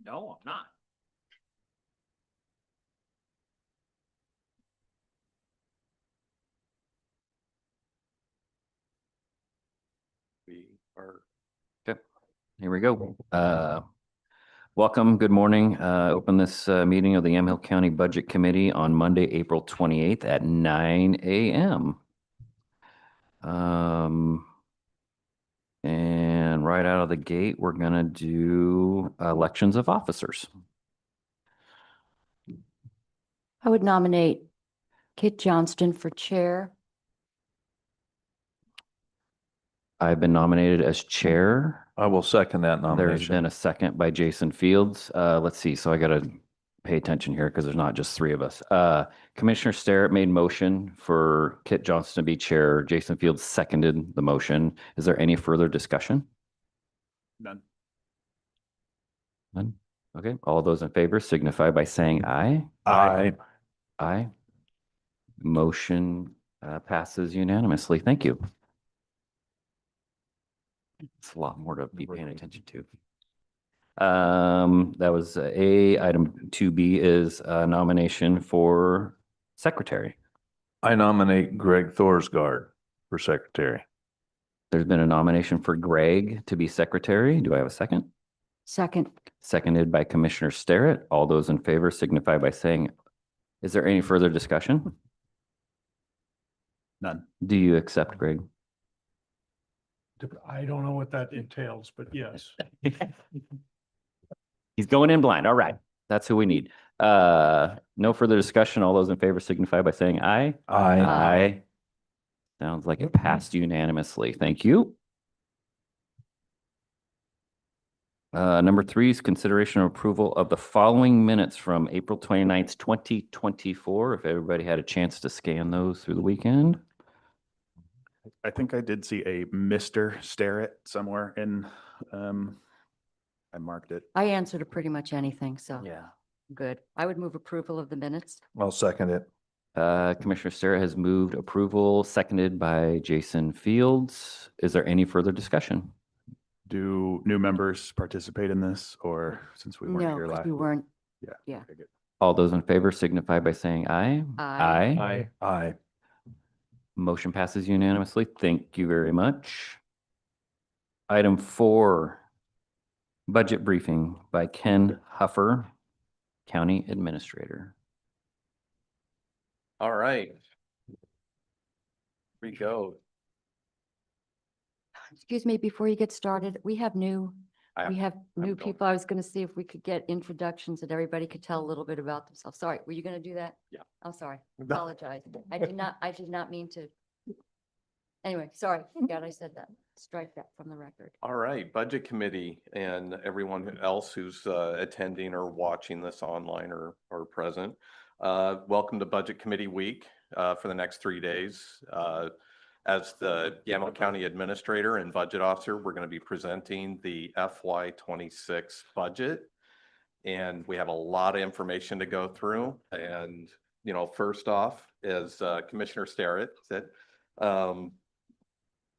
No, I'm not. We are. Okay, here we go. Welcome, good morning. Open this meeting of the Yamhill County Budget Committee on Monday, April 28th at 9 a.m. And right out of the gate, we're gonna do elections of officers. I would nominate Kit Johnston for chair. I've been nominated as chair. I will second that There's nomination. been a second by Jason Fields. Let's see, so I gotta pay attention here because there's not just three of us. Commissioner Starrett made motion for Kit Johnston to be chair. Jason Fields seconded the motion. Is there any further discussion? None. None? Okay, all those in favor signify by saying aye. Aye. Aye. Motion passes unanimously. Thank you. It's a lot more to be paying attention to. That was A. Item 2B is a nomination for secretary. I nominate Greg Thorsgaard for secretary. There's been a nomination for Greg to be secretary. Do I have a second? Second. Seconded by Commissioner Starrett. All those in favor signify by saying, is there any further discussion? None. Do you accept, Greg? I don't know what that entails, but yes. He's going in blind. All right. That's who we need. No further discussion. All those in favor signify by saying aye. Aye. Aye. Sounds like it passed unanimously. Thank you. Number 3 is consideration of approval of the following minutes from April 29th, 2024. If everybody had a chance to scan those through the weekend. I think I did see a Mr. Starrett somewhere in, I marked it. I answered to pretty much anything, so Yeah. good. I would move approval of the minutes. I'll second it. Commissioner Starrett has moved approval, seconded by Jason Fields. Is there any further discussion? Do new members participate in this, or since we weren't No, here 'cause last? we weren't. Yeah. Yeah. Okay, good. All those in favor signify by saying aye. Aye. Aye. Aye. Motion passes unanimously. Thank you very much. Item 4, budget briefing by Ken Huffer, County Administrator. All right. Here we go. Excuse me, before you get started, we have new don't- people. I was going to see if we could get introductions and everybody could tell a little bit about themselves. Sorry, were you going to do that? Yeah. I'm sorry. No. Apologize. I did not mean to. Anyway, sorry. God, I said that. Strike that from the record. All right, Budget Committee and everyone else who's attending or watching this online or present. Welcome to Budget Committee Week for the next 3 days. As the Yamhill County Administrator and Budget Officer, we're going to be presenting the FY26 budget. And we have a lot of information to go through. And, you know, first off, as Commissioner Starrett said,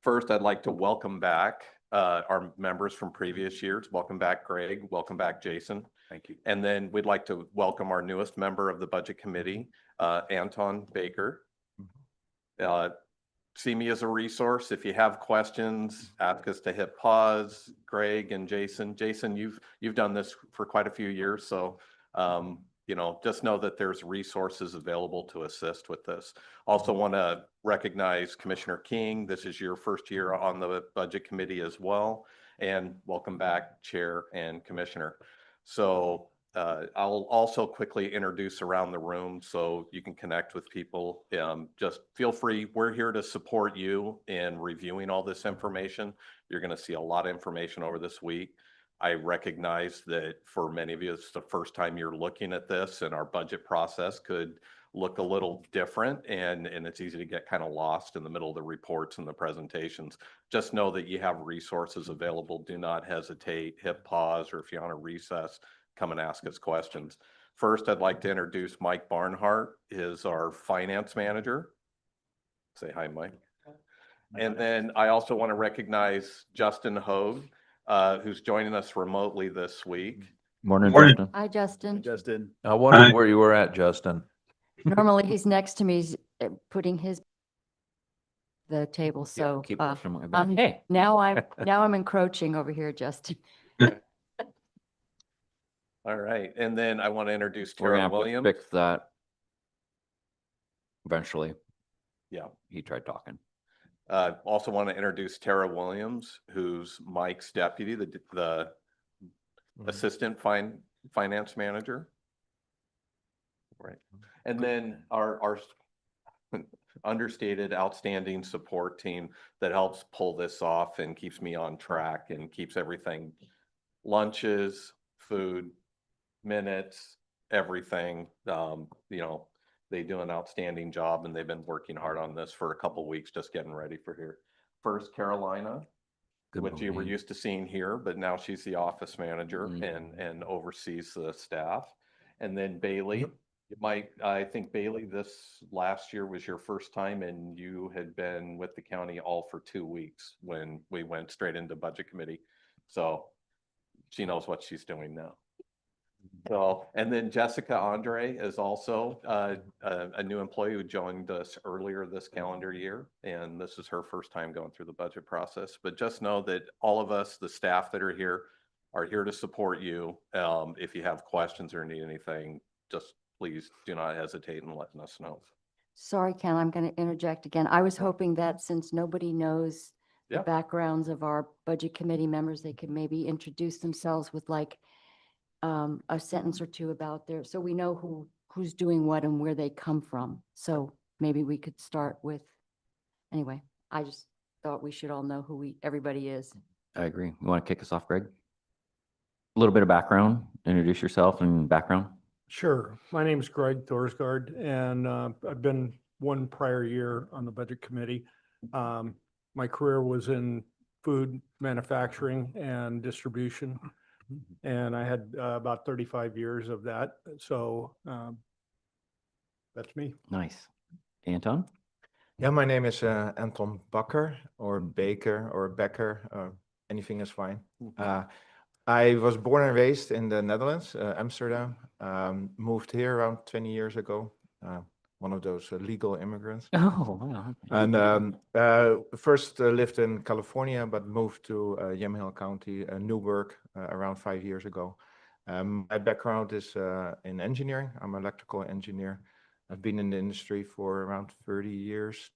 first, I'd like to welcome back our members from previous years. Welcome back, Greg. Welcome back, Jason. Thank you. And then we'd like to welcome our newest member of the Budget Committee, Anton Baker. See me as a resource. If you have questions, ask us to hit pause. Greg and Jason. Jason, you've done this for quite a few years, so you know, just know that there's resources available to assist with this. Also want to recognize Commissioner King. This is your first year on the Budget Committee as well. And welcome back, Chair and Commissioner. So I'll also quickly introduce around the room so you can connect with people. Just feel free. We're here to support you in reviewing all this information. You're going to see a lot of information over this week. I recognize that for many of you, it's the first time you're looking at this, and our budget process could look a little different, and it's easy to get kind of lost in the middle of the reports and the presentations. Just know that you have resources available. Do not hesitate, hit pause, or if you're on a recess, come and ask us questions. First, I'd like to introduce Mike Barnhart, is our finance manager. Say hi, Mike. And then I also want to recognize Justin Hogue, who's joining us remotely this week. Morning, Morning. Justin. Hi, Justin. Justin. I wondered Hi. where you were at, Justin. Normally, he's next to me, he's putting the table, so Keep pushing my back. I'm- Hey. now I'm encroaching over here, Justin. All right. And then I want to introduce We're gonna Tara have to Williams. fix that. Eventually, Yeah. he tried talking. Also want to introduce Tara Williams, who's Mike's deputy, the assistant finance manager. Right. And then our understated, outstanding support team that helps pull this off and keeps me on track and keeps everything, lunches, food, minutes, everything. You know, they do an outstanding job and they've been working hard on this for a couple weeks, just getting ready for here. First, Carolina, Good which you were morning. used to seeing here, but now she's the office manager Mhm. and oversees the staff. And then Bailey, I think Bailey, this last year was your first time and you had been with the county all for 2 weeks when we went straight into budget committee. So she knows what she's doing now. So, and then Jessica Andre is also a new employee who joined us earlier this calendar year. And this is her first time going through the budget process. But just know that all of us, the staff that are here to support you. If you have questions or need anything, just please do not hesitate in letting us know. Sorry, Ken, I'm going to interject again. I was hoping that since nobody knows the Yeah. backgrounds of our budget committee members, they could maybe introduce themselves with like a sentence or two about their, so we know who's doing what and where they come from. So maybe we could start with, anyway, I just thought we should all know who everybody is. I agree. You want to kick us off, Greg? A little bit of background, introduce yourself and background. Sure. My name is Greg Thorsgaard, and I've been one prior year on the budget committee. My career was in food manufacturing and distribution, and I had about 35 years of that. So that's me. Nice. Anton? Yeah, my name is Anton Bakker or Baker or Becker. Anything is fine. I was born and raised in the Netherlands, Amsterdam. Moved here around 20 years ago. One of those legal immigrants. Oh, wow. And first lived in California, but moved to Yamhill County, Newburgh, around 5 years ago. My background is in engineering. I'm an electrical engineer. I've been in the industry for around 30 years.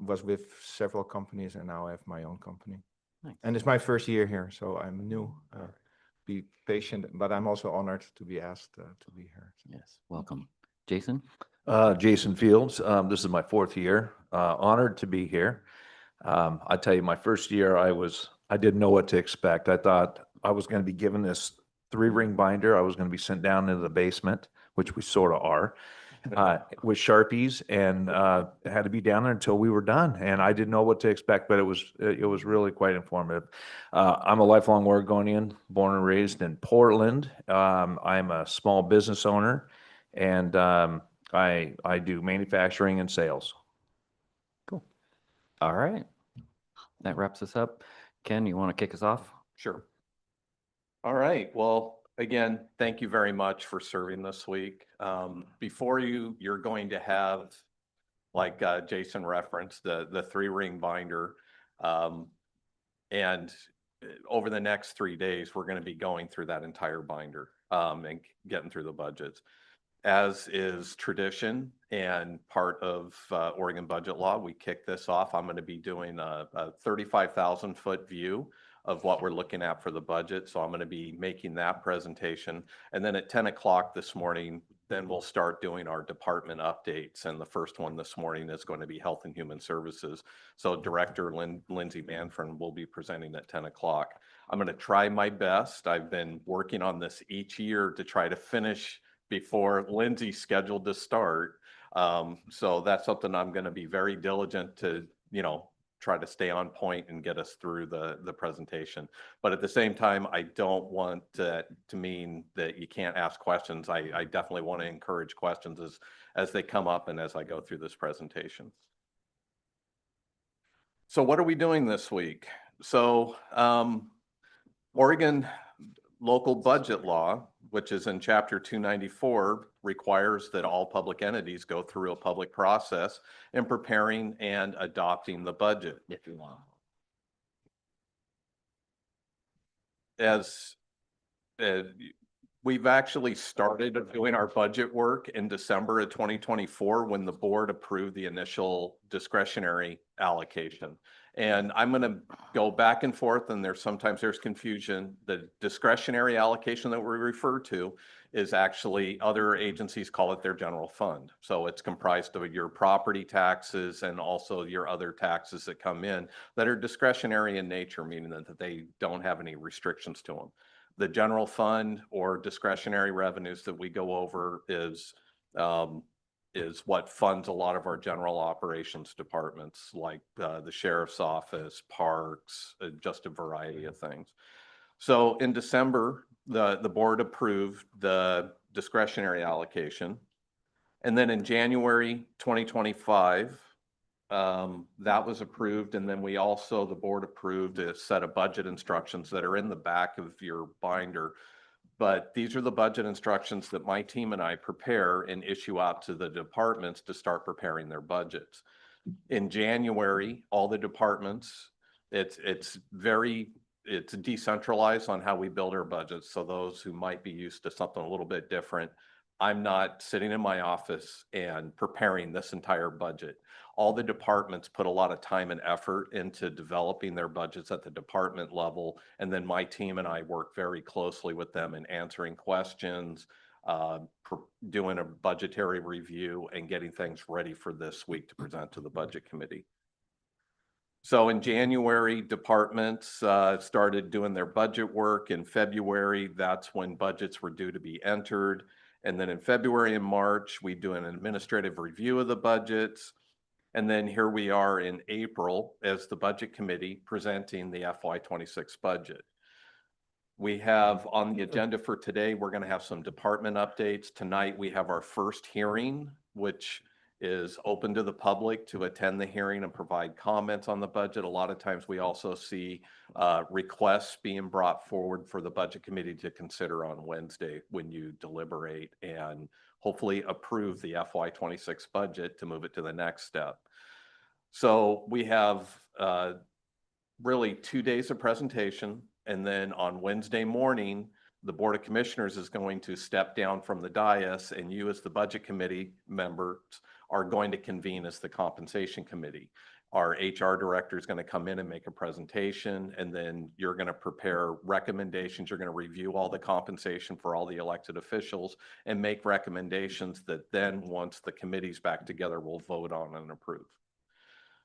Was with several companies, and now I have my own company. Nice. And it's my first year here, so I'm new. Be patient, but I'm also honored to be asked to be here. Yes, welcome. Jason? Jason Fields. This is my 4th year. Honored to be here. I tell you, my first year, I didn't know what to expect. I thought I was going to be given this 3-ring binder. I was going to be sent down into the basement, which we sort of are, with Sharpies, and had to be down there until we were done. And I didn't know what to expect, but it was really quite informative. I'm a lifelong Oregonian, born and raised in Portland. I'm a small business owner, and I do manufacturing and sales. Cool. All right. That wraps us up. Ken, you want to kick us off? Sure. All right. Well, again, thank you very much for serving this week. Before you're going to have, like Jason referenced, the 3-ring binder. And over the next 3 days, we're going to be going through that entire binder and getting through the budgets. As is tradition and part of Oregon budget law, we kick this off. I'm going to be doing a 35,000-foot view of what we're looking at for the budget. So I'm going to be making that presentation. And then at 10 o'clock this morning, then we'll start doing our department updates. And the first one this morning is going to be Health and Human Services. So Director Lindsay Manfred will be presenting at 10 o'clock. I'm going to try my best. I've been working on this each year to try to finish before Lindsay's scheduled to start. So that's something I'm going to be very diligent to, try to stay on point and get us through the presentation. But at the same time, I don't want to mean that you can't ask questions. I definitely want to encourage questions as they come up and as I go through this presentation. So what are we doing this week? So Oregon local budget law, which is in chapter 294, requires that all public entities go through a public process in preparing and adopting the budget. If you want. As we've actually started doing our budget work in December of 2024 when the board approved the initial discretionary allocation. And I'm going to go back and forth, and sometimes there's confusion. The discretionary allocation that we refer to is actually, other agencies call it their general fund. So it's comprised of your property taxes and also your other taxes that come in that are discretionary in nature, meaning that they don't have any restrictions to them. The general fund or discretionary revenues that we go over is what funds a lot of our general operations departments, like the sheriff's office, parks, just a variety of things. So in December, the board approved the discretionary allocation. And then in January 2025, that was approved. And then the board approved a set of budget instructions that are in the back of your binder. But these are the budget instructions that my team and I prepare and issue out to the departments to start preparing their budgets. In January, all the departments, it's decentralized on how we build our budgets. So those who might be used to something a little bit different, I'm not sitting in my office and preparing this entire budget. All the departments put a lot of time and effort into developing their budgets at the department level. And then my team and I work very closely with them in answering questions, doing a budgetary review, and getting things ready for this week to present to the budget committee. So in January, departments started doing their budget work. In February, that's when budgets were due to be entered. And then in February and March, we do an administrative review of the budgets. And then here we are in April as the budget committee presenting the FY26 budget. We have on the agenda for today, we're going to have some department updates. Tonight, we have our first hearing, which is open to the public to attend the hearing and provide comments on the budget. A lot of times we also see requests being brought forward for the budget committee to consider on Wednesday when you deliberate and hopefully approve the FY26 budget to move it to the next step. So we have really 2 days of presentation. And then on Wednesday morning, the Board of Commissioners is going to step down from the dais, and you as the budget committee members are going to convene as the compensation committee. Our HR director is going to come in and make a presentation, and then you're going to prepare recommendations. You're going to review all the compensation for all the elected officials and make recommendations that then, once the committee's back together, we'll vote on and approve.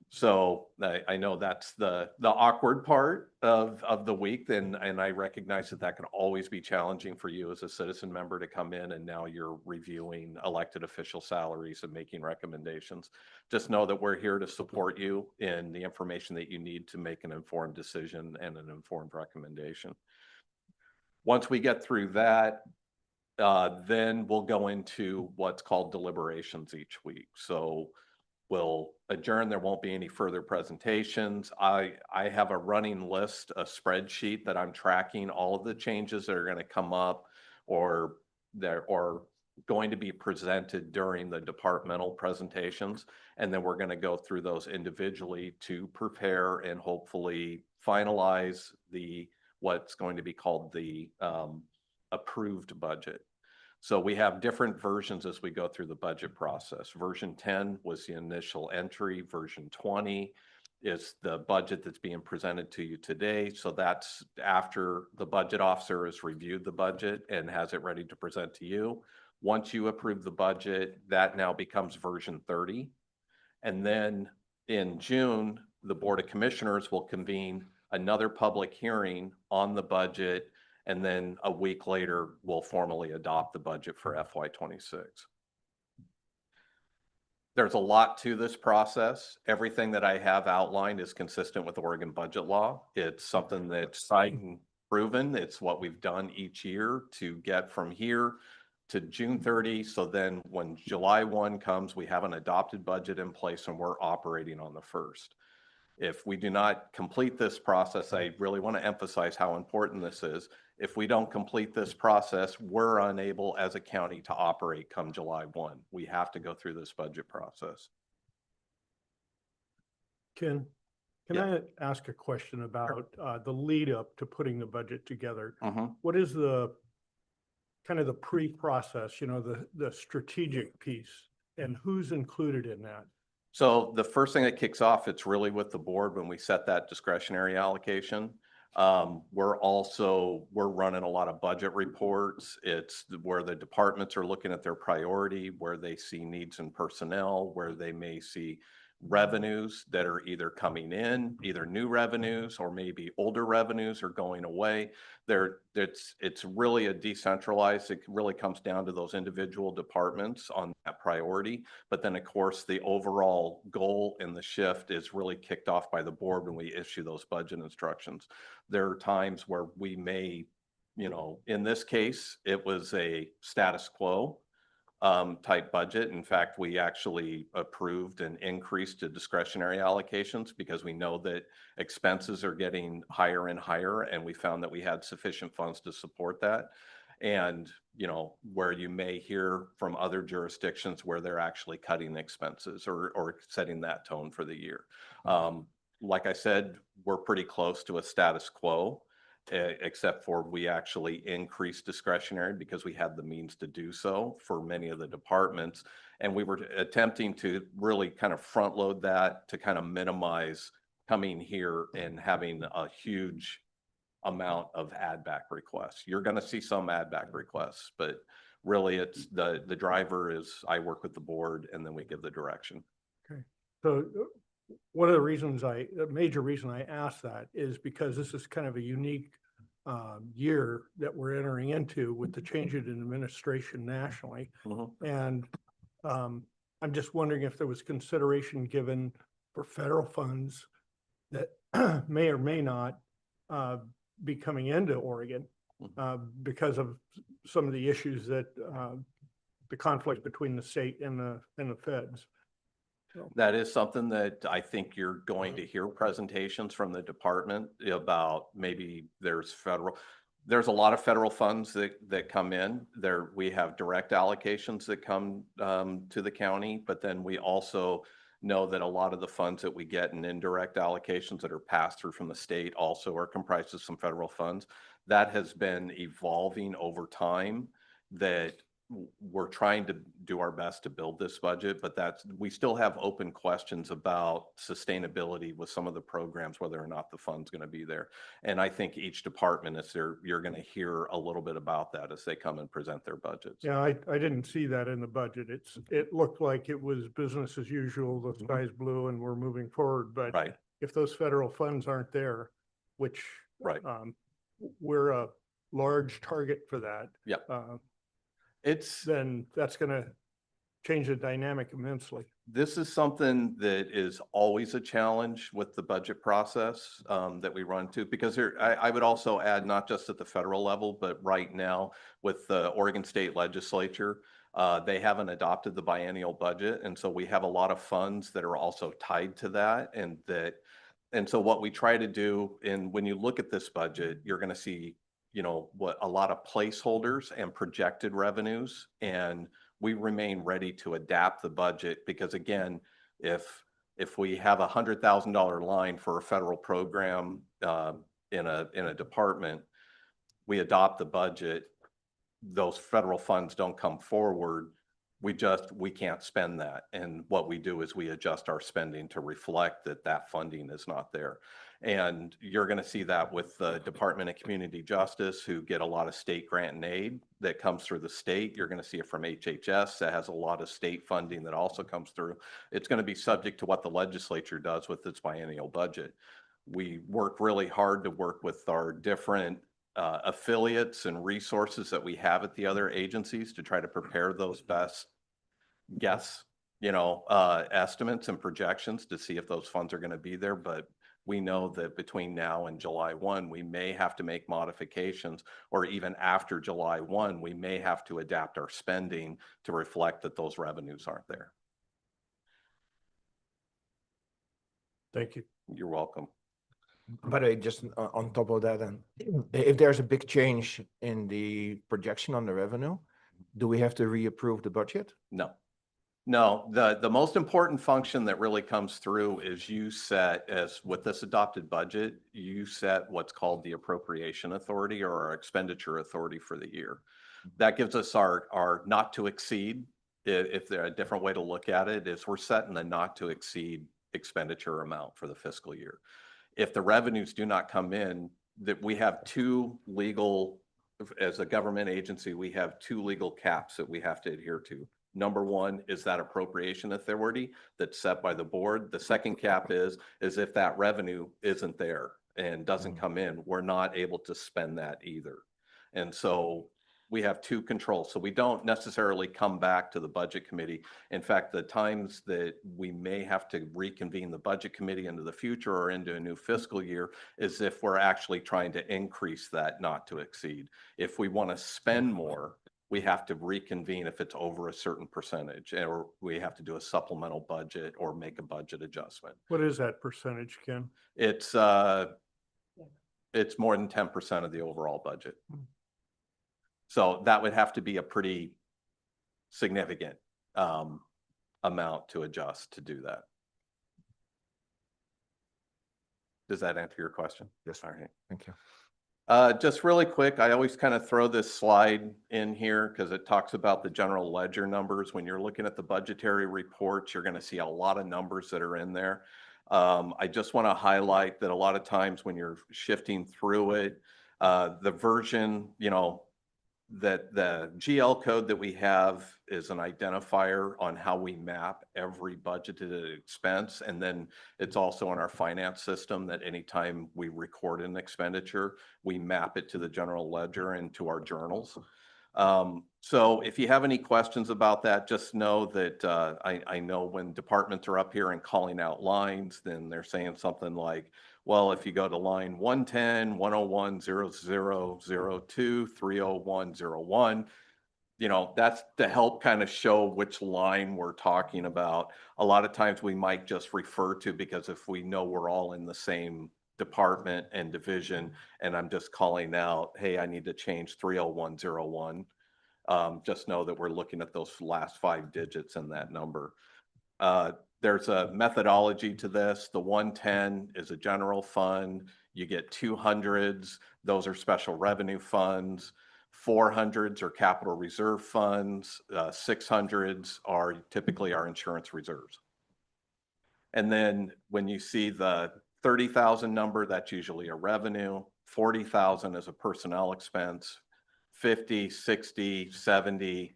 So I know that's the awkward part of the week, and I recognize that can always be challenging for you as a citizen member to come in, and now you're reviewing elected official salaries and making recommendations. Just know that we're here to support you in the information that you need to make an informed decision and an informed recommendation. Once we get through that, then we'll go into what's called deliberations each week. So we'll adjourn. There won't be any further presentations. I have a running list, a spreadsheet that I'm tracking all of the changes that are going to come up or going to be presented during the departmental presentations. And then we're going to go through those individually to prepare and hopefully finalize what's going to be called the approved budget. So we have different versions as we go through the budget process. Version 10 was the initial entry. Version 20 is the budget that's being presented to you today. So that's after the budget officer has reviewed the budget and has it ready to present to you. Once you approve the budget, that now becomes version 30. And then in June, the Board of Commissioners will convene another public hearing on the budget. And then a week later, we'll formally adopt the budget for FY26. There's a lot to this process. Everything that I have outlined is consistent with Oregon budget law. It's something that's tried and proven. It's what we've done each year to get from here to June 30. So then when July 1 comes, we have an adopted budget in place and we're operating on the 1st. If we do not complete this process, I really want to emphasize how important this is. If we don't complete this process, we're unable as a county to operate come July 1. We have to go through this budget process. Can Yeah. I ask a question about the lead up to putting the budget together? Mhm. What is the kind of the pre-process, the strategic piece, and who's included in that? So the first thing that kicks off, it's really with the board when we set that discretionary allocation. We're running a lot of budget reports. It's where the departments are looking at their priority, where they see needs in personnel, where they may see revenues that are either coming in, either new revenues or maybe older revenues are going away. It's really a decentralized, it really comes down to those individual departments on that priority. But then of course, the overall goal in the shift is really kicked off by the board when we issue those budget instructions. There are times where we may, in this case, it was a status quo type budget. In fact, we actually approved and increased the discretionary allocations because we know that expenses are getting higher and higher, and we found that we had sufficient funds to support that. And, where you may hear from other jurisdictions where they're actually cutting expenses or setting that tone for the year. Like I said, we're pretty close to a status quo, except for we actually increased discretionary because we had the means to do so for many of the departments. And we were attempting to really kind of front load that to kind of minimize coming here and having a huge amount of add back requests. You're going to see some add back requests, but really it's the driver is I work with the board and then we give the direction. So one of the reasons a major reason I asked that is because this is kind of a unique year that we're entering into with the change in administration nationally. Mhm. And I'm just wondering if there was consideration given for federal funds that may or may not be coming into Oregon because of some of the issues that the conflict between the state and the feds. That is something that I think you're going to hear presentations from the department about. Maybe there's a lot of federal funds that come in there. We have direct allocations that come to the county, but then we also know that a lot of the funds that we get in indirect allocations that are passed through from the state also are comprised of some federal funds. That has been evolving over time, that we're trying to do our best to build this budget, but we still have open questions about sustainability with some of the programs, whether or not the fund's going to be there. And I think each department is there, you're going to hear a little bit about that as they come and present their budgets. Yeah, I didn't see that in the budget. It looked like it was business as usual, the sky's blue and we're moving forward. But Right. if those federal funds aren't there, which Right. We're a large target for that. Yep. It's then that's going to change the dynamic immensely. This is something that is always a challenge with the budget process that we run to, because I would also add, not just at the federal level, but right now with the Oregon State Legislature, they haven't adopted the biennial budget. And so we have a lot of funds that are also tied to that. And so what we try to do, and when you look at this budget, you're going to see, what a lot of placeholders and projected revenues, and we remain ready to adapt the budget because, again, if we have $100,000 line for a federal program in a department, we adopt the budget, those federal funds don't come forward, we can't spend that. And what we do is we adjust our spending to reflect that funding is not there. And you're going to see that with the Department of Community Justice, who get a lot of state grant and aid that comes through the state. You're going to see it from HHS that has a lot of state funding that also comes through. It's going to be subject to what the legislature does with its biennial budget. We work really hard to work with our different affiliates and resources that we have at the other agencies to try to prepare those best guess, estimates and projections to see if those funds are going to be there. But we know that between now and July 1, we may have to make modifications, or even after July 1, we may have to adapt our spending to reflect that those revenues aren't there. Thank you. You're welcome. By the way, just on top of that, and if there's a big change in the projection on the revenue, do we have to reapprove the budget? No. No, the most important function that really comes through is you set, as with this adopted budget, you set what's called the appropriation authority or our expenditure authority for the year. That gives us our not to exceed. If there a different way to look at it is we're setting the not to exceed expenditure amount for the fiscal year. If the revenues do not come in, that we have two legal, as a government agency, we have two legal caps that we have to adhere to. Number one is that appropriation authority that's set by the board. The second cap is if that revenue isn't there and doesn't come in, we're not able to spend that either. And so we have two controls. So we don't necessarily come back to the budget committee. In fact, the times that we may have to reconvene the budget committee into the future or into a new fiscal year is if we're actually trying to increase that not to exceed. If we want to spend more, we have to reconvene if it's over a certain percentage, or we have to do a supplemental budget or make a budget adjustment. What is that percentage, Ken? It's more than 10% of the overall budget. So that would have to be a pretty significant amount to adjust to do that. Does that answer your question? Yes, All right. thank you. Just really quick, I always kind of throw this slide in here because it talks about the general ledger numbers. When you're looking at the budgetary reports, you're going to see a lot of numbers that are in there. I just want to highlight that a lot of times when you're shifting through it, the version, you know, that the GL code that we have is an identifier on how we map every budgeted expense. And then it's also in our finance system that anytime we record an expenditure, we map it to the general ledger and to our journals. So if you have any questions about that, just know that I know when departments are up here and calling out lines, then they're saying something like, well, if you go to line 110, 101, 0002, 30101, you know, that's to help kind of show which line we're talking about. A lot of times we might just refer to, because if we know we're all in the same department and division, and I'm just calling out, hey, I need to change 30101. Just know that we're looking at those last 5 digits in that number. There's a methodology to this. The 110 is a general fund. You get 200s. Those are special revenue funds. 400s are capital reserve funds. 600s are typically our insurance reserves. And then when you see the 30,000 number, that's usually a revenue. 40,000 is a personnel expense. 50, 60, 70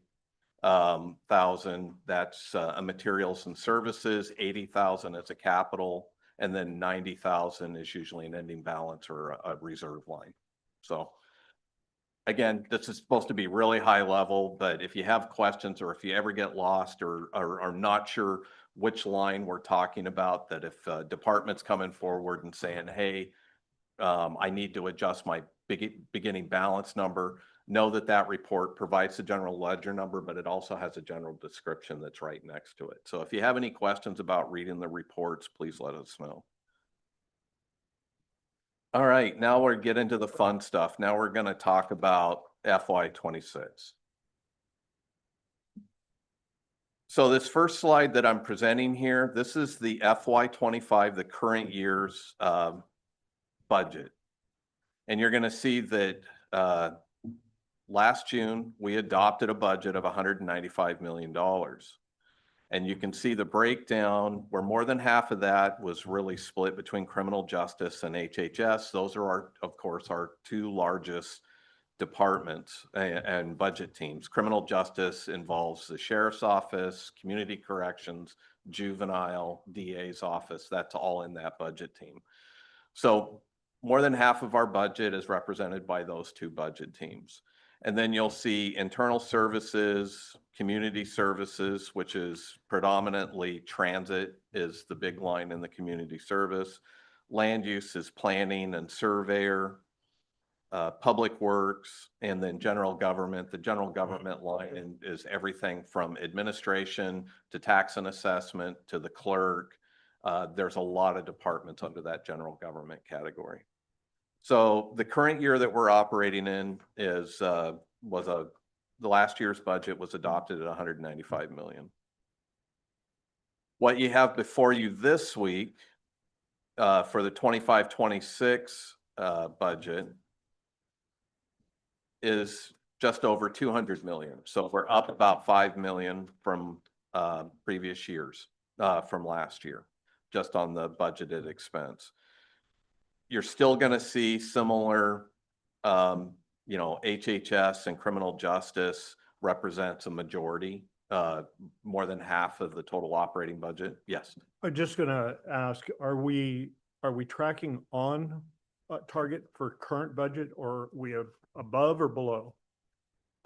thousand, that's a materials and services. 80,000 is a capital, and then 90,000 is usually an ending balance or a reserve line. So again, this is supposed to be really high level, but if you have questions or if you ever get lost or are not sure which line we're talking about, that if department's coming forward and saying, hey, I need to adjust my beginning balance number, know that that report provides the general ledger number, but it also has a general description that's right next to it. So if you have any questions about reading the reports, please let us know. All right, now we're getting into the fun stuff. Now we're going to talk about FY26. So this first slide that I'm presenting here, this is the FY25, the current year's budget. And you're going to see that last June, we adopted a budget of $195 million. And you can see the breakdown where more than half of that was really split between criminal justice and HHS. Those are of course, our 2 largest departments and budget teams. Criminal justice involves the sheriff's office, community corrections, juvenile, DA's office. That's all in that budget team. So more than half of our budget is represented by those 2 budget teams. And then you'll see internal services, community services, which is predominantly transit is the big line in the community service. Land use is planning and surveyor, public works, and then general government. The general government line is everything from administration to tax and assessment to the clerk, There's a lot of departments under that general government category. So the current year that we're operating in is, the last year's budget was adopted at 195 million. What you have before you this week, for the 25-26 budget is just over 200 million. So we're up about 5 million from previous years, from last year, just on the budgeted expense. You're still going to see similar, HHS and criminal justice represents a majority, more than half of the total operating budget. Yes. I'm just gonna ask, are we tracking on target for current budget, or we have above or below?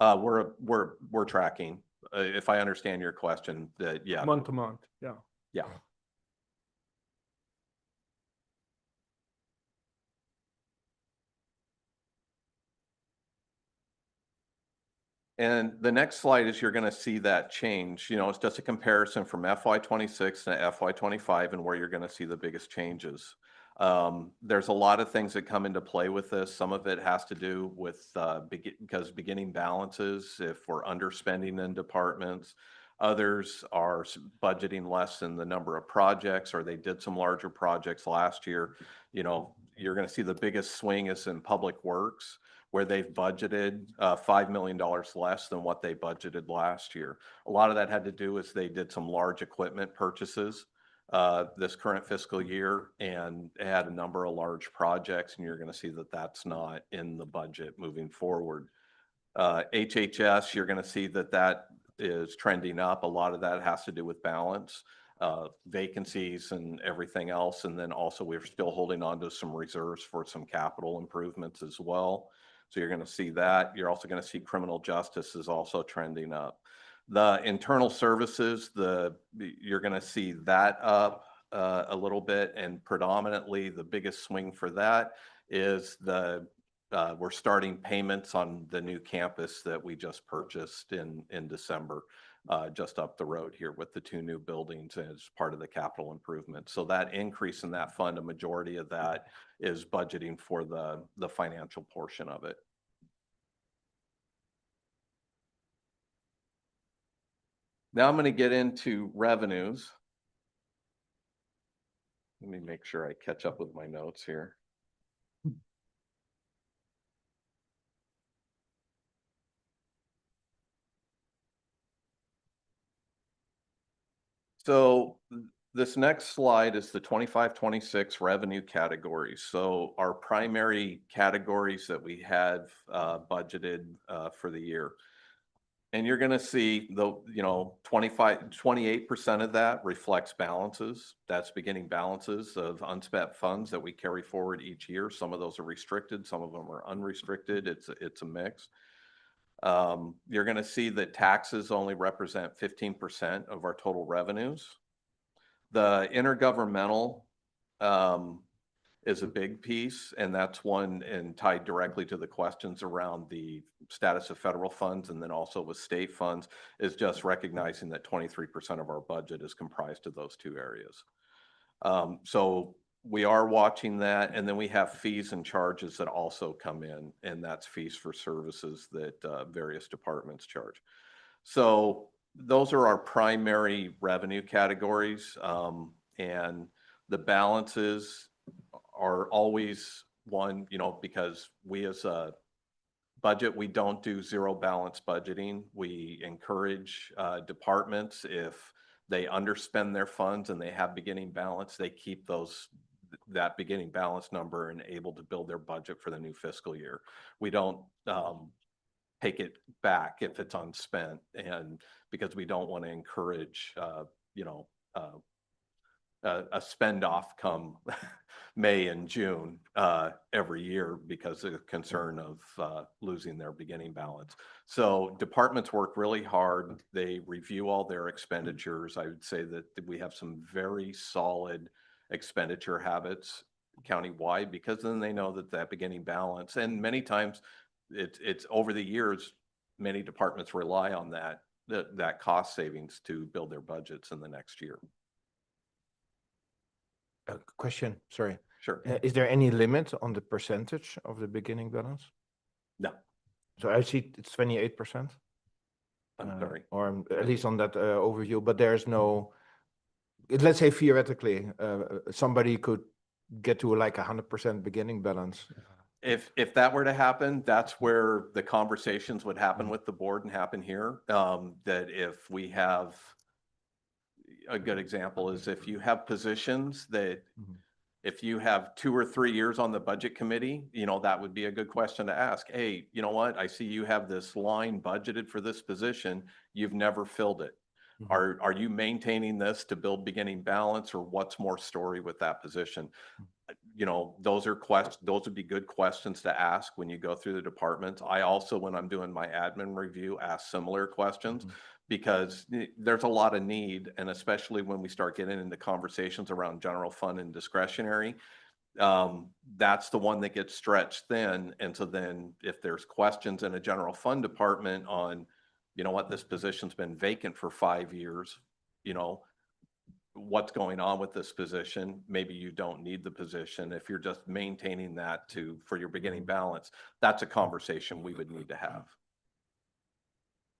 We're tracking, if I understand your question, that, yeah. Month to month, yeah. Yeah. And the next slide is you're going to see that change. It's just a comparison from FY26 to FY25 and where you're going to see the biggest changes. There's a lot of things that come into play with this. Some of it has to do with because beginning balances, if we're underspending in departments. Others are budgeting less than the number of projects, or they did some larger projects last year. You're going to see the biggest swing is in Public Works, where they've budgeted $5 million less than what they budgeted last year. A lot of that had to do is they did some large equipment purchases this current fiscal year and had a number of large projects, and you're going to see that that's not in the budget moving forward. HHS, you're going to see that that is trending up. A lot of that has to do with balance, vacancies and everything else. And then also we're still holding on to some reserves for some capital improvements as well. So you're going to see that. You're also going to see criminal justice is also trending up. The internal services, you're going to see that up a little bit, and predominantly the biggest swing for that is we're starting payments on the new campus that we just purchased in December, just up the road here with the 2 new buildings as part of the capital improvement. So that increase in that fund, a majority of that is budgeting for the financial portion of it. Now I'm going to get into revenues. Let me make sure I catch up with my notes here. So this next slide is the 25-26 revenue categories. So our primary categories that we have budgeted for the year. And you're going to see 28% of that reflects balances. That's beginning balances of unspent funds that we carry forward each year. Some of those are restricted, some of them are unrestricted. It's a mix. You're going to see that taxes only represent 15% of our total revenues. The intergovernmental is a big piece, and that's one and tied directly to the questions around the status of federal funds and then also with state funds, is just recognizing that 23% of our budget is comprised of those 2 areas. So we are watching that, and then we have fees and charges that also come in, and that's fees for services that various departments charge. So those are our primary revenue categories, and the balances are always one, because we as a budget, we don't do zero balance budgeting. We encourage departments, if they underspend their funds and they have beginning balance, they keep that beginning balance number and able to build their budget for the new fiscal year. We don't take it back if it's unspent, and because we don't want to encourage a spend off come May and June every year because of the concern of losing their beginning balance. So departments work really hard. They review all their expenditures. I would say that we have some very solid expenditure habits countywide, because then they know that beginning balance, and many times it's over the years, many departments rely on that cost savings to build their budgets in the next year. Question, sorry. Sure. Is there any limit on the percentage of the beginning balance? No, So I see it's 28%. I'm sorry. Or at least on that overview, but there's no, let's say theoretically, somebody could get to like 100% beginning balance. If that were to happen, that's where the conversations would happen with the board and happen here. That if we have, a good example is if you have positions that, Mhm. if you have 2 or 3 years on the budget committee, that would be a good question to ask. Hey, you know what? I see you have this line budgeted for this position. You've never filled it. Mhm. Are you maintaining this to build beginning balance, or what's more story with that position? Those would be good questions to ask when you go through the departments. I also, when I'm doing my admin review, ask similar questions Mhm. because there's a lot of need, and especially when we start getting into conversations around general fund and discretionary, that's the one that gets stretched thin. And so then if there's questions in a general fund department on, this position's been vacant for 5 years, what's going on with this position, maybe you don't need the position. If you're just maintaining that for your beginning balance, that's a conversation we would need to have.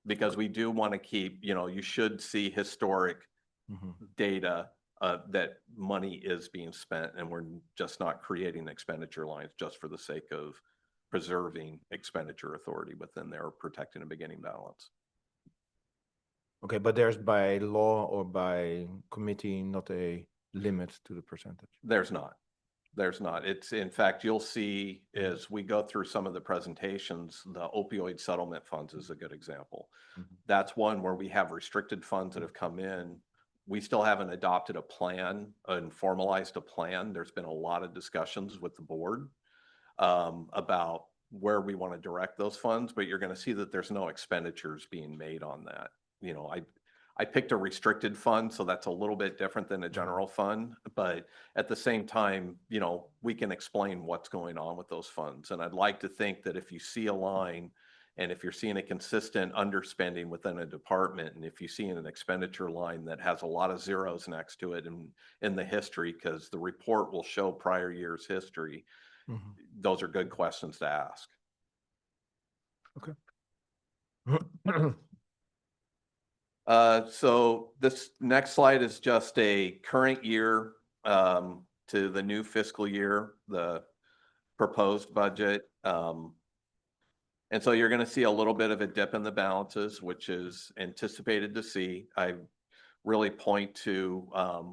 Because we do want to keep, you should see historic Mhm. data that money is being spent, and we're just not creating expenditure lines just for the sake of preserving expenditure authority within there, or protecting a beginning balance. Okay, but there's by law or by committee not a limit to the percentage. There's not. It's, in fact, you'll see as we go through some of the presentations, the opioid settlement funds is a good example. Mhm. That's one where we have restricted funds that have come in. We still haven't adopted a plan and formalized a plan. There's been a lot of discussions with the board about where we want to direct those funds, but you're going to see that there's no expenditures being made on that. I picked a restricted fund, so that's a little bit different than a general fund, but at the same time, we can explain what's going on with those funds. And I'd like to think that if you see a line, and if you're seeing a consistent underspending within a department, and if you see an expenditure line that has a lot of zeros next to it in the history, because the report will show prior year's history, Mhm. those are good questions to ask. So this next slide is just a current year to the new fiscal year, the proposed budget. And so you're going to see a little bit of a dip in the balances, which is anticipated to see. I really point to,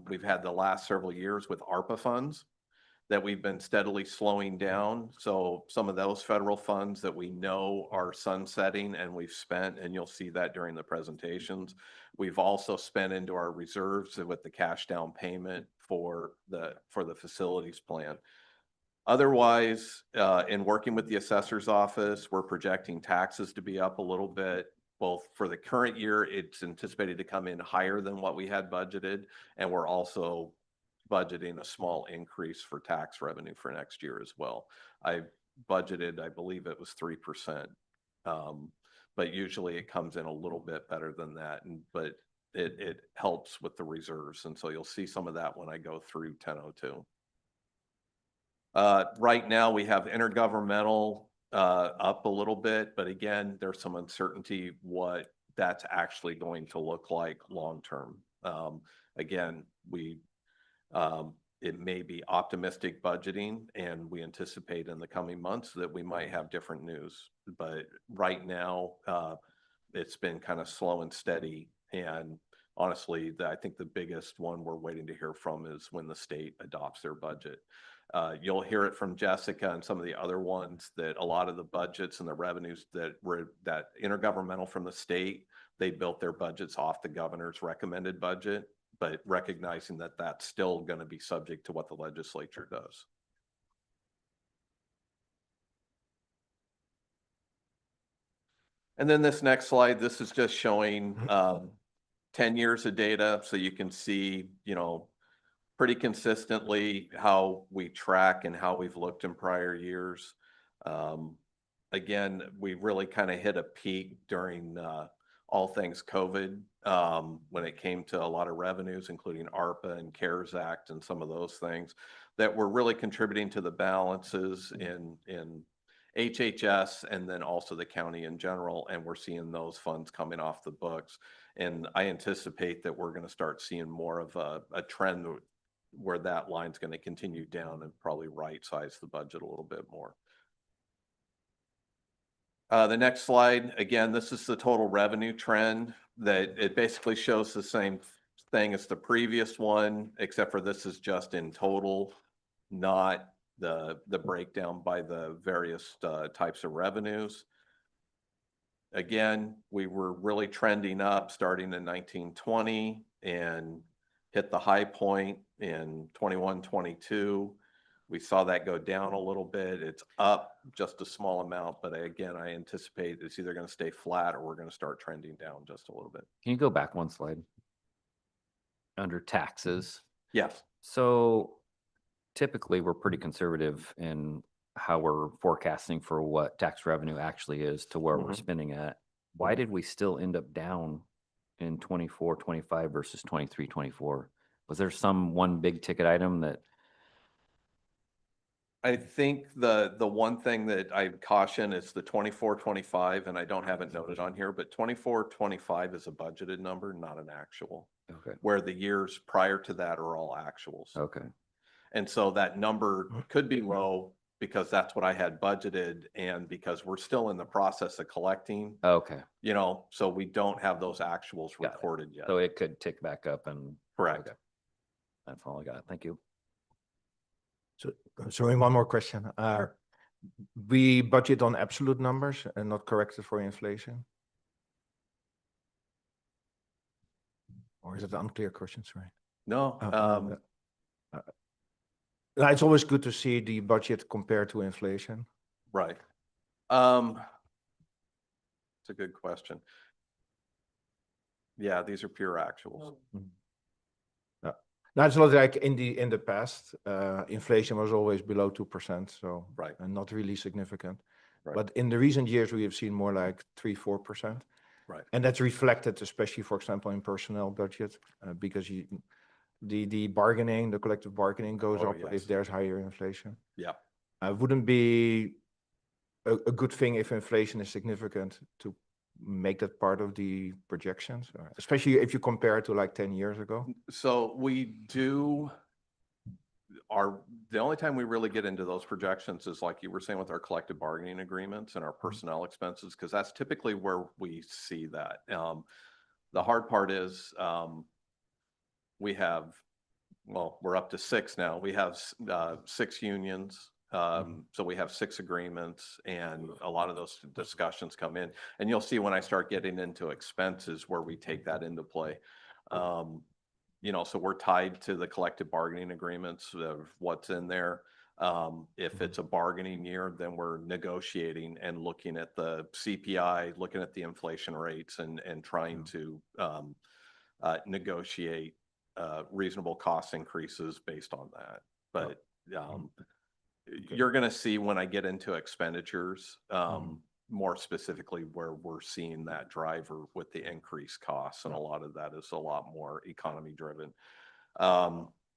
we've had the last several years with ARPA funds that we've been steadily slowing down. So some of those federal funds that we know are sunsetting and we've spent, and you'll see that during the presentations. We've also spent into our reserves with the cash down payment for the facilities plan. Otherwise, in working with the assessor's office, we're projecting taxes to be up a little bit. Both for the current year, it's anticipated to come in higher than what we had budgeted, and we're also budgeting a small increase for tax revenue for next year as well. I budgeted, I believe it was 3%, but usually it comes in a little bit better than that, but it helps with the reserves, and so you'll see some of that when I go through 1002. Right now, we have intergovernmental up a little bit, but again, there's some uncertainty what that's actually going to look like long-term. Again, it may be optimistic budgeting, and we anticipate in the coming months that we might have different news. But right now, it's been kind of slow and steady. And honestly, I think the biggest one we're waiting to hear from is when the state adopts their budget. You'll hear it from Jessica and some of the other ones that a lot of the budgets and the revenues that were that intergovernmental from the state, they built their budgets off the governor's recommended budget, but recognizing that that's still going to be subject to what the legislature does. And then this next slide, this is just showing 10 years of data. So you can see, pretty consistently how we track and how we've looked in prior years. Again, we really kind of hit a peak during all things COVID, when it came to a lot of revenues, including ARPA and CARES Act and some of those things that were really contributing to the balances in HHS and then also the county in general. And we're seeing those funds coming off the books. And I anticipate that we're going to start seeing more of a trend where that line's going to continue down and probably right size the budget a little bit more. The next slide, again, this is the total revenue trend that it basically shows the same thing as the previous one, except for this is just in total, not the breakdown by the various types of revenues. Again, we were really trending up starting in 1920 and hit the high point in 21, 22. We saw that go down a little bit. It's up just a small amount, but again, I anticipate it's either going to stay flat or we're going to start trending down just a little bit. Can you go back one slide? Under taxes. Yes. So typically, we're pretty conservative in how we're forecasting for what tax revenue actually is to where we're Mhm. spending at. Why did we still end up down in 24, 25 versus 23, 24? Was there some one big ticket item that, I think the one thing that I'd caution is the 24, 25, and I don't have it noted on here, but 24, 25 is a budgeted number, not an actual, okay, where the years prior to that are all actuals. okay, And so that number could be low because that's what I had budgeted and because we're still in the process of collecting, okay. so we don't have those actuals Got it. recorded yet. So it could tick back up and. Correct. Okay. That's all I got. Thank you. So in one more question, we budget on absolute numbers and not corrected for inflation? Or is it an unclear question, sorry? No, No, it's always good to see the budget compared to inflation. right. It's a good question. Yeah, these are pure actuals. Now, it's not like in the past, inflation was always below 2%, so Right. not really significant. Right. But in the recent years, we have seen more like 3-4%. Right. And that's reflected, especially, for example, in personnel budget, because the bargaining, the collective bargaining goes Oh, up yes. if there's higher inflation. Yeah. Wouldn't be a good thing if inflation is significant to make that part of the projections, especially if you compare it to like 10 years ago? So we do the only time we really get into those projections is like you were saying with our collective bargaining agreements and our personnel expenses, because that's typically where we see that. The hard part is we have, well, we're up to 6 now. We have 6 unions. So we have 6 agreements and a lot of those discussions come in, and you'll see when I start getting into expenses where we take that into play. So we're tied to the collective bargaining agreements of what's in there. If it's a bargaining year, then we're negotiating and looking at the CPI, looking at the inflation rates and trying to negotiate reasonable cost increases based on that. But you're going to see when I get into expenditures, more specifically where we're seeing that driver with the increased costs. And a lot of that is a lot more economy driven.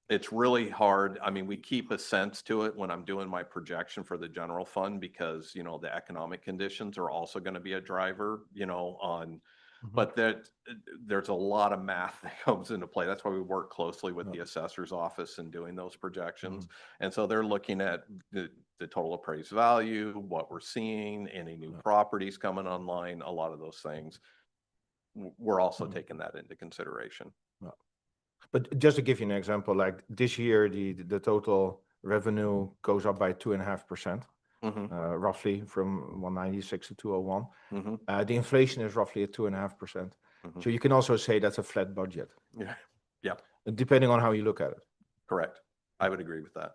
It's really hard. I mean, we keep a sense to it when I'm doing my projection for the general fund because, the economic conditions are also going to be a driver, but there's a lot of math that comes into play. That's why we work closely with the assessor's office in doing those projections. And so they're looking at the total appraised value, what we're seeing, any new properties coming online, a lot of those things. We're also taking that into consideration. But just to give you an example, like this year, the total revenue goes up by 2.5%. Roughly from 196 to 201. The inflation is roughly at 2.5%. So you can also say that's a flat budget. Yeah. Depending on how you look at it. Correct. I would agree with that.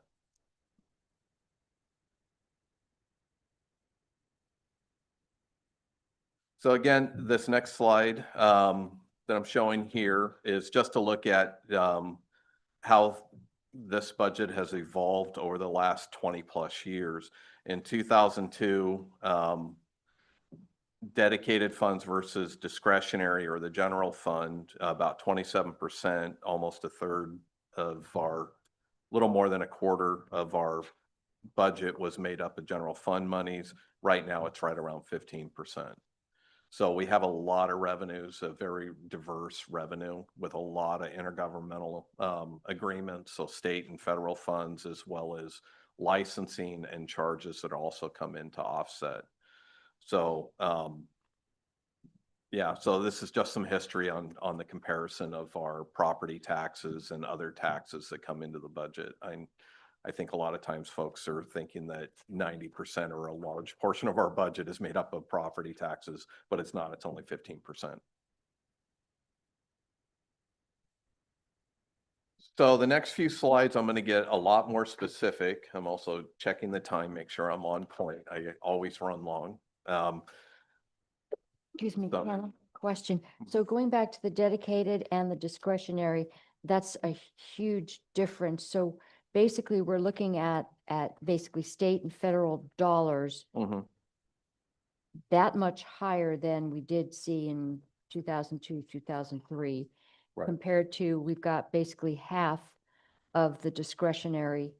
So again, this next slide that I'm showing here is just to look at how this budget has evolved over the last 20 plus years. In 2002, dedicated funds versus discretionary or the general fund, about 27%, almost a third of our, little more than a quarter of our budget was made up of general fund monies. Right now, it's right around 15%. So we have a lot of revenues, a very diverse revenue with a lot of intergovernmental agreements, so state and federal funds, as well as licensing and charges that also come in to offset. So yeah, so this is just some history on the comparison of our property taxes and other taxes that come into the budget. I think a lot of times folks are thinking that 90% or a large portion of our budget is made up of property taxes, but it's not, it's only 15%. So the next few slides, I'm going to get a lot more specific. I'm also checking the time, make sure I'm on point. I always run long. Excuse me, So- Ken, question. So going back to the dedicated and the discretionary, that's a huge difference. So basically, we're looking at basically state and federal dollars Mhm. that much higher than we did see in 2002, 2003. Right. Compared to, we've got basically half of the discretionary.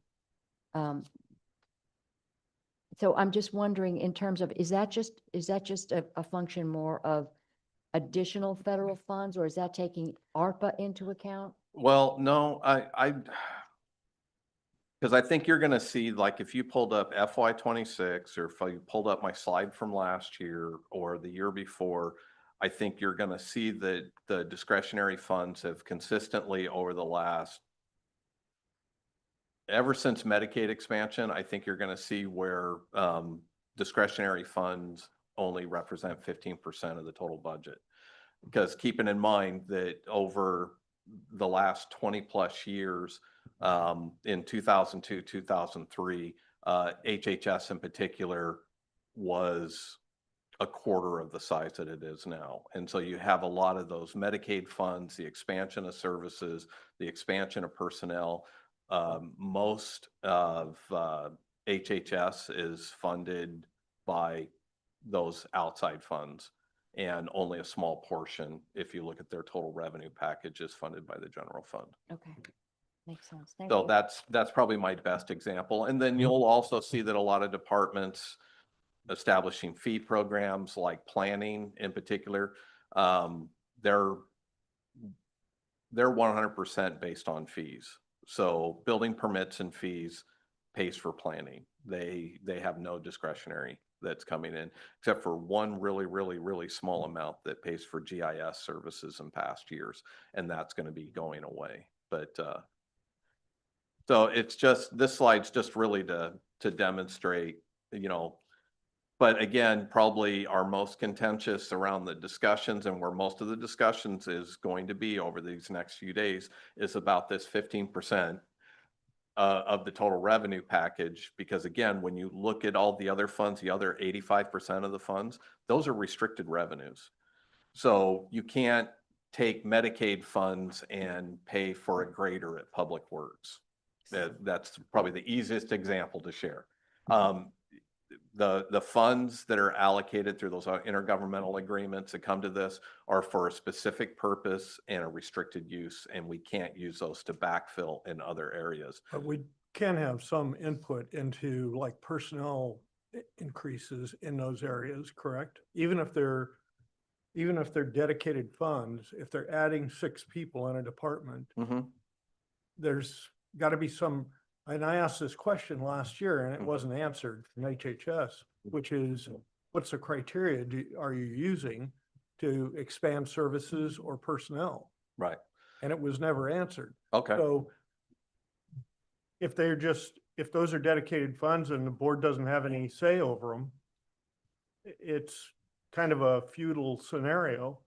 So I'm just wondering in terms of, is that just a function more of additional federal funds, or is that taking ARPA into account? Well, no, because I think you're going to see, like, if you pulled up FY26 or if you pulled up my slide from last year or the year before, I think you're going to see that the discretionary funds have consistently over the last, ever since Medicaid expansion, I think you're going to see where discretionary funds only represent 15% of the total budget. Because keeping in mind that over the last 20 plus years, in 2002, 2003, HHS in particular was a quarter of the size that it is now. And so you have a lot of those Medicaid funds, the expansion of services, the expansion of personnel. Most of HHS is funded by those outside funds, and only a small portion, if you look at their total revenue package, is funded by the general fund. Okay, makes sense. Thank So you. that's probably my best example. And then you'll also see that a lot of departments establishing fee programs like planning in particular, they're 100% based on fees. So building permits and fees pays for planning. They have no discretionary that's coming in, except for one really small amount that pays for GIS services in past years, and that's going to be going away. But so it's just, this slide's just really to demonstrate, you know, but again, probably our most contentious around the discussions, and where most of the discussions is going to be over these next few days, is about this 15% of the total revenue package. Because again, when you look at all the other funds, the other 85% of the funds, those are restricted revenues. So you can't take Medicaid funds and pay for a grader at Public Works. That's probably the easiest example to share. The funds that are allocated through those intergovernmental agreements that come to this are for a specific purpose and a restricted use, and we can't use those to backfill in other areas. But we can have some input into like personnel increases in those areas, correct? Even if they're dedicated funds, if they're adding 6 people in a department, Mhm. there's got to be some, and I asked this question last year and it wasn't answered from HHS, which is, what's the criteria are you using to expand services or personnel? Right. And it was never answered. Okay. So if if those are dedicated funds and the board doesn't have any say over them, it's kind of a feudal scenario.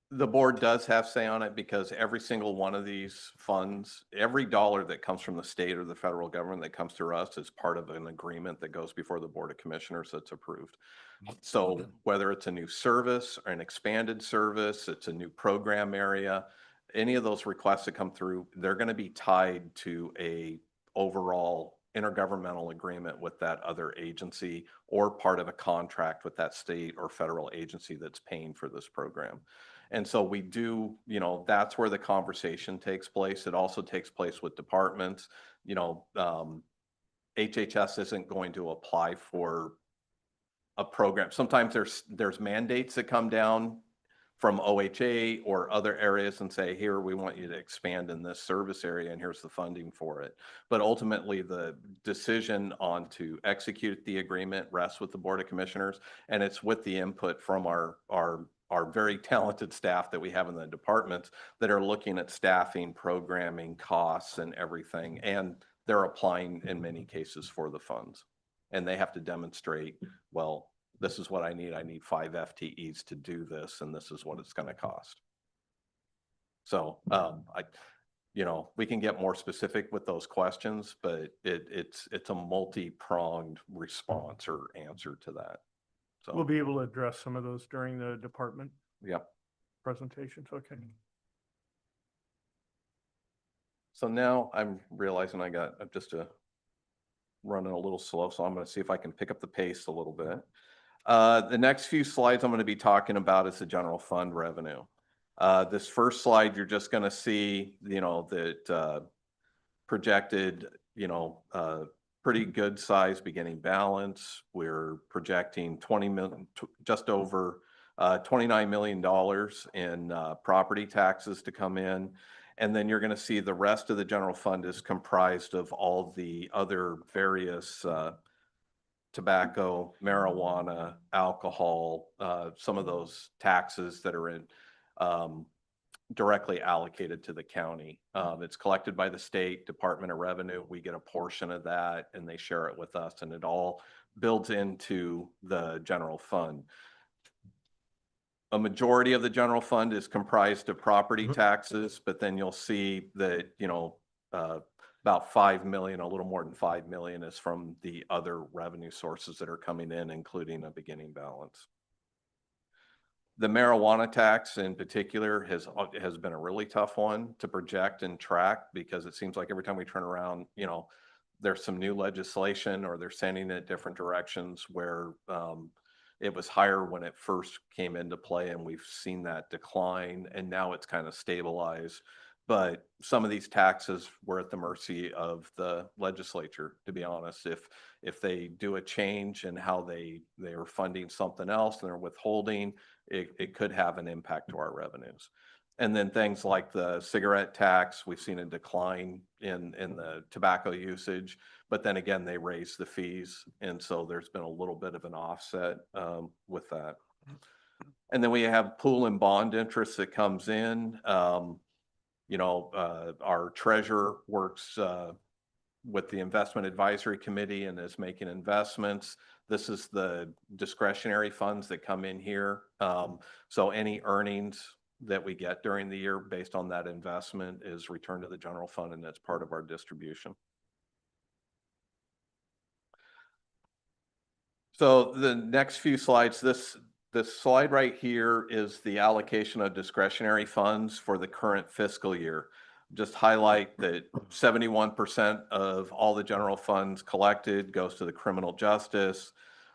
The board does have say on it, because every single one of these funds, every dollar that comes from the state or the federal government that comes through us is part of an agreement that goes before the Board of Commissioners that's approved. So whether it's a new service or an expanded service, it's a new program area, any of those requests that come through, they're going to be tied to a overall intergovernmental agreement with that other agency or part of a contract with that state or federal agency that's paying for this program. And so we do, you know, that's where the conversation takes place. It also takes place with departments. You know, HHS isn't going to apply for a program. Sometimes there's mandates that come down from OHA or other areas and say, here, we want you to expand in this service area and here's the funding for it. But ultimately, the decision on to execute the agreement rests with the Board of Commissioners, and it's with the input from our very talented staff that we have in the departments that are looking at staffing, programming, costs, and everything. And they're applying in many cases for the funds. And they have to demonstrate, well, this is what I need. I need 5 FTEs to do this, and this is what it's going to cost. So, you know, we can get more specific with those questions, but it's a multi-pronged response or answer to that. So We'll be able to address some of those during the department yep. presentations. Okay. So now I'm realizing I'm just running a little slow, so I'm going to see if I can pick up the pace a little bit. The next few slides I'm going to be talking about is the general fund revenue. This first slide, you're just going to see, you know, that projected, you know, pretty good size beginning balance. We're projecting 20 million, just over $29 million in property taxes to come in. And then you're going to see the rest of the general fund is comprised of all the other various tobacco, marijuana, alcohol, some of those taxes that are in directly allocated to the county. It's collected by the state Department of Revenue. We get a portion of that and they share it with us, and it all builds into the general fund. A majority of the general fund is comprised of property taxes, but then you'll see that, you know, about 5 million, a little more than 5 million is from the other revenue sources that are coming in, including a beginning balance. The marijuana tax in particular has been a really tough one to project and track, because it seems like every time we turn around, you know, there's some new legislation or they're sending it different directions where it was higher when it first came into play, and we've seen that decline, and now it's kind of stabilized. But some of these taxes were at the mercy of the legislature, to be honest. If they do a change in how they are funding something else and they're withholding, it could have an impact to our revenues. And then things like the cigarette tax, we've seen a decline in the tobacco usage, but then again, they raised the fees. And so there's been a little bit of an offset with that. And then we have pool and bond interest that comes in. You know, our treasurer works with the investment advisory committee and is making investments. This is the discretionary funds that come in here. So any earnings that we get during the year based on that investment is returned to the general fund, and that's part of our distribution. So the next few slides, this slide right here is the allocation of discretionary funds for the current fiscal year. Just highlight that 71% of all the general funds collected goes to the criminal justice.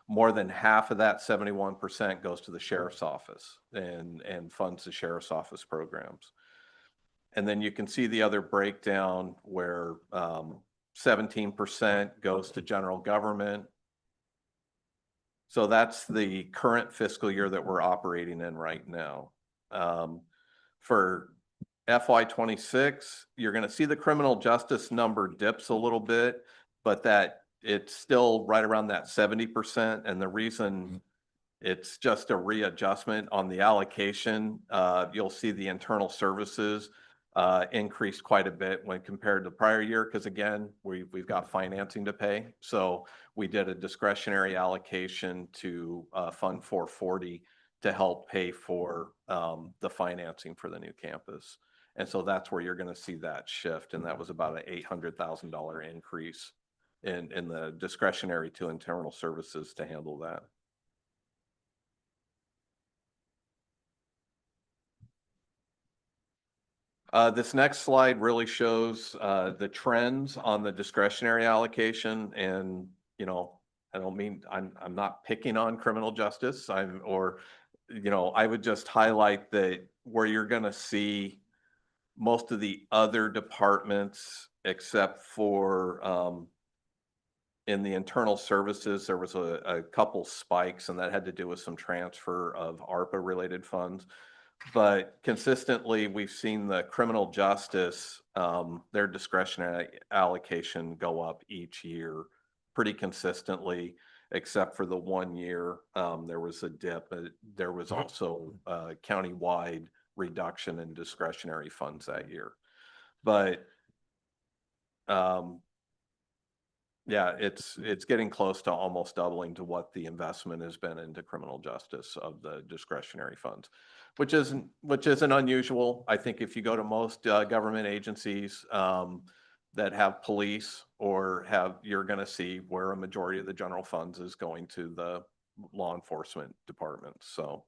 More than half of that 71% goes to the sheriff's office and funds the sheriff's office programs. And then you can see the other breakdown where 17% goes to general government. So that's the current fiscal year that we're operating in right now. For FY26, you're going to see the criminal justice number dips a little bit, but that it's still right around that 70%. And the reason it's just a readjustment on the allocation, you'll see the internal services increased quite a bit when compared to the prior year, because again, we've got financing to pay. So we did a discretionary allocation to Fund 440 to help pay for the financing for the new campus. And so that's where you're going to see that shift. And that was about an $800,000 increase in the discretionary to internal services to handle that. This next slide really shows the trends on the discretionary allocation, and, you know, I don't mean, I'm not picking on criminal justice, I would just highlight that where you're gonna see most of the other departments, except for in the internal services, there was a couple spikes, and that had to do with some transfer of ARPA-related funds. But consistently, we've seen the criminal justice, their discretionary allocation go up each year pretty consistently, except for the 1 year, there was a dip. There was also a countywide reduction in discretionary funds that year. But yeah, it's getting close to almost doubling to what the investment has been into criminal justice of the discretionary funds, which isn't unusual. I think if you go to most government agencies that have police or you're going to see where a majority of the general funds is going to the law enforcement departments. So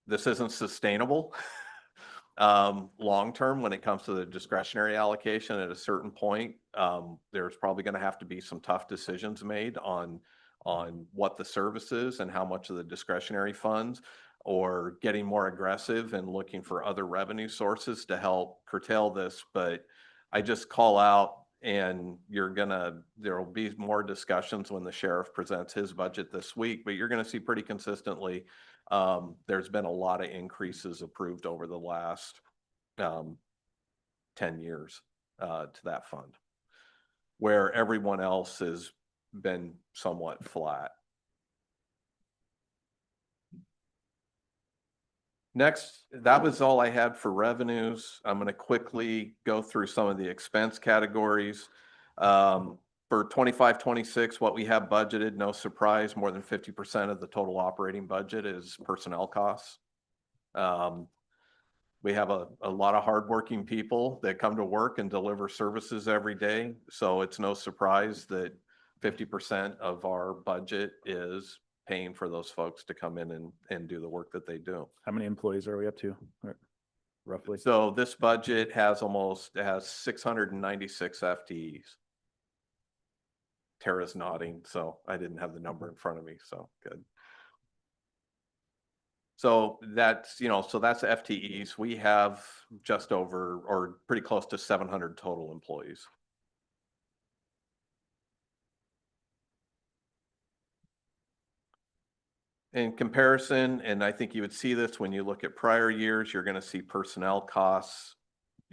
this isn't sustainable long-term when it comes to the discretionary allocation. At a certain point, there's probably going to have to be some tough decisions made on what the service is and how much of the discretionary funds, or getting more aggressive and looking for other revenue sources to help curtail this. But I just call out, and there will be more discussions when the sheriff presents his budget this week, but you're going to see pretty consistently there's been a lot of increases approved over the last 10 years to that fund, where everyone else has been somewhat flat. Next, that was all I had for revenues. I'm going to quickly go through some of the expense categories. For 25-26, what we have budgeted, no surprise, more than 50% of the total operating budget is personnel costs. We have a lot of hardworking people that come to work and deliver services every day. So it's no surprise that 50% of our budget is paying for those folks to come in and do the work that they do. How many employees are we up to, roughly? So this budget has 696 FTEs. Tara's nodding, so I didn't have the number in front of me, so good. So that's, so that's FTEs. We have just over, or pretty close to 700 total employees. In comparison, and I think you would see this when you look at prior years, you're going to see personnel costs,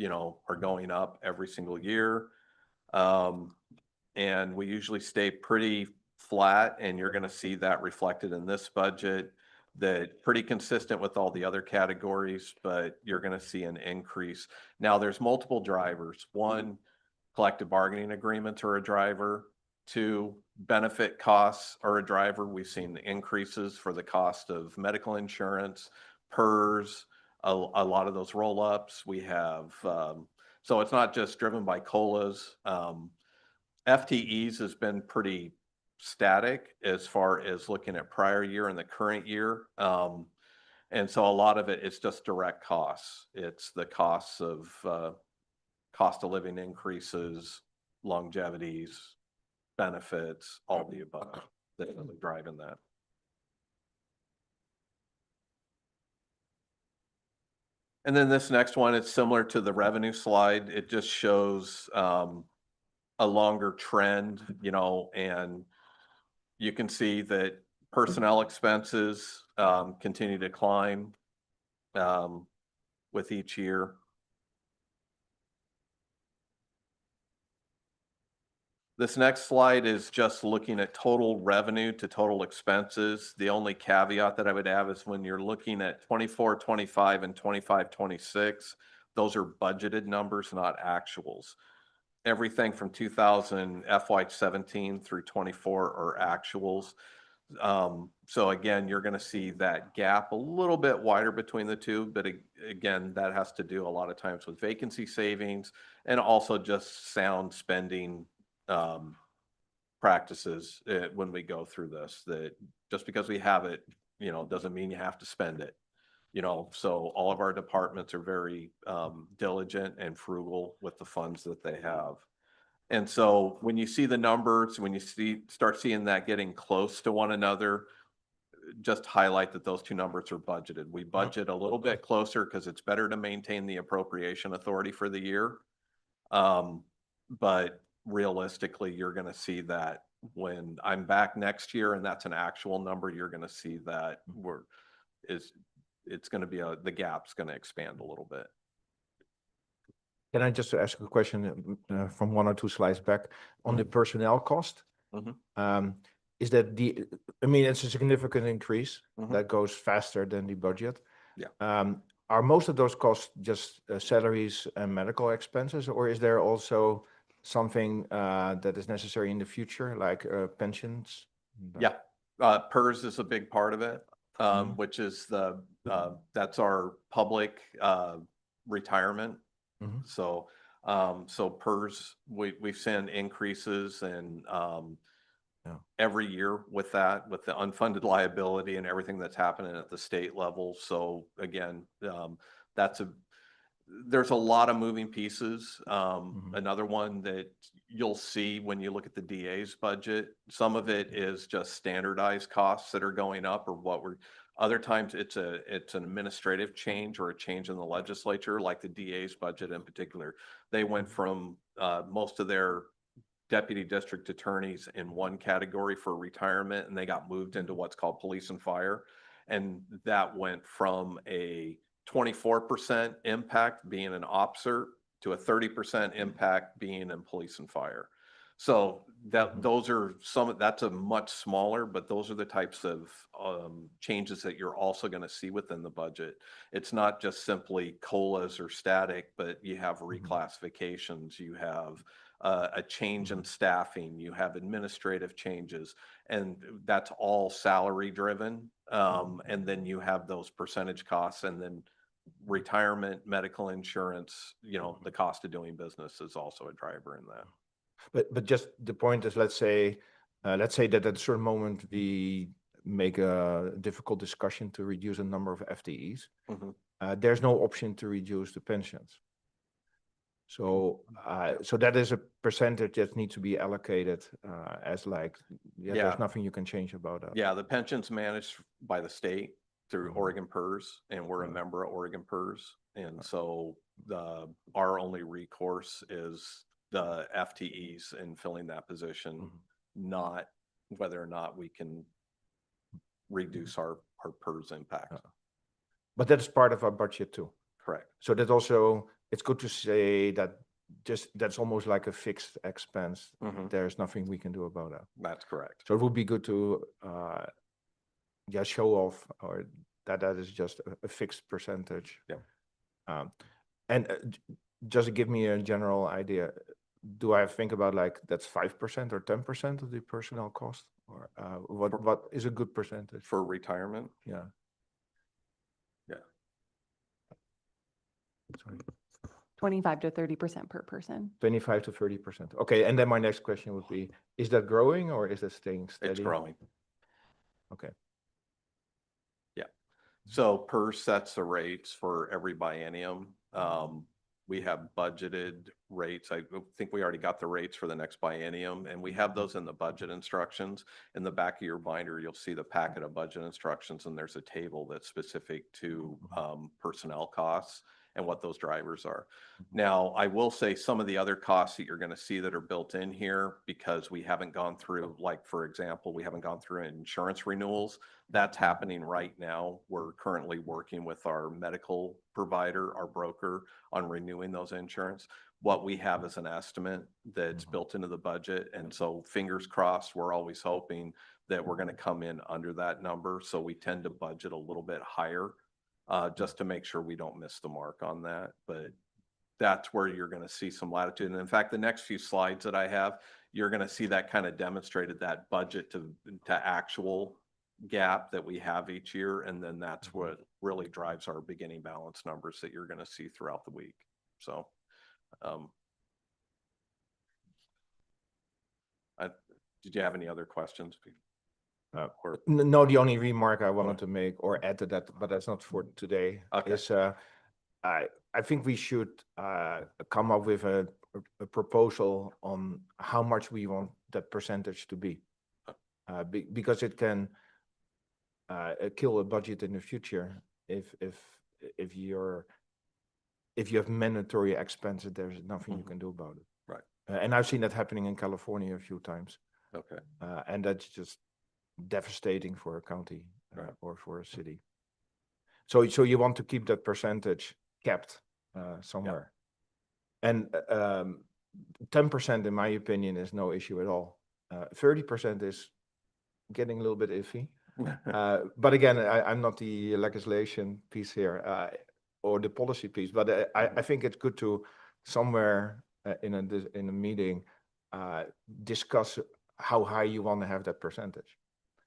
are going up every single year. And we usually stay pretty flat, and you're going to see that reflected in this budget, that pretty consistent with all the other categories, but you're going to see an increase. Now, there's multiple drivers. One, collective bargaining agreements are a driver. Two, benefit costs are a driver. We've seen the increases for the cost of medical insurance, PERS, a lot of those roll-ups. We have, so it's not just driven by COLAs. FTEs has been pretty static as far as looking at prior year and the current year. And so a lot of it is just direct costs. It's the costs of cost of living increases, longevities, benefits, all the above that are driving that. And then this next one, it's similar to the revenue slide. It just shows a longer trend, and you can see that personnel expenses continue to climb with each year. This next slide is just looking at total revenue to total expenses. The only caveat that I would have is when you're looking at 24-25 and 25-26, those are budgeted numbers, not actuals. Everything from FY17 through 24 are actuals. So again, you're going to see that gap a little bit wider between the two, but again, that has to do a lot of times with vacancy savings and also just sound spending practices when we go through this. That just because we have it, doesn't mean you have to spend it. You know, so all of our departments are very diligent and frugal with the funds that they have. And so when you see the numbers, when you start seeing that getting close to one another, just highlight that those two numbers are budgeted. We budget a little bit closer because it's better to maintain the appropriation authority for the year. But realistically, you're going to see that when I'm back next year and that's an actual number, you're going to see that it's going to be the gap's going to expand a little bit. Can I just ask a question from 1 or 2 slides back on the personnel cost? Mhm. Is that I mean, it's a significant increase Mhm. that goes faster than the budget. Yeah. Are most of those costs just salaries and medical expenses, or is there also something that is necessary in the future, like pensions? Yeah, PERS is a big part of it, Mhm. which is that's our public retirement. Mhm. So, so PERS, we've seen increases and Yeah. every year with that, with the unfunded liability and everything that's happening at the state level. So again, there's a lot of moving pieces. Mhm. Another one that you'll see when you look at the DA's budget, some of it is just standardized costs that are going up or other times it's an administrative change or a change in the legislature, like the DA's budget in particular. They went from most of their deputy district attorneys in one category for retirement and they got moved into what's called police and fire. And that went from a 24% impact being an officer to a 30% impact being in police and fire. So that's a much smaller, but those are the types of changes that you're also going to see within the budget. It's not just simply COLAs or static, but you have reclassifications, you have a change in staffing, you have administrative changes, and that's all salary driven. And then you have those percentage costs and then retirement, medical insurance, the cost of doing business is also a driver in that. But just the point is, let's say that at a certain moment we make a difficult discussion to reduce the number of FTEs. Mhm. There's no option to reduce the pensions. So that is a percentage that needs to be allocated as Yeah. there's nothing you can change about that. Yeah, the pension's managed by the state through Mhm. Oregon PERS, and we're a Yeah. member of Oregon PERS. And so our only recourse is the FTEs in filling that position, Mhm. not whether or not we can reduce our PERS impact. But that's part of our budget too. Correct. So that also, it's good to say that that's almost like a fixed expense. Mhm. There's nothing we can do about that. That's correct. So it would be good to show off or that is just a fixed percentage. Yeah. And just to give me a general idea, do I think about that's 5% or 10% of the personnel cost, or what is a good percentage? For retirement, Yeah. Yeah. Sorry. 25 to 30% per person. 25 to 30%. Okay, and then my next question would be, is that growing or is that staying steady? it's growing. Okay. So PERS sets the rates for every biennium. We have budgeted rates. I think we already got the rates for the next biennium, and we have those in the budget instructions. In the back of your binder, you'll see the packet of budget instructions, and there's a table that's specific to personnel costs and what those drivers are. Now, I will say some of the other costs that you're going to see that are built in here, because we haven't gone through, like, for example, we haven't gone through insurance renewals. That's happening right now. We're currently working with our medical provider, our broker, on renewing those insurance. What we have is an estimate that's built into the budget. And so fingers crossed, we're always hoping that we're going to come in under that number. So we tend to budget a little bit higher just to make sure we don't miss the mark on that. But that's where you're going to see some latitude. And in fact, the next few slides that I have, you're going to see that kind of demonstrated, that budget to actual gap that we have each year. And then that's what really drives our beginning balance numbers that you're going to see throughout the week. So, did you have any other questions? No, the only remark I wanted to make or add to that, but that's not for today, Okay. is I think we should come up with a proposal on how much we want that percentage to be. Because it can kill a budget in the future if you have mandatory expenses, there's nothing you Mhm. can do about it. Right. And I've seen that happening in California a few times. Okay. And that's just devastating for a county Right. or for a city. So you want to keep that percentage kept somewhere. And 10%, in my opinion, is no issue at all. 30% is getting a little bit iffy. But again, I'm not the legislation piece here or the policy piece, but I think it's good to somewhere in a meeting discuss how high you want to have that percentage.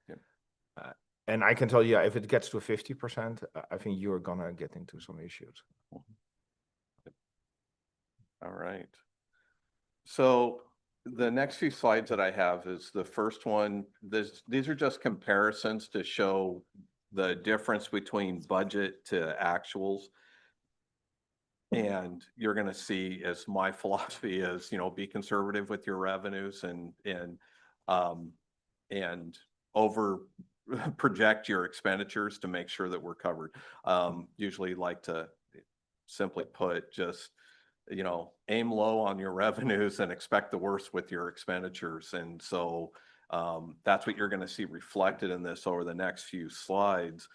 Yeah. And I can tell you, if it gets to 50%, I think you're gonna get into some issues. All right. So the next few slides that I have is the first one. These are just comparisons to show the difference between budget to actuals. And you're going to see, as my philosophy is, be conservative with your revenues and over project your expenditures to make sure that we're covered. Usually like to simply put, just aim low on your revenues and expect the worst with your expenditures. And so that's what you're going to see reflected in this over the next few slides.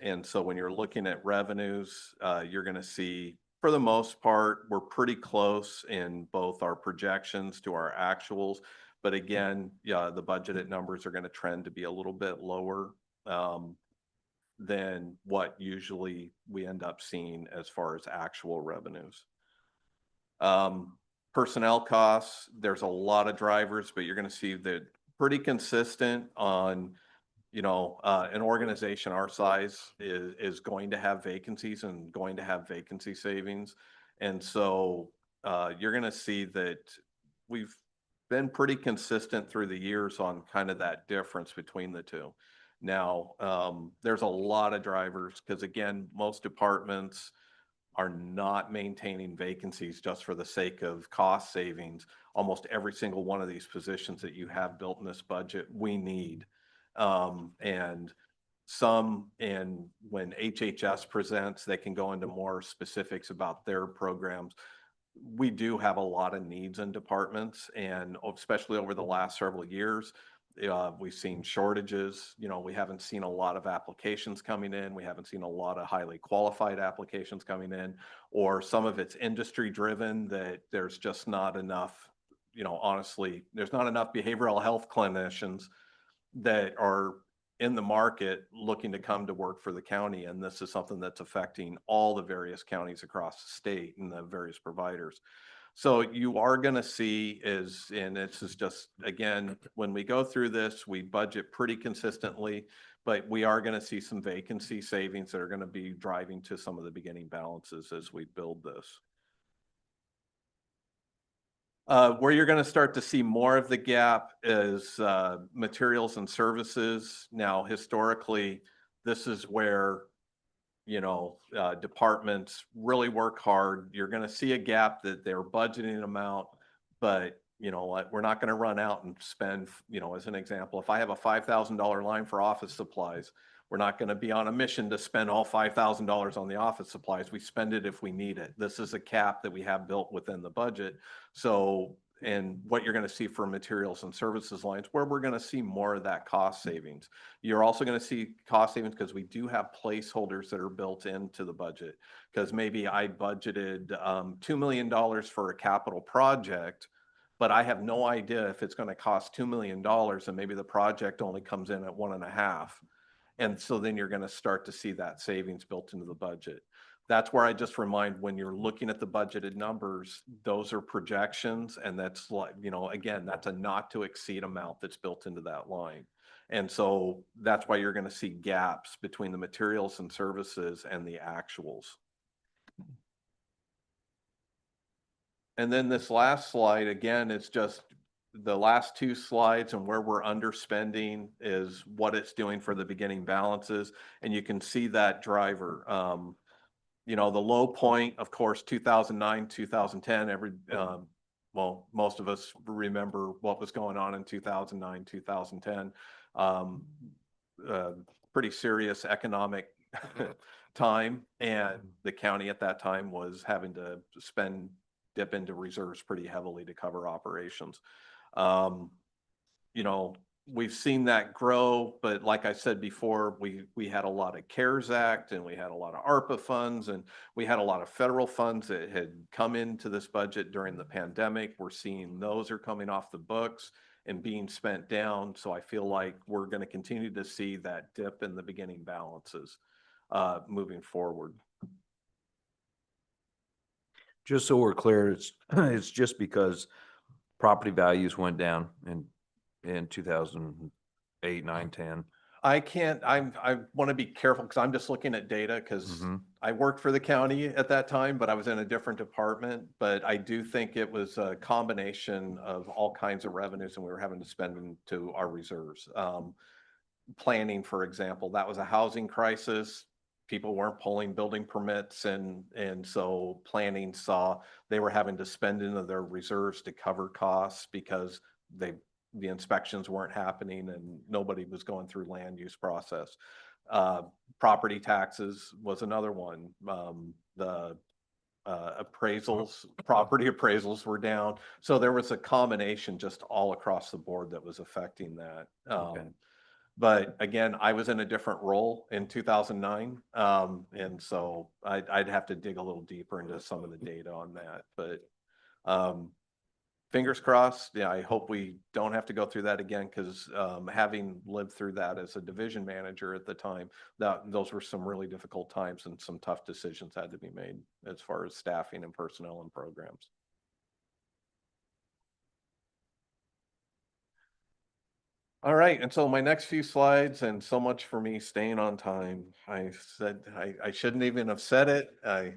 And so when you're looking at revenues, you're going to see, for the most part, we're pretty close in both our projections to our actuals. But again, the budgeted numbers are going to trend to be a little bit lower than what usually we end up seeing as far as actual revenues. Personnel costs, there's a lot of drivers, but you're going to see that pretty consistent on, an organization our size is going to have vacancies and going to have vacancy savings. And so you're going to see that we've been pretty consistent through the years on kind of that difference between the two. Now, there's a lot of drivers because, again, most departments are not maintaining vacancies just for the sake of cost savings. Almost every single one of these positions that you have built in this budget, we need. And when HHS presents, they can go into more specifics about their programs. We do have a lot of needs in departments, and especially over the last several years, we've seen shortages. We haven't seen a lot of applications coming in. We haven't seen a lot of highly qualified applications coming in, or some of it's industry driven that there's just not enough, honestly, there's not enough behavioral health clinicians that are in the market looking to come to work for the county. And this is something that's affecting all the various counties across the state and the various providers. So you are going to see and this is just, again, when we go through this, we budget pretty consistently, but we are going to see some vacancy savings that are going to be driving to some of the beginning balances as we build this. Where you're going to start to see more of the gap is materials and services. Now, historically, this is where departments really work hard. You're going to see a gap that they're budgeting amount, but we're not going to run out and spend, as an example, if I have a $5,000 line for office supplies, we're not going to be on a mission to spend all $5,000 on the office supplies. We spend it if we need it. This is a cap that we have built within the budget. So, and what you're going to see for materials and services lines, where we're going to see more of that cost savings. You're also going to see cost savings because we do have placeholders that are built into the budget. Because maybe I budgeted $2 million for a capital project, but I have no idea if it's going to cost $2 million, and maybe the project only comes in at 1.5. And so then you're going to start to see that savings built into the budget. That's where I just remind, when you're looking at the budgeted numbers, those are projections. And that's like, again, that's a not to exceed amount that's built into that line. And so that's why you're going to see gaps between the materials and services and the actuals. And then this last slide, again, it's just the last two slides and where we're underspending is what it's doing for the beginning balances. And you can see that driver. You know, the low point, of course, 2009, 2010, well, most of us remember what was going on in 2009, 2010. Pretty serious economic time, and the county at that time was having to dip into reserves pretty heavily to cover operations. You know, we've seen that grow, but like I said before, we had a lot of CARES Act and we had a lot of ARPA funds and we had a lot of federal funds that had come into this budget during the pandemic. We're seeing those are coming off the books and being spent down. So I feel like we're going to continue to see that dip in the beginning balances moving forward. Just so we're clear, it's just because property values went down in 2008, 9, 10. I want to be careful because I'm just looking at data because I worked for the county at that time, but I was in a different department. But I do think it was a combination of all kinds of revenues and we were having to spend into our reserves. Planning, for example, that was a housing crisis. People weren't pulling building permits and so planning saw they were having to spend into their reserves to cover costs because the inspections weren't happening and nobody was going through land use process. Property taxes was another one. The appraisals, property appraisals were down. So there was a combination just all across the board that was affecting that. But again, I was in a different role in 2009. And so I'd have to dig a little deeper into some of the data on that. But fingers crossed. Yeah, I hope we don't have to go through that again because having lived through that as a division manager at the time, those were some really difficult times and some tough decisions had to be made as far as staffing and personnel and programs. All right, and so my next few slides, and so much for me staying on time. I said I shouldn't even have said it. I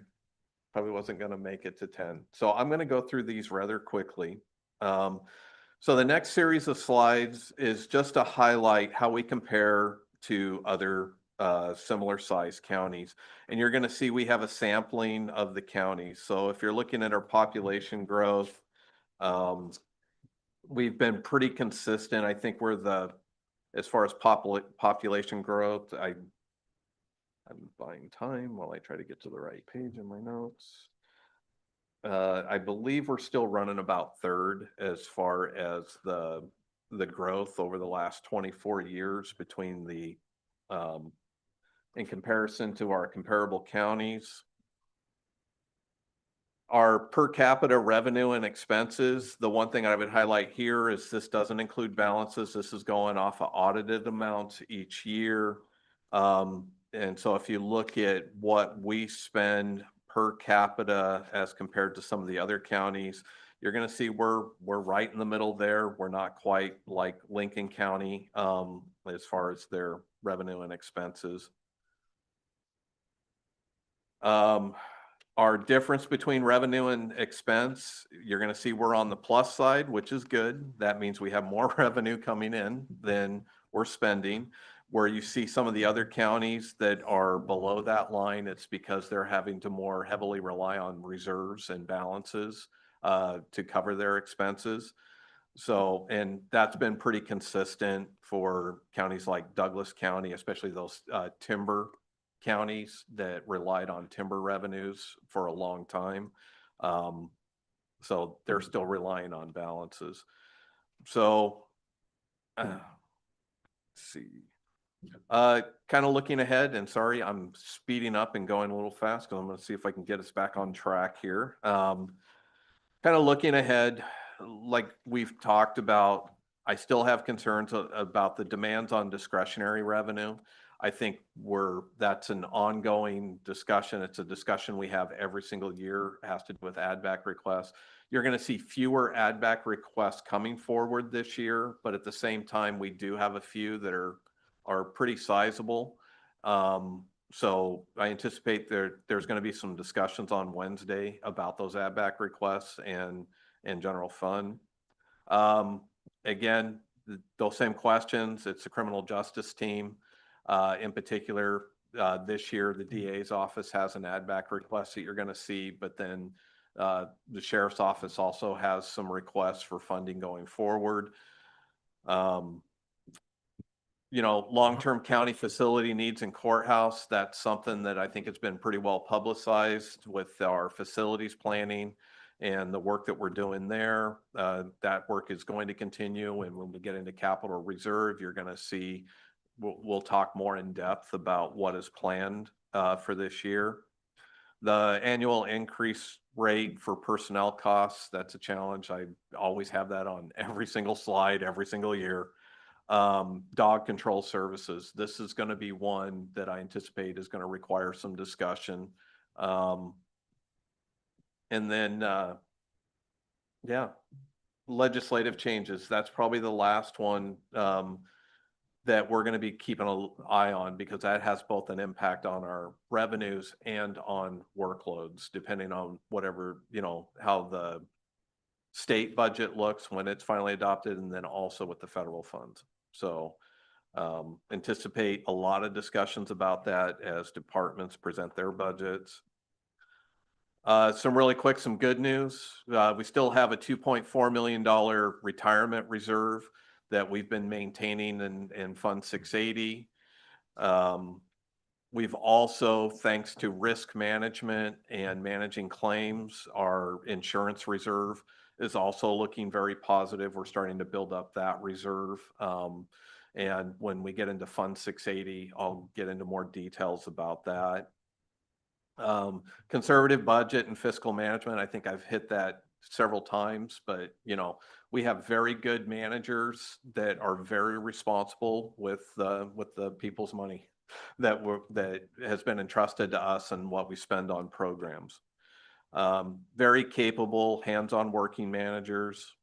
probably wasn't going to make it to 10. So I'm going to go through these rather quickly. So the next series of slides is just to highlight how we compare to other similar sized counties. And you're going to see we have a sampling of the counties. So if you're looking at our population growth, we've been pretty consistent. I think we're as far as population growth, I'm buying time while I try to get to the right page in my notes. I believe we're still running about third as far as the growth over the last 24 years between in comparison to our comparable counties. Our per capita revenue and expenses, the one thing I would highlight here is this doesn't include balances. This is going off of audited amounts each year. And so if you look at what we spend per capita as compared to some of the other counties, you're going to see we're right in the middle there. We're not quite like Lincoln County as far as their revenue and expenses. Our difference between revenue and expense, you're going to see we're on the plus side, which is good. That means we have more revenue coming in than we're spending. Where you see some of the other counties that are below that line, it's because they're having to more heavily rely on reserves and balances to cover their expenses. So, and that's been pretty consistent for counties like Douglas County, especially those timber counties that relied on timber revenues for a long time. So they're still relying on balances. So let's see. Kind of looking ahead, and sorry, I'm speeding up and going a little fast because I'm going to see if I can get us back on track here. Kind of looking ahead, like we've talked about, I still have concerns about the demands on discretionary revenue. I think that's an ongoing discussion. It's a discussion we have every single year. It has to do with add back requests. You're going to see fewer add back requests coming forward this year, but at the same time, we do have a few that are pretty sizable. So I anticipate there's going to be some discussions on Wednesday about those add back requests and general fund. Again, those same questions. It's the criminal justice team. In particular, this year, the DA's office has an add back request that you're going to see, but then the sheriff's office also has some requests for funding going forward. You know, long-term county facility needs in courthouse, that's something that I think has been pretty well publicized with our facilities planning and the work that we're doing there. That work is going to continue, and when we get into capital reserve, you're going to see, we'll talk more in depth about what is planned for this year. The annual increase rate for personnel costs, that's a challenge. I always have that on every single slide, every single year. Dog control services. This is going to be one that I anticipate is going to require some discussion. And then, yeah, legislative changes. That's probably the last one that we're going to be keeping an eye on, because that has both an impact on our revenues and on workloads, depending on whatever, you know, how the state budget looks when it's finally adopted, and then also with the federal funds. So anticipate a lot of discussions about that as departments present their budgets. Some really quick, some good news. We still have a $2.4 million retirement reserve that we've been maintaining in Fund 680. We've also, thanks to risk management and managing claims, our insurance reserve is also looking very positive. We're starting to build up that reserve. And when we get into Fund 680, I'll get into more details about that. Conservative budget and fiscal management, I think I've hit that several times, but you know, we have very good managers that are very responsible with the people's money that has been entrusted to us and what we spend on programs. Very capable, hands-on working managers.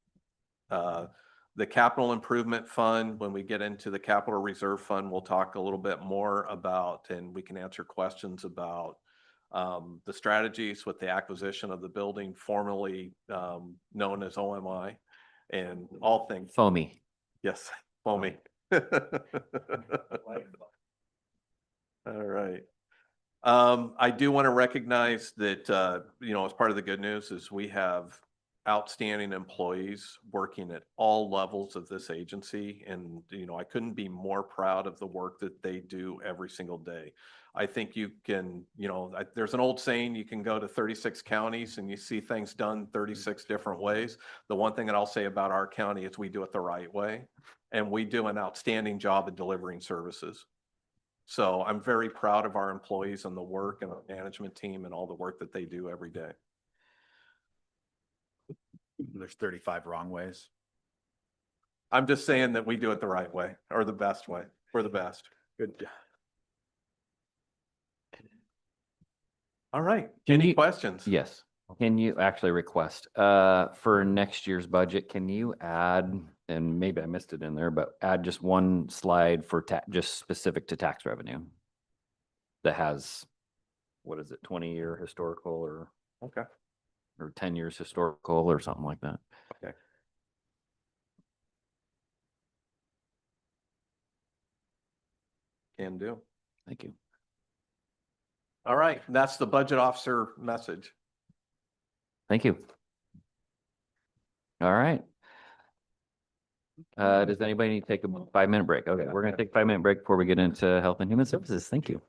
The capital improvement fund, when we get into the capital reserve fund, we'll talk a little bit more about, and we can answer questions about the strategies with the acquisition of the building formerly known as OMI, and all things. Foamy. Yes, foamy. All right. I do want to recognize that, you know, as part of the good news is we have outstanding employees working at all levels of this agency. And, you know, I couldn't be more proud of the work that they do every single day. I think you can, you know, there's an old saying, you can go to 36 counties and you see things done 36 different ways. The one thing that I'll say about our county is we do it the right way, and we do an outstanding job of delivering services. So I'm very proud of our employees and the work and our management team and all the work that they do every day. There's 35 wrong ways. I'm just saying that we do it the right way, or the best way. We're the best. Good. All right. Can Any you- questions? Yes. Can you actually request, for next year's budget, can you add, and maybe I missed it in there, but add just one slide for just specific to tax revenue that has, what is it, 20-year historical or Okay. 10 years historical or something like that? Okay. Can do. Thank you. All right. That's the budget officer message. Thank you. All right. Does anybody need to take a 5-minute break? Okay, we're going to take a 5-minute break before we get into Health and Human Services. Thank you.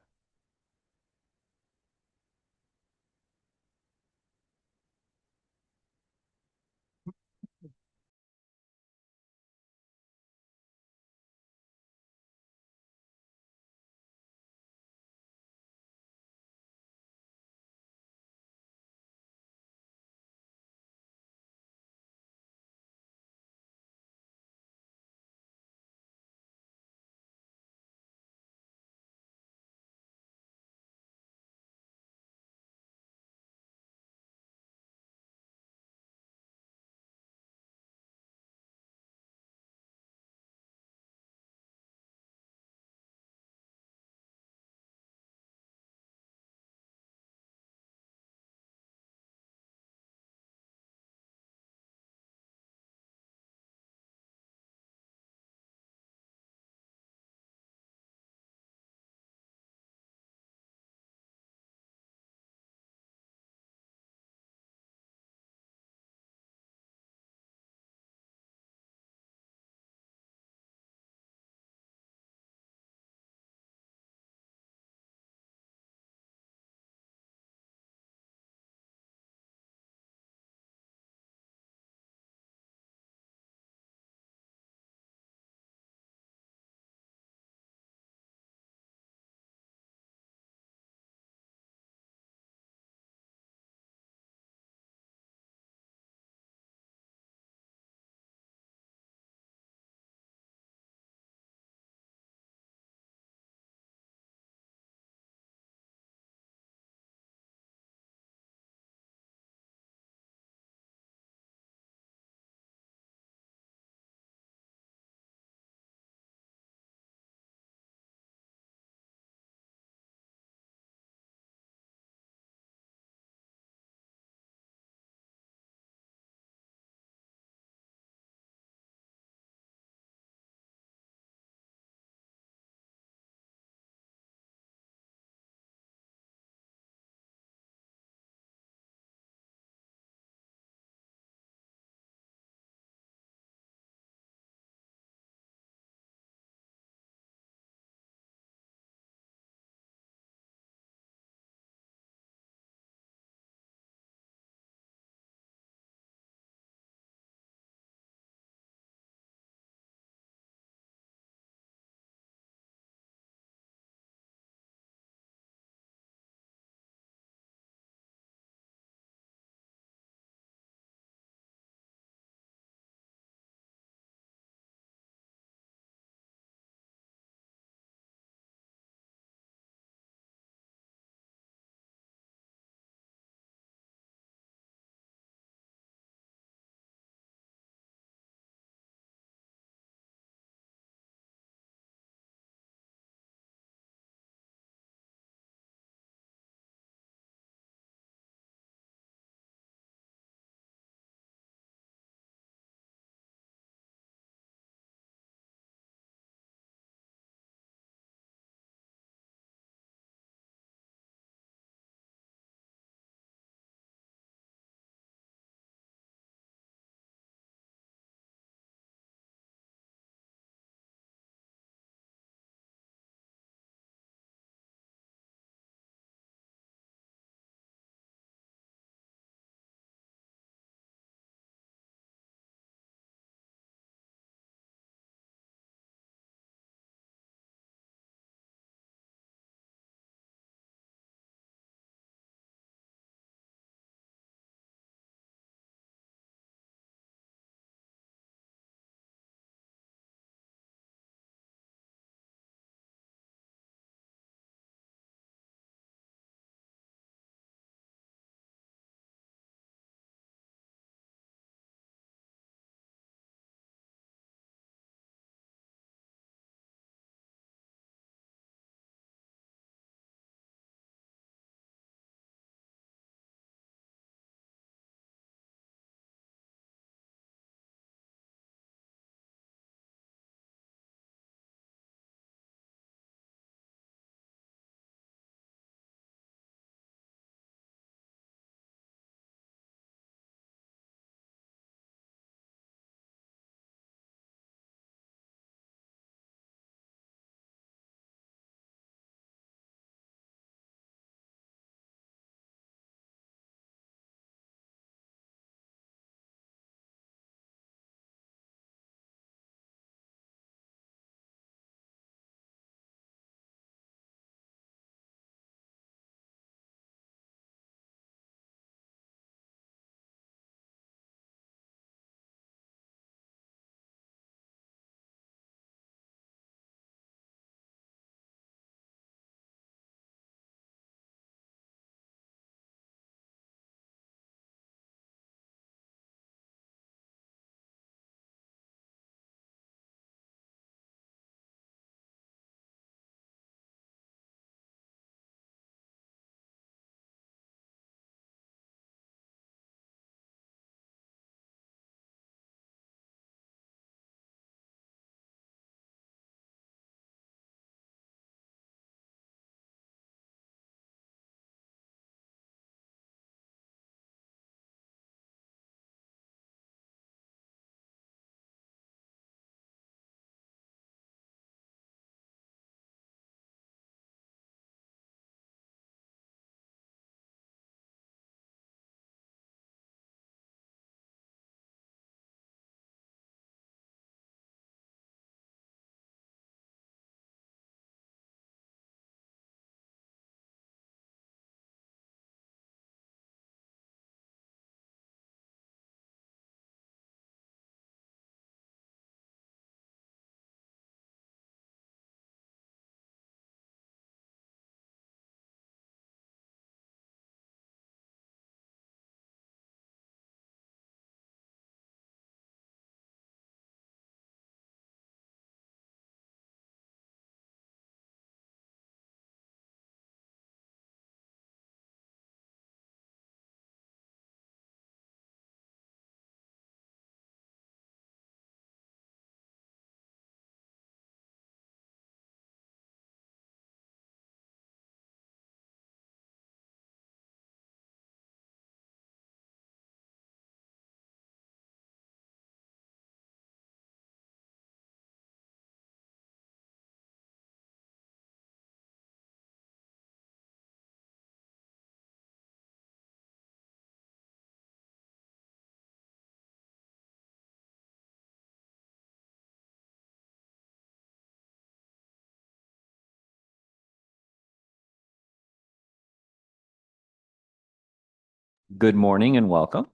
Good morning and welcome.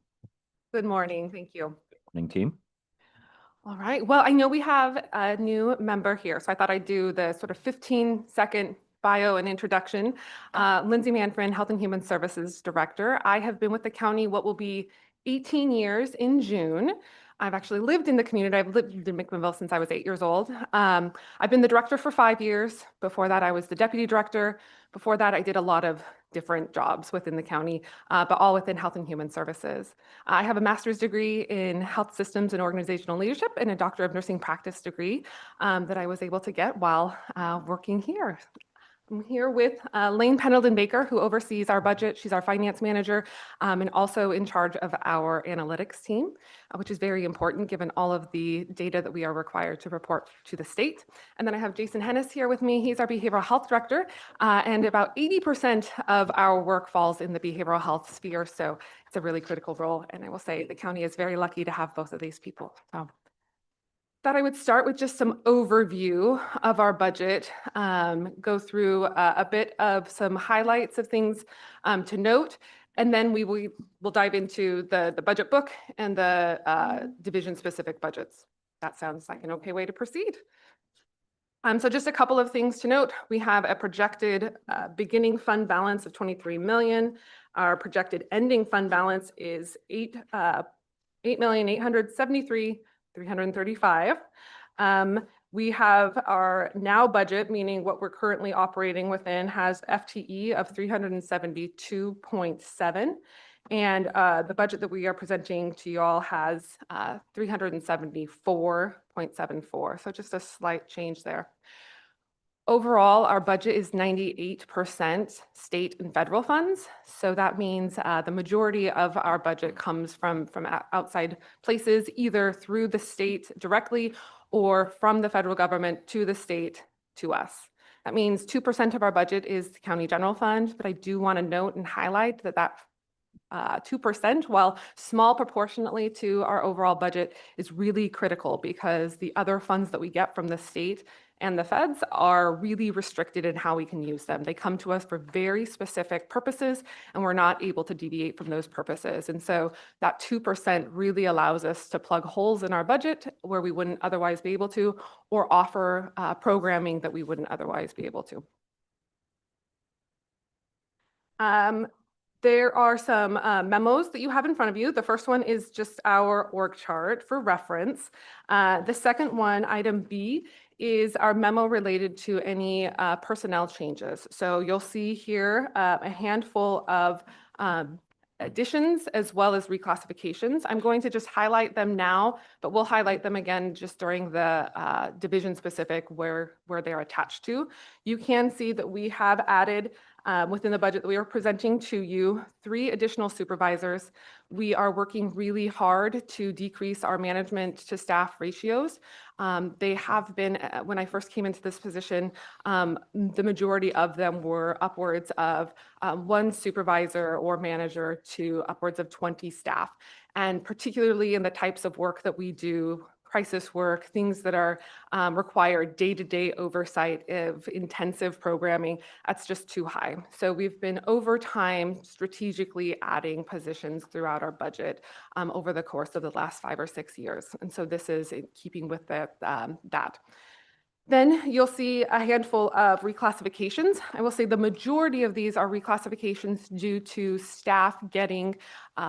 Good morning. Thank you. Morning, team. All right. Well, I know we have a new member here, so I thought I'd do the sort of 15-second bio and introduction. Lindsay Manfrin, Health and Human Services Director. I have been with the county what will be 18 years in June. I've actually lived in the community. I've lived in McMinnville since I was 8 years old. I've been the director for 5 years. Before that, I was the deputy director. Before that, I did a lot of different jobs within the county, but all within health and human services. I have a master's degree in health systems and organizational leadership and a doctor of nursing practice degree that I was able to get while working here. I'm here with Lane Pendleton Baker, who oversees our budget. She's our finance manager and also in charge of our analytics team, which is very important given all of the data that we are required to report to the state. And then I have Jason Hennis here with me. He's our behavioral health director, and about 80% of our work falls in the behavioral health sphere. So it's a really critical role. And I will say the county is very lucky to have both of these people. So thought I would start with just some overview of our budget, go through a bit of some highlights of things to note, and then we'll dive into the budget book and the division-specific budgets. That sounds like an okay way to proceed. So just a couple of things to note. We have a projected beginning fund balance of 23 million. Our projected ending fund balance is 8,873,335. We have our now budget, meaning what we're currently operating within, has FTE of 372.7. And the budget that we are presenting to you all has 374.74. So just a slight change there. Overall, our budget is 98% state and federal funds. So that means the majority of our budget comes from outside places, either through the state directly or from the federal government to the state to us. That means 2% of our budget is the county general fund, but I do want to note and highlight that 2%, while small proportionately to our overall budget, is really critical because the other funds that we get from the state and the feds are really restricted in how we can use them. They come to us for very specific purposes, and we're not able to deviate from those purposes. And so that 2% really allows us to plug holes in our budget where we wouldn't otherwise be able to, or offer programming that we wouldn't otherwise be able to. There are some memos that you have in front of you. The first one is just our org chart for reference. The second one, item B, is our memo related to any personnel changes. So you'll see here a handful of additions as well as reclassifications. I'm going to just highlight them now, but we'll highlight them again just during the division specific where they're attached to. You can see that we have added within the budget that we are presenting to you 3 additional supervisors. We are working really hard to decrease our management to staff ratios. They have been, when I first came into this position, the majority of them were upwards of 1 supervisor or manager to upwards of 20 staff. And particularly in the types of work that we do, crisis work, things that are require day-to-day oversight of intensive programming, that's just too high. So we've been over time strategically adding positions throughout our budget over the course of the last 5 or 6 years. And so this is in keeping with that. Then you'll see a handful of reclassifications. I will say the majority of these are reclassifications due to staff getting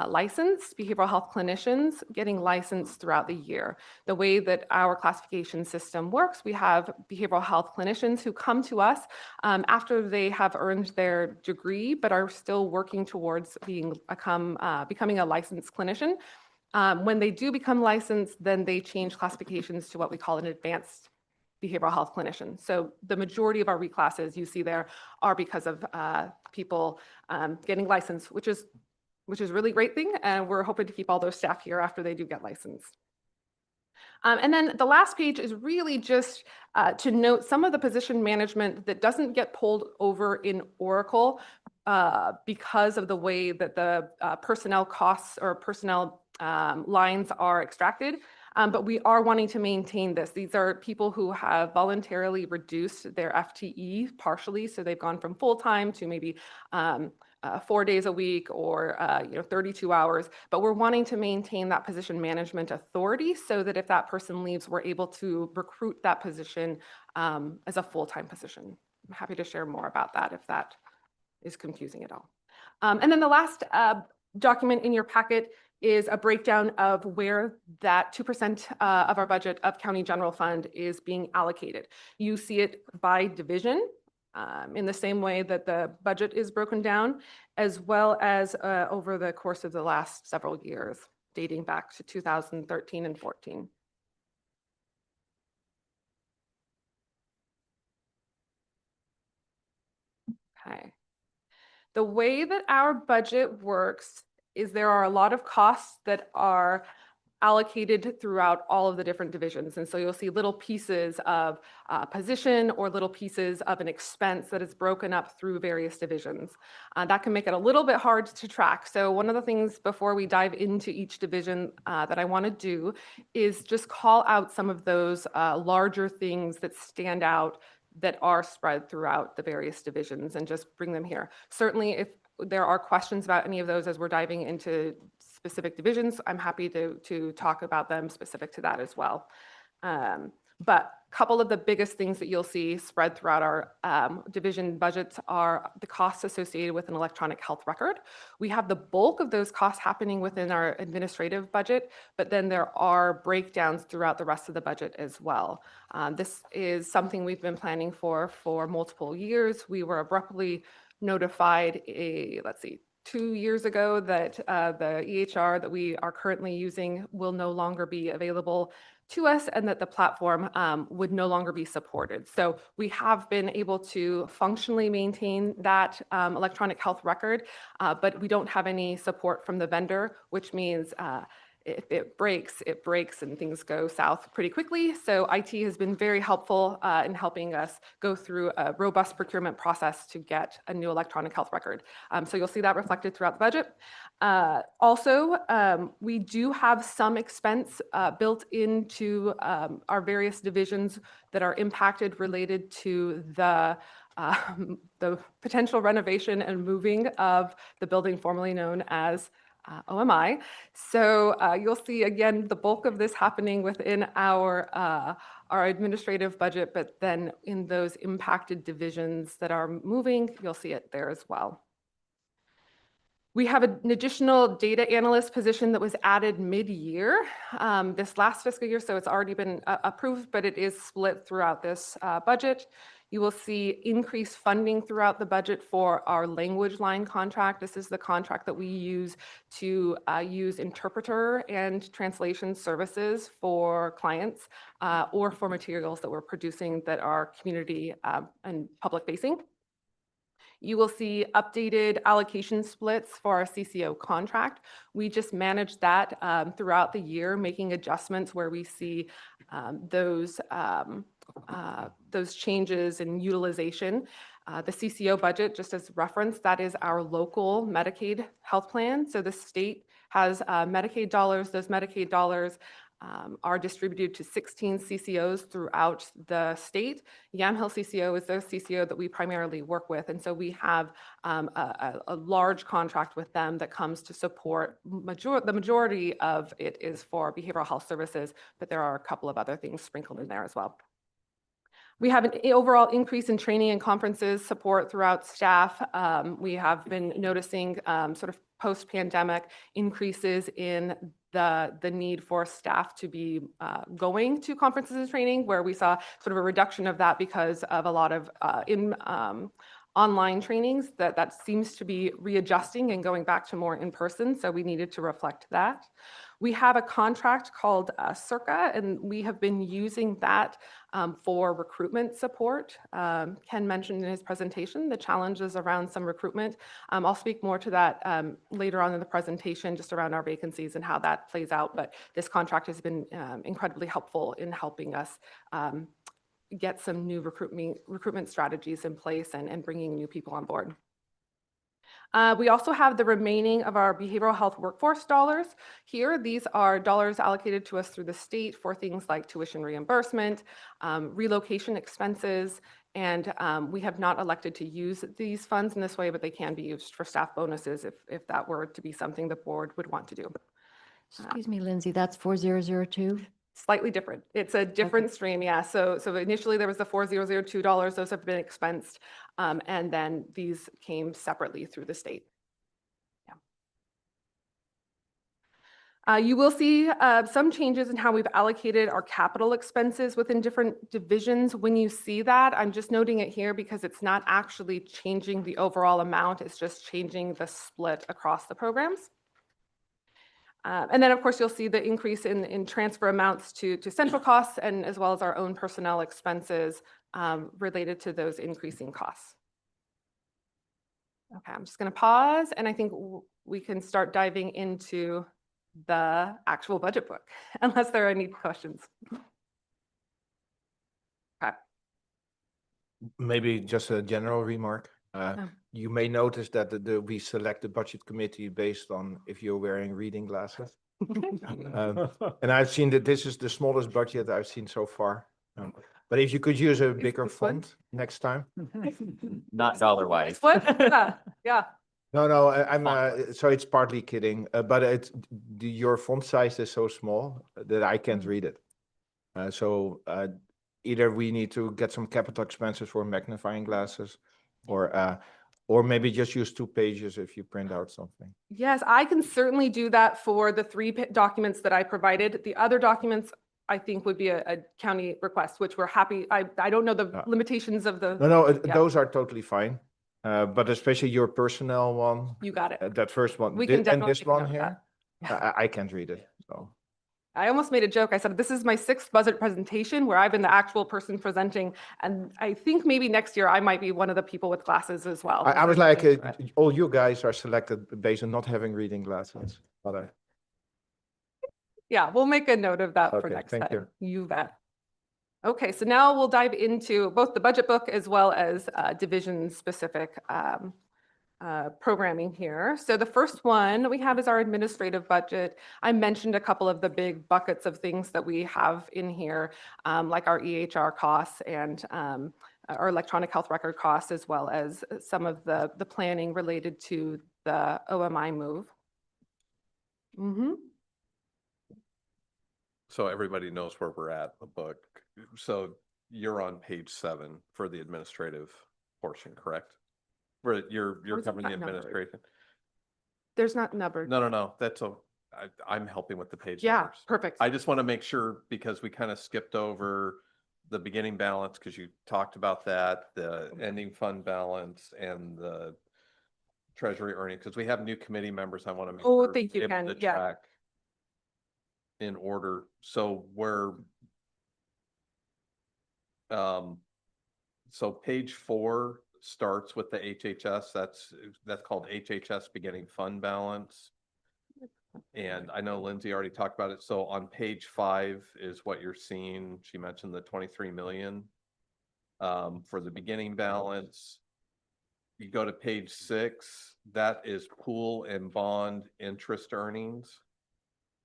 licensed, behavioral health clinicians getting licensed throughout the year. The way that our classification system works, we have behavioral health clinicians who come to us after they have earned their degree, but are still working towards becoming a licensed clinician. When they do become licensed, then they change classifications to what we call an advanced behavioral health clinician. So the majority of our reclasses you see there are because of people getting licensed, which is a really great thing. And we're hoping to keep all those staff here after they do get licensed. And then the last page is really just to note some of the position management that doesn't get pulled over in Oracle because of the way that the personnel costs or personnel lines are extracted. But we are wanting to maintain this. These are people who have voluntarily reduced their FTE partially. So they've gone from full-time to maybe 4 days a week or 32 hours, but we're wanting to maintain that position management authority so that if that person leaves, we're able to recruit that position as a full-time position. I'm happy to share more about that if that is confusing at all. And then the last document in your packet is a breakdown of where that 2% of our budget of county general fund is being allocated. You see it by division in the same way that the budget is broken down, as well as over the course of the last several years, dating back to 2013 and 14. Okay. The way that our budget works is there are a lot of costs that are allocated throughout all of the different divisions. And so you'll see little pieces of position or little pieces of an expense that is broken up through various divisions. That can make it a little bit hard to track. So one of the things before we dive into each division that I want to do is just call out some of those larger things that stand out that are spread throughout the various divisions and just bring them here. Certainly, if there are questions about any of those as we're diving into specific divisions, I'm happy to talk about them specific to that as well. But a couple of the biggest things that you'll see spread throughout our division budgets are the costs associated with an electronic health record. We have the bulk of those costs happening within our administrative budget, but then there are breakdowns throughout the rest of the budget as well. This is something we've been planning for multiple years. We were abruptly notified 2 years ago that the EHR that we are currently using will no longer be available to us and that the platform would no longer be supported. So we have been able to functionally maintain that electronic health record, but we don't have any support from the vendor, which means if it breaks and things go south pretty quickly. So IT has been very helpful in helping us go through a robust procurement process to get a new electronic health record. So you'll see that reflected throughout the budget. Also, we do have some expense built into our various divisions that are impacted related to the potential renovation and moving of the building formerly known as OMI. So you'll see again the bulk of this happening within our administrative budget, but then in those impacted divisions that are moving, you'll see it there as well. We have an additional data analyst position that was added mid-year this last fiscal year, so it's already been approved, but it is split throughout this budget. You will see increased funding throughout the budget for our language line contract. This is the contract that we use to use interpreter and translation services for clients or for materials that we're producing that are community and public facing. You will see updated allocation splits for our CCO contract. We just manage that throughout the year, making adjustments where we see those changes in utilization. The CCO budget, just as reference, that is our local Medicaid health plan. So the state has Medicaid dollars. Those Medicaid dollars are distributed to 16 CCOs throughout the state. Yamhill CCO is the CCO that we primarily work with. And so we have a large contract with them that comes to support, the majority of it is for behavioral health services, but there are a couple of other things sprinkled in there as well. We have an overall increase in training and conferences support throughout staff. We have been noticing sort of post-pandemic increases in the need for staff to be going to conferences and training, where we saw sort of a reduction of that because of a lot of online trainings that seems to be readjusting and going back to more in person. So we needed to reflect that. We have a contract called Circa, and we have been using that for recruitment support. Ken mentioned in his presentation the challenges around some recruitment. I'll speak more to that later on in the presentation, just around our vacancies and how that plays out. But this contract has been incredibly helpful in helping us get some new recruitment strategies in place and bringing new people on board. We also have the remaining of our behavioral health workforce dollars here. These are dollars allocated to us through the state for things like tuition reimbursement, relocation expenses, And we have not elected to use these funds in this way, but they can be used for staff bonuses if that were to be something the board would want to do. Excuse me, Lindsay, that's 4002? Slightly different. It's a different stream, yeah. So initially there was the $4,002, those have been expensed. And then these came separately through the state. You will see some changes in how we've allocated our capital expenses within different divisions. When you see that, I'm just noting it here because it's not actually changing the overall amount. It's just changing the split across the programs. And then, of course, you'll see the increase in transfer amounts to central costs and as well as our own personnel expenses related to those increasing costs. Okay, I'm just going to pause, and I think we can start diving into the actual budget book, unless there are any questions. Okay. Maybe just a general remark. Oh. You may notice that we select the budget committee based on if you're wearing reading glasses. And I've seen that this is the smallest budget I've seen so far. But if you could use a bigger this one? font next time. Not dollar-wise. What? Yeah, yeah. No, I'm so it's partly kidding, but your font size is so small that I can't read it. So either we need to get some capital expenses for magnifying glasses, or maybe just use 2 pages if you print out something. Yes, I can certainly do that for the 3 documents that I provided. The other documents, I think, would be a county request, which we're happy. I don't know the limitations of the. No, Yeah. those are totally fine. But especially your personnel one, You got it. that first one, We can and definitely this take note one of here, that. I can't read it. So I almost made a joke. I said, this is my 6th budget presentation where I've been the actual person presenting. And I think maybe next year I might be one of the people with glasses as well. I was like, all you guys are selected based on not having reading glasses. But Yeah, we'll make a note of that for Okay, next thank time. you. You bet. Okay, so now we'll dive into both the budget book as well as division-specific programming here. So the first one we have is our administrative budget. I mentioned a couple of the big buckets of things that we have in here, like our EHR costs and our electronic health record costs, as well as some of the planning related to the OMI move. So everybody knows where we're at in the book. So you're on page 7 for the administrative portion, correct? Where you're Where's covering the that numbered? administration. There's not numbered. No. I'm helping with the page Yeah, numbers. perfect. I just want to make sure, because we kind of skipped over the beginning balance, because you talked about that, the ending fund balance and the treasury earnings, because we have new committee members. I want to make Oh, sure thank you, able Ken. to Yeah. track in order. So so page 4 starts with the HHS. That's called HHS beginning fund balance. And I know Lindsay already talked about it. So on page 5 is what you're seeing. She mentioned the 23 million for the beginning balance. You go to page 6, that is pool and bond interest earnings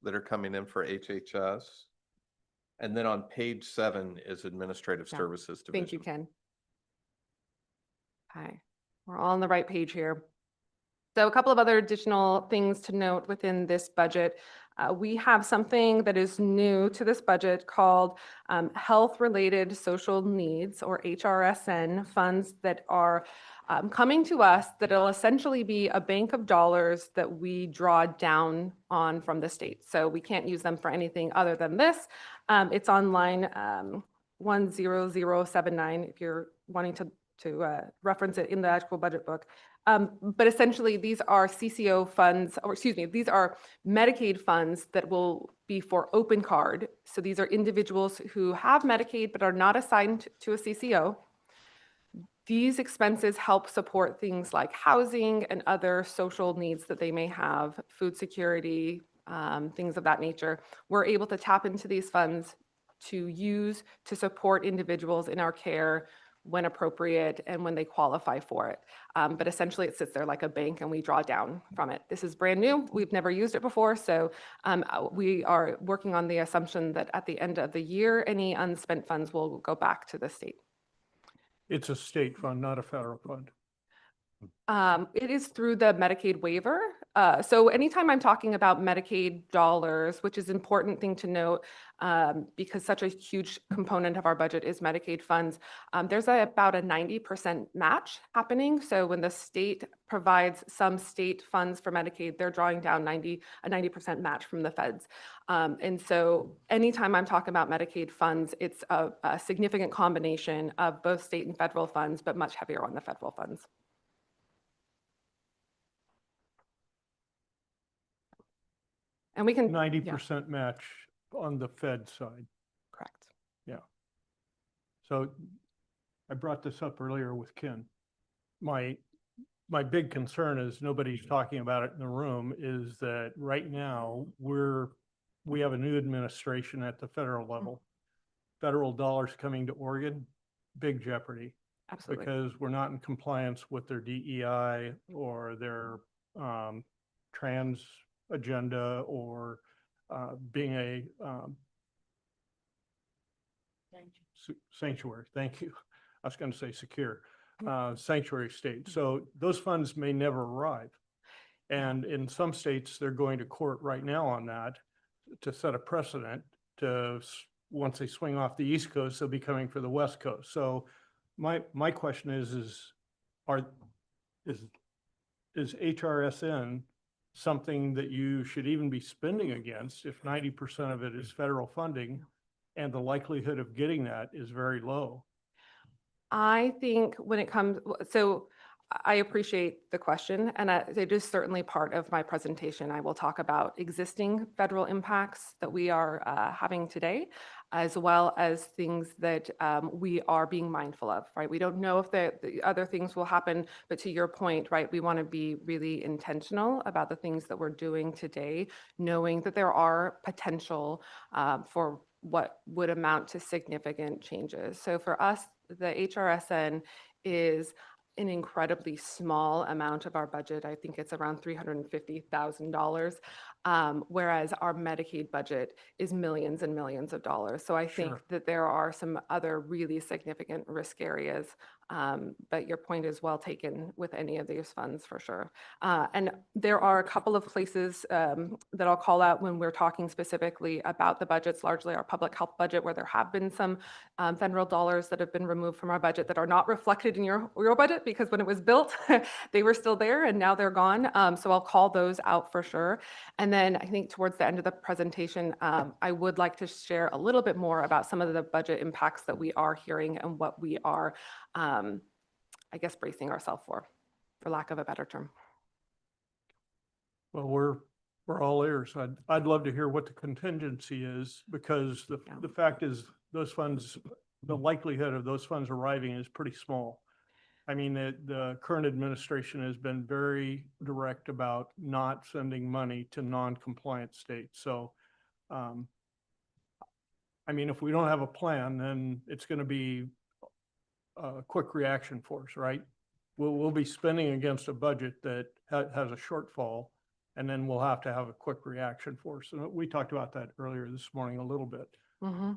that are coming in for HHS. And then on page 7 is administrative Yeah. services division. Thank you, Ken. Okay, we're all on the right page here. So a couple of other additional things to note within this budget. We have something that is new to this budget called health-related social needs, or HRSN funds, that are coming to us that'll essentially be a bank of dollars that we draw down on from the state. So we can't use them for anything other than this. It's on line 10079 if you're wanting to reference it in the actual budget book. But essentially, these are CCO funds, or excuse me, these are Medicaid funds that will be for open card. So these are individuals who have Medicaid but are not assigned to a CCO. These expenses help support things like housing and other social needs that they may have, food security, things of that nature. We're able to tap into these funds to use to support individuals in our care when appropriate and when they qualify for it. But essentially it sits there like a bank and we draw down from it. This is brand new. We've never used it before. So we are working on the assumption that at the end of the year, any unspent funds will go back to the state. It's a state fund, not a federal fund. It is through the Medicaid waiver. So anytime I'm talking about Medicaid dollars, which is an important thing to note, because such a huge component of our budget is Medicaid funds, there's about a 90% match happening. So when the state provides some state funds for Medicaid, they're drawing down a 90% match from the feds. And so anytime I'm talking about Medicaid funds, it's a significant combination of both state and federal funds, but much heavier on the federal funds. And we can. 90% match on the Fed side. Correct. So I brought this up earlier with Ken. My big concern is nobody's talking about it in the room is that right now we have a new administration at the federal level. Federal dollars coming to Oregon, big jeopardy. Absolutely. Because we're not in compliance with their DEI or their trans agenda or being a sanctuary. Thank you. I was going to say secure sanctuary state. So those funds may never arrive. And in some states, they're going to court right now on that to set a precedent to once they swing off the East Coast, they'll be coming for the West Coast. So my question is HRSN something that you should even be spending against if 90% of it is federal funding and the likelihood of getting that is very low? I think when it comes, so I appreciate the question, and it is certainly part of my presentation. I will talk about existing federal impacts that we are having today, as well as things that we are being mindful of, right? We don't know if the other things will happen, but to your point, right, we want to be really intentional about the things that we're doing today, knowing that there are potential for what would amount to significant changes. So for us, the HRSN is an incredibly small amount of our budget. I think it's around $350,000, whereas our Medicaid budget is millions and millions of dollars. So I think that there are some other really significant risk areas, but your point is well taken with any of these funds for sure. And there are a couple of places that I'll call out when we're talking specifically about the budgets, largely our public health budget, where there have been some federal dollars that have been removed from our budget that are not reflected in your budget, because when it was built, they were still there and now they're gone. So I'll call those out for sure. And then I think towards the end of the presentation, I would like to share a little bit more about some of the budget impacts that we are hearing and what we are, I guess, bracing ourselves for lack of a better term. Well, we're all ears. I'd love to hear what the contingency is, because the fact is those funds, the likelihood of those funds arriving is pretty small. I mean, the current administration has been very direct about not sending money to non-compliant states. So, I mean, if we don't have a plan, then it's going to be a quick reaction force, right? We'll be spending against a budget that has a shortfall, and then we'll have to have a quick reaction force. And we talked about that earlier this morning a little bit. Mm-hmm.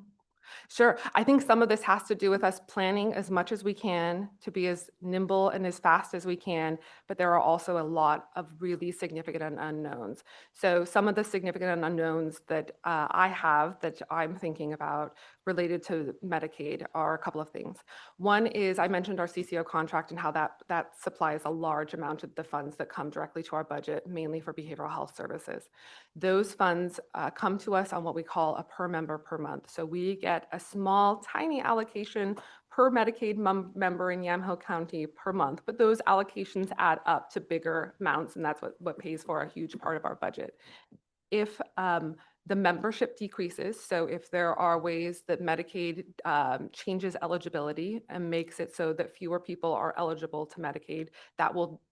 Sure. I think some of this has to do with us planning as much as we can to be as nimble and as fast as we can, but there are also a lot of really significant unknowns. So some of the significant unknowns that I have that I'm thinking about related to Medicaid are a couple of things. One is I mentioned our CCO contract and how that supplies a large amount of the funds that come directly to our budget, mainly for behavioral health services. Those funds come to us on what we call a per member per month. So we get a small, tiny allocation per Medicaid member in Yamhill County per month, but those allocations add up to bigger amounts, and that's what pays for a huge part of our budget. If the membership decreases, so if there are ways that Medicaid changes eligibility and makes it so that fewer people are eligible to Medicaid, that will,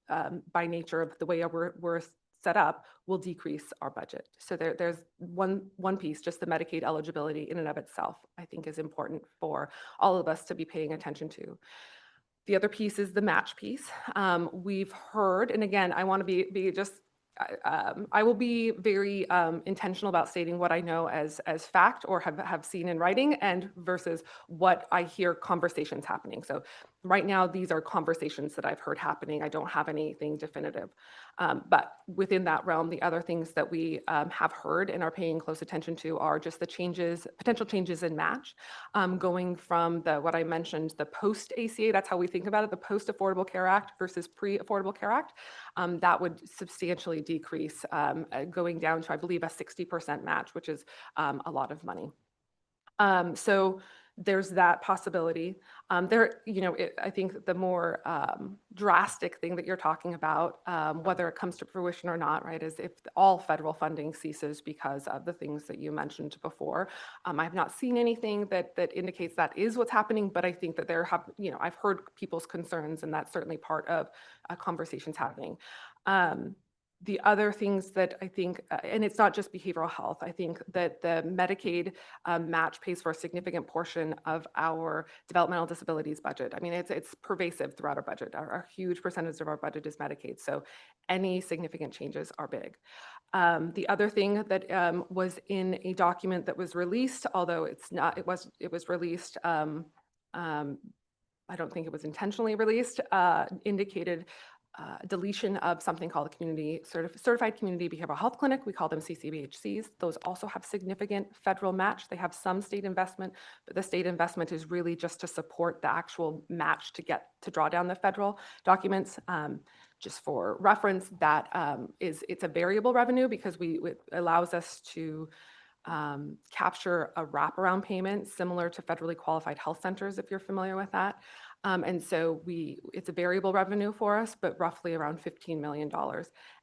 by nature of the way we're set up, will decrease our budget. So there's one piece, just the Medicaid eligibility in and of itself, I think is important for all of us to be paying attention to. The other piece is the match piece. We've heard, and again, I want to be just I will be very intentional about stating what I know as fact or have seen in writing and versus what I hear conversations happening. So right now, these are conversations that I've heard happening. I don't have anything definitive. But within that realm, the other things that we have heard and are paying close attention to are just the changes, potential changes in match, going from what I mentioned, the post-ACA, that's how we think about it, the post-Affordable Care Act versus pre-Affordable Care Act. That would substantially decrease, going down to, I believe, a 60% match, which is a lot of money. So there's that possibility. I think the more drastic thing that you're talking about, whether it comes to fruition or not, right, is if all federal funding ceases because of the things that you mentioned before. I have not seen anything that indicates that is what's happening, but I think that I've heard people's concerns, and that's certainly part of conversations happening. The other things that I think, and it's not just behavioral health, I think that the Medicaid match pays for a significant portion of our developmental disabilities budget. I mean, it's pervasive throughout our budget. Our huge percentage of our budget is Medicaid, so any significant changes are big. The other thing that was in a document that was released, although it's not, it was released, I don't think it was intentionally released, indicated deletion of something called a Certified Community Behavioral Health Clinic. We call them CCBHCs. Those also have significant federal match. They have some state investment, but the state investment is really just to support the actual match to draw down the federal documents. Just for reference, it's a variable revenue because it allows us to capture a wraparound payment similar to federally qualified health centers, if you're familiar with that. And so it's a variable revenue for us, but roughly around $15 million.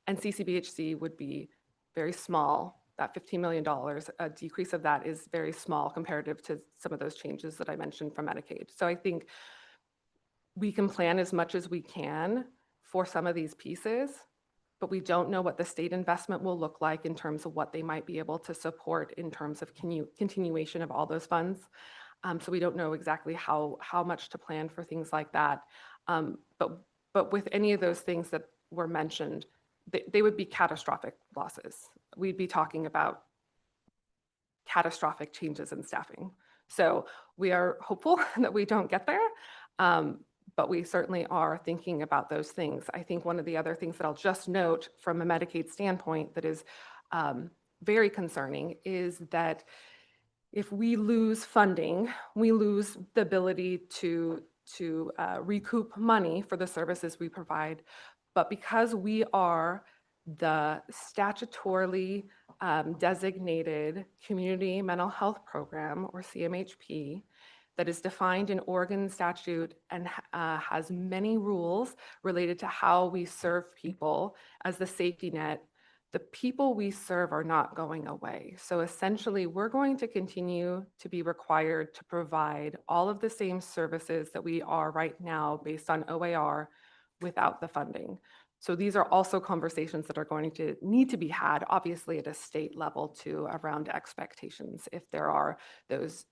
And CCBHC would be very small. That $15 million, a decrease of that is very small comparative to some of those changes that I mentioned from Medicaid. So I think we can plan as much as we can for some of these pieces, but we don't know what the state investment will look like in terms of what they might be able to support in terms of continuation of all those funds. So we don't know exactly how much to plan for things like that. But with any of those things that were mentioned, they would be catastrophic losses. We'd be talking about catastrophic changes in staffing. So we are hopeful that we don't get there, but we certainly are thinking about those things. I think one of the other things that I'll just note from a Medicaid standpoint that is very concerning is that if we lose funding, we lose the ability to recoup money for the services we provide. But because we are the statutorily designated community mental health program, or CMHP, that is defined in Oregon statute and has many rules related to how we serve people as the safety net, the people we serve are not going away. So essentially, we're going to continue to be required to provide all of the same services that we are right now based on OAR without the funding. So these are also conversations that are going to need to be had, obviously at a state level too, around expectations if there are those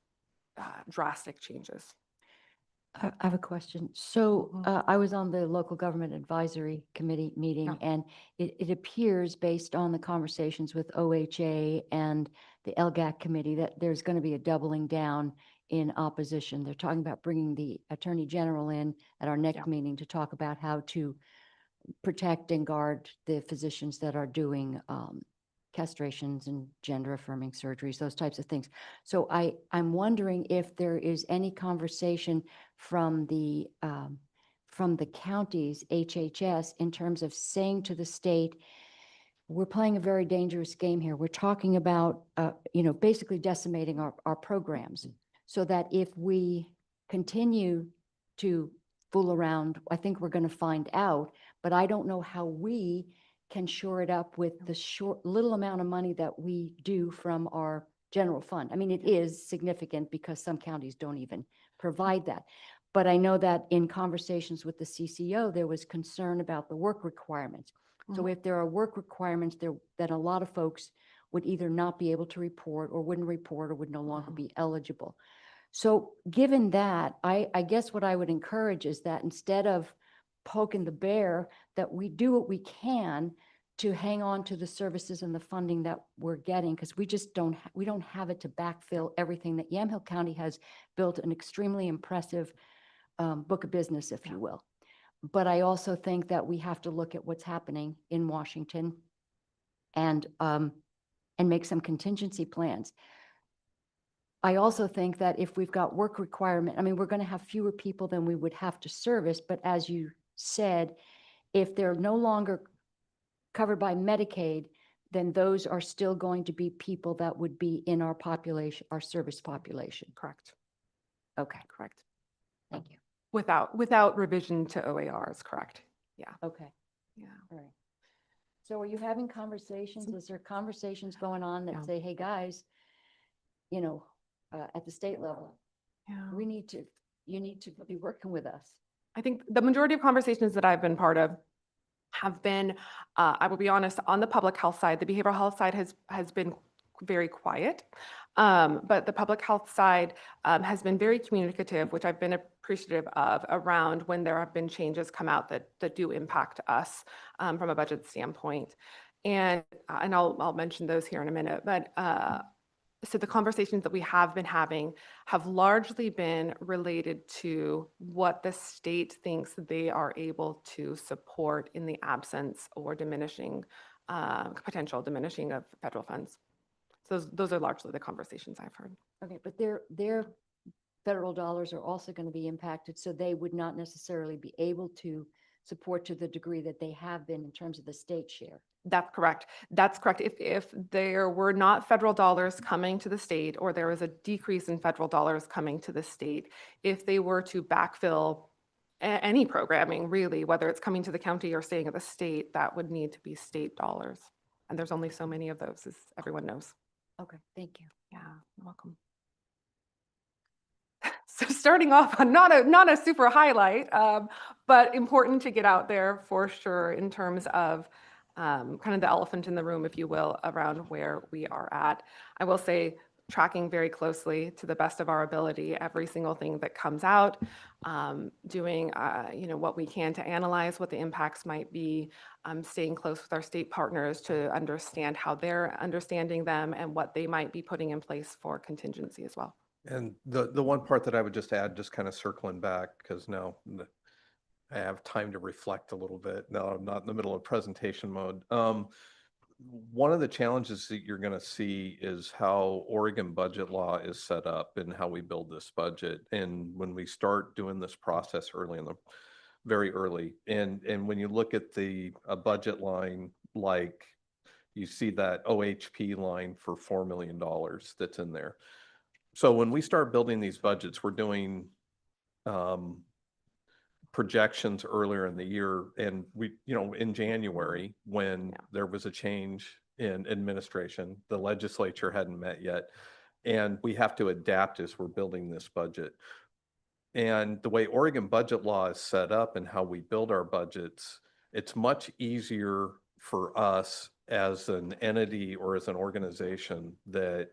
drastic changes. I have a question. So I was on the Local Government Advisory Committee meeting, and it appears based on the conversations with OHA and the LGAC committee that there's going to be a doubling down in opposition. They're talking about bringing the Attorney General in at our next meeting to talk about how to protect and guard the physicians that are doing castrations and gender affirming surgeries, those types of things. So I'm wondering if there is any conversation from the county's HHS in terms of saying to the state, we're playing a very dangerous game here. We're talking about, basically decimating our programs, so that if we continue to fool around, I think we're going to find out, but I don't know how we can shore it up with the little amount of money that we do from our general fund. I mean, it is significant because some counties don't even provide that. But I know that in conversations with the CCO, there was concern about the work requirements. So if there are work requirements there, that a lot of folks would either not be able to report or wouldn't report or would no longer be eligible. So given that, I guess what I would encourage is that instead of poking the bear, that we do what we can to hang on to the services and the funding that we're getting, because we just don't, we don't have it to backfill everything that Yamhill County has built an extremely impressive book of business, if you will. But I also think that we have to look at what's happening in Washington and make some contingency plans. I also think that if we've got work requirement, I mean, we're going to have fewer people than we would have to service, but as you said, if they're no longer covered by Medicaid, then those are still going to be people that would be in our population, our service population. Correct, Okay, correct. thank you. Without revision to OARs, correct. Okay, Yeah. all right. So are you having conversations? Is there conversations going on Yeah. that say, hey, guys, you know, at the state level, Yeah. you need to be working with us? I think the majority of conversations that I've been part of have been, I will be honest, on the public health side. The behavioral health side has been very quiet. But the public health side has been very communicative, which I've been appreciative of around when there have been changes come out that do impact us from a budget standpoint. And I'll mention those here in a minute, but so the conversations that we have been having have largely been related to what the state thinks they are able to support in the absence or diminishing, potential diminishing of federal funds. So those are largely the conversations I've heard. Okay, but their federal dollars are also going to be impacted, so they would not necessarily be able to support to the degree that they have been in terms of the state share. That's correct. That's correct. If there were not federal dollars coming to the state, or there was a decrease in federal dollars coming to the state, if they were to backfill any programming, really, whether it's coming to the county or staying at the state, that would need to be state dollars. And there's only so many of those, as everyone knows. Okay, thank you. Yeah, you're welcome. So starting off on not a super highlight, but important to get out there for sure in terms of kind of the elephant in the room, if you will, around where we are at. I will say, tracking very closely to the best of our ability every single thing that comes out, doing what we can to analyze what the impacts might be, staying close with our state partners to understand how they're understanding them and what they might be putting in place for contingency as well. And the one part that I would just add, just kind of circling back, because now I have time to reflect a little bit. Now I'm not in the middle of presentation mode. One of the challenges that you're going to see is how Oregon budget law is set up and how we build this budget. And when we start doing this process very early, and when you look at a budget line, like you see that OHP line for $4 million that's in there. So when we start building these budgets, we're doing projections earlier in the year, and we, in January, when there was a change in administration, the legislature hadn't met yet, and we have to adapt as we're building this budget. And the way Oregon budget law is set up and how we build our budgets, it's much easier for us as an entity or as an organization that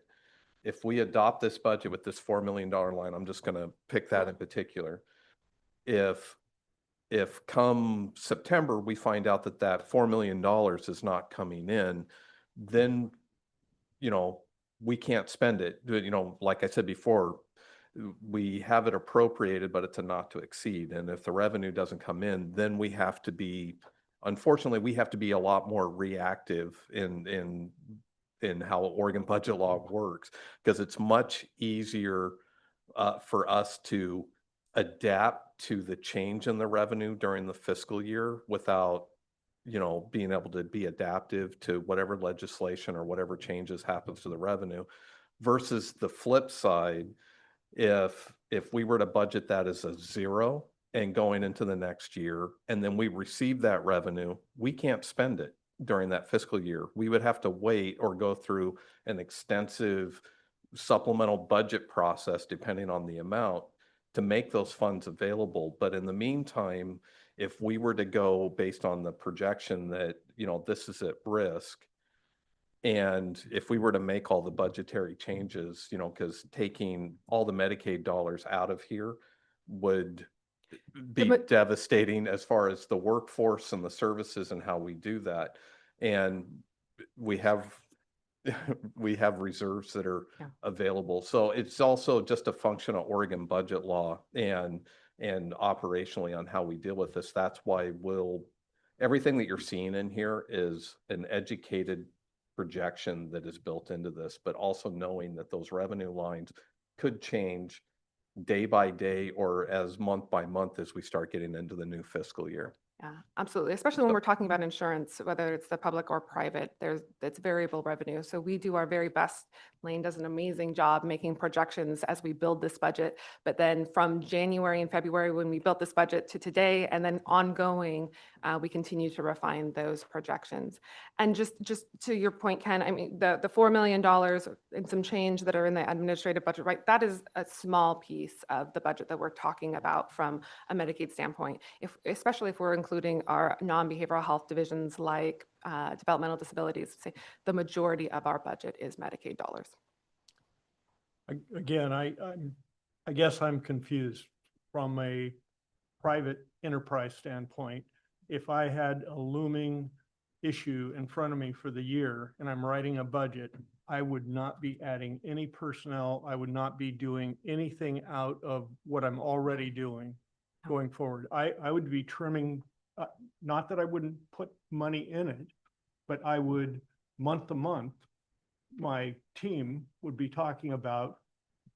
if we adopt this budget with this $4 million line, I'm just going to pick that in particular. If come September, we find out that $4 million is not coming in, then, we can't spend it. Like I said before, we have it appropriated, but it's a not to exceed. And if the revenue doesn't come in, then unfortunately, we have to be a lot more reactive in how Oregon budget law works, because it's much easier for us to adapt to the change in the revenue during the fiscal year without, being able to be adaptive to whatever legislation or whatever changes happens to the revenue, versus the flip side. If we were to budget that as a zero and going into the next year, and then we receive that revenue, we can't spend it during that fiscal year. We would have to wait or go through an extensive supplemental budget process, depending on the amount, to make those funds available. But in the meantime, if we were to go based on the projection that, this is at risk, and if we were to make all the budgetary changes, because taking all the Medicaid dollars out of here would be devastating as far as the workforce and the services and how we do that. And we have, we have reserves that are Yeah. available. So it's also just a function of Oregon budget law and operationally on how we deal with this. That's why everything that you're seeing in here is an educated projection that is built into this, but also knowing that those revenue lines could change day by day or as month by month as we start getting into the new fiscal year. Yeah, absolutely. Especially when we're talking about insurance, whether it's the public or private, it's variable revenue. So we do our very best. Lane does an amazing job making projections as we build this budget. But then from January and February, when we built this budget to today, and then ongoing, we continue to refine those projections. And just to your point, Ken, I mean, the $4 million and some change that are in the administrative budget, right? That is a small piece of the budget that we're talking about from a Medicaid standpoint. Especially if we're including our non-behavioral health divisions like developmental disabilities, say the majority of our budget is Medicaid dollars. Again, I guess I'm confused from a private enterprise standpoint. If I had a looming issue in front of me for the year and I'm writing a budget, I would not be adding any personnel. I would not be doing anything out of what I'm already doing going forward. I would be trimming, not that I wouldn't put money in it, but I would, month to month, my team would be talking about,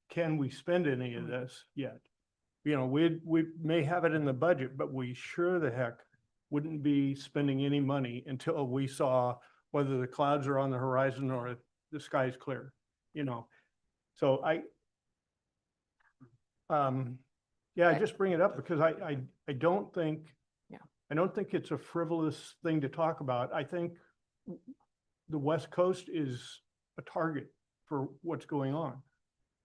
can we spend any of this yet? You know, we may have it in the budget, but we sure the heck wouldn't be spending any money until we saw whether the clouds are on the horizon or the sky's clear, you know? So yeah, I just bring it up because I don't think, Yeah. I don't think it's a frivolous thing to talk about. I think the West Coast is a target for what's going on.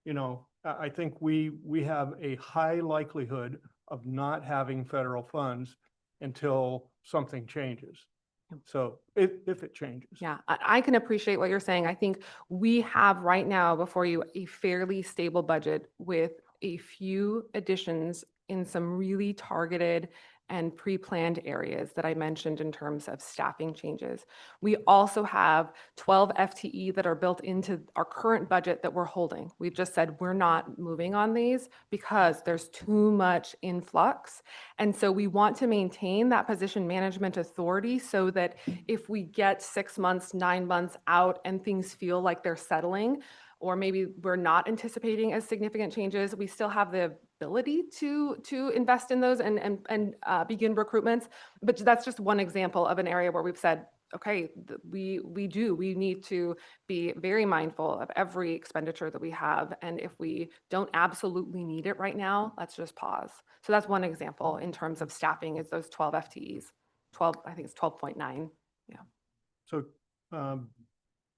You know, I think we have a high likelihood of not having federal funds until something changes. So if it changes. Yeah, I can appreciate what you're saying. I think we have right now before you a fairly stable budget with a few additions in some really targeted and pre-planned areas that I mentioned in terms of staffing changes. We also have 12 FTE that are built into our current budget that we're holding. We've just said we're not moving on these because there's too much influx. And so we want to maintain that position management authority so that if we get 6 months, 9 months out and things feel like they're settling, or maybe we're not anticipating as significant changes, we still have the ability to invest in those and begin recruitments. But that's just one example of an area where we've said, okay, we need to be very mindful of every expenditure that we have. And if we don't absolutely need it right now, let's just pause. So that's one example in terms of staffing is those 12 FTEs, 12, I think it's 12.9. Yeah. So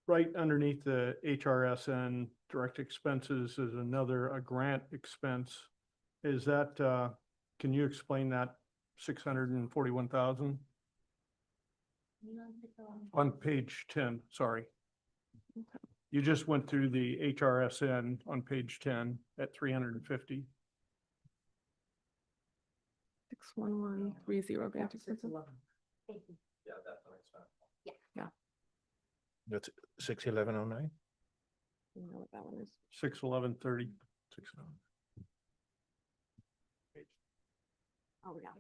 right underneath the HRSN direct expenses is a grant expense. Is that, can you explain that 641,000? On page 10, sorry. You just went through the HRSN on page 10 at 350. 61130 grant expenses. Yeah, that's unexpected. That's 61109? You know what that one is. 61130. 611. Oh, yeah.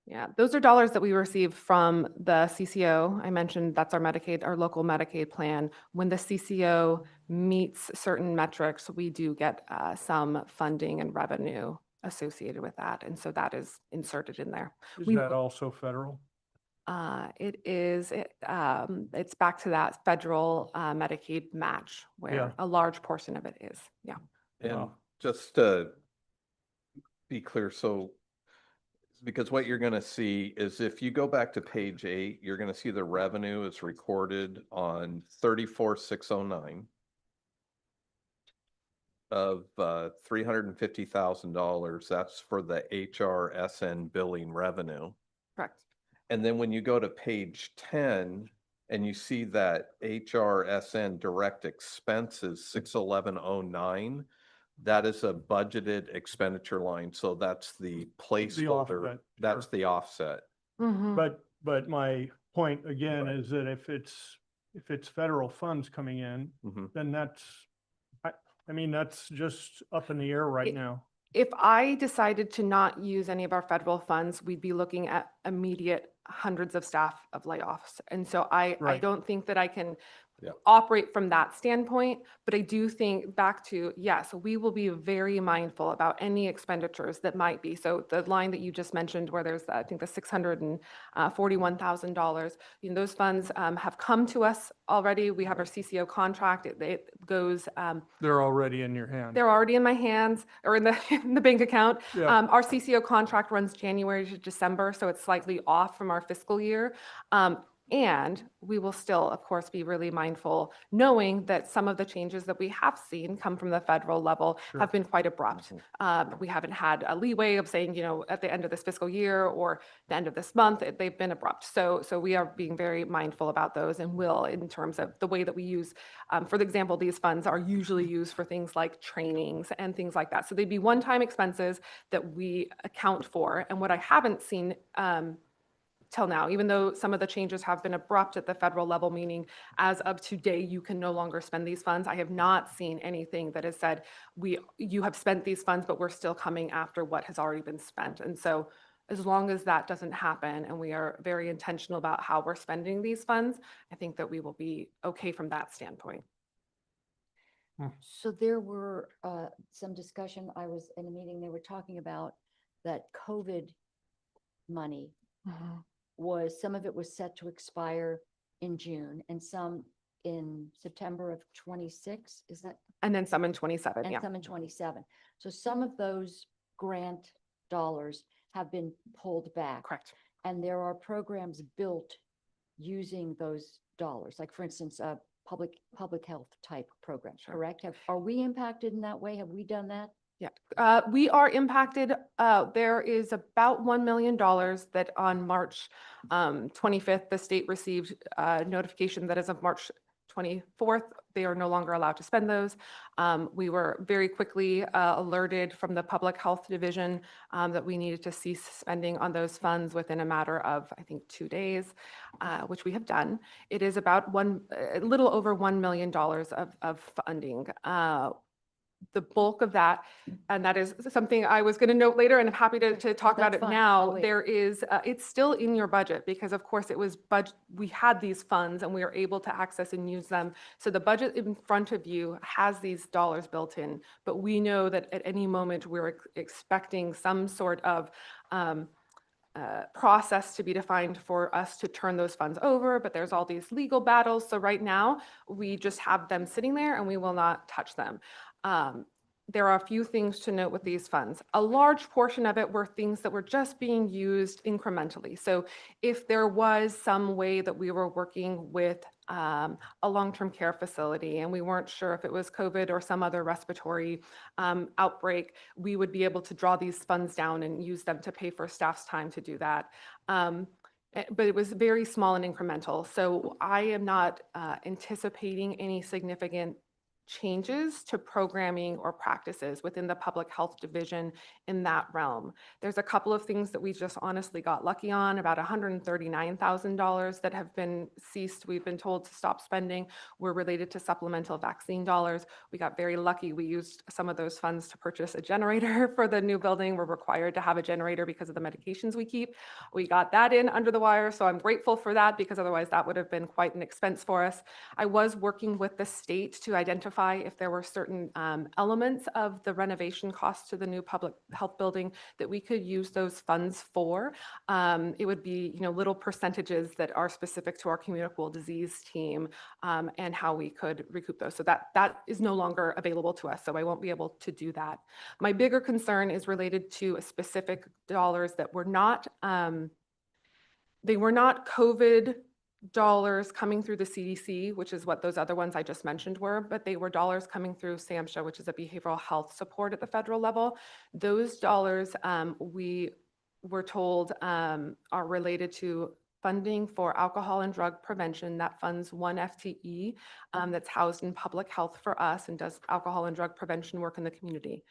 Yeah, those are dollars that we receive from the CCO. I mentioned that's our Medicaid, our local Medicaid plan. When the CCO meets certain metrics, we do get some funding and revenue associated with that. And so that is inserted in there. Is We- that also federal? It's back to that federal Medicaid match where Yeah. a large portion of it is. Yeah. And Wow. just to be clear, so because what you're going to see is if you go back to page 8, you're going to see the revenue is recorded on 34,609 of $350,000. That's for the HRSN billing revenue. Correct. And then when you go to page 10 and you see that HRSN direct expenses 61109, that is a budgeted expenditure line. So that's the placeholder. offset, That's sure. the offset. Mhm. But my point again is that if it's federal funds coming in, Mhm. then I mean, that's just up in the air right It- now. If I decided to not use any of our federal funds, we'd be looking at immediate hundreds of staff of layoffs. And so I Right. don't think that I can Yeah. operate from that standpoint, but I do think back to, yes, we will be very mindful about any expenditures that might be. So the line that you just mentioned where there's, I think, the $641,000, those funds have come to us already. We have our CCO contract. It goes, They're already in your hand. they're already in my hands or in the in the bank account. Yeah. Our CCO contract runs January to December, so it's slightly off from our fiscal year. And we will still, of course, be really mindful, knowing that some of the changes that we have seen come from the federal level have been quite abrupt. We haven't had a leeway of saying, at the end of this fiscal year or the end of this month, they've been abrupt. So we are being very mindful about those and will in terms of the way that we use, for example, these funds are usually used for things like trainings and things like that. So they'd be one-time expenses that we account for. And what I haven't seen, till now, even though some of the changes have been abrupt at the federal level, meaning as of today, you can no longer spend these funds. I have not seen anything that has said, you have spent these funds, but we're still coming after what has already been spent. And so as long as that doesn't happen and we are very intentional about how we're spending these funds, I think that we will be okay from that standpoint. So there were some discussion, I was in a meeting, they were talking about that COVID money some of it was set to expire in June and some in September of 26, is that? And then some in 27, And yeah. some in 27. So some of those grant dollars have been pulled back. Correct. And there are programs built using those dollars, like for instance, public health type programs, Sure. correct? Are we impacted in that way? Have we done that? Yeah, we are impacted. There is about $1 million that on March 25th, the state received notification that as of March 24th, they are no longer allowed to spend those. We were very quickly alerted from the Public Health Division that we needed to cease spending on those funds within a matter of, I think, 2 days, which we have done. It is about a little over $1 million of funding. The bulk of that, and that is something I was going to note later, and I'm happy to talk about that's it fine. now. I'll wait. There is, it's still in your budget because of course it was we had these funds and we were able to access and use them. So the budget in front of you has these dollars built in, but we know that at any moment we're expecting some sort of process to be defined for us to turn those funds over, but there's all these legal battles. So right now we just have them sitting there and we will not touch them. There are a few things to note with these funds. A large portion of it were things that were just being used incrementally. So if there was some way that we were working with a long-term care facility and we weren't sure if it was COVID or some other respiratory outbreak, we would be able to draw these funds down and use them to pay for staff's time to do that. But it was very small and incremental. So I am not anticipating any significant changes to programming or practices within the public health division in that realm. There's a couple of things that we just honestly got lucky on, about $139,000 that have been ceased. We've been told to stop spending. Were related to supplemental vaccine dollars. We got very lucky. We used some of those funds to purchase a generator for the new building. We're required to have a generator because of the medications we keep. We got that in under the wire, so I'm grateful for that because otherwise that would have been quite an expense for us. I was working with the state to identify if there were certain elements of the renovation costs to the new public health building that we could use those funds for. It would be, little percentages that are specific to our communicable disease team and how we could recoup those. So that is no longer available to us, so I won't be able to do that. My bigger concern is related to specific dollars that were not, they were not COVID dollars coming through the CDC, which is what those other ones I just mentioned were, but they were dollars coming through SAMHSA, which is a behavioral health support at the federal level. Those dollars, we were told, are related to funding for alcohol and drug prevention that funds one FTE that's housed in public health for us and does alcohol and drug prevention work in the community.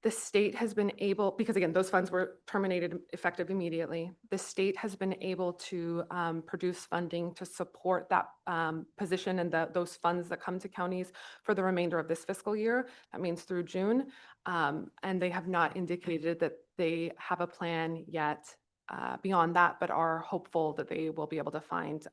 The state has been able, because again, those funds were terminated effective immediately. The state has been able to produce funding to support that position and those funds that come to counties for the remainder of this fiscal year. That means through June. And they have not indicated that they have a plan yet beyond that, but are hopeful that they will be able to find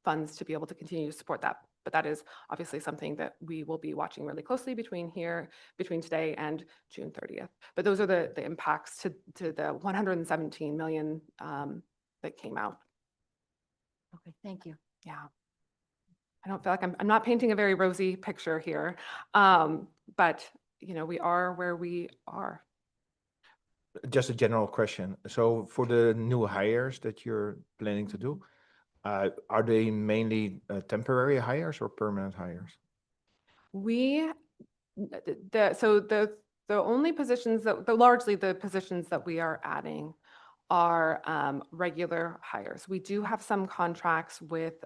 funds to be able to continue to support that. But that is obviously something that we will be watching really closely between today and June 30th. But those are the impacts to the 117 million that came out. Okay, thank you. Yeah. I don't feel like I'm not painting a very rosy picture here. But you know, we are where we are. Just a general question. So for the new hires that you're planning to do, are they mainly temporary hires or permanent hires? The only positions largely the positions that we are adding are regular hires. We do have some contracts with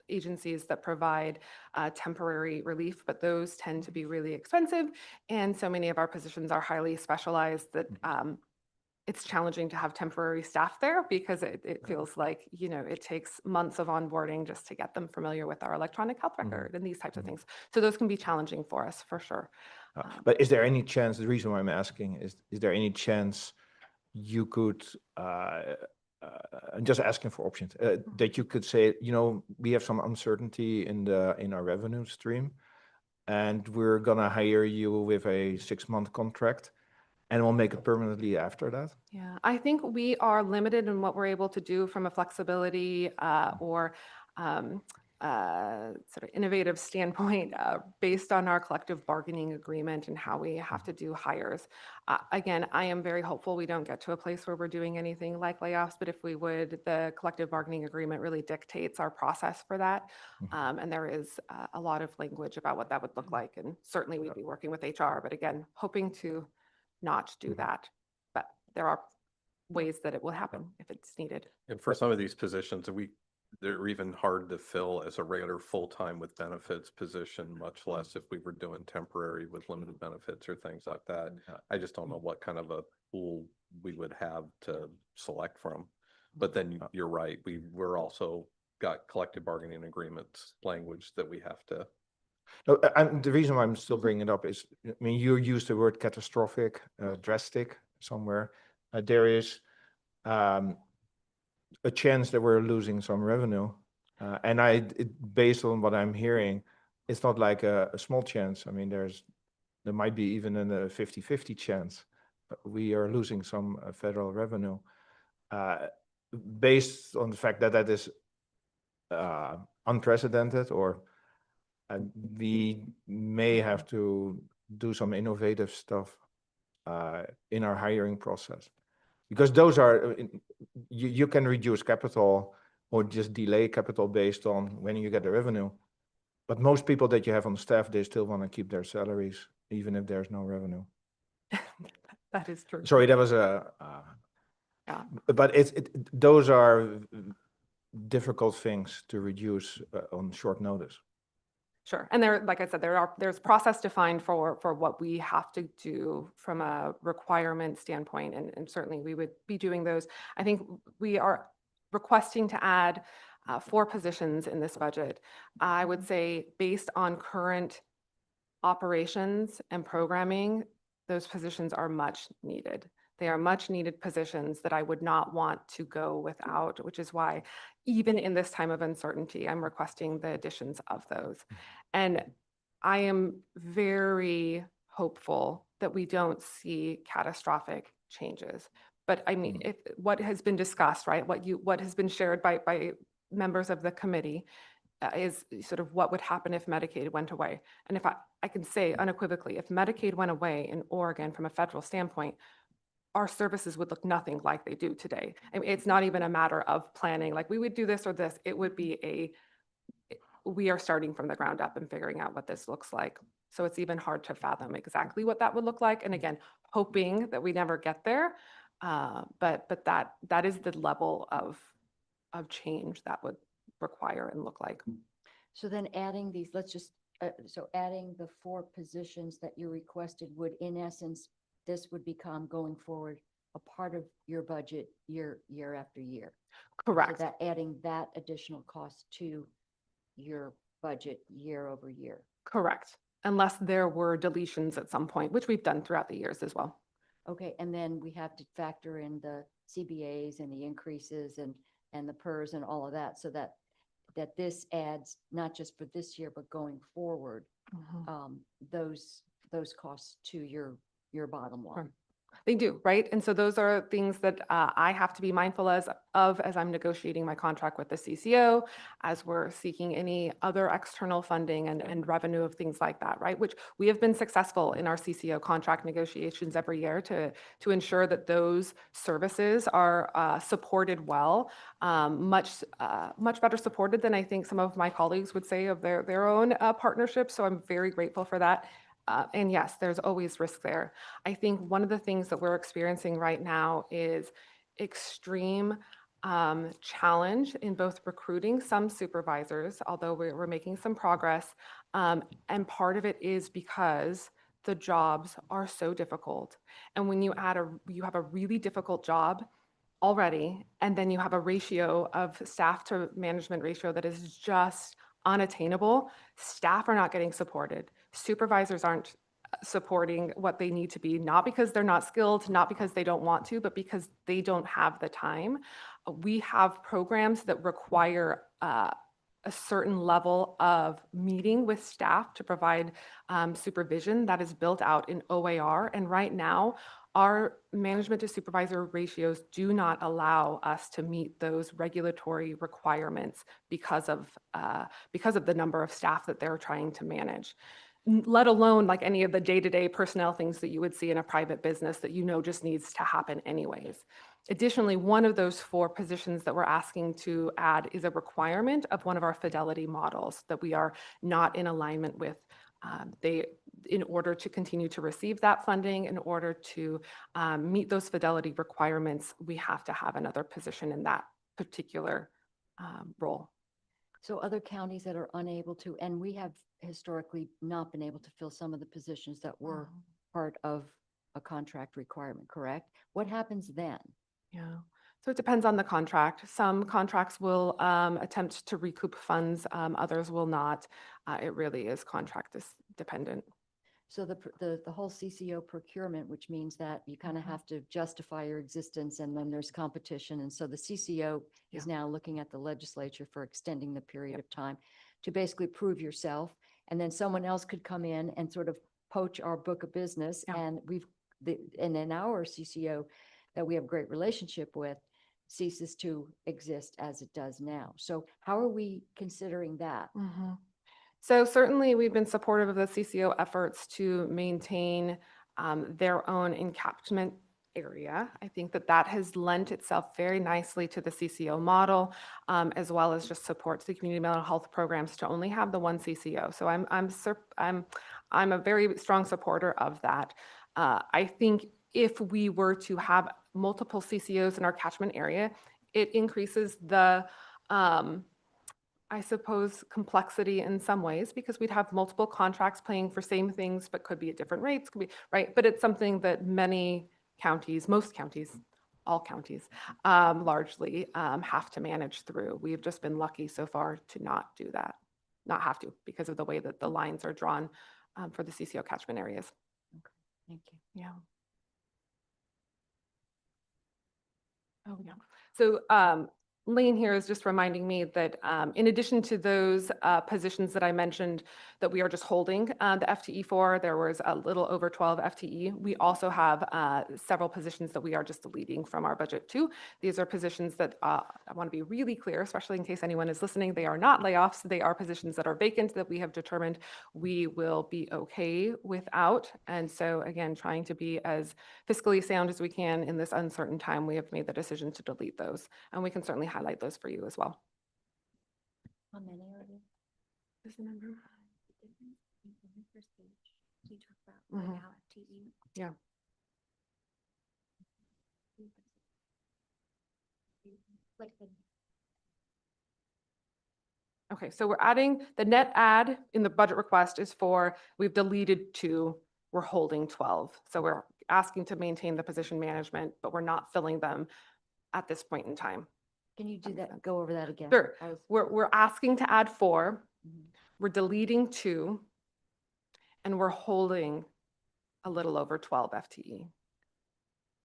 agencies that provide temporary relief, but those tend to be really expensive. And so many of our positions are highly specialized that it's challenging to have temporary staff there because it feels like, you know, it takes months of onboarding just to get them familiar with our electronic health record and these types of things. So those can be challenging for us for sure. But is there any chance, the reason why I'm asking is there any chance you could, I'm just asking for options, that you could say, you know, we have some uncertainty in our revenue stream and we're gonna hire you with a 6-month contract and we'll make it permanently after that? Yeah, I think we are limited in what we're able to do from a flexibility or sort of innovative standpoint based on our collective bargaining agreement and how we have to do hires. Again, I am very hopeful we don't get to a place where we're doing anything like layoffs, but if we would, the collective bargaining agreement really dictates our process for that. And there is a lot of language about what that would look like. And certainly we'd be working with HR, but again, hoping to not do that. But there are ways that it will happen if it's needed. And for some of these positions, they're even hard to fill as a regular full-time with benefits position, much less if we were doing temporary with limited benefits or things like that. I just don't know what kind of a pool we would have to select from. But then you're right, we're also got collective bargaining agreements language that we have to. No, the reason why I'm still bringing it up is, I mean, you used the word catastrophic, drastic somewhere. There is a chance that we're losing some revenue. And based on what I'm hearing, it's not like a small chance. I mean, there might be even a 50-50 chance. We are losing some federal revenue based on the fact that that is unprecedented, or we may have to do some innovative stuff in our hiring process. Because those are, you can reduce capital or just delay capital based on when you get the revenue. But most people that you have on staff, they still want to keep their salaries, even if there's no revenue. That is true. Sorry, that was Yeah. But those are difficult things to reduce on short notice. Sure. And there, like I said, there's process defined for what we have to do from a requirement standpoint. And certainly we would be doing those. I think we are requesting to add 4 positions in this budget. I would say based on current operations and programming, those positions are much needed. They are much needed positions that I would not want to go without, which is why even in this time of uncertainty, I'm requesting the additions of those. And I am very hopeful that we don't see catastrophic changes. But I mean, if what has been discussed, right, what has been shared by members of the committee is sort of what would happen if Medicaid went away. And if I can say unequivocally, if Medicaid went away in Oregon from a federal standpoint, our services would look nothing like they do today. I mean, it's not even a matter of planning, like we would do this or this. It would be we are starting from the ground up and figuring out what this looks like. So it's even hard to fathom exactly what that would look like. And again, hoping that we never get there. But that is the level of change that would require and look like. So then adding these, let's just, so adding the 4 positions that you requested would in essence this would become going forward a part of your budget year after year. So Correct. that adding that additional cost to your budget year over year. Correct. Unless there were deletions at some point, which we've done throughout the years as well. Okay, and then we have to factor in the CBAs and the increases and the PERS and all of that, so that this adds, not just for this year, but going forward, those costs to your bottom line. Sure. They do, right? And so those are things that I have to be mindful of as I'm negotiating my contract with the CCO, as we're seeking any other external funding and revenue of things like that, right? Which we have been successful in our CCO contract negotiations every year to ensure that those services are supported well, much better supported than I think some of my colleagues would say of their own partnerships. So I'm very grateful for that. And yes, there's always risk there. I think one of the things that we're experiencing right now is extreme challenge in both recruiting some supervisors, although we're making some progress. And part of it is because the jobs are so difficult. And when you have a really difficult job already, and then you have a ratio of staff to management ratio that is just unattainable, staff are not getting supported. Supervisors aren't supporting what they need to be, not because they're not skilled, not because they don't want to, but because they don't have the time. We have programs that require a certain level of meeting with staff to provide supervision that is built out in OAR. And right now, our management to supervisor ratios do not allow us to meet those regulatory requirements because of the number of staff that they're trying to manage, let alone like any of the day-to-day personnel things that you would see in a private business that just needs to happen anyways. Additionally, one of those 4 positions that we're asking to add is a requirement of one of our fidelity models that we are not in alignment with. In order to continue to receive that funding, in order to meet those fidelity requirements, we have to have another position in that particular role. So other counties that are unable to, and we have historically not been able to fill some of the positions that were part of a contract requirement, correct? What happens then? Yeah. So it depends on the contract. Some contracts will attempt to recoup funds, others will not. It really is contract dependent. So the whole CCO procurement, which means that you kind of have to justify your existence, and then there's competition. And so the CCO is now looking at the legislature for extending the period of time to basically prove yourself. And then someone else could come in and sort of poach our book of business. Yeah. And and then our CCO that we have a great relationship with ceases to exist as it does now. So how are we considering that? So certainly we've been supportive of the CCO efforts to maintain their own encapsulation area. I think that has lent itself very nicely to the CCO model, as well as just support to the community mental health programs to only have the one CCO. So I'm a very strong supporter of that. I think if we were to have multiple CCOs in our catchment area, it increases the I suppose, complexity in some ways, because we'd have multiple contracts paying for same things, but could be at different rates, could be, right? But it's something that many counties, most counties, all counties, largely have to manage through. We've just been lucky so far to not do that, not have to, because of the way that the lines are drawn for the CCO catchment areas. Okay, thank you. Yeah. Oh, yeah. So Lane here is just reminding me that in addition to those positions that I mentioned that we are just holding the FTE for, there was a little over 12 FTE. We also have several positions that we are just deleting from our budget too. These are positions that I want to be really clear, especially in case anyone is listening, they are not layoffs. They are positions that are vacant that we have determined we will be okay without. And so again, trying to be as fiscally sound as we can in this uncertain time, we have made the decision to delete those. And we can certainly highlight those for you as well. How many are there? Does the number? Mhm. Yeah. Okay, so we're adding the net add in the budget request is we've deleted 2, we're holding 12. So we're asking to maintain the position management, but we're not filling them at this point in time. Can you do makes that, sense. go over that again? Sure. I was- We're asking to add 4, Mhm. we're deleting 2, and we're holding a little over 12 FTE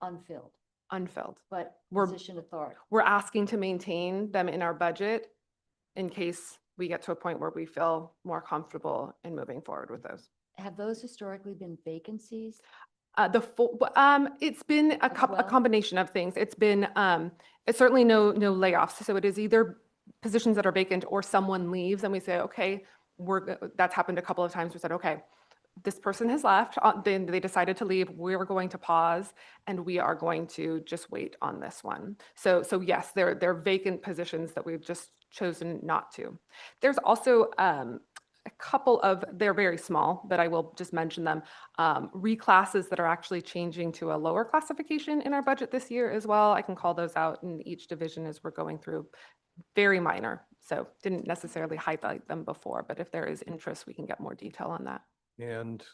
Unfilled, unfilled. but We're- position authority. We're asking to maintain them in our budget in case we get to a point where we feel more comfortable in moving forward with those. Have those historically been vacancies? It's been a As well? combination of things. It's been, it's certainly no layoffs. So it is either positions that are vacant or someone leaves and we say, okay, that's happened a couple of times. We said, okay, this person has left, then they decided to leave. We're going to pause and we are going to just wait on this one. So yes, they're vacant positions that we've just chosen not to. There's also, a couple of, they're very small, but I will just mention them, reclasses that are actually changing to a lower classification in our budget this year as well. I can call those out in each division as we're going through. Very minor, so didn't necessarily highlight them before, but if there is interest, we can get more detail on that. And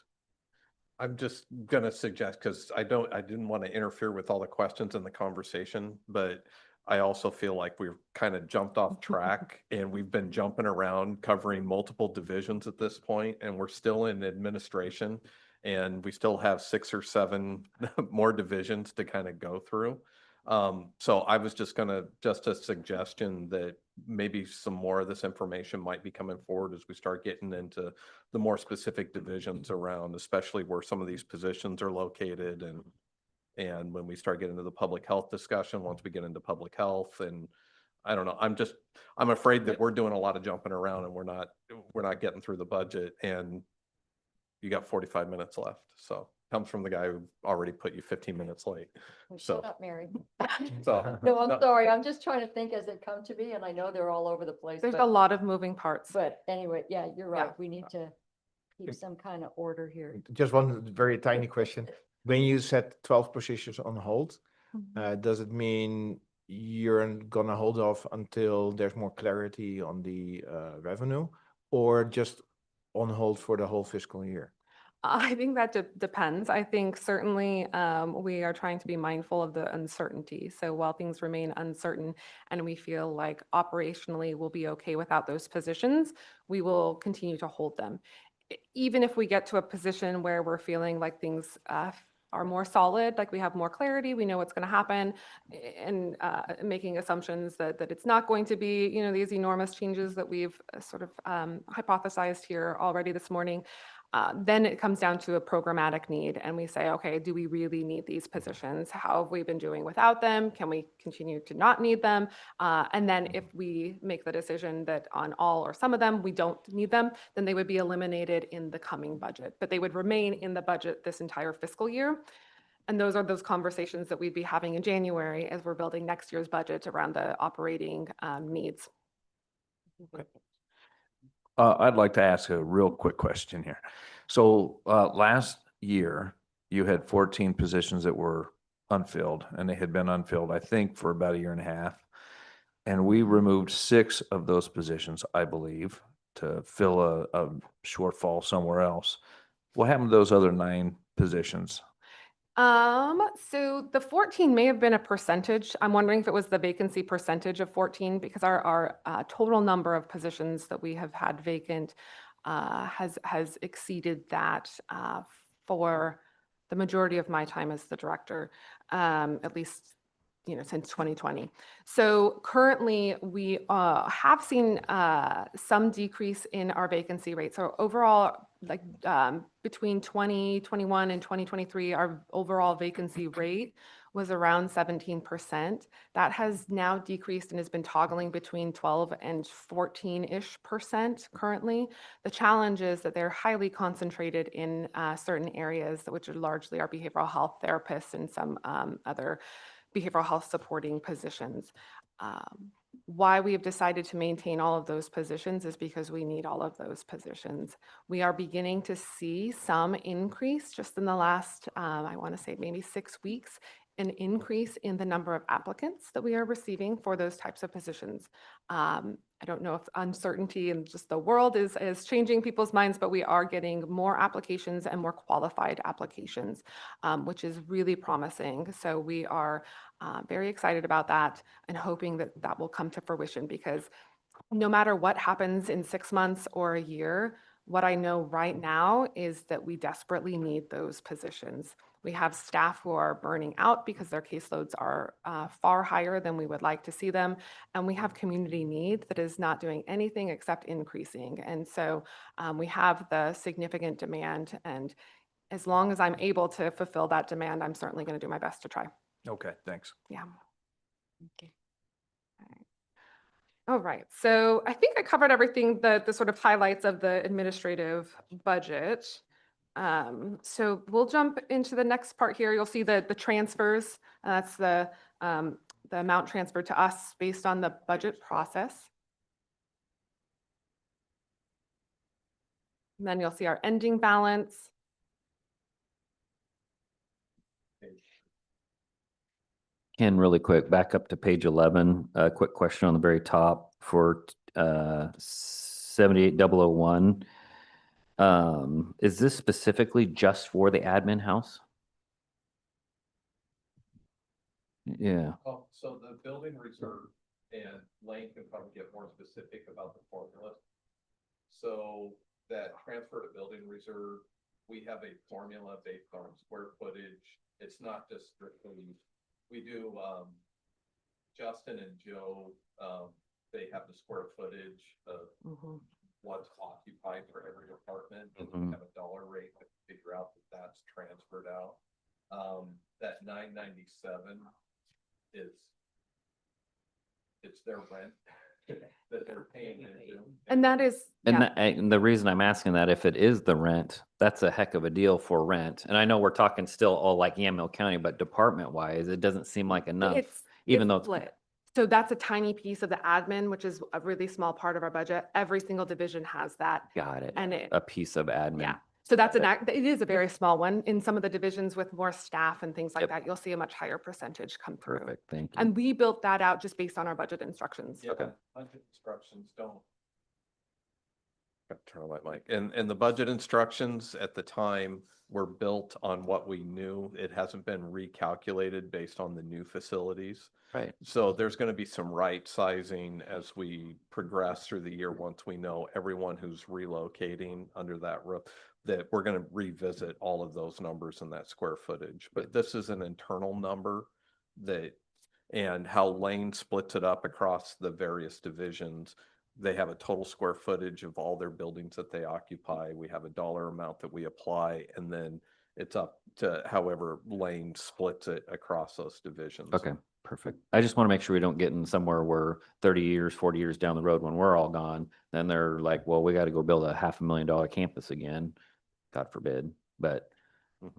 I'm just gonna suggest, because I didn't want to interfere with all the questions in the conversation, but I also feel like we've kind of jumped off track and we've been jumping around covering multiple divisions at this point, and we're still in administration and we still have 6 or 7 more divisions to kind of go through. So I was just a suggestion that maybe some more of this information might be coming forward as we start getting into the more specific divisions around, especially where some of these positions are located, and when we start getting into the public health discussion, once we get into public health, and I don't know, I'm afraid that we're doing a lot of jumping around and we're not getting through the budget, and you got 45 minutes left. So comes from the guy who already put you 15 minutes late. Oh, So- Shut up, Mary. So No, I'm no. sorry. I'm just trying to think as they come to me and I know they're all over the place. There's but- a lot of moving parts. But anyway, yeah, you're Yeah. right. We need to keep some kind of order here. Just one very tiny question. When you set 12 positions on hold, Mhm. does it mean you're gonna hold off until there's more clarity on the revenue, or just on hold for the whole fiscal year? I think that depends. I think certainly we are trying to be mindful of the uncertainty. So while things remain uncertain and we feel like operationally we'll be okay without those positions, we will continue to hold them. Even if we get to a position where we're feeling like things are more solid, like we have more clarity, we know what's going to happen, and making assumptions that it's not going to be, these enormous changes that we've sort of hypothesized here already this morning. Then it comes down to a programmatic need, and we say, okay, do we really need these positions? How have we been doing without them? Can we continue to not need them? And then if we make the decision that on all or some of them, we don't need them, then they would be eliminated in the coming budget, but they would remain in the budget this entire fiscal year. And those are those conversations that we'd be having in January as we're building next year's budget around the operating needs. I'd like to ask a real quick question here. So last year, you had 14 positions that were unfilled, and they had been unfilled, I think, for about 1.5 years. And we removed 6 of those positions, I believe, to fill a shortfall somewhere else. What happened to those other 9 positions? So the 14 may have been a percentage. I'm wondering if it was the vacancy percentage of 14, because our total number of positions that we have had vacant has exceeded that for the majority of my time as the director, at least since 2020. So currently we have seen some decrease in our vacancy rate. So overall, like between 2021 and 2023, our overall vacancy rate was around 17%. That has now decreased and has been toggling between 12 and 14-ish% currently. The challenge is that they're highly concentrated in certain areas, which are largely our behavioral health therapists and some other behavioral health supporting positions. Why we have decided to maintain all of those positions is because we need all of those positions. We are beginning to see some increase just in the last, I want to say maybe 6 weeks an increase in the number of applicants that we are receiving for those types of positions. I don't know if uncertainty and just the world is changing people's minds, but we are getting more applications and more qualified applications, which is really promising. So we are very excited about that and hoping that that will come to fruition, because no matter what happens in 6 months or a year, what I know right now is that we desperately need those positions. We have staff who are burning out because their caseloads are far higher than we would like to see them. And we have community need that is not doing anything except increasing. And so we have the significant demand. And as long as I'm able to fulfill that demand, I'm certainly going to do my best to try. Okay, thanks. Yeah. Okay. All right, so I think I covered everything, the sort of highlights of the administrative budget. So we'll jump into the next part here. You'll see the transfers. That's the amount transferred to us based on the budget process. And then you'll see our ending balance. Ken, really quick, back up to page 11. A quick question on the very top for 78001. Is this specifically just for the admin house? Yeah, Oh, so the building reserve, and Lane can probably get more specific about the formula. So that transfer to building reserve, we have a formula based on square footage. It's not just strictly, we do, Justin and Joe, they have the square footage of what's occupied for every department. And we have a dollar rate to figure out that that's transferred out. That 997 it's their rent that they're paying into. And that is, and, yeah. and the reason I'm asking that, if it is the rent, that's a heck of a deal for rent. And I know we're talking still all like Yamhill County, but department wise, it doesn't seem like enough, even though it's split. So that's a tiny piece of the admin, which is a really small part of our budget. Every single division has that. got it. And it, A piece of admin. yeah. So that's it is a very small one. In some of the divisions with more staff and things like Yep. that, you'll see a much higher percentage come through. Perfect. Thank you. And we built that out just based on our budget instructions. Yeah, Okay. budget instructions don't. Turn on my mic. And the budget instructions at the time were built on what we knew. It hasn't been recalculated based on the new facilities. Right. So there's going to be some right sizing as we progress through the year, once we know everyone who's relocating under that roof, that we're going to revisit all of those numbers and that square footage. But this is an internal number that, and how Lane splits it up across the various divisions. They have a total square footage of all their buildings that they occupy. We have a dollar amount that we apply, and then it's up to however Lane splits it across those divisions. Okay, perfect. I just want to make sure we don't get in somewhere where 30 years, 40 years down the road when we're all gone, then they're like, well, we got to go build a $500,000 campus again. God forbid. But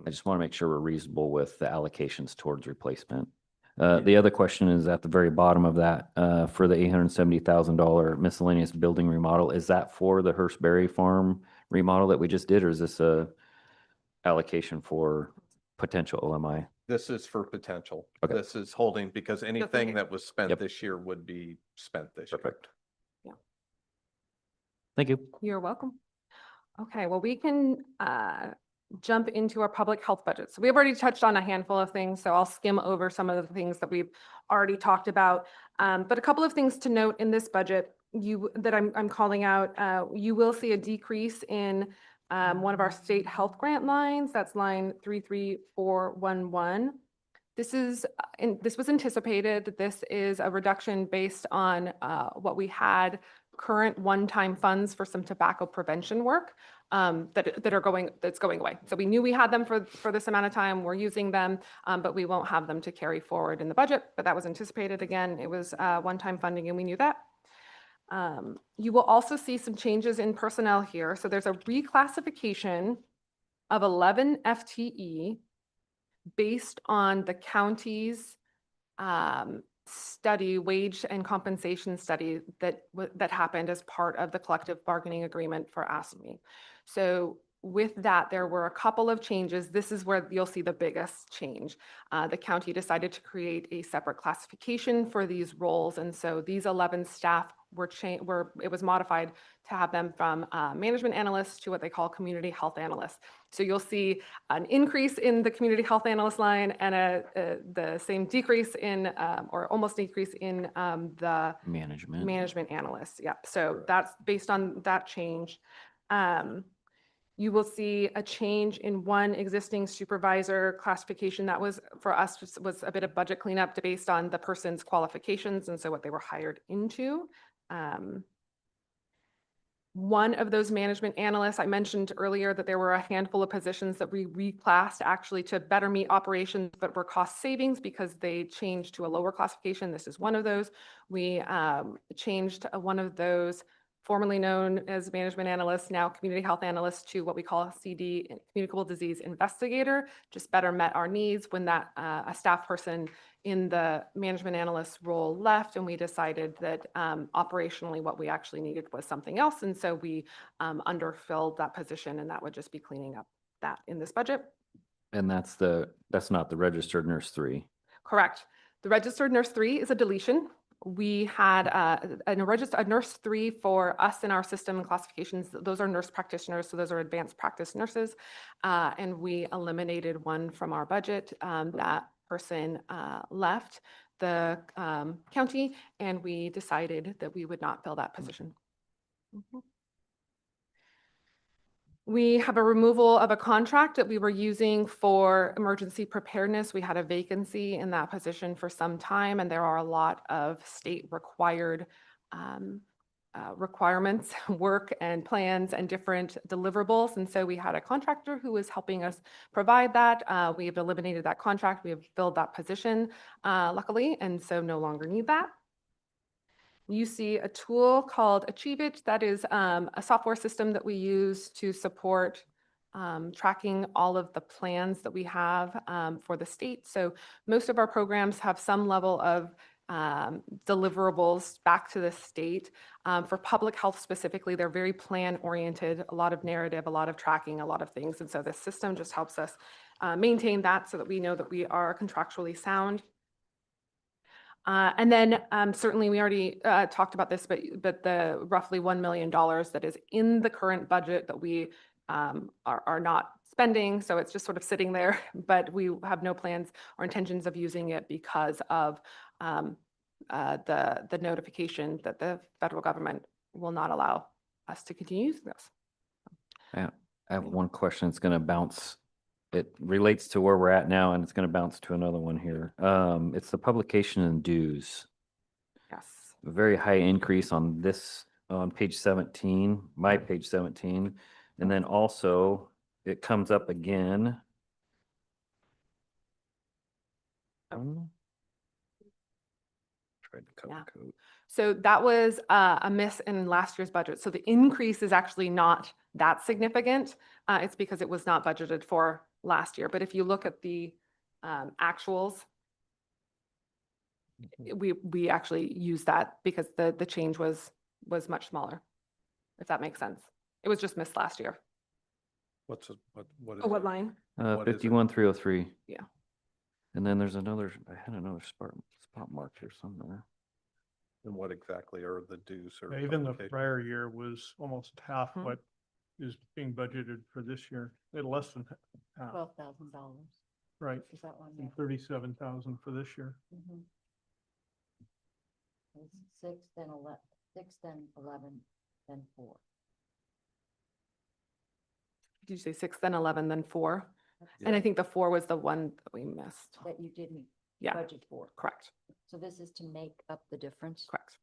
I just want to make sure we're reasonable with the allocations towards replacement. The other question is at the very bottom of that, for the $870,000 miscellaneous building remodel. Is that for the Hurstberry Farm remodel that we just did, or is this a allocation for potential OMI? This is for potential. Okay. This is holding, because anything okay. that was spent Yep. this year would be spent this year. Perfect. Thank you. You're welcome. Okay, well, we can jump into our public health budget. So we've already touched on a handful of things, so I'll skim over some of the things that we've already talked about. But a couple of things to note in this budget that I'm calling out. You will see a decrease in one of our state health grant lines. That's line 33411. This was anticipated. This is a reduction based on what we had current one-time funds for some tobacco prevention work that's going away. So we knew we had them for this amount of time. We're using them, but we won't have them to carry forward in the budget. But that was anticipated. Again, it was one-time funding, and we knew that. You will also see some changes in personnel here. So there's a reclassification of 11 FTE based on the county's study, wage and compensation study that happened as part of the collective bargaining agreement for ASME. So with that, there were a couple of changes. This is where you'll see the biggest change. The county decided to create a separate classification for these roles. And so these 11 staff it was modified to have them from management analysts to what they call community health analysts. So you'll see an increase in the community health analyst line and the same decrease in, or almost decrease in the Management. management analysts. Yep. So that's based on that change. You will see a change in one existing supervisor classification that was, for us, was a bit of budget cleanup based on the person's qualifications and so what they were hired into. One of those management analysts, I mentioned earlier that there were a handful of positions that we reclassed actually to better meet operations, but were cost savings because they changed to a lower classification. This is one of those. We changed one of those formerly known as management analyst, now community health analyst, to what we call CD, communicable disease investigator, just better met our needs when that a staff person in the management analyst role left, and we decided that operationally what we actually needed was something else, and so we underfilled that position, and that would just be cleaning up that in this budget. And that's not the registered nurse 3. Correct. The registered nurse 3 is a deletion. We had a nurse 3 for us in our system and classifications. Those are nurse practitioners, so those are advanced practice nurses. And we eliminated one from our budget. That person left the county, and we decided that we would not fill that position. We have a removal of a contract that we were using for emergency preparedness. We had a vacancy in that position for some time, and there are a lot of state required requirements, work and plans and different deliverables. And so we had a contractor who was helping us provide that. We have eliminated that contract. We have filled that position, luckily, and so no longer need that. You see a tool called Achieve It. That is a software system that we use to support tracking all of the plans that we have for the state. So most of our programs have some level of deliverables back to the state. For public health specifically, they're very plan oriented, a lot of narrative, a lot of tracking, a lot of things. And so this system just helps us maintain that so that we know that we are contractually sound. And then certainly we already talked about this, but the roughly $1 million that is in the current budget that we are not spending. So it's just sort of sitting there, but we have no plans or intentions of using it because of the notification that the federal government will not allow us to continue using those. I have one question. It's going to bounce. It relates to where we're at now, and it's going to bounce to another one here. It's the publication and dues. Yes. A very high increase on this, on page 17, my page 17. And then also it comes up again. Tried to cover Yeah. code. So that was a miss in last year's budget. So the increase is actually not that significant. It's because it was not budgeted for last year. But if you look at the actuals, we actually use that because the change was much smaller, if that makes sense. It was just missed last year. What is Oh, what it? line? What is it? 51303. Yeah. And then there's another, I had another spot marked here somewhere. And what exactly are the dues or? Even the publication? prior year was almost half Hmm. what is being budgeted for this year. Less than half, $12,000. right? Is that one? And 37,000 for this year. Mhm. It's 6, then 11, 6, then 11, then 4. Did you say 6, then 11, then 4? And I think the 4 was the one that we missed. That you didn't Yeah. budget for. Correct. So this is to make up the difference? Correct.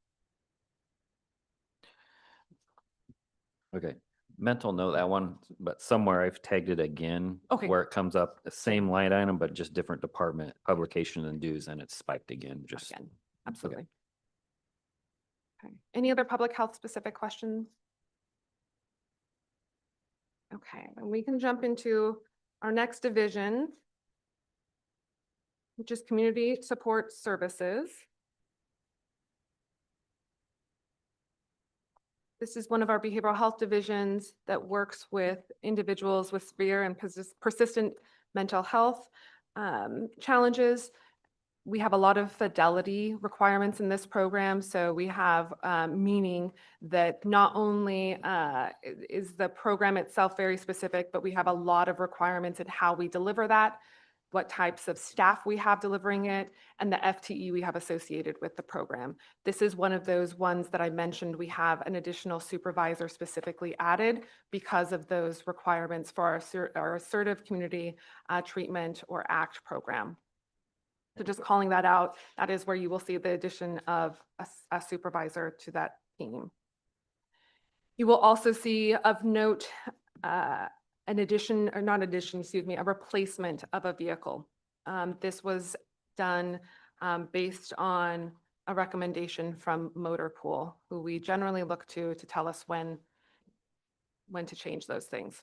Okay, mental note that one, but somewhere I've tagged it again. Okay. Where it comes up, the same line item, but just different department, publication and dues, and it's spiked again, just. Again, absolutely. Okay. Any other public health specific questions? Okay, and we can jump into our next division, which is community support services. This is one of our behavioral health divisions that works with individuals with severe and persistent mental health challenges. We have a lot of fidelity requirements in this program. So we have meaning that not only is the program itself very specific, but we have a lot of requirements in how we deliver that, what types of staff we have delivering it, and the FTE we have associated with the program. This is one of those ones that I mentioned we have an additional supervisor specifically added because of those requirements for our assertive community treatment or ACT program. So just calling that out, that is where you will see the addition of a supervisor to that team. You will also see of note an addition, or not addition, excuse me, a replacement of a vehicle. This was done based on a recommendation from Motor Pool, who we generally look to tell us when to change those things.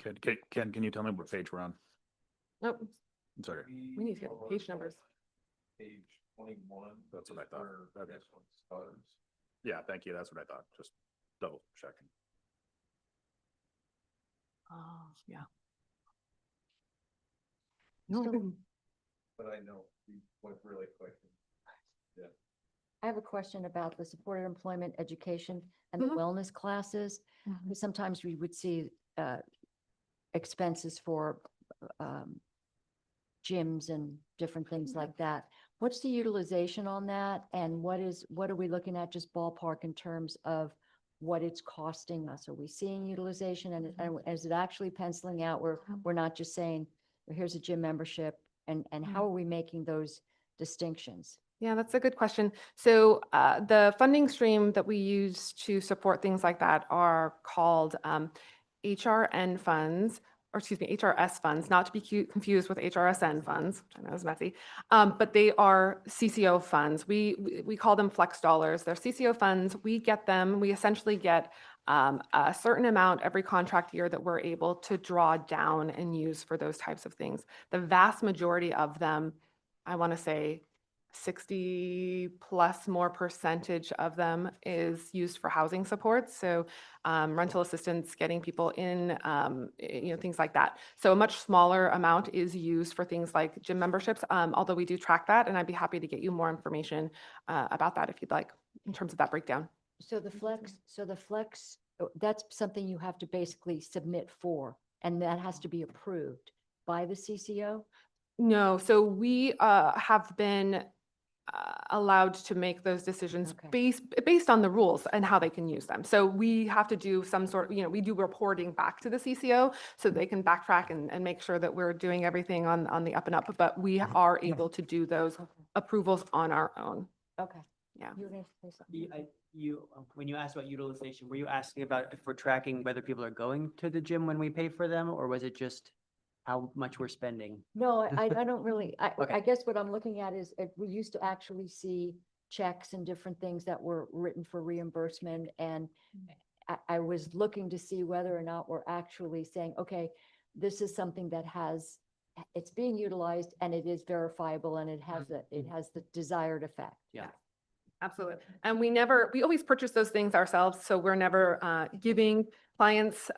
Ken, can you tell me what page we're on? Nope, I'm sorry. we need to get page numbers. Page 21. That's what I thought. where Okay. this one starts. Yeah, thank you. That's what I thought. Just double checking. Oh, yeah. So- But I know we went really quick. I have a question about the supported employment education and the Mhm. wellness classes. Sometimes we would see expenses for gyms and different things like that. What's the utilization on that? And what are we looking at, just ballpark in terms of what it's costing us? Are we seeing utilization and is it actually penciling out where we're not just saying, well, here's a gym membership, and how are we making those distinctions? Yeah, that's a good question. So the funding stream that we use to support things like that are called HRN funds, or excuse me, HRS funds, not to be confused with HRSN funds, which I know is messy, but they are CCO funds. We call them flex dollars. They're CCO funds. We get them. We essentially get a certain amount every contract year that we're able to draw down and use for those types of things. The vast majority of them, I want to say 60 plus more percentage of them is used for housing supports. So rental assistance, getting people in, things like that. So a much smaller amount is used for things like gym memberships, although we do track that, and I'd be happy to get you more information about that if you'd like, in terms of that breakdown. So the flex, that's something you have to basically submit for, and that has to be approved by the CCO? No, so we have been allowed to make those decisions Okay. based on the rules and how they can use them. So we have to do some sort, we do reporting back to the CCO so they can backtrack and make sure that we're doing everything on the up and up, but we are able to do those approvals on our own. Okay. Yeah. You were gonna say something? When you asked about utilization, were you asking about if we're tracking whether people are going to the gym when we pay for them, or was it just how much we're spending? No, I don't really, I Okay. guess what I'm looking at is, we used to actually see checks and different things that were written for reimbursement, and I was looking to see whether or not we're actually saying, okay, this is something that it's being utilized and it is verifiable and it has the desired effect. Yeah. Absolutely. And we always purchase those things ourselves. So we're never giving clients,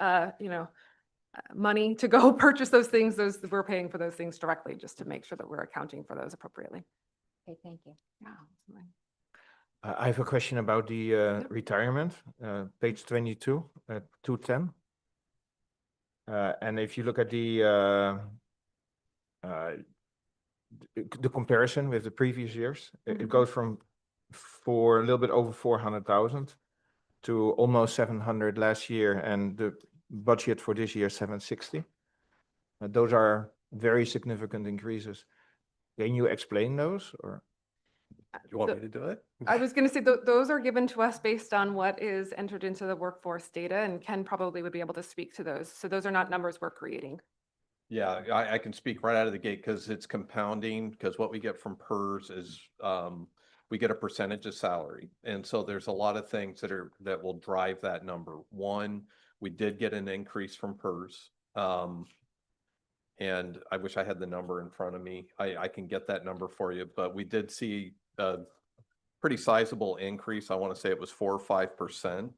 money to go purchase those things. We're paying for those things directly just to make sure that we're accounting for those appropriately. Okay, thank you. Yeah. I have a question about the retirement, page 22, 210. And if you look at the comparison with the previous years, it goes from for a little bit over 400,000 to almost 700 last year, and the budget for this year 760. Those are very significant increases. Can you explain those, or? You want me to do it? I was going to say, those are given to us based on what is entered into the workforce data, and Ken probably would be able to speak to those. So those are not numbers we're creating. Yeah, I can speak right out of the gate because it's compounding, because what we get from PERS is we get a percentage of salary. And so there's a lot of things that will drive that number. One, we did get an increase from PERS. And I wish I had the number in front of me. I can get that number for you, but we did see pretty sizable increase. I want to say it was 4 or 5%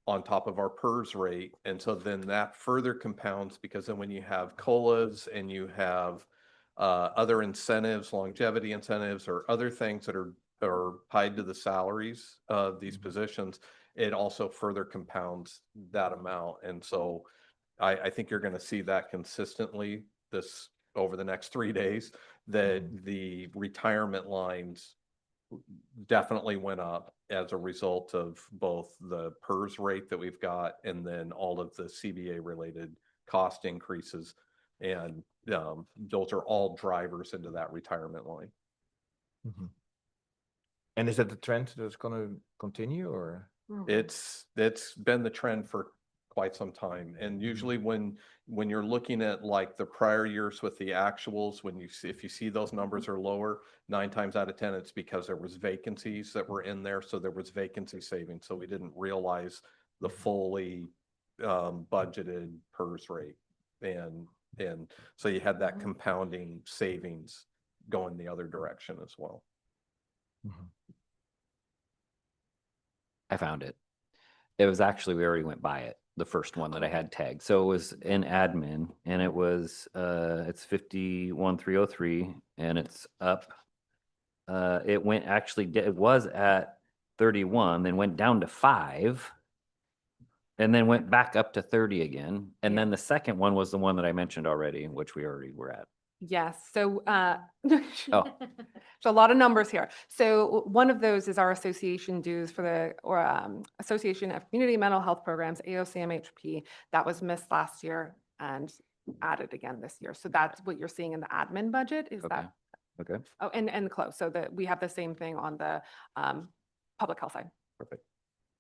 on top of our PERS rate. And so then that further compounds because then when you have COLAs and you have other incentives, longevity incentives, or other things that are tied to the salaries of these positions, it also further compounds that amount. And so I think you're going to see that consistently over the next 3 days, that the retirement lines definitely went up as a result of both the PERS rate that we've got and then all of the CBA related cost increases. And those are all drivers into that retirement line. And is that the trend that's going to continue, or? It's been the trend for quite some time. And usually when you're looking at like the prior years with the actuals, if you see those numbers are lower, 9 times out of 10, it's because there was vacancies that were in there. So there was vacancy savings. So we didn't realize the fully budgeted PERS rate. And so you had that compounding savings going the other direction as well. I found it. It was actually, we already went by it, the first one that I had tagged. So it was in admin and it was, it's 51,303 and it's up. It went it was at 31, then went down to 5 and then went back up to 30 again. And then the second one was the one that I mentioned already, which we already were at. Yes, so Oh, so a lot of numbers here. So one of those is our association dues for the Association of Community Mental Health Programs, AOCMHP, that was missed last year and added again this year. So that's what you're seeing in the admin budget is okay. that. Okay. Oh, and close. So that we have the same thing on the public health side. Perfect.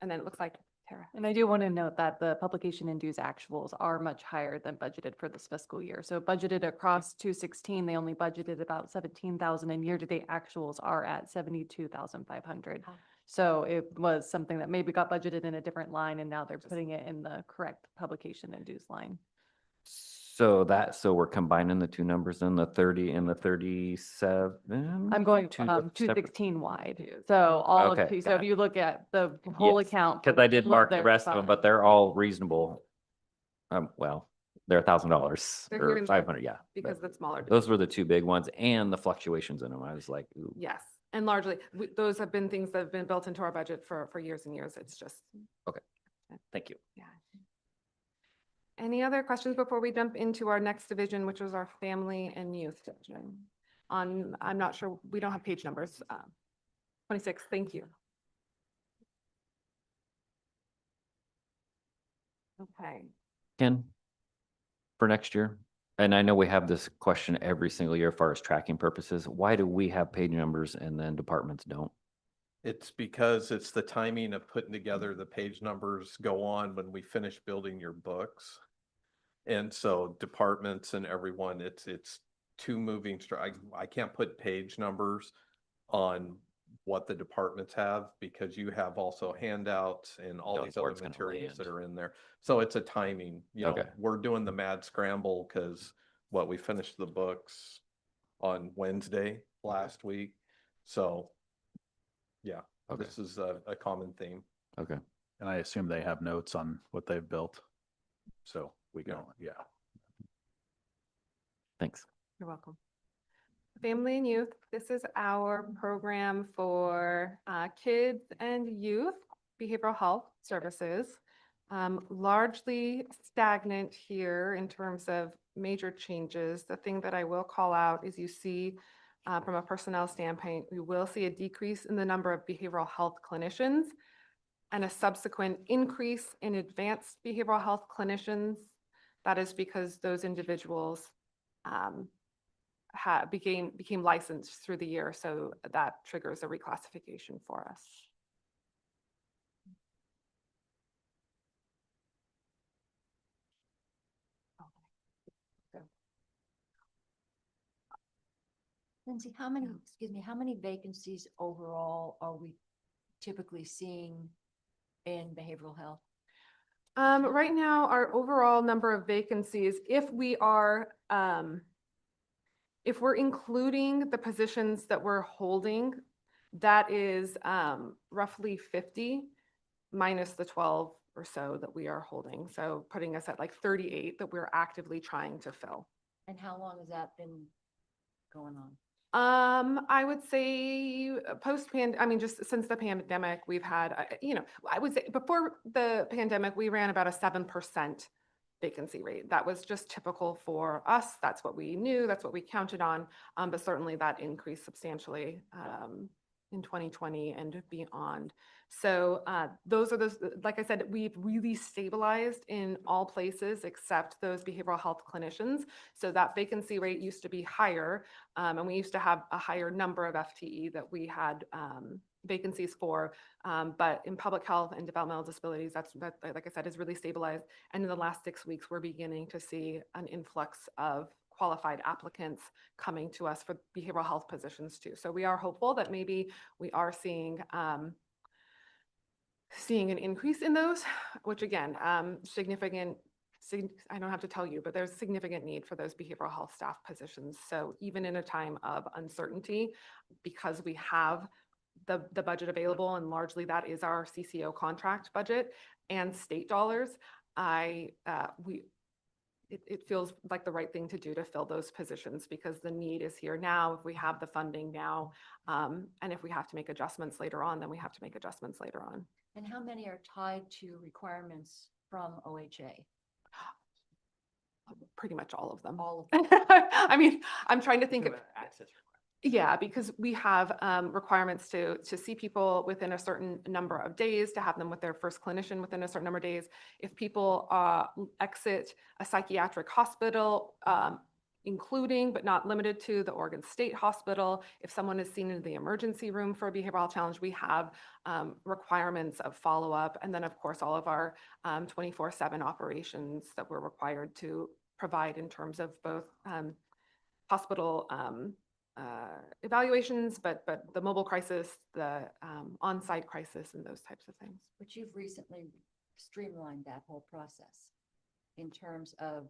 And then it looks like Tara. And I do want to note that the publication and dues actuals are much higher than budgeted for this fiscal year. So budgeted across 216, they only budgeted about 17,000 and year-to-date actuals are at 72,500. Oh. So it was something that maybe got budgeted in a different line and now they're putting it in the correct publication and dues line. So we're combining the two numbers then, the 30 and the 37? I'm going Two from separate- 216 wide. So all Okay, of, so got if you look at the whole Yes, account. Because I did look mark the there, rest of them, but they're all reasonable. Well, they're $1,000 They're here or in the- 500, yeah. Because but the smaller. those were the two big ones and the fluctuations in them. I was like, ooh. Yes, and largely, those have been things that have been built into our budget for years and years. It's just, Thank you. yeah. Any other questions before we jump into our next division, which is our family and youth division? I'm not sure, we don't have page numbers. 26, thank you. Okay. Ken, for next year, and I know we have this question every single year as far as tracking purposes. Why do we have page numbers and then departments don't? It's because it's the timing of putting together the page numbers go on when we finish building your books. And so departments and everyone, it's two moving. I can't put page numbers on what the departments have because you have also handouts and all Knows these where other it's gonna materials that land. are in there. So it's a timing, Okay. we're doing the mad scramble because we finished the books on Wednesday last week. So yeah, Okay. this is a common theme. Okay. And I assume they have notes on what they've built. So we Yeah. can, yeah. Thanks. You're welcome. Family and Youth, this is our program for kids and youth behavioral health services. Largely stagnant here in terms of major changes. The thing that I will call out is you see from a personnel standpoint, we will see a decrease in the number of behavioral health clinicians and a subsequent increase in advanced behavioral health clinicians. That is because those individuals became licensed through the year, so that triggers a reclassification for us. Lindsay, how many vacancies overall are we typically seeing in behavioral health? Right now, our overall number of vacancies, if we're including the positions that we're holding, That is roughly 50 minus the 12 or so that we are holding. So putting us at like 38 that we're actively trying to fill. And how long has that been going on? I would say I mean, just since the pandemic, we've had, I would say before the pandemic, we ran about a 7% vacancy rate. That was just typical for us. That's what we knew. That's what we counted on. But certainly that increased substantially in 2020 and beyond. So those are those, like I said, we've really stabilized in all places except those behavioral health clinicians. So that vacancy rate used to be higher, and we used to have a higher number of FTE that we had vacancies for. But in public health and developmental disabilities, that, like I said, is really stabilized. And in the last 6 weeks, we're beginning to see an influx of qualified applicants coming to us for behavioral health positions too. So we are hopeful that maybe we are seeing an increase in those, which again, significant, I don't have to tell you, but there's significant need for those behavioral health staff positions. So even in a time of uncertainty, because we have the budget available, and largely that is our CCO contract budget and state dollars, it feels like the right thing to do to fill those positions because the need is here now. If we have the funding now, and if we have to make adjustments later on, then we have to make adjustments later on. And how many are tied to requirements from OHA? Pretty much all of them. All of them. I mean, I'm trying to think of, Access requirements. yeah, because we have requirements to see people within a certain number of days, to have them with their first clinician within a certain number of days. If people exit a psychiatric hospital, including but not limited to the Oregon State Hospital, if someone is seen in the emergency room for a behavioral health challenge, we have requirements of follow-up. And then, of course, all of our 24/7 operations that we're required to provide in terms of both hospital evaluations, but the mobile crisis, the on-site crisis, and those types of things. But you've recently streamlined that whole process in terms of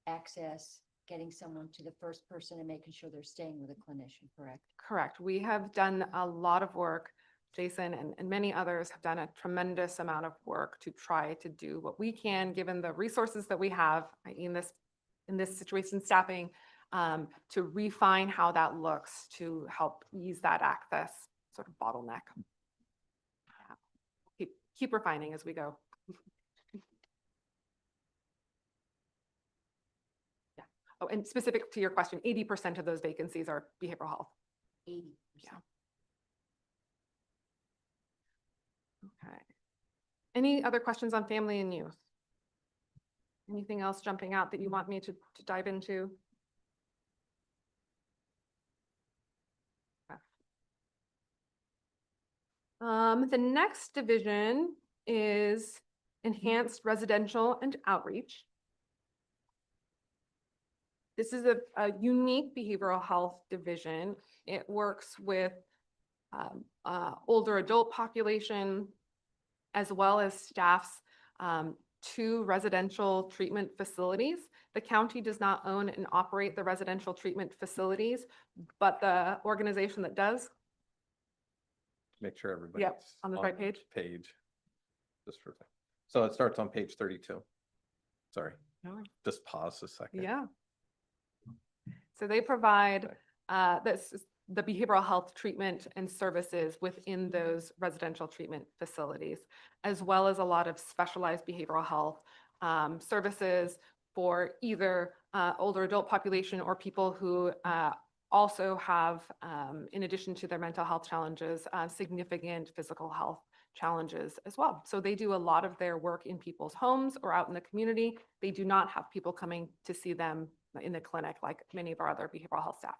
access, getting someone to the first person and making sure they're staying with a clinician, correct? Correct. We have done a lot of work. Jason and many others have done a tremendous amount of work to try to do what we can, given the resources that we have in this situation, staffing, to refine how that looks to help ease that access sort of bottleneck. Yeah. Keep refining as we go. Yeah. Oh, and specific to your question, 80% of those vacancies are behavioral health. 80%. Yeah. Okay. Any other questions on family and youth? Anything else jumping out that you want me to dive into? The next division is enhanced residential and outreach. This is a unique behavioral health division. It works with older adult population, as well as staffs 2 residential treatment facilities. The county does not own and operate the residential treatment facilities, but the organization that does. Make sure everybody's on the right page. Just for, so it starts on page 32. Sorry, No. just pause a second. Yeah. So they provide the behavioral health treatment and services within those residential treatment facilities, as well as a lot of specialized behavioral health services for either older adult population or people who also have, in addition to their mental health challenges, significant physical health challenges as well. So they do a lot of their work in people's homes or out in the community. They do not have people coming to see them in the clinic like many of our other behavioral health staff.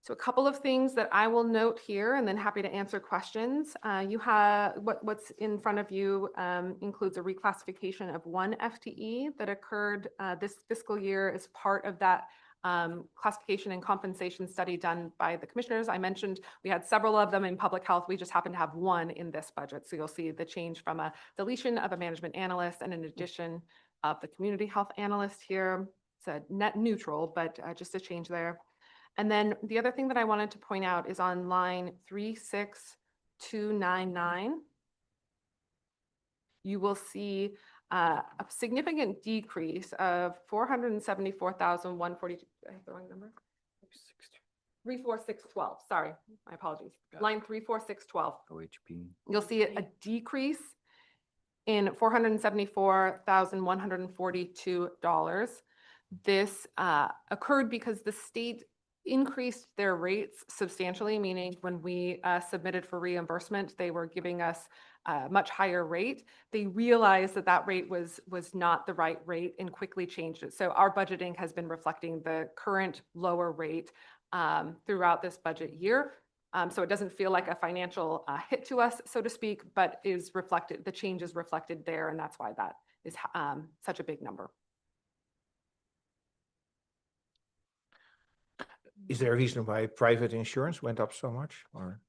So a couple of things that I will note here, and then happy to answer questions. You have what's in front of you includes a reclassification of 1 FTE that occurred this fiscal year as part of that classification and compensation study done by the commissioners. I mentioned we had several of them in public health. We just happen to have 1 in this budget. So you'll see the change from a deletion of a management analyst and an addition of the community health analyst here. It's a net neutral, but just a change there. And then the other thing that I wanted to point out is on line 36299. You will see a significant decrease of 474,142. I have the wrong number. 34612, sorry, my apologies. Line 34612. OHP. You'll see a decrease in $474,142. This occurred because the state increased their rates substantially, meaning when we submitted for reimbursement, they were giving us a much higher rate. They realized that that rate was not the right rate and quickly changed it. So our budgeting has been reflecting the current lower rate throughout this budget year. So it doesn't feel like a financial hit to us, so to speak, but is reflected, the change is reflected there, and that's why that is such a big number. Is there a reason why private insurance went up so much, or?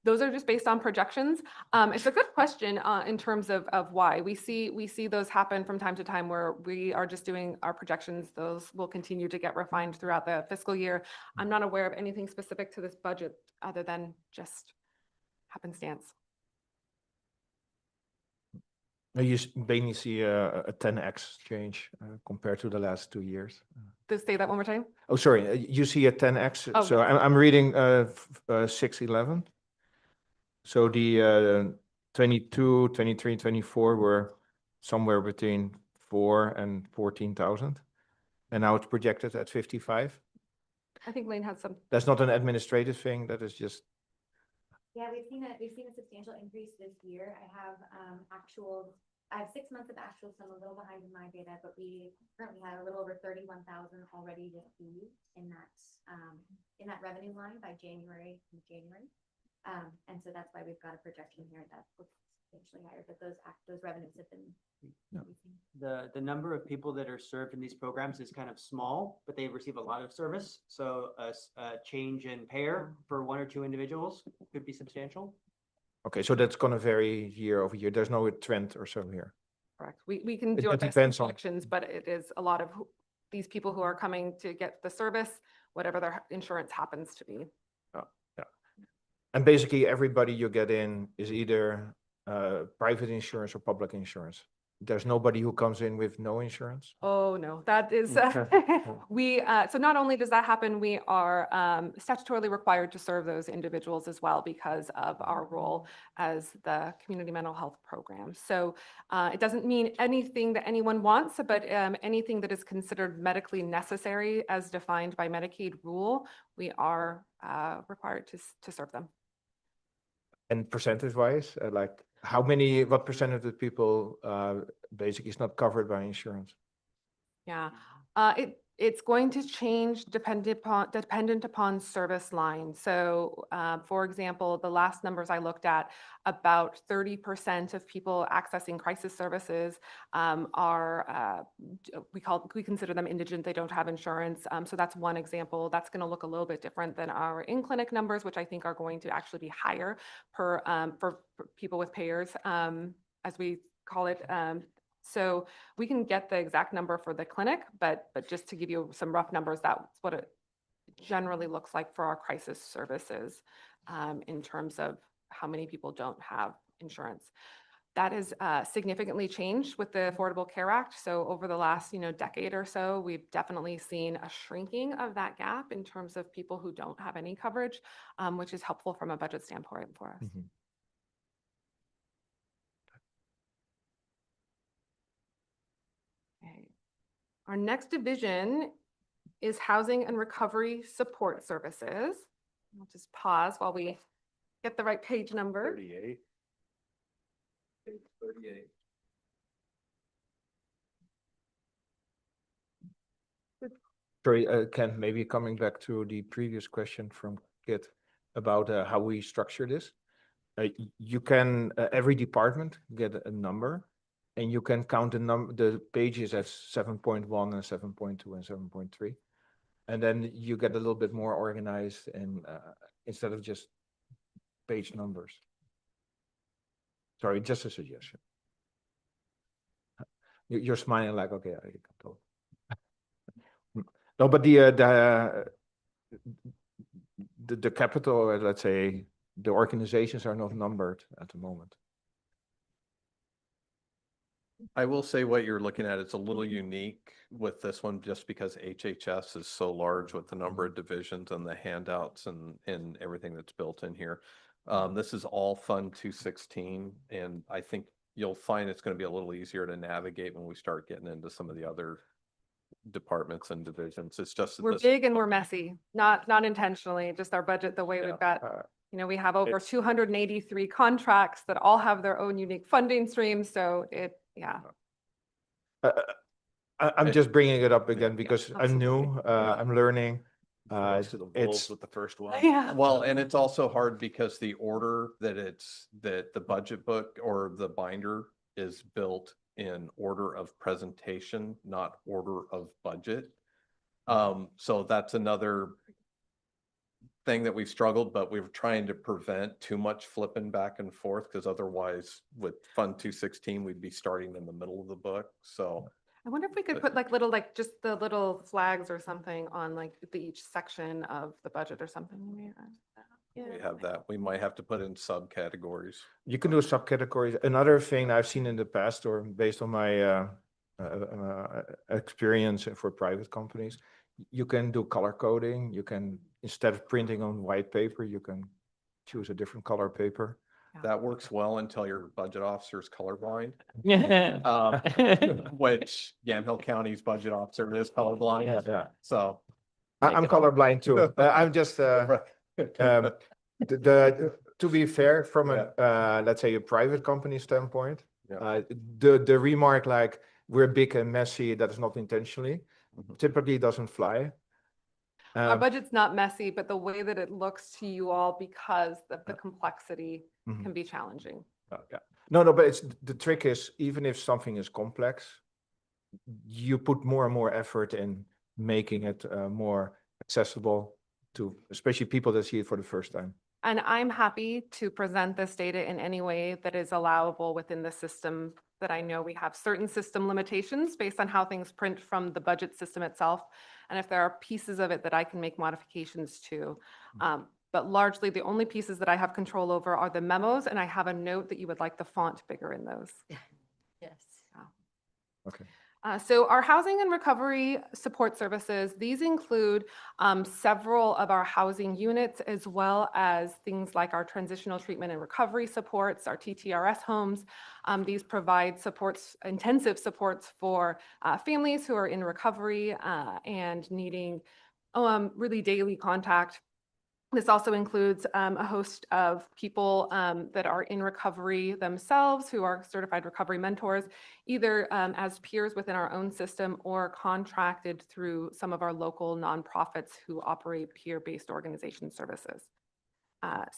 Those are just based on projections. It's a good question in terms of why. We see those happen from time to time where we are just doing our projections. Those will continue to get refined throughout the fiscal year. I'm not aware of anything specific to this budget other than just happenstance. You mainly see a 10x change compared to the last 2 years. Just say that one more time. Oh, sorry, you see a 10x. Oh. So I'm reading 611. So the 22, 23, 24 were somewhere between 4 and 14,000. And now it's projected at 55. I think Lane has some. That's not an administrative thing, that is just, Yeah, we've seen a substantial increase this year. I have I have 6 months of actuals, so I'm a little behind in my data, but we currently have a little over 31,000 already received in that revenue line by January. And so that's why we've got a projection here that looks substantially higher, but those revenues have been increasing. The number of people that are served in these programs is kind of small, but they receive a lot of service. So a change in payer for 1 or 2 individuals could be substantial. okay, so that's gonna vary year over year. There's no trend or so here. Correct. We can It do our best depends on- projections, but it is a lot of these people who are coming to get the service, whatever their insurance happens to be. And basically, everybody you get in is either private insurance or public insurance. There's nobody who comes in with no insurance. Oh, no, that is, so not only does that happen, we are statutorily required to serve those individuals as well because of our role as the community mental health program. So it doesn't mean anything that anyone wants, but anything that is considered medically necessary as defined by Medicaid rule, we are required to serve them. And percentage wise, like what percent of the people basically is not covered by insurance? Yeah, it's going to change dependent upon service line. So, for example, the last numbers I looked at, about 30% of people accessing crisis services are we consider them indigent. They don't have insurance. So that's one example. That's going to look a little bit different than our in-clinic numbers, which I think are going to actually be higher for people with payers, as we call it. So we can get the exact number for the clinic, but just to give you some rough numbers, that's what it generally looks like for our crisis services in terms of how many people don't have insurance. That has significantly changed with the Affordable Care Act. So over the last decade or so, we've definitely seen a shrinking of that gap in terms of people who don't have any coverage, which is helpful from a budget standpoint for us. Mhm. Okay. Our next division is Housing and Recovery Support Services. I'll just pause while we get the right page number. 38. Page 38. Sorry, Ken, maybe coming back to the previous question from Kit about how we structure this. You can, every department get a number, and you can count the pages as 7.1 and 7.2 and 7.3. And then you get a little bit more organized and instead of just page numbers. Sorry, just a suggestion. You're smiling like, okay, I can talk. No, but the capital, let's say, the organizations are not numbered at the moment. I will say what you're looking at, it's a little unique with this one just because HHS is so large with the number of divisions and the handouts and everything that's built in here. This is all Fund 216, and I think you'll find it's going to be a little easier to navigate when we start getting into some of the other departments and divisions. It's just that We're this- big and we're messy, not intentionally, just our budget, the way Yeah. we've got, we have over 283 contracts that all have their own unique funding streams. So yeah. I'm just bringing it up again Yeah, because I'm new, I'm learning. Goes to the wolves It's, with the first one. Yeah. Well, and it's also hard because the order that the budget book or the binder is built in order of presentation, not order of budget. So that's another thing that we've struggled, but we're trying to prevent too much flipping back and forth because otherwise with Fund 216, we'd be starting in the middle of the book. So I wonder if we could put like little, like just the little flags or something on like each section of the budget or something. Maybe, we have that. We might have to put in subcategories. you can do subcategories. Another thing I've seen in the past, or based on my experience for private companies, you can do color coding. You can, instead of printing on white paper, you can choose a different color paper. That works well until your budget officer is colorblind, Yeah. which Yamhill County's budget officer is colorblind. Yeah. So. I'm colorblind too. I'm just, to be fair, from a, let's say, a private company standpoint, Yeah. the remark like, we're big and messy, that is not intentionally, Mhm. typically doesn't fly. Our budget's not messy, but the way that it looks to you all because of the complexity Mhm. can be challenging. Yeah. No, but it's, the trick is, even if something is complex, you put more and more effort in making it more accessible to, especially people that see it for the first time. And I'm happy to present this data in any way that is allowable within the system that I know we have certain system limitations based on how things print from the budget system itself. And if there are pieces of it that I can make modifications to. But largely the only pieces that I have control over are the memos, and I have a note that you would like the font bigger in those. Yes. Okay. So our housing and recovery support services, these include several of our housing units, as well as things like our transitional treatment and recovery supports, our TTRS homes. These provide supports, intensive supports for families who are in recovery and needing really daily contact. This also includes a host of people that are in recovery themselves, who are certified recovery mentors, either as peers within our own system or contracted through some of our local nonprofits who operate peer-based organization services.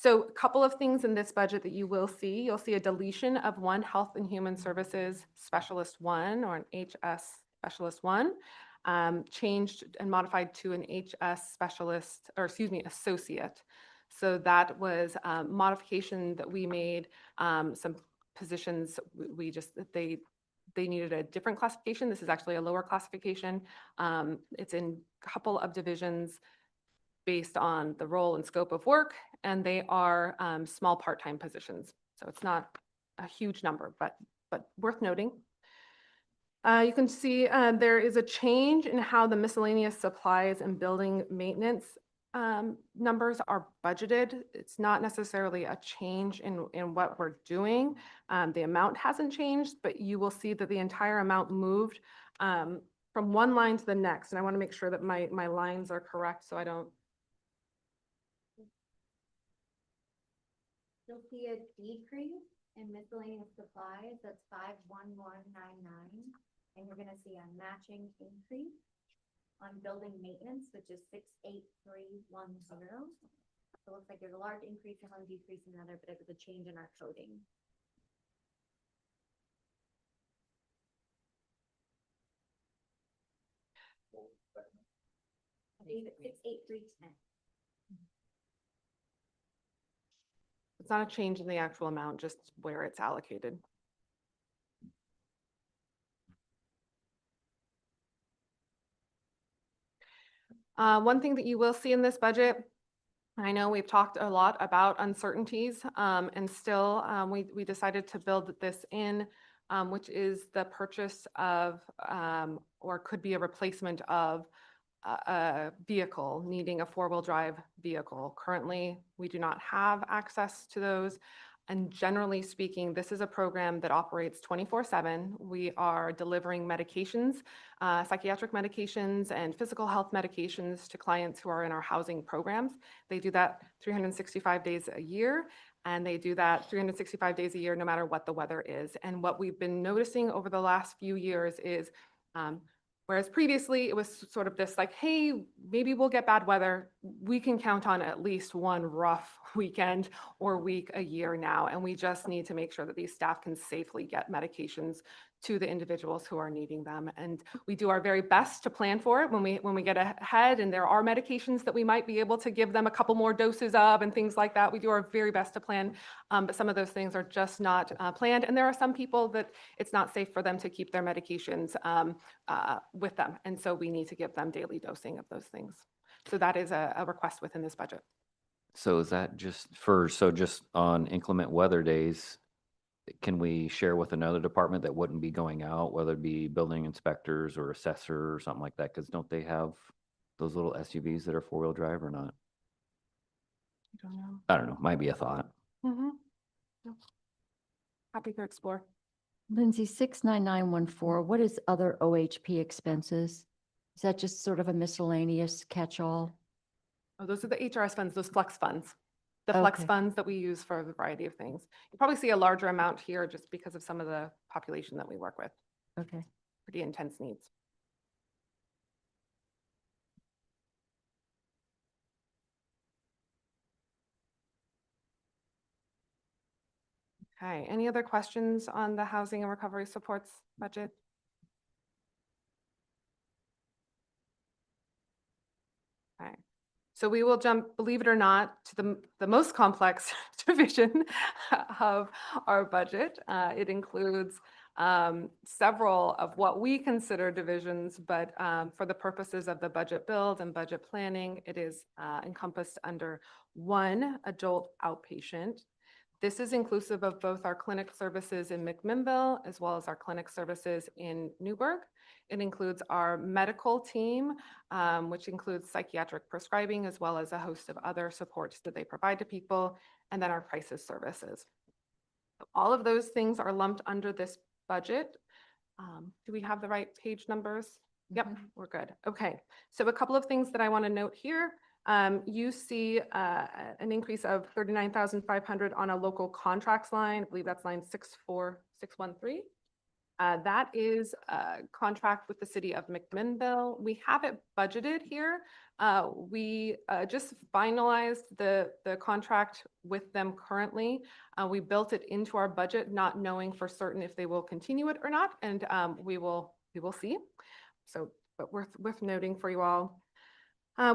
So a couple of things in this budget that you will see. You'll see a deletion of one Health and Human Services Specialist 1 or an HS Specialist 1. Changed and modified to an HS specialist, or excuse me, associate. So that was a modification that we made. Some positions, they needed a different classification. This is actually a lower classification. It's in a couple of divisions based on the role and scope of work, and they are small part-time positions. So it's not a huge number, but worth noting. You can see there is a change in how the miscellaneous supplies and building maintenance numbers are budgeted. It's not necessarily a change in what we're doing. The amount hasn't changed, but you will see that the entire amount moved from one line to the next. And I want to make sure that my lines are correct so I don't. You'll see a decrease in miscellaneous supplies, that's 51199. And you're gonna see a matching increase on building maintenance, which is 68310. So it looks like there's a large increase in one, decrease in another, but it was a change in our coding. I believe it's 68310. It's not a change in the actual amount, just where it's allocated. One thing that you will see in this budget, I know we've talked a lot about uncertainties, and still, we decided to build this in, which is the purchase of, or could be a replacement of a vehicle needing a four-wheel drive vehicle. Currently, we do not have access to those. And generally speaking, this is a program that operates 24/7. We are delivering medications, psychiatric medications and physical health medications to clients who are in our housing programs. They do that 365 days a year, and they do that 365 days a year no matter what the weather is. And what we've been noticing over the last few years is, whereas previously it was sort of this like, hey, maybe we'll get bad weather. We can count on at least one rough weekend or week a year now. And we just need to make sure that these staff can safely get medications to the individuals who are needing them. And we do our very best to plan for it when we get ahead, and there are medications that we might be able to give them a couple more doses of and things like that. We do our very best to plan, but some of those things are just not planned. And there are some people that it's not safe for them to keep their medications with them. And so we need to give them daily dosing of those things. So that is a request within this budget. So is that just on inclement weather days, can we share with another department that wouldn't be going out, whether it be building inspectors or assessor or something like that? Because don't they have those little SUVs that are four-wheel drive or not? I don't know. I don't know, might be a thought. Yep. Happy to explore. Lindsay, 69914, what is other OHP expenses? Is that just sort of a miscellaneous catch-all? Oh, those are the HRS funds, those flex funds. The flex Okay. funds that we use for a variety of things. You probably see a larger amount here just because of some of the population that we work with. Okay. Pretty intense needs. Okay, any other questions on the housing and recovery supports budget? Okay, so we will jump, believe it or not, to the most complex division of our budget. It includes several of what we consider divisions, but for the purposes of the budget build and budget planning, it is encompassed under one adult outpatient. This is inclusive of both our clinic services in McMinnville as well as our clinic services in Newburgh. It includes our medical team, which includes psychiatric prescribing as well as a host of other supports that they provide to people, and then our crisis services. All of those things are lumped under this budget. Do we have the right page numbers? Yep, we're good. Okay, so a couple of things that I want to note here. You see an increase of 39,500 on a local contracts line. I believe that's line 64613. That is a contract with the city of McMinnville. We have it budgeted here. We just finalized the contract with them currently. We built it into our budget, not knowing for certain if they will continue it or not, and we will see. So, but worth noting for you all.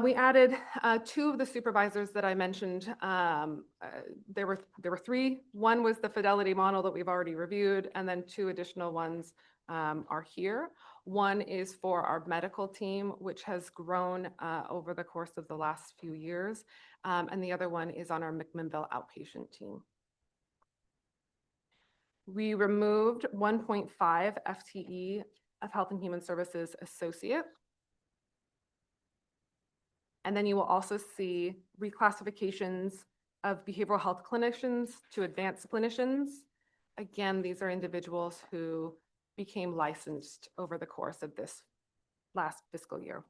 We added two of the supervisors that I mentioned. There were three. One was the Fidelity model that we've already reviewed, and then two additional ones are here. One is for our medical team, which has grown over the course of the last few years, and the other one is on our McMinnville outpatient team. We removed 1.5 FTE of Health and Human Services associate. And then you will also see reclassifications of behavioral health clinicians to advanced clinicians. Again, these are individuals who became licensed over the course of this last fiscal year.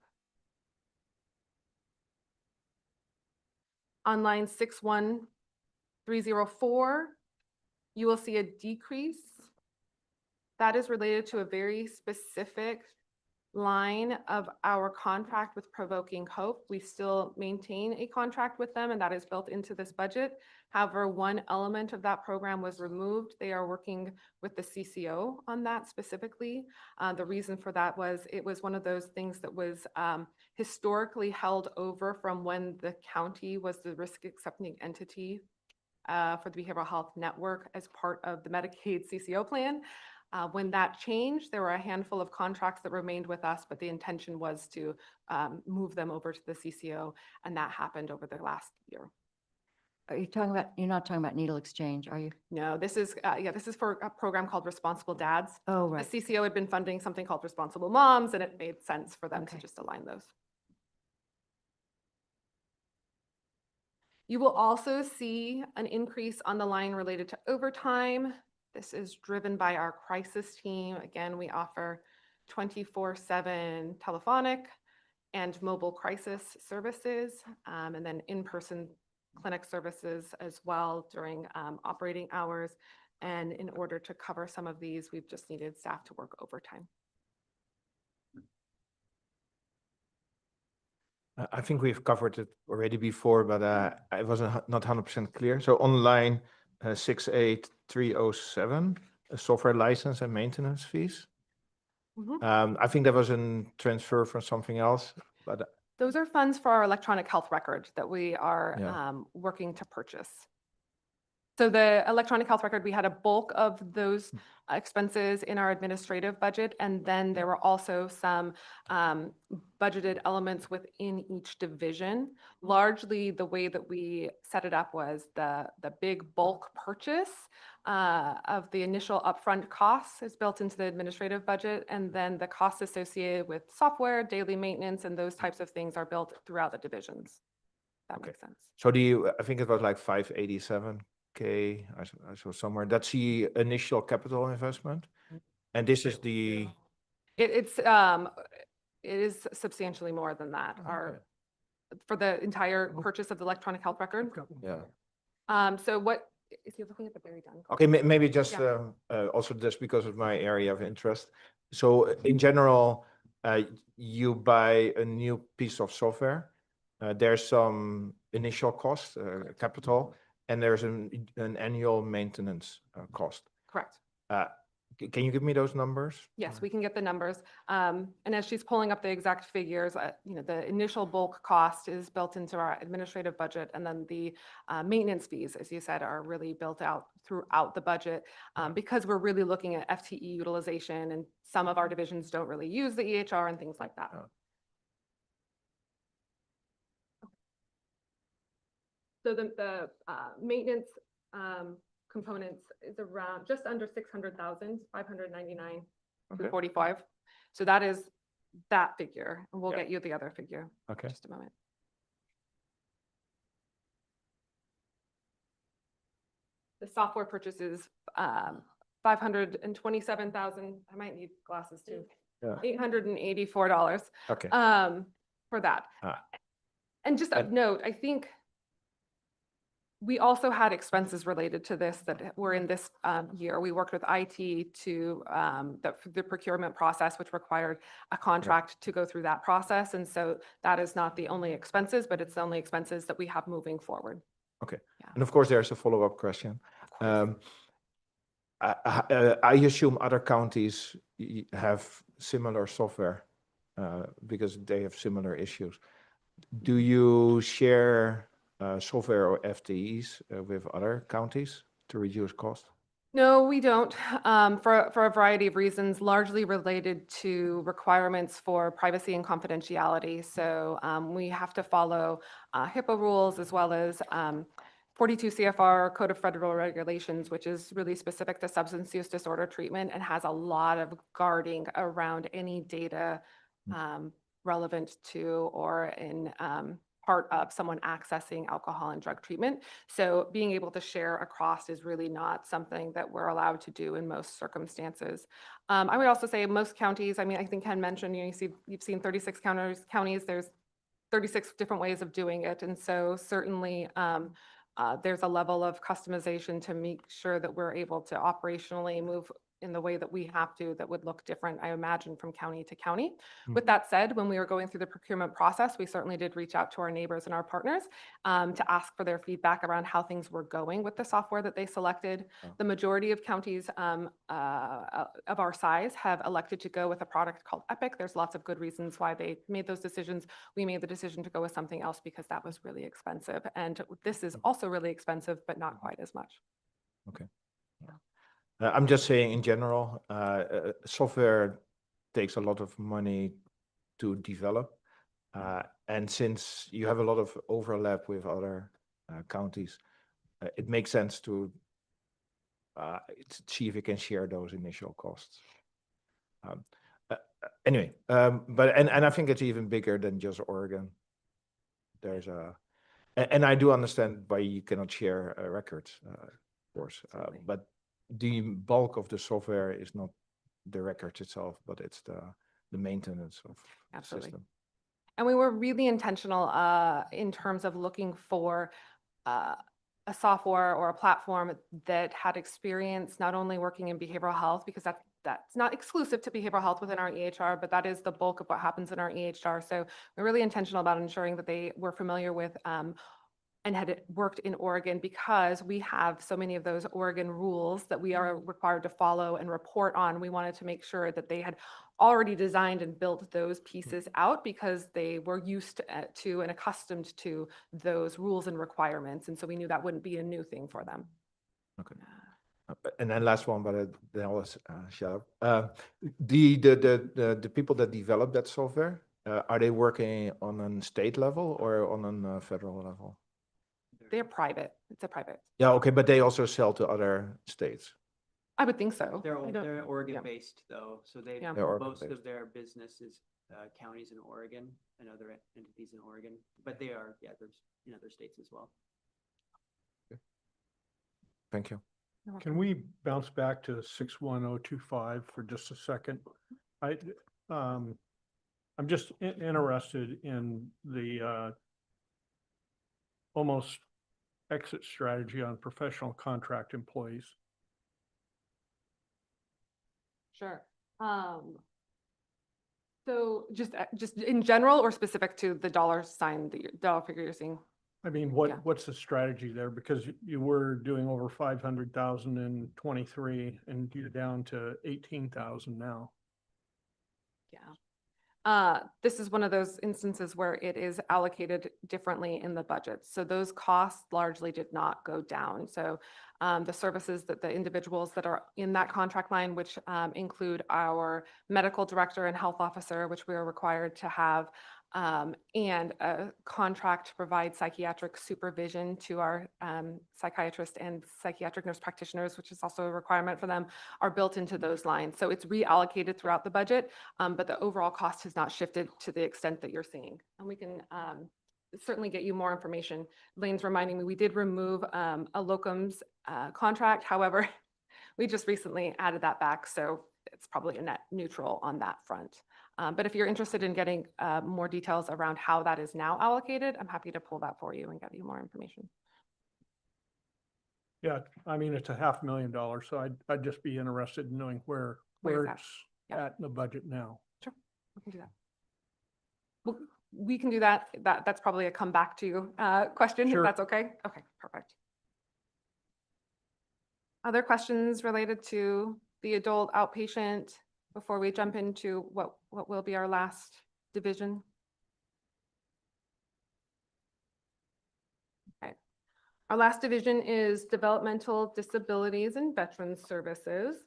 On line 61304, you will see a decrease. That is related to a very specific line of our contract with Provoking Hope. We still maintain a contract with them, and that is built into this budget. However, one element of that program was removed. They are working with the CCO on that specifically. The reason for that was it was one of those things that was historically held over from when the county was the risk accepting entity for the behavioral health network as part of the Medicaid CCO plan. When that changed, there were a handful of contracts that remained with us, but the intention was to move them over to the CCO, and that happened over the last year. Are you talking about, you're not talking about needle exchange, are you? No, this is, this is for a program called Responsible Dads. Oh, The right. CCO had been funding something called Responsible Moms, and it made sense for them to Okay. just align those. You will also see an increase on the line related to overtime. This is driven by our crisis team. Again, we offer 24/7 telephonic and mobile crisis services, and then in-person clinic services as well during operating hours. And in order to cover some of these, we've just needed staff to work overtime. I think we've covered it already before, but I wasn't not 100% clear. So on line 68307, software license and maintenance fees. Mhm. I think that was a transfer from something else, but Those are funds for our electronic health record that we are Yeah. working to purchase. So the electronic health record, we had a bulk of those expenses in our administrative budget. And then there were also some budgeted elements within each division. Largely, the way that we set it up was the big bulk purchase of the initial upfront costs is built into the administrative budget. And then the costs associated with software, daily maintenance, and those types of things are built throughout the divisions. That Okay. makes sense. so I think it was like 587K, I saw somewhere. That's the initial capital investment. And this is the, It is substantially more than that. Our, for the entire purchase of the electronic health record. yeah. So what, is he looking at the very done? Okay, maybe just Yeah. also just because of my area of interest. So in general, you buy a new piece of software. There's some initial cost, capital, and there's an annual maintenance cost. Correct. Can you give me those numbers? Yes, we can get the numbers. And as she's pulling up the exact figures, the initial bulk cost is built into our administrative budget. And then the maintenance fees, as you said, are really built out throughout the budget because we're really looking at FTE utilization, and some of our divisions don't really use the EHR and things like that. So the maintenance components is around just under 600,000, 599,245. So that is that figure, and we'll Yeah. get you the other figure in Okay. just a moment. The software purchase is 527,000. I might need glasses too. Yeah. $884 Okay. for that. Ah. And just a And- note, I think we also had expenses related to this that were in this year. We worked with IT to the procurement process, which required a contract to go through that process. And so that is not the only expenses, but it's the only expenses that we have moving forward. Okay. Yeah. And of course, there's a follow-up question. Of course. I assume other counties have similar software because they have similar issues. Do you share software or FTEs with other counties to reduce cost? No, we don't, for a variety of reasons, largely related to requirements for privacy and confidentiality. So we have to follow HIPAA rules as well as 42 CFR Code of Federal Regulations, which is really specific to substance use disorder treatment and has a lot of guarding around any data relevant to or in part of someone accessing alcohol and drug treatment. So being able to share across is really not something that we're allowed to do in most circumstances. I would also say most counties, I mean, I think Ken mentioned, you've seen 36 counties, there's 36 different ways of doing it. And so certainly there's a level of customization to make sure that we're able to operationally move in the way that we have to, that would look different, I imagine, from county to county. With that said, when we were going through the procurement process, we certainly did reach out to our neighbors and our partners to ask for their feedback around how things were going with the software that they selected. The majority of counties of our size have elected to go with a product called Epic. There's lots of good reasons why they made those decisions. We made the decision to go with something else because that was really expensive. And this is also really expensive, but not quite as much. Okay. I'm just saying in general, software takes a lot of money to develop. And since you have a lot of overlap with other counties, it makes sense to see if you can share those initial costs. Anyway, and I think it's even bigger than just Oregon. There's and I do understand why you cannot share records, of course, but the bulk of the software is not the records itself, but it's the maintenance of the Absolutely. system. And we were really intentional in terms of looking for a software or a platform that had experience not only working in behavioral health, because that's not exclusive to behavioral health within our EHR, but that is the bulk of what happens in our EHR. So we're really intentional about ensuring that they were familiar with and had worked in Oregon, because we have so many of those Oregon rules that we are required to follow and report on. We wanted to make sure that they had already designed and built those pieces out, because they were used to and accustomed to those rules and requirements. And so we knew that wouldn't be a new thing for them. Okay. And then last one, but then I'll shut up. The people that develop that software, are they working on a state level or on a federal level? They're private. It's a private. Yeah, okay, but they also sell to other states. I would think so. They're, I don't- they're Oregon-based though, so they, Yeah. They're most Oregon-based. of their business is counties in Oregon and other entities in Oregon, but they are, yeah, there's in other states as well. Thank you. Can we bounce back to 61025 for just a second? I'm just interested in the almost exit strategy on professional contract employees. Sure. So just in general or specific to the dollar sign, dollar figure you're seeing? I mean, Yeah. what's the strategy there? Because you were doing over 500,000 in 23 and you're down to 18,000 now. Yeah. This is one of those instances where it is allocated differently in the budget. So those costs largely did not go down. So the services that the individuals that are in that contract line, which include our medical director and health officer, which we are required to have, and a contract to provide psychiatric supervision to our psychiatrists and psychiatric nurse practitioners, which is also a requirement for them, are built into those lines. So it's reallocated throughout the budget, but the overall cost has not shifted to the extent that you're seeing. And we can certainly get you more information. Lane's reminding me, we did remove a locums contract. However, we just recently added that back. So it's probably a net neutral on that front. But if you're interested in getting more details around how that is now allocated, I'm happy to pull that for you and get you more information. Yeah, I mean, it's $500,000, so I'd just be interested in knowing where Where it's at. it's Yeah. at in the budget now. Sure, we can do that. Well, we can do that. That's probably a come back to you question, if Sure. that's okay. Okay, perfect. Other questions related to the adult outpatient before we jump into what will be our last division? Okay. Our last division is developmental disabilities and veterans services.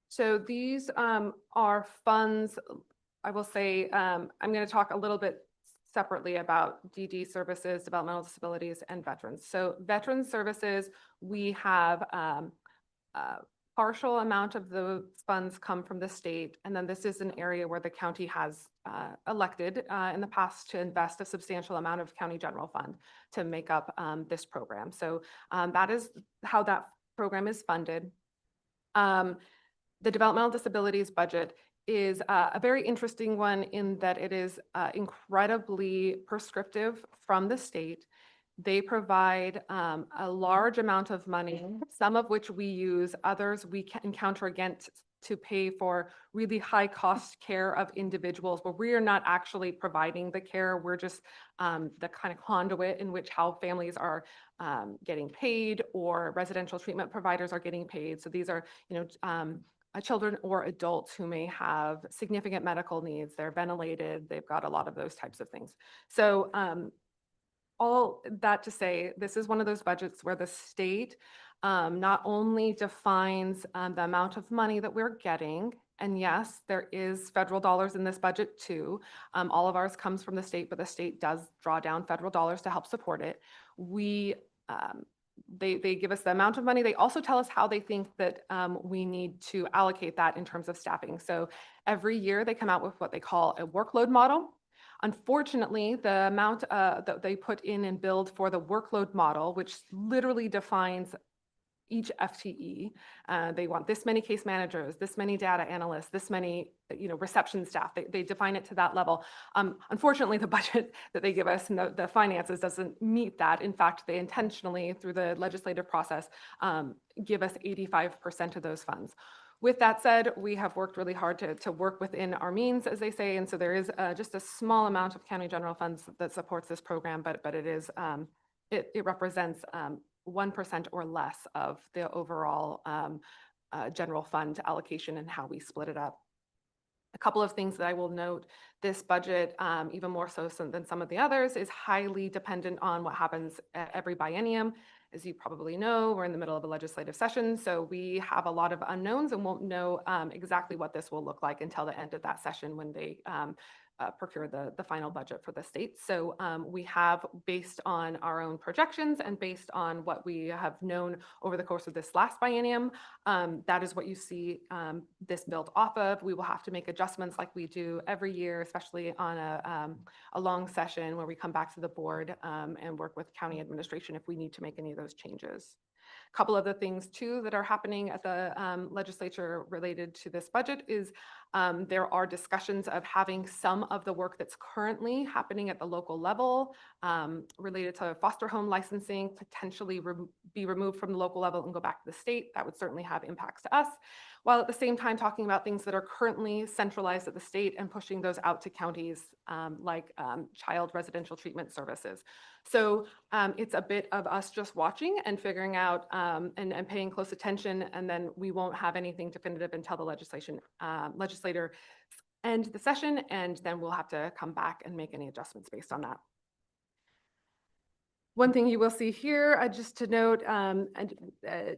So these are funds, I will say, I'm going to talk a little bit separately about DD services, developmental disabilities, and veterans. So veterans services, we have a partial amount of those funds come from the state. And then this is an area where the county has elected in the past to invest a substantial amount of county general fund to make up this program. So that is how that program is funded. The developmental disabilities budget is a very interesting one in that it is incredibly prescriptive from the state. They provide a large amount of money, some of which we use, others we can encounter against to pay for really high cost care of individuals where we are not actually providing the care. We're just the kind of conduit in which how families are getting paid or residential treatment providers are getting paid. So these are, children or adults who may have significant medical needs. They're ventilated. They've got a lot of those types of things. So all that to say, this is one of those budgets where the state not only defines the amount of money that we're getting, and yes, there is federal dollars in this budget too. All of ours comes from the state, but the state does draw down federal dollars to help support it. They give us the amount of money. They also tell us how they think that we need to allocate that in terms of staffing. So every year they come out with what they call a workload model. Unfortunately, the amount that they put in and build for the workload model, which literally defines each FTE, they want this many case managers, this many data analysts, this many, reception staff. They define it to that level. Unfortunately, the budget that they give us and the finances doesn't meet that. In fact, they intentionally, through the legislative process, give us 85% of those funds. With that said, we have worked really hard to work within our means, as they say, and so there is just a small amount of county general funds that supports this program, but it is it represents 1% or less of the overall general fund allocation and how we split it up. A couple of things that I will note, this budget, even more so than some of the others, is highly dependent on what happens at every biennium. As you probably know, we're in the middle of a legislative session, so we have a lot of unknowns and won't know exactly what this will look like until the end of that session when they procure the final budget for the state. So we have, based on our own projections and based on what we have known over the course of this last biennium, that is what you see this built off of. We will have to make adjustments like we do every year, especially on a long session where we come back to the board and work with county administration if we need to make any of those changes. A couple of the things too that are happening at the legislature related to this budget is there are discussions of having some of the work that's currently happening at the local level related to foster home licensing potentially be removed from the local level and go back to the state. That would certainly have impacts to us, while at the same time talking about things that are currently centralized at the state and pushing those out to counties like child residential treatment services. So it's a bit of us just watching and figuring out and paying close attention, and then we won't have anything definitive until the legislator end the session, and then we'll have to come back and make any adjustments based on that. One thing you will see here, just to note,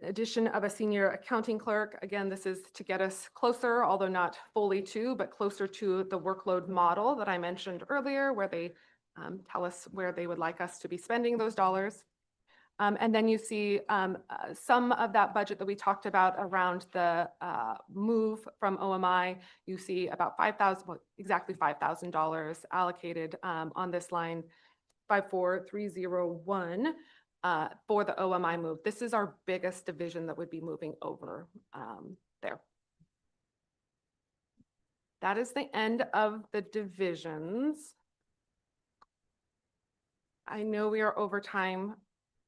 addition of a senior accounting clerk. Again, this is to get us closer, although not fully to, but closer to the workload model that I mentioned earlier, where they tell us where they would like us to be spending those dollars. And then you see some of that budget that we talked about around the move from OMI. You see about exactly $5,000 allocated on this line, 54301, for the OMI move. This is our biggest division that would be moving over there. That is the end of the divisions. I know we are over time.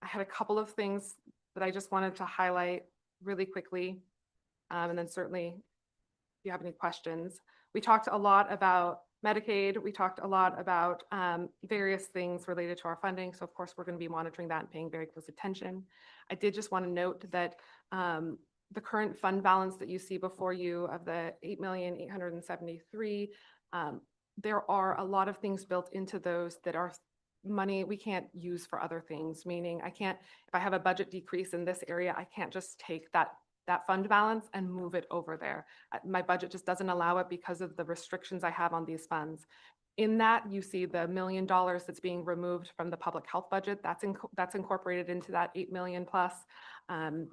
I had a couple of things that I just wanted to highlight really quickly. And then certainly if you have any questions. We talked a lot about Medicaid. We talked a lot about various things related to our funding. So of course, we're going to be monitoring that and paying very close attention. I did just want to note that the current fund balance that you see before you of the $8,873,000, there are a lot of things built into those that are money we can't use for other things, meaning if I have a budget decrease in this area, I can't just take that fund balance and move it over there. My budget just doesn't allow it because of the restrictions I have on these funds. In that, you see the $1 million that's being removed from the public health budget. That's incorporated into that 8 million plus.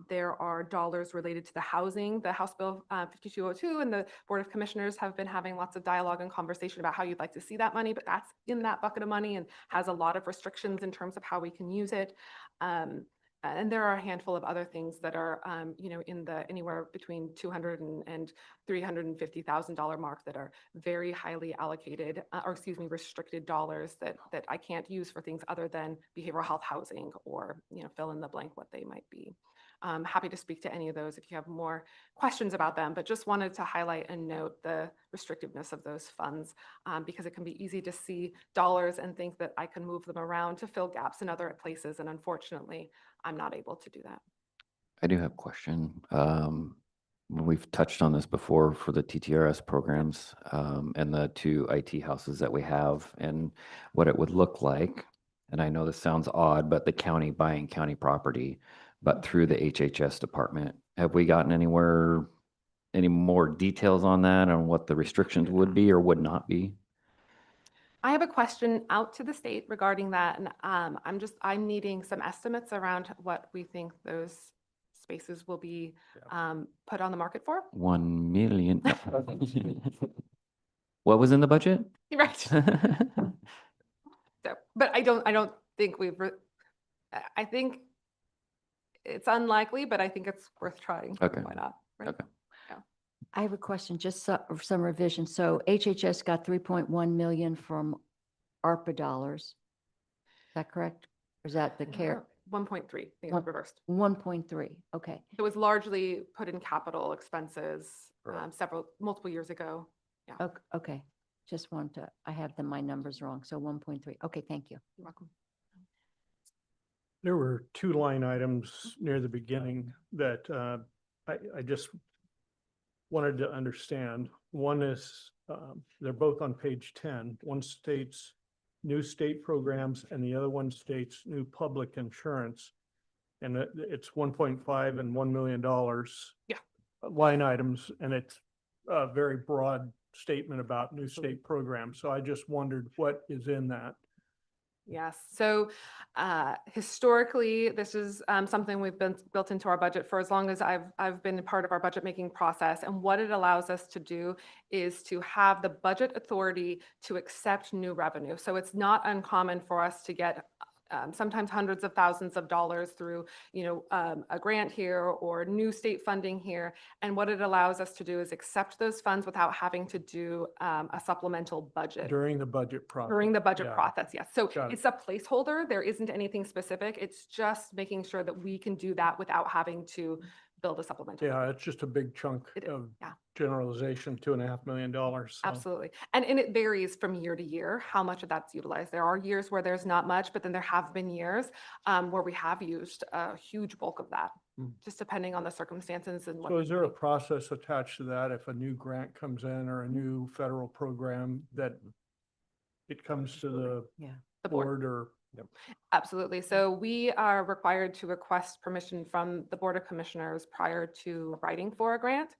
There are dollars related to the housing, the House Bill 5202, and the Board of Commissioners have been having lots of dialogue and conversation about how you'd like to see that money, but that's in that bucket of money and has a lot of restrictions in terms of how we can use it. And there are a handful of other things that are, in the anywhere between $200,000 and $350,000 mark that are very highly allocated, restricted dollars that I can't use for things other than behavioral health housing or, fill in the blank what they might be. I'm happy to speak to any of those if you have more questions about them, but just wanted to highlight and note the restrictiveness of those funds because it can be easy to see dollars and think that I can move them around to fill gaps in other places. And unfortunately, I'm not able to do that. I do have a question. We've touched on this before for the TTRS programs and the 2 IT houses that we have and what it would look like and I know this sounds odd, but the county buying county property, but through the HHS department. Have we gotten anywhere, any more details on that, on what the restrictions would be or would not be? I have a question out to the state regarding that, and I'm needing some estimates around what we think those spaces will be put on the market for. 1 million. no. What was in the budget? Right. So, but I don't think I think it's unlikely, but I think it's worth trying. Okay. Why not? Right? Okay. I have a question, just some revision. So HHS got 3.1 million from ARPA dollars. Is that correct? Or is that the care? 1.3, I think it's One- reversed. 1.3, okay. It was largely put in capital expenses Right. multiple years ago. Okay, just want to, I have my numbers wrong, so 1.3. Okay, thank you. You're welcome. There were two line items near the beginning that I just wanted to understand. One is, they're both on page 10. One states new state programs and the other one states new public insurance. And it's 1.5 and $1 million. Yeah. Line items, and it's a very broad statement about new state programs. So I just wondered what is in that. Yes. So historically, this is something we've been built into our budget for as long as I've been a part of our budget making process. And what it allows us to do is to have the budget authority to accept new revenue. So it's not uncommon for us to get sometimes hundreds of thousands of dollars through, a grant here or new state funding here. And what it allows us to do is accept those funds without having to do a supplemental budget. During the budget process. During the budget Yeah. process, yes. So Got it. it's a placeholder. There isn't anything specific. It's just making sure that we can do that without having to build a supplemental. Yeah, it's just a big chunk It is, of yeah. generalization, $2.5 million. So. Absolutely. And it varies from year to year, how much of that's utilized. There are years where there's not much, but then there have been years where we have used a huge bulk of that, Hmm. just depending on the circumstances and what. So is there a process attached to that if a new grant comes in or a new federal program that it comes to the The board. board or? Absolutely. So we are required to request permission from the Board of Commissioners prior to writing for a grant.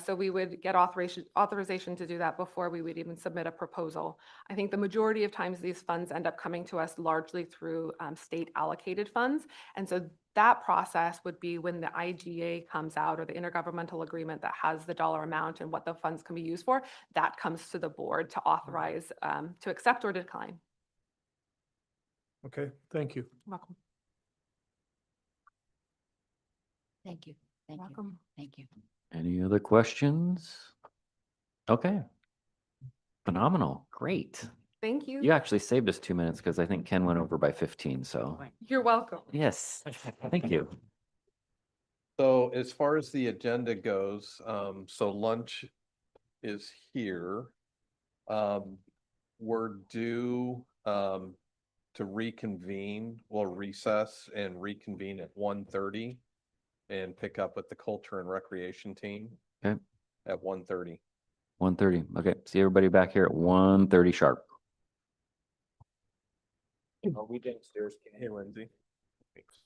So we would get authorization to do that before we would even submit a proposal. I think the majority of times these funds end up coming to us largely through state allocated funds. And so that process would be when the IGA comes out, or the intergovernmental agreement that has the dollar amount and what the funds can be used for, that comes to the board to authorize to accept or decline. Okay, thank you. Welcome. Thank you, thank you, Welcome. thank you. Any other questions? Okay. Phenomenal. Great. Thank you. You actually saved us 2 minutes because I think Ken went over by 15. So You're welcome. yes, thank you. So as far as the agenda goes, so lunch is here. We're due to reconvene, we'll recess and reconvene at 1:30 and pick up with the culture and recreation team. Okay. At 1:30. 1:30. Okay. See everybody back here at 1:30 sharp. Are we downstairs? Hey, Lindsay. Thanks.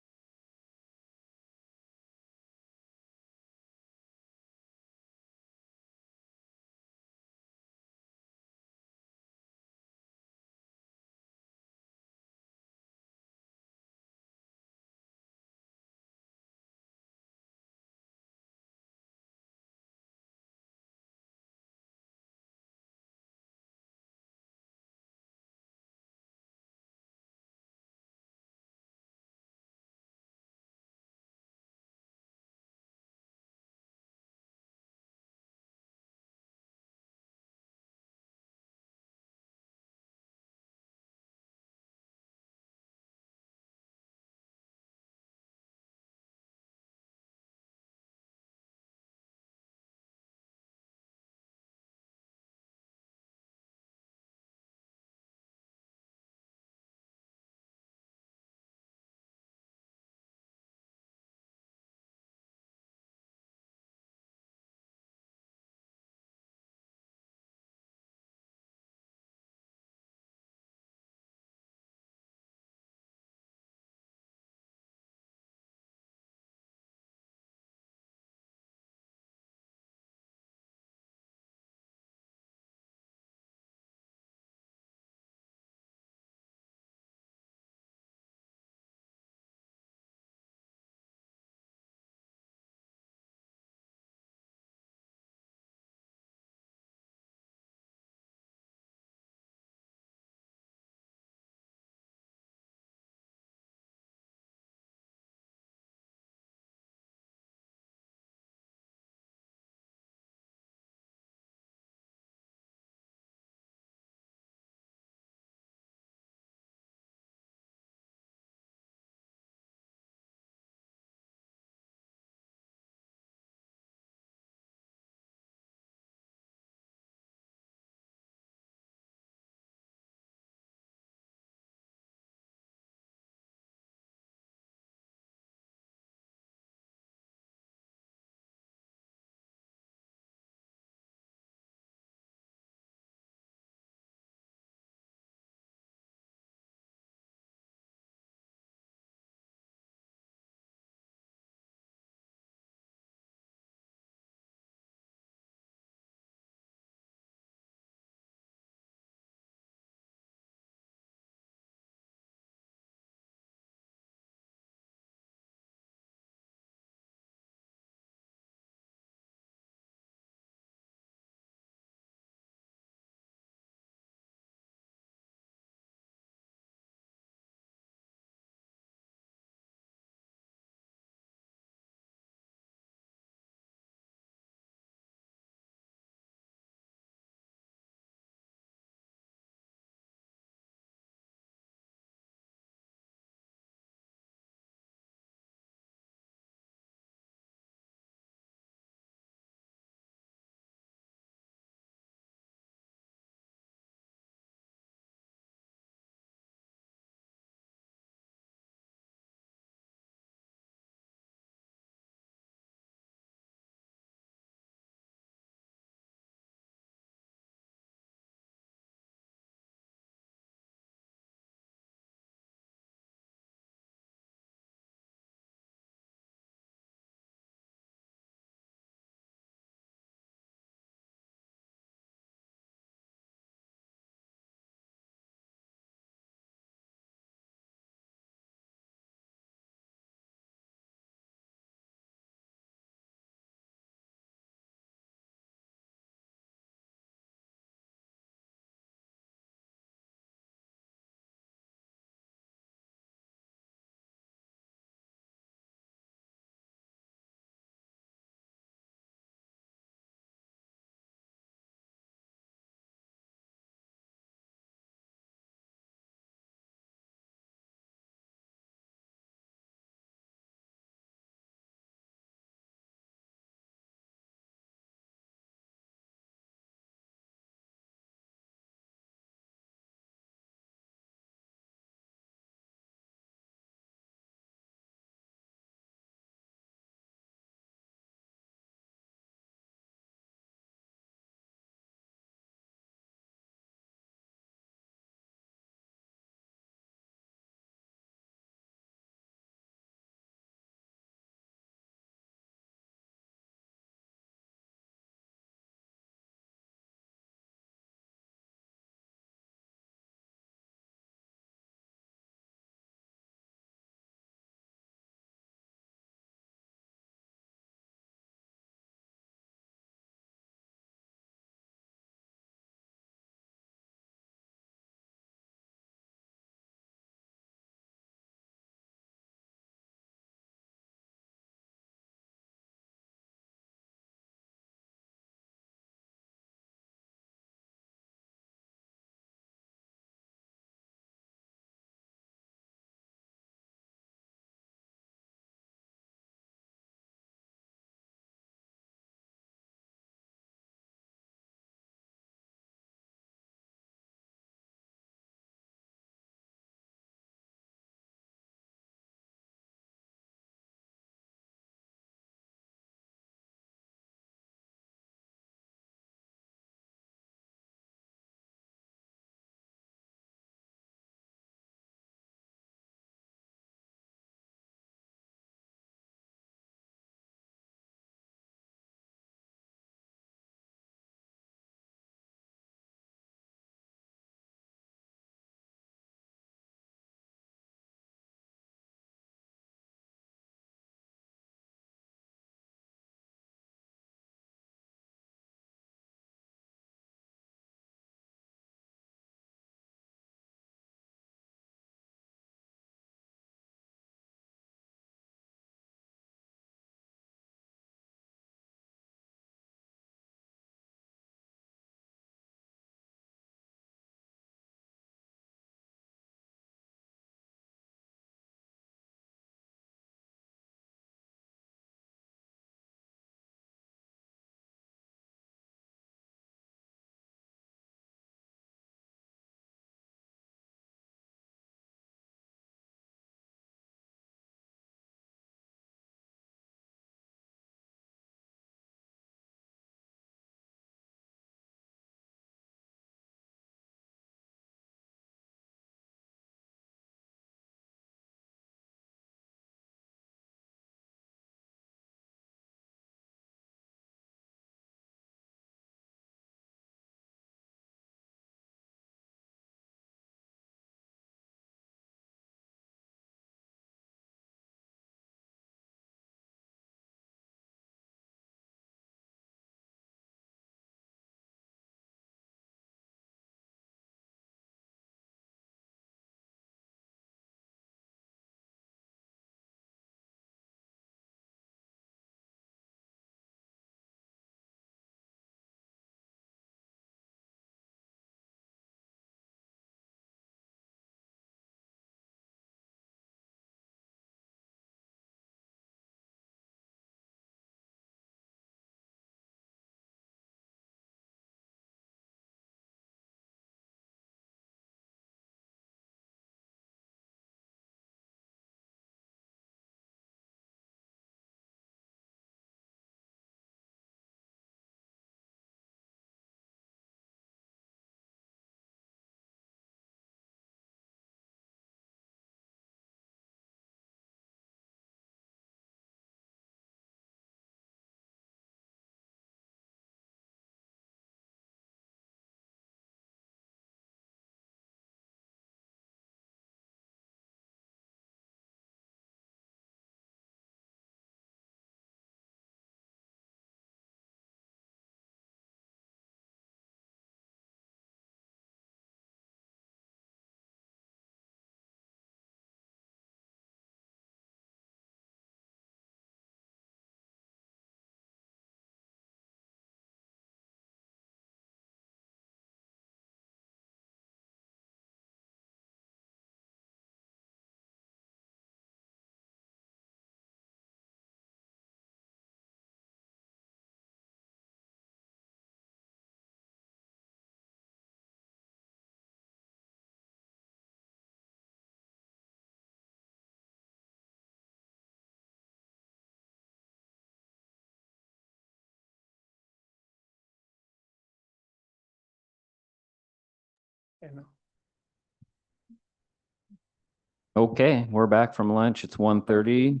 Okay, we're back from lunch. It's 1:30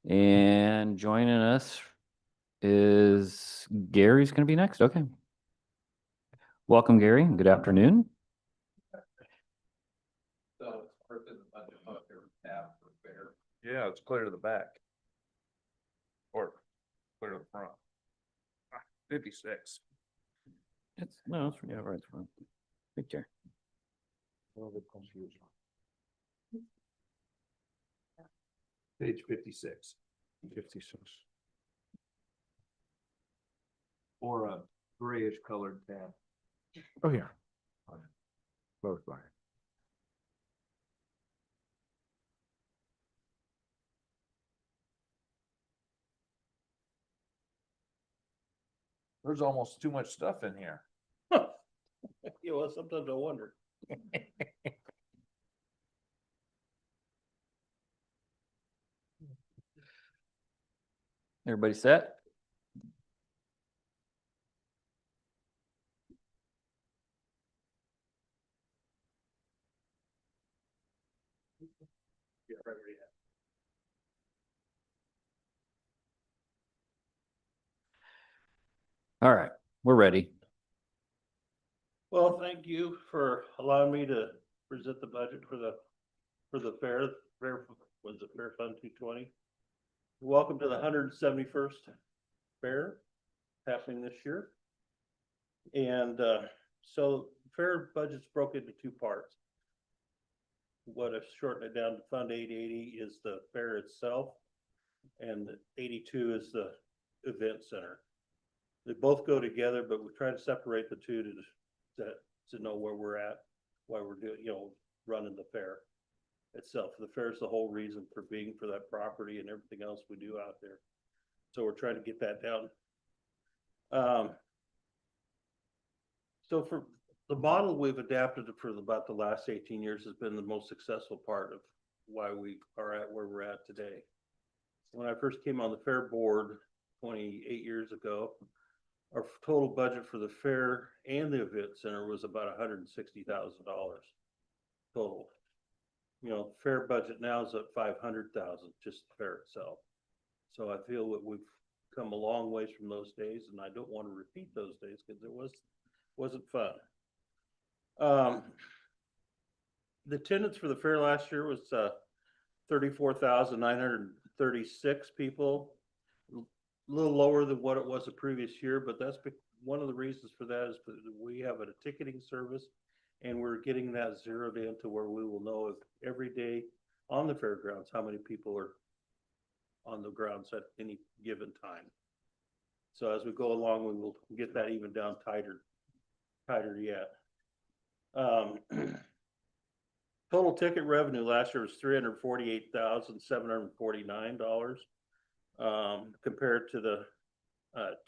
and joining us is Gary's going to be next. Okay. Welcome, Gary. Good afternoon. Yeah, it's clear to the back. Or clear to the front. 56. No, it's yeah, right. It's fine. Right there. A little bit confused. Page 56. 56. Or a grayish colored tab. Oh, yeah. Close by. There's almost too much stuff in here. Yeah, well, sometimes I wonder. Everybody set? Yeah, right where you at. All right, we're ready. Well, thank you for allowing me to present the budget for the fair. Fair was the Fair Fund 220. Welcome to the 171st fair happening this year. And so fair budget's broken into two parts. What I've shortened it down to Fund 880 is the fair itself, and 82 is the event center. They both go together, but we try to separate the two to know where we're at, why we're doing, running the fair itself. The fair is the whole reason for being for that property and everything else we do out there. So we're trying to get that down. So for the model we've adapted for about the last 18 years has been the most successful part of why we are at where we're at today. When I first came on the fair board 28 years ago, our total budget for the fair and the event center was about $160,000 total. The fair budget now is at 500,000, just the fair itself. So I feel that we've come a long ways from those days, and I don't want to repeat those days because it wasn't fun. The attendance for the fair last year was 34,936 people. A little lower than what it was the previous year, but that's one of the reasons for that is that we have a ticketing service, and we're getting that zeroed in to where we will know if every day on the fairgrounds how many people are on the grounds at any given time. So as we go along, we will get that even down tighter yet. Total ticket revenue last year was $348,749, compared to the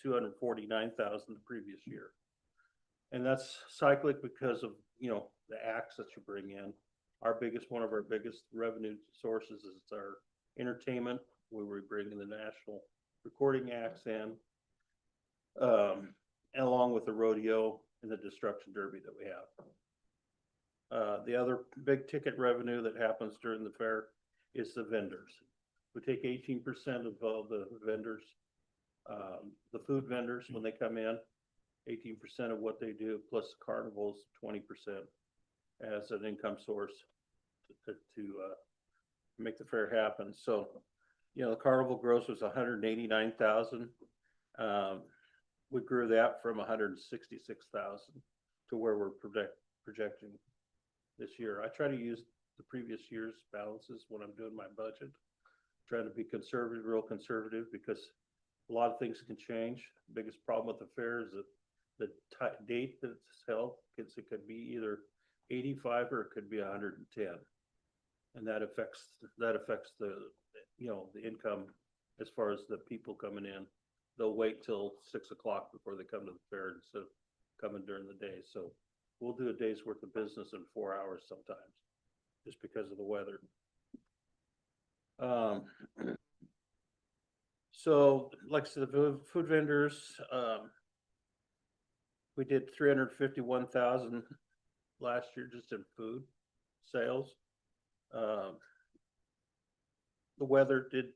$249,000 the previous year. And that's cyclic because of, the acts that you bring in. One of our biggest revenue sources is our entertainment, where we bring in the national recording acts in, and along with the rodeo and the destruction derby that we have. The other big ticket revenue that happens during the fair is the vendors. We take 18% of all the vendors, the food vendors when they come in, 18% of what they do, plus the carnivals, 20% as an income source to make the fair happen. So, the carnival gross was 189,000. We grew that from 166,000 to where we're projecting this year. I try to use the previous year's balances when I'm doing my budget, trying to be conservative, real conservative, because a lot of things can change. The biggest problem with the fair is that the date that it's held, it could be either 85 or it could be 110. And that affects the, the income as far as the people coming in. They'll wait till 6 o'clock before they come to the fair instead of coming during the day. So we'll do a day's worth of business in 4 hours sometimes, just because of the weather. So like I said, the food vendors, we did 351,000 last year just in food sales. The weather did,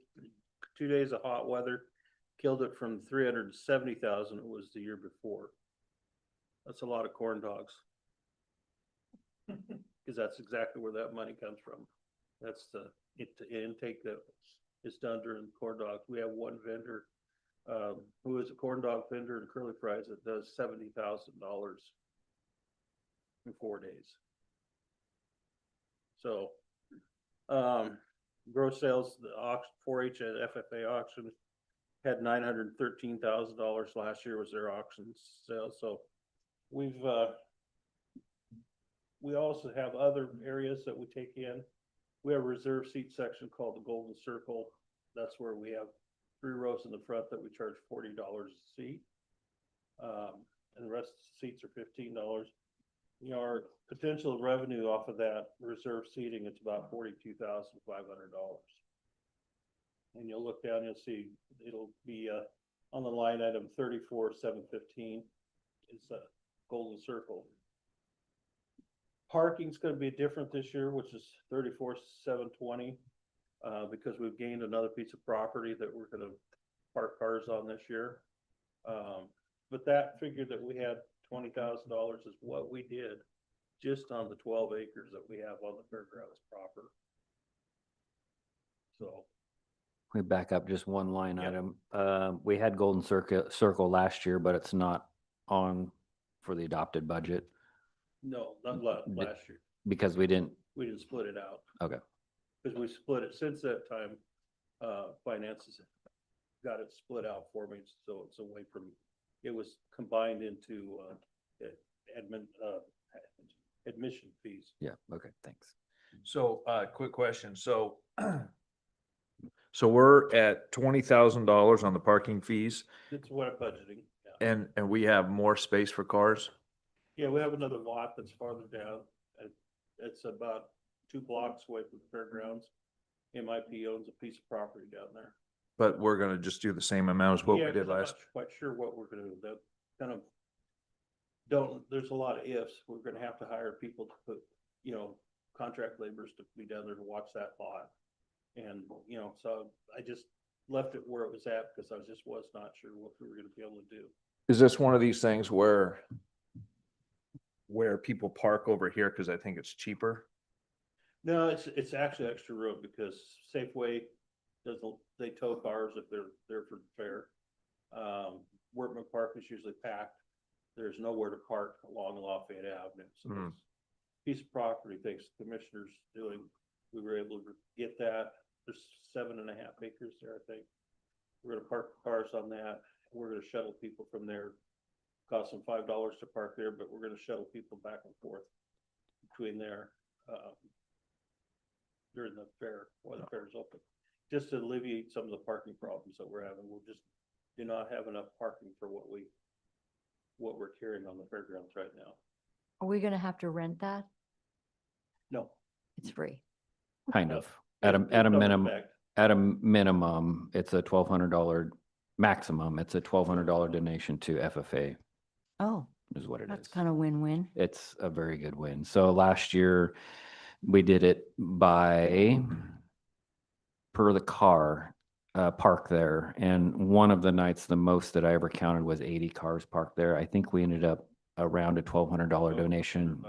2 days of hot weather killed it from 370,000 it was the year before. That's a lot of corn dogs. Because that's exactly where that money comes from. That's the intake that is done during corn dogs. We have one vendor who is a corn dog vendor and curly fries that does $70,000 in 4 days. So, gross sales, the auction, 4-H and FFA auction had $913,000 last year was their auction sales. So we also have other areas that we take in. We have a reserve seat section called the Golden Circle. That's where we have 3 rows in the front that we charge $40 a seat. And the rest of the seats are $15. You know, our potential revenue off of that reserve seating, it's about $42,500. And you'll look down, you'll see it'll be on the line item 34,715 is a Golden Circle. Parking's going to be different this year, which is 34,720, because we've gained another piece of property that we're going to park cars on this year. But that figure that we had $20,000 is what we did just on the 12 acres that we have on the fairgrounds proper. So We back up just one line Yep. item. We had Golden Circle last year, but it's not on for the adopted budget no, not last year. because we didn't. We didn't split it out. Okay. Because we split it since that time, finances got it split out for me, so it's away from, it was combined into, admission fees. Yeah. Okay. Thanks. So, quick question. So, so we're at $20,000 on the parking fees That's what I'm budgeting, yeah. and we have more space for cars? Yeah, we have another lot that's farther down. It's about 2 blocks away from the fairgrounds. MIP owns a piece of property down there. But we're gonna just do the same amount as what we Yeah, did 'cause I'm last. not quite sure what we're gonna do. That kind of there's a lot of ifs. We're gonna have to hire people to put, you know, contract laborers to be down there to watch that lot. And, you know, so I just left it where it was at because I was not sure what we were gonna be able to do. Is this one of these things where people park over here because I think it's cheaper? No, it's actually extra room because Safeway they tow cars if they're there for the fair. Workman Park is usually packed. There's nowhere to park along Lafayette Avenue. So this piece of property, thanks to commissioners doing, we were able to get that. There's 7.5 acres there, I think. We're gonna park cars on that. We're gonna shuttle people from there. Cost them $5 to park there, but we're gonna shuttle people back and forth between there during the fair, while the fair is open, just to alleviate some of the parking problems that we're having. We'll just do not have enough parking for what we're carrying on the fairgrounds right now. Are we gonna have to rent that? No. It's free. Kind No. of. At It's a some minimum, effect. at a minimum, it's a $1,200 maximum. It's a $1,200 donation to FFA Oh, is what it that's is. kind of win-win. It's a very good win. So last year we did it by per the car park there. And one of the nights, the most that I ever counted was 80 cars parked there. I think we ended up around a $1,200 donation.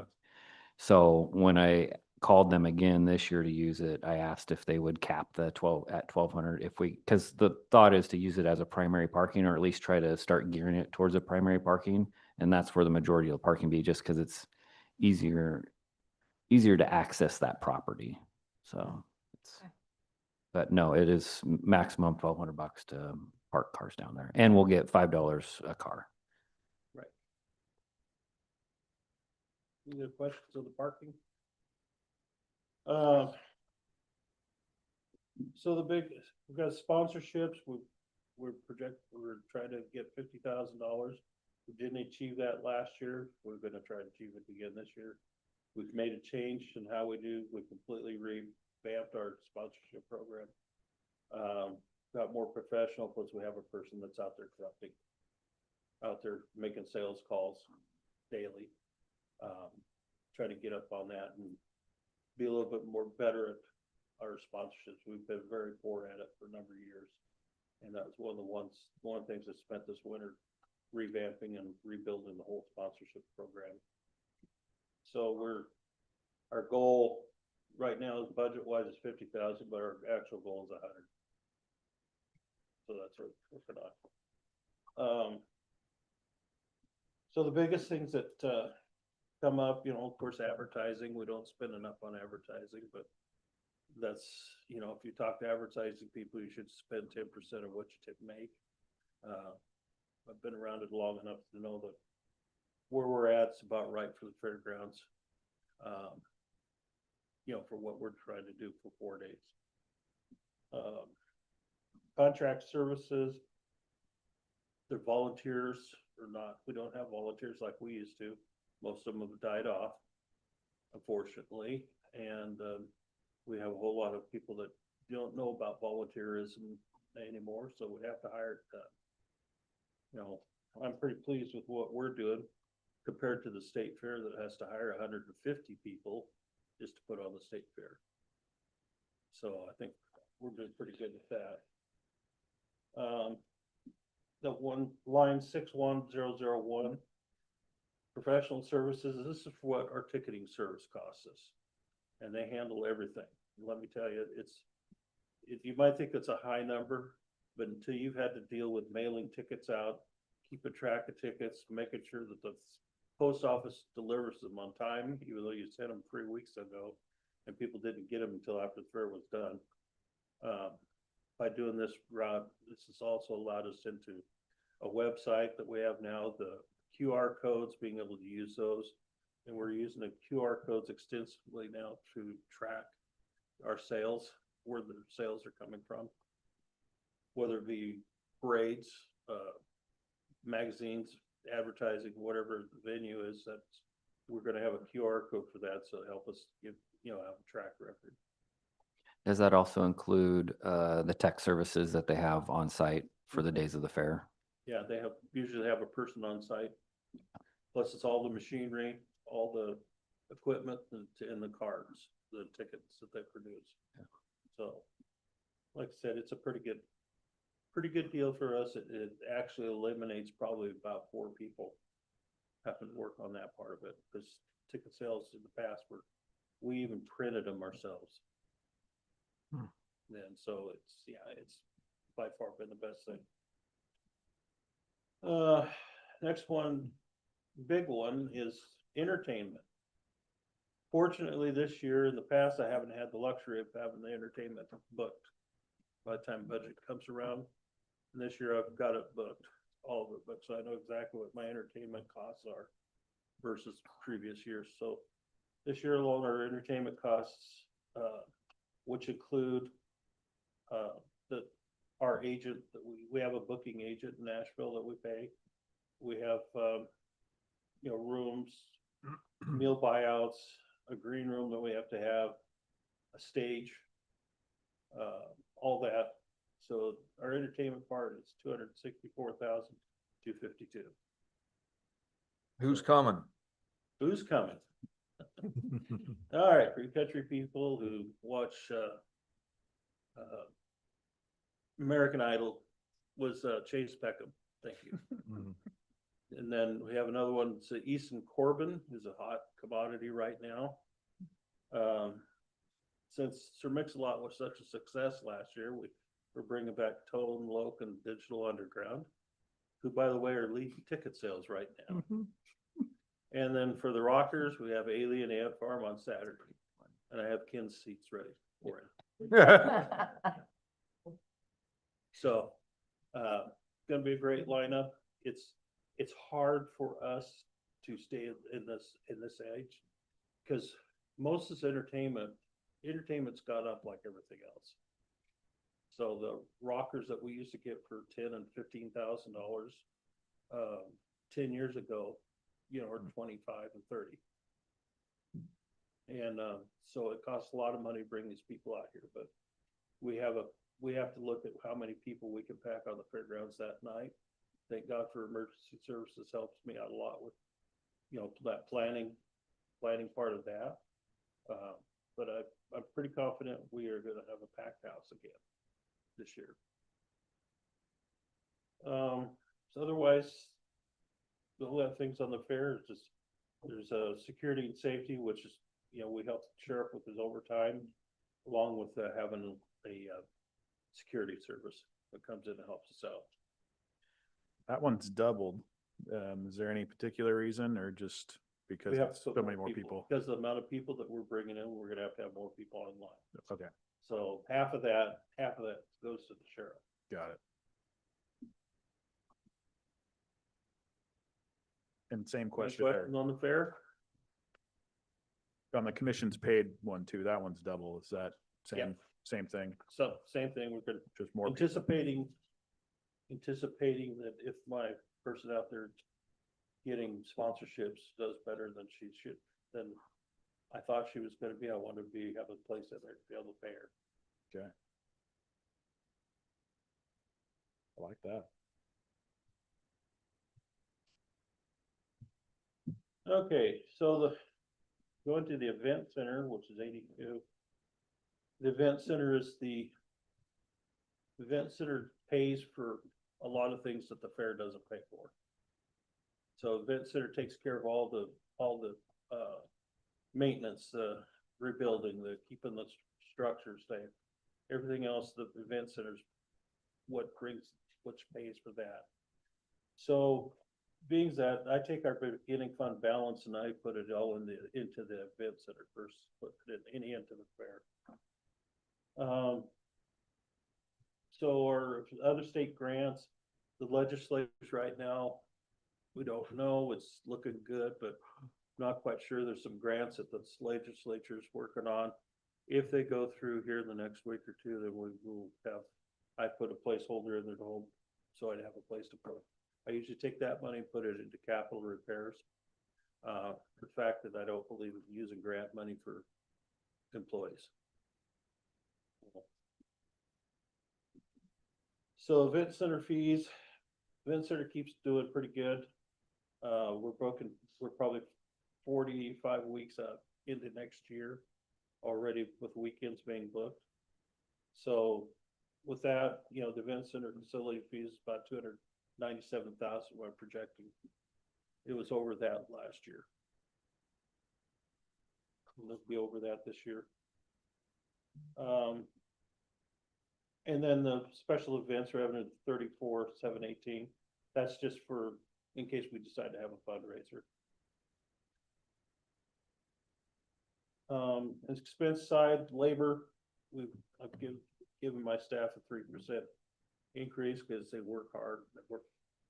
So when I called them again this year to use it, I asked if they would cap the 1,200 if we, because the thought is to use it as a primary parking or at least try to start gearing it towards a primary parking. And that's where the majority of the parking be, just because it's easier to access that property. So it's, Okay. but no, it is maximum $1,200 to park cars down there, and we'll get $5 a car. Any other questions on the parking? So we've got sponsorships. We're trying to get $50,000. We didn't achieve that last year. We're gonna try to achieve it again this year. We've made a change in how we do. We completely revamped our sponsorship program. Got more professional because we have a person that's out there collecting, out there making sales calls daily. try to get up on that and be a little bit more better at our sponsorships. We've been very poor at it for a number of years. And that was one of the things that spent this winter revamping and rebuilding the whole sponsorship program. So our goal right now is budget wise is 50,000, but our actual goal is 100. So that's what we're working on. So the biggest things that come up, of course, advertising. We don't spend enough on advertising, but that's, if you talk to advertising people, you should spend 10% of what you make. I've been around it long enough to know that where we're at is about right for the fairgrounds. For what we're trying to do for 4 days. Contract services, they're volunteers or not. We don't have volunteers like we used to. Most of them have died off, unfortunately. And we have a whole lot of people that don't know about volunteerism anymore, so we have to hire it. I'm pretty pleased with what we're doing compared to the state fair that has to hire 150 people just to put on the state fair. So I think we're doing pretty good with that. The one line 61001, professional services, this is what our ticketing service costs us. And they handle everything. Let me tell you, you might think it's a high number, but until you've had to deal with mailing tickets out, keeping track of tickets, making sure that the post office delivers them on time, even though you sent them 3 weeks ago and people didn't get them until after the fair was done. By doing this route, this has also allowed us into a website that we have now, the QR codes, being able to use those. And we're using the QR codes extensively now to track our sales, where the sales are coming from, whether it be parades, magazines, advertising, whatever the venue is. We're going to have a QR code for that, so help us have a track record. Does that also include the tech services that they have on site for the days of the fair? Yeah, they usually have a person on site. Plus, it's all the machinery, all the equipment, and the cards, the tickets that they produce. Yeah. So, like I said, it's a pretty good deal for us. It actually eliminates probably about 4 people having to work on that part of it, because ticket sales in the past we even printed them ourselves. And so it's by far been the best thing. Next one, big one, is entertainment. Fortunately, this year, in the past, I haven't had the luxury of having the entertainment booked by the time budget comes around. And this year I've got it booked, all of it booked, so I know exactly what my entertainment costs are versus previous years. So this year alone, our entertainment costs, which include our agent that we have a booking agent in Nashville that we pay. We have rooms, meal buyouts, a green room that we have to have, a stage, all that. So our entertainment part is $264,252. Who's coming? Who's coming? All right, for you country people who watch American Idol, was Chase Peckham. Thank you. And then we have another one. It's Easton Corbin, who's a hot commodity right now. Since Sir Mix-a-Lot was such a success last year, we're bringing back Tone Loc and Digital Underground, who, by the way, are leading ticket sales right now. And then for the rockers, we have Alien Ant Farm on Saturday, and I have Ken's seats ready for it. So, gonna be a great lineup. It's hard for us to stay in this age, because most of this entertainment's gone up like everything else. So the rockers that we used to get for $10,000 and $15,000 10 years ago, are 25 and 30. And so it costs a lot of money to bring these people out here, but we have to look at how many people we can pack on the fairgrounds that night. Thank God for emergency services, helps me out a lot with, that planning. planning part of that. But I'm pretty confident we are gonna have a packed house again this year. So otherwise, the whole other things on the fair is just, there's security and safety, which is, we help the sheriff with his overtime, along with having a security service that comes in and helps us out. That one's doubled. Is there any particular reason or just because We have so many more people? Because the amount of people that we're bringing in, we're gonna have to have more people online. Okay, So half of that goes to the sheriff. got it. And same Any question there. questions on the fair? On the commission's paid one too, that one's double. Is that Yep. same thing, So same thing, we're gonna just more? people? anticipating that if my person out there getting sponsorships does better than she should, then I thought she was gonna be, I want to be, have a place in there to be able to pay her. Okay. I like that. Okay, so going to the event center, which is 82. The event center pays for a lot of things that the fair doesn't pay for. So event center takes care of all the maintenance, rebuilding, the keeping the structures safe. Everything else, the event center's which pays for that. So being that I take our beginning fund balance and I put it all into the event center first, put it into the fair. So our other state grants, the legislatures right now, we don't know, it's looking good, but not quite sure. There's some grants that the legislature's working on. If they go through here in the next week or two, then we will have, I put a placeholder in there to hold, so I'd have a place to put it. I usually take that money and put it into capital repairs. The fact that I don't believe in using grant money for employees. So event center fees, event center keeps doing pretty good. We're probably 45 weeks up into next year already with weekends being booked. So with that, the event center facility fee is about 297,000 we're projecting. It was over that last year. It'll be over that this year. And then the special events revenue, 34,718. That's just for, in case we decide to have a fundraiser. Expense side, labor, I've given my staff a 3% increase because they work hard.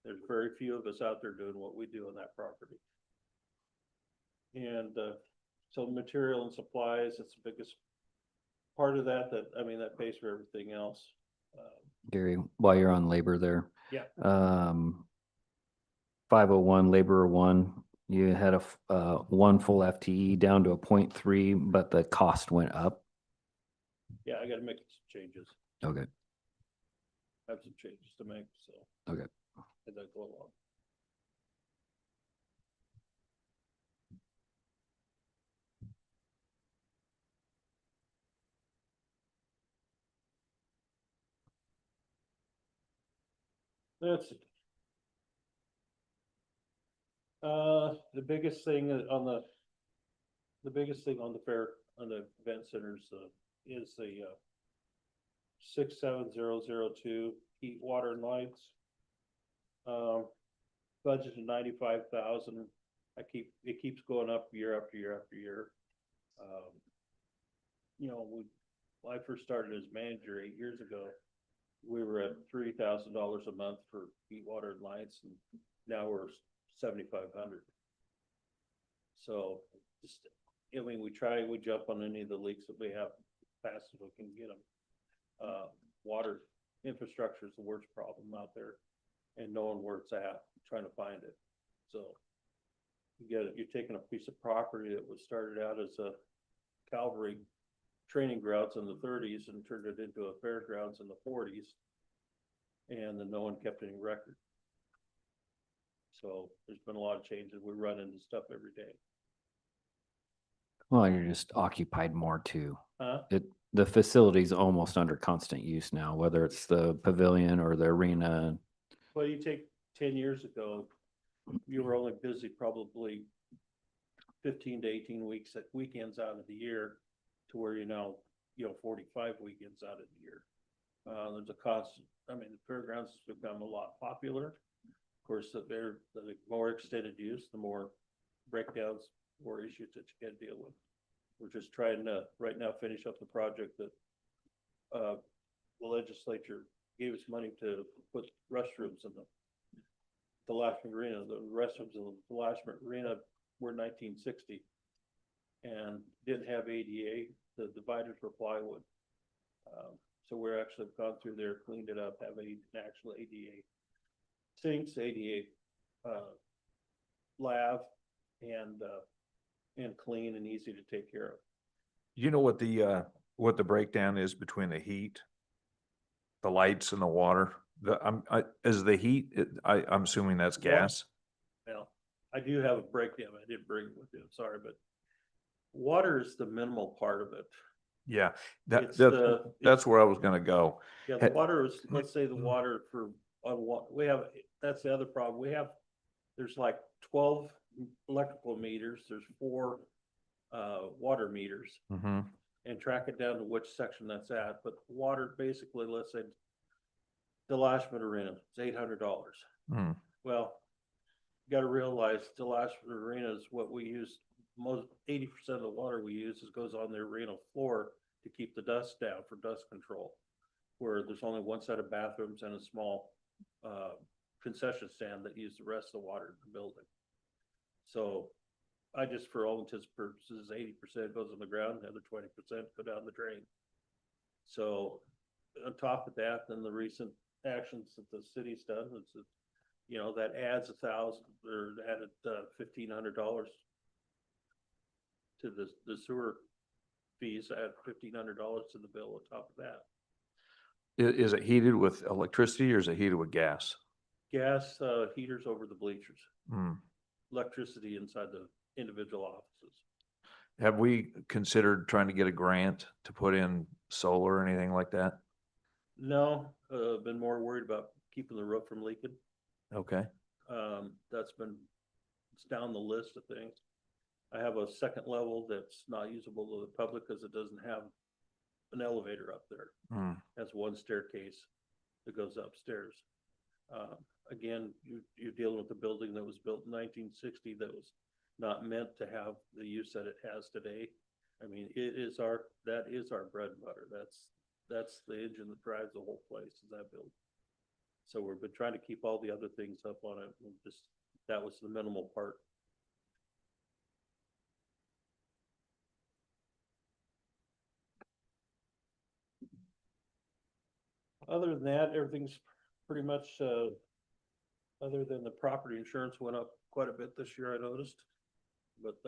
There's very few of us out there doing what we do on that property. And so material and supplies, it's the biggest part of that that pays for everything else. Gary, while you're on labor there. Yeah. 501 laborer one, you had one full FTE down to a 0.3, but the cost went up. Yeah, I gotta make some changes. Okay. I have some changes to make, so. Okay. As I go along. Let's see. The biggest thing on the fair, on the event centers, is the 67002 heat, water, and lights. Budget of 95,000. It keeps going up year after year after year. When I first started as manager 8 years ago, we were at $3,000 a month for heat, water, and lights, and now we're 7,500. So we jump on any of the leaks that we have fast as we can get them. Water infrastructure is the worst problem out there, and knowing where it's at, trying to find it. So you're taking a piece of property that was started out as a cavalry training grounds in the 30s and turned it into a fairgrounds in the 40s, and then no one kept any record. So there's been a lot of changes. We run into stuff every day. Well, you're just occupied more too. Huh? The facility's almost under constant use now, whether it's the pavilion or the arena. Well, you take 10 years ago, you were only busy probably 15 to 18 weekends out of the year, to where you're now, 45 weekends out of the year. There's a constant, I mean, the fairgrounds has become a lot popular. Of course, the more extended use, the more breakdowns, more issues that you gotta deal with. We're just trying to, right now, finish up the project that the legislature gave us money to put restrooms in the Lashman Arena. The restrooms in the Lashman Arena were 1960 and didn't have ADA. The dividers were plywood. So we're actually gone through there, cleaned it up, have an actual ADA sinks, ADA lav, and clean and easy to take care of. You know what the breakdown is between the heat, the lights and the water? Is the heat, I'm assuming that's gas? Well, I do have a breakdown. I didn't bring it with you, I'm sorry, but water is the minimal part of it. Yeah, It's that's where I was gonna go. Yeah, the water is, let's say the water for, we have, that's the other problem. There's like 12 electrical meters, there's 4 water meters, Mm-hmm. and track it down to which section that's at. But water, basically, let's say the Lashman Arena, it's $800. Mm. Well, you gotta realize the Lashman Arena is what we use, most 80% of the water we use goes on the arena floor to keep the dust down for dust control, where there's only one set of bathrooms and a small concession stand that use the rest of the water in the building. So I just, for all intents and purposes, 80% goes on the ground, the other 20% go down the drain. So on top of that, then the recent actions that the city's done is that, that adds $1,000 or added $1,500 to the sewer fees, add $1,500 to the bill on top of that. Is it heated with electricity or is it heated with gas? Gas heaters over the bleachers, Mm. electricity inside the individual offices. Have we considered trying to get a grant to put in solar or anything like that? No, been more worried about keeping the roof from leaking. Okay. It's down the list of things. I have a second level that's not usable to the public because it doesn't have an elevator up there. Mm. That's one staircase that goes upstairs. Again, you're dealing with a building that was built in 1960 that was not meant to have the use that it has today. I mean, that is our bread and butter. That's the engine that drives the whole place, is that building. So we've been trying to keep all the other things up on it. That was the minimal part. Other than that, everything's pretty much, other than the property insurance went up quite a bit this year, I noticed. But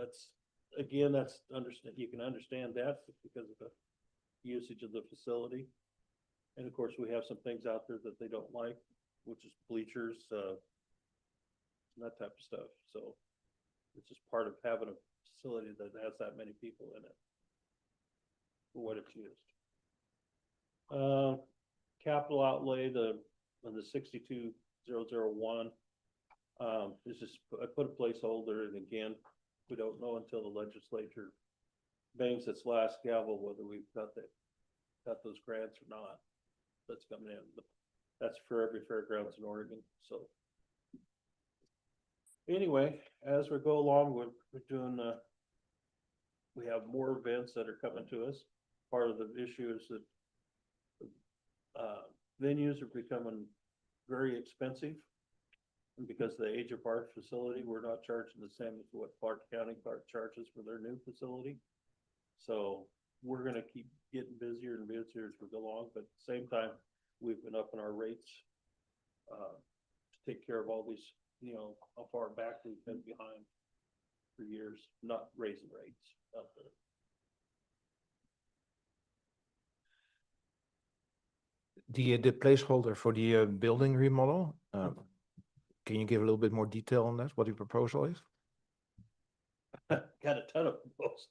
you can understand that because of the usage of the facility. And of course, we have some things out there that they don't like, which is bleachers, that type of stuff. So it's just part of having a facility that has that many people in it for what it's used. Capital outlay, the 62,001, is just, I put a placeholder, and again, we don't know until the legislature bangs its last gavel whether we've got those grants or not. That's coming in, but that's for every fairgrounds in Oregon. So anyway, as we go along, we're doing, we have more events that are coming to us. Part of the issue is that venues are becoming very expensive. And because of the age of our facility, we're not charging the same as what Clark County charges for their new facility. So we're gonna keep getting busier and busier as we go along, but at the same time, we've been upping our rates to take care of all these, how far back we've been behind for years, not raising rates out there. The placeholder for the building remodel, can you give a little bit more detail on that, what your proposal is? Got a ton of proposals.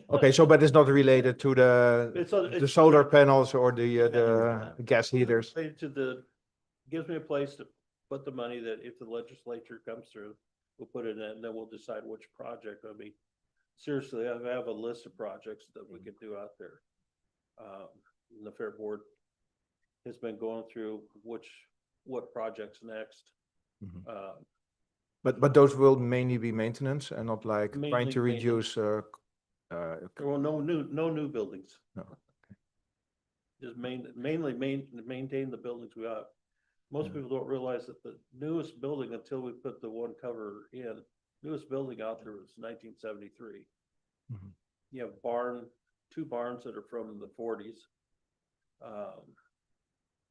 Okay, so but it's not related to It's the solar panels or the gas heaters? Related to the, gives me a place to put the money that if the legislature comes through, we'll put it in, and then we'll decide which project. I mean, seriously, I have a list of projects that we could do out there. And the Fair Board has been going through what projects next. Mhm. Um, But those will mainly be maintenance and not like trying Mainly to maintenance. reduce, Well, no new buildings. No, Just mainly maintain the buildings we have. Most Yeah. people don't realize that the newest building, until we put the one cover in, newest building out there was 1973. Mhm. You have two barns that are from the 40s.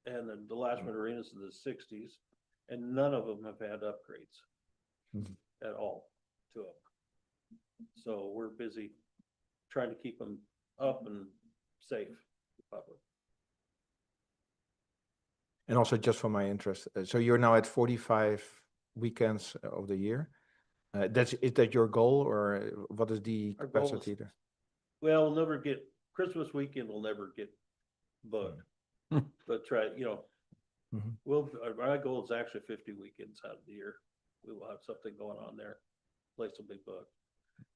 And then the last one arenas in the 60s, and none of them have had upgrades Mhm. at all to them. So we're busy trying to keep them up and safe for the public. And also just for my interest, so you're now at 45 weekends of the year? Is that your goal or what is the Our goal is- capacity there? Well, we'll never get, Christmas weekend will never get booked. But try, Mhm. my goal is actually 50 weekends out of the year. We will have something going on there. Place will be booked.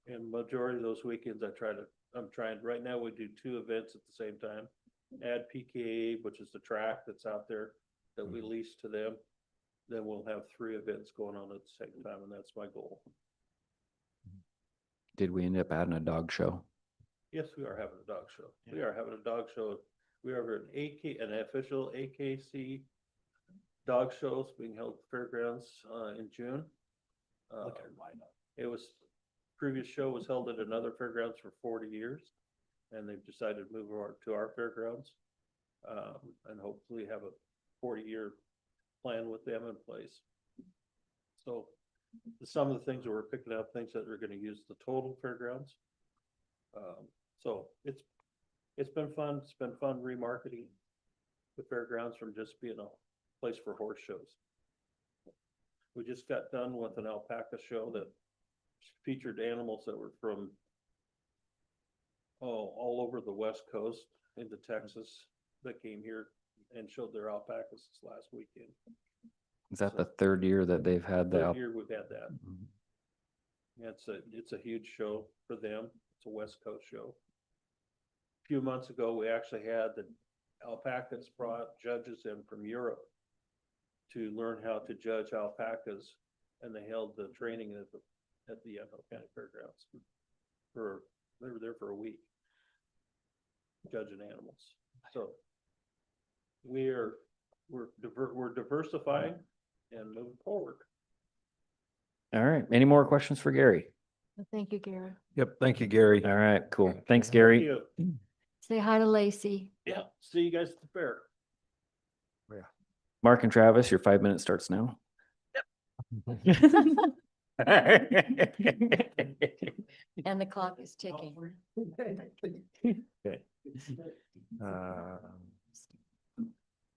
And majority of those weekends, I'm trying, right now we do 2 events at the same time. Add PKA, which is the track that's out there that we lease to them. Then we'll have 3 events going on at the same time, and that's my goal. Did we end up adding a dog show? Yes, we are having a dog show. We are having a dog show. We are an official AKC dog shows being held at the fairgrounds in June. It was, previous show was held at another fairgrounds for 40 years, and they've decided to move over to our fairgrounds. And hopefully have a 40-year plan with them in place. So some of the things that we're picking up, things that are gonna use the total fairgrounds. So it's been fun. It's been fun remarketing the fairgrounds from just being a place for horse shows. We just got done with an alpaca show that featured animals that were from all over the West Coast into Texas that came here and showed their alpacas this last weekend. Is that the third year that they've had the? Third year we've had that. Mhm. Yeah, it's a huge show for them. It's a West Coast show. A few months ago, we actually had the alpacas brought judges in from Europe to learn how to judge alpacas, and they held the training at the Yamhill County Fairgrounds. They were there for a week judging animals. So we're diversifying and moving forward. All right. Any more questions for Gary? Thank you, Gary. Yep, thank you, Gary. All right, cool. Thanks, Thank Gary. you. Say hi to Lacey. Yeah, see you guys at the fair. Mark and Travis, your 5 minutes starts now. And the clock is ticking.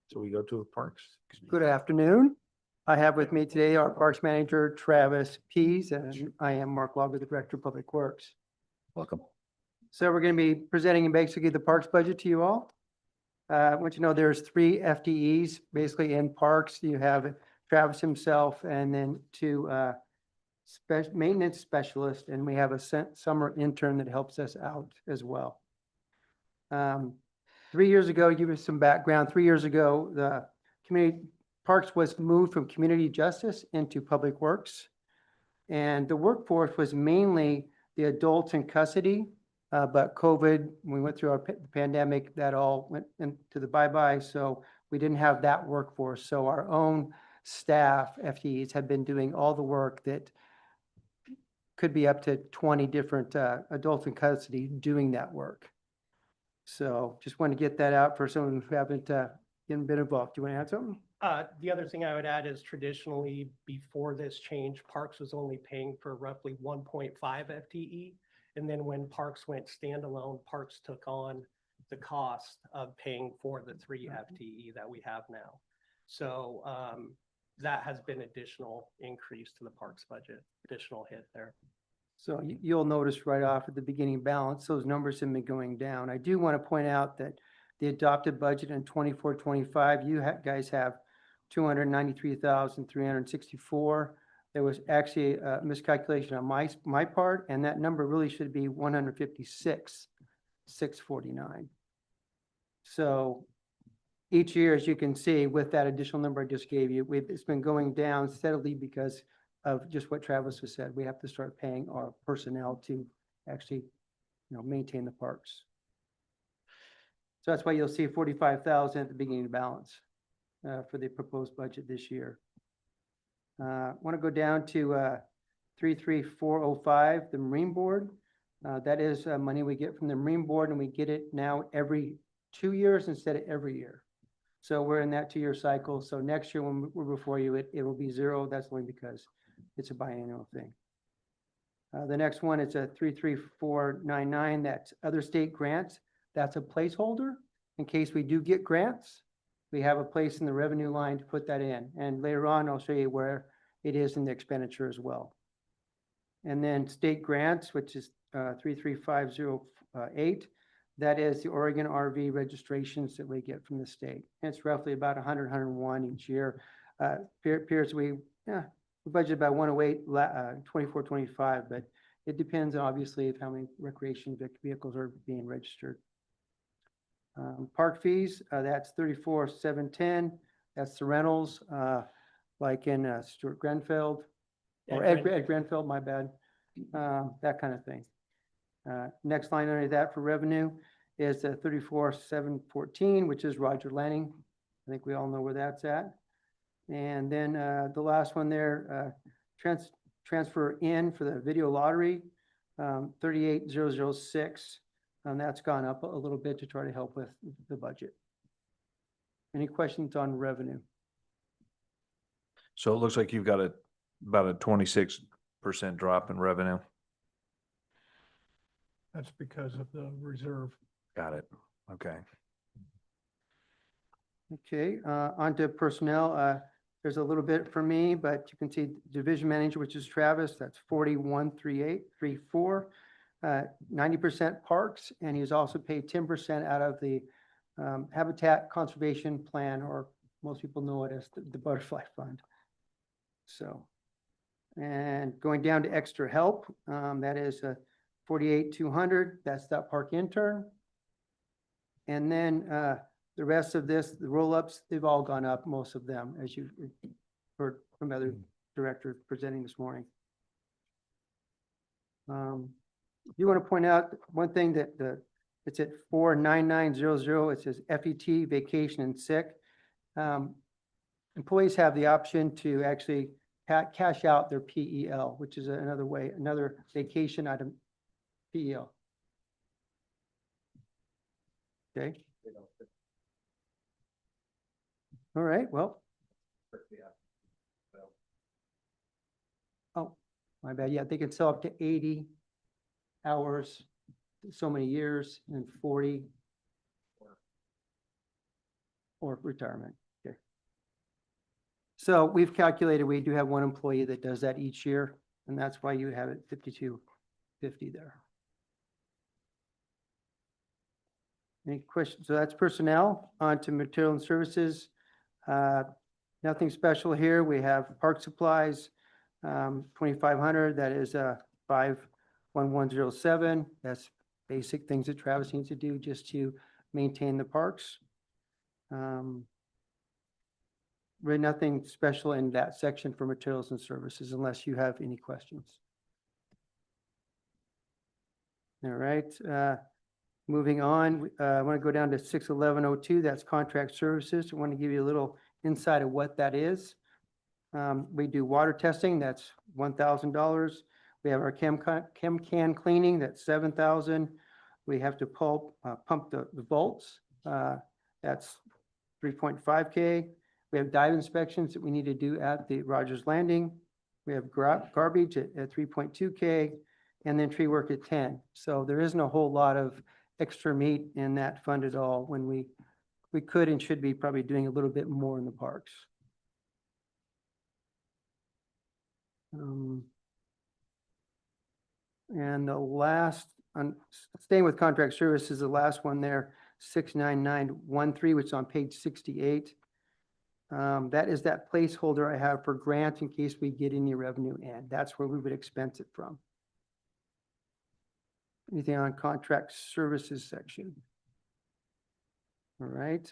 So we go to parks? Good afternoon. I have with me today our Parks Manager Travis Pease, and I am Mark Logger, the Director of Public Works. Welcome. So we're going to be presenting basically the parks budget to you all. I want you to know there's 3 FTEs basically in parks. You have Travis himself and then 2 maintenance specialists, and we have a summer intern that helps us out as well. 3 years ago, give us some background. 3 years ago, the community parks was moved from community justice into public works. And the workforce was mainly the adults in custody. But COVID, when we went through our pandemic, that all went into the bye-bye. So we didn't have that workforce. So our own staff, FTEs, have been doing all the work that could be up to 20 different adults in custody doing that work. So just want to get that out for someone who haven't been involved. Do you want to add something? The other thing I would add is traditionally, before this change, Parks was only paying for roughly 1.5 FTE. And then when Parks went standalone, Parks took on the cost of paying for the 3 FTE that we have now. So that has been additional increase to the Parks budget, additional hit there. So you'll notice right off at the beginning balance, those numbers have been going down. I do want to point out that the adopted budget in 24-25, you guys have 293,364. There was actually a miscalculation on my part, and that number really should be 156,649. So each year, as you can see, with that additional number I just gave you, it's been going down steadily because of just what Travis has said. We have to start paying our personnel to actually, maintain the parks. So that's why you'll see 45,000 at the beginning of balance for the proposed budget this year. Want to go down to 33405, the Marine Board. That is money we get from the Marine Board, and we get it now every 2 years instead of every year. So we're in that 2-year cycle. So next year when we're before you, it will be 0. That's only because it's a biannual thing. The next one is a 33499. That's other state grants. That's a placeholder in case we do get grants. We have a place in the revenue line to put that in. And later on, I'll show you where it is in the expenditure as well. And then state grants, which is 33508. That is the Oregon RV registrations that we get from the state. And it's roughly about 100, 101 each year. Appears we budget about 108, 24, 25, but it depends obviously of how many recreation vehicles are being registered. Park fees, that's 34,710. That's the rentals, like in Stuart Grenfell, or Ed Grenfell, my bad, that kind of thing. Next line under that for revenue is 34,714, which is Roger Lanning. I think we all know where that's at. And then the last one there, transfer in for the video lottery, 38,006. And that's gone up a little bit to try to help with the budget. Any questions on revenue? So it looks like you've got about a 26% drop in revenue. That's because of the reserve. Got it. Okay. Okay, on to personnel. There's a little bit for me, but you can see division manager, which is Travis, that's 413834. 90% parks, and he's also paid 10% out of the Habitat Conservation Plan, or most people know it as the Butterfly Fund. So, and going down to extra help, that is 48,200. That's that park intern. And then the rest of this, the roll-ups, they've all gone up, most of them, as you heard from other directors presenting this morning. You want to point out one thing that it's at 49900. It says FET, vacation and sick. Employees have the option to actually cash out their PEL, which is another vacation item, PEL. Okay. All right, well. Oh, my bad. Yeah, they can sell up to 80 hours, so many years, and 40 or retirement. Okay. So we've calculated we do have one employee that does that each year, and that's why you have it 5250 there. Any questions? So that's personnel. On to material and services. Nothing special here. We have park supplies, 2,500. That is 51107. That's basic things that Travis needs to do just to maintain the parks. Really nothing special in that section for materials and services unless you have any questions. All right. Moving on, I want to go down to 61102. That's contract services. I want to give you a little insight of what that is. We do water testing. That's $1,000. We have our chem can cleaning. That's $7,000. We have to pump the vaults. That's $3.5K. We have dive inspections that we need to do at the Rogers Landing. We have garbage at $3.2K, and then tree work at $10. So there isn't a whole lot of extra meat in that fund at all, when we could and should be probably doing a little bit more in the parks. And the last, staying with contract services, the last one there, 69913, which is on page 68. That is that placeholder I have for grants in case we get any revenue in. That's where we would expense it from. Anything on contract services section? All right.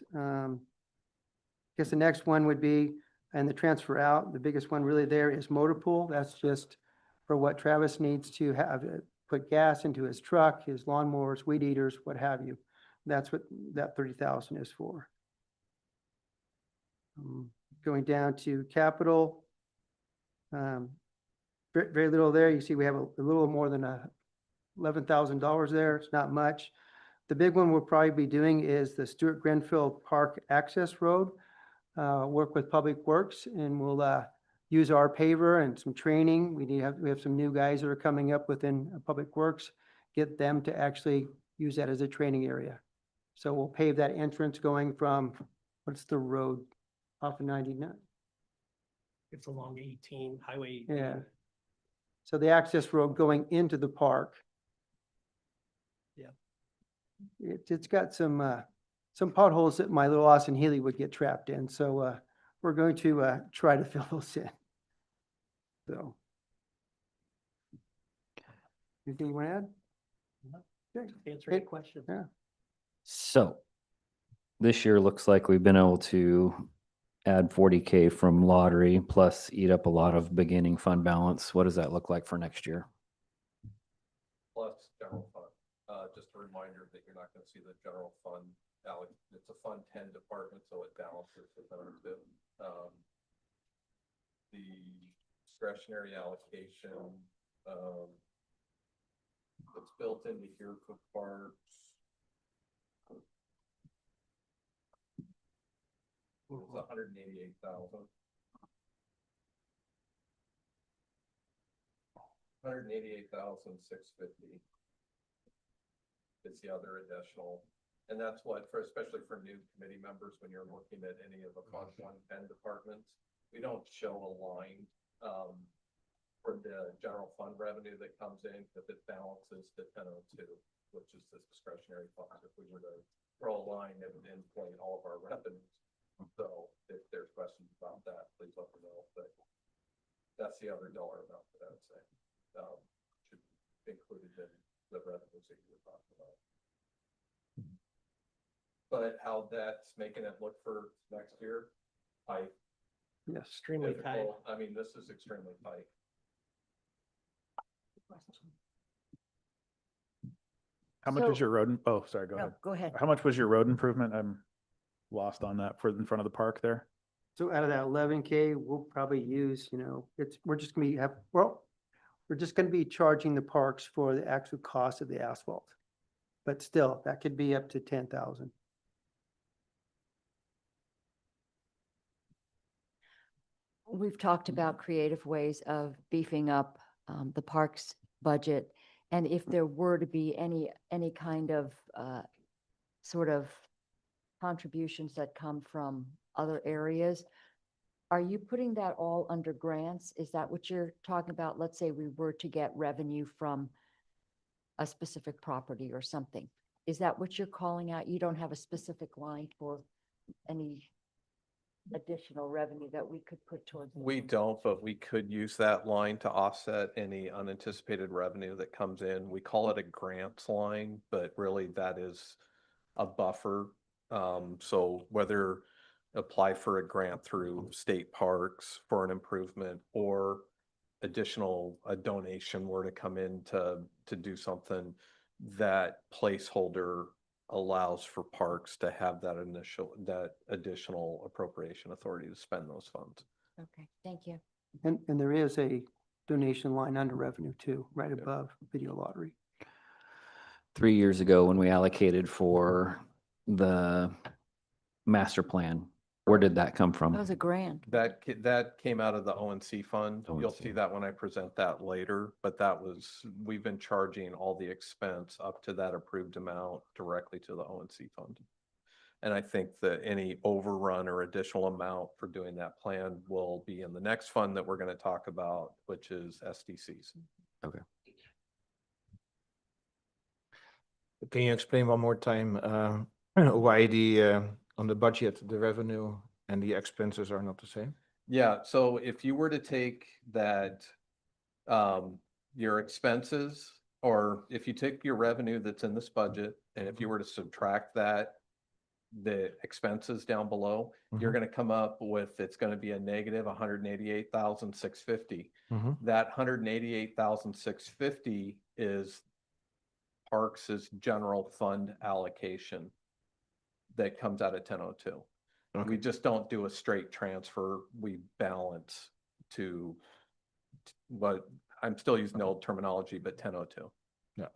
Guess the next one would be, and the transfer out, the biggest one really there is motor pool. That's just for what Travis needs to have, put gas into his truck, his lawnmowers, weed eaters, what have you. That's what that 30,000 is for. Going down to capital, very little there. You see we have a little more than $11,000 there. It's not much. The big one we'll probably be doing is the Stuart Grenfell Park Access Road. Work with Public Works, and we'll use our paver and some training. We have some new guys that are coming up within Public Works, get them to actually use that as a training area. So we'll pave that entrance going from, what's the road off of 99? It's along 18, Highway 18. Yeah. So the access road going into the park. Yeah. It's got some potholes that my little Austin Healy would get trapped in. So we're going to try to fill those in. So. Anything you want to add? Okay. Answer any questions. Yeah. So this year looks like we've been able to add 40K from lottery plus eat up a lot of beginning fund balance. What does that look like for next year? Plus general fund. Just a reminder that you're not going to see the general fund. It's a Fund 10 department, so it balances with other two. The discretionary allocation, it's built into here for parks. It was 188,000. 188,650. It's the other additional. And that's what, especially for new committee members, when you're looking at any of the Fund 110 departments, we don't show a line for the general fund revenue that comes in because it balances to 1002, which is the discretionary fund. If we were to draw a line, it would inflate all of our revenues. So if there's questions about that, please let me know. But that's the other dollar amount that I would say should be included in the revenues that you were talking about. But how that's making it look for next year, Yes. Extremely tight. difficult. I mean, this is extremely tight. How much is So- your road? Oh, sorry, go No, ahead. go ahead. How much was your road improvement? I'm lost on that for in front of the park there. So out of that 11K, we'll probably use, we're just gonna be, we're just gonna be charging the parks for the actual cost of the asphalt. But still, that could be up to 10,000. We've talked about creative ways of beefing up the parks budget. And if there were to be any kind of sort of contributions that come from other areas, are you putting that all under grants? Is that what you're talking about? Let's say we were to get revenue from a specific property or something. Is that what you're calling out? You don't have a specific line for any additional revenue that we could put towards? We don't, but we could use that line to offset any unanticipated revenue that comes in. We call it a grants line, but really that is a buffer. So whether apply for a grant through state parks for an improvement or a donation were to come in to do something, that placeholder allows for parks to have that additional appropriation authority to spend those funds. Okay, thank you. And there is a donation line under revenue too, right above video lottery. 3 years ago when we allocated for the master plan, where did that come from? That was a grant. That came out of the ONC fund. You'll ONC. see that when I present that later, but we've been charging all the expense up to that approved amount directly to the ONC fund. And I think that any overrun or additional amount for doing that plan will be in the next fund that we're going to talk about, which is SDCs. Okay. Can you explain one more time why the on the budget, the revenue and the expenses are not the same? Yeah, so if you were to take that, your expenses, or if you take your revenue that's in this budget, and if you were to subtract that, the expenses down below, you're Mhm. gonna come up with, it's gonna be a negative 188,650. Mhm. That 188,650 is Parks's general fund allocation that comes out of 1002. We Okay. just don't do a straight transfer. We balance to what, I'm still using the old terminology, but 1002. Yeah.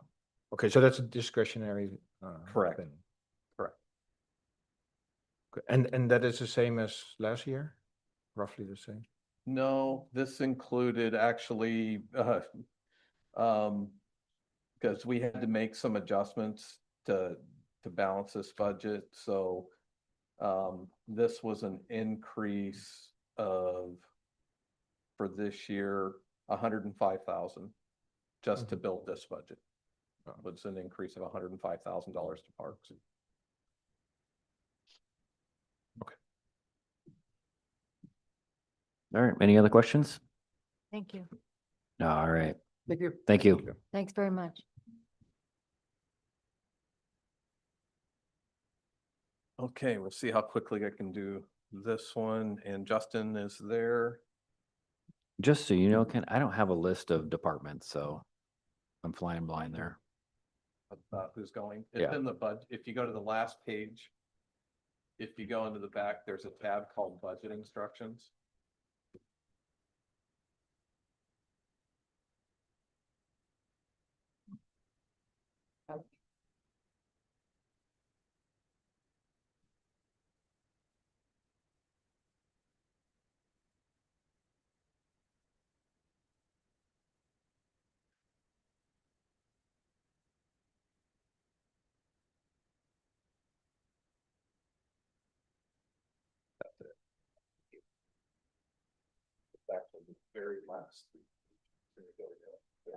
Okay, so that's a discretionary. Correct. thing. Correct. Okay, and that is the same as last year? Roughly the same? No, this included actually, because we had to make some adjustments to balance this budget, so this was an increase of, for this year, 105,000 just to build this budget. Was an increase of $105,000 to Parks. All right, any other questions? Thank you. All right, Thank you. thank you. Thanks very much. Okay, we'll see how quickly I can do this one, and Justin is there. Just so you know, Ken, I don't have a list of departments, so I'm flying blind there. About who's going. It's Yeah. in the bud, if you go to the last page, if you go into the back, there's a tab called budget instructions. That's it. It's actually the very last. There you go, yeah.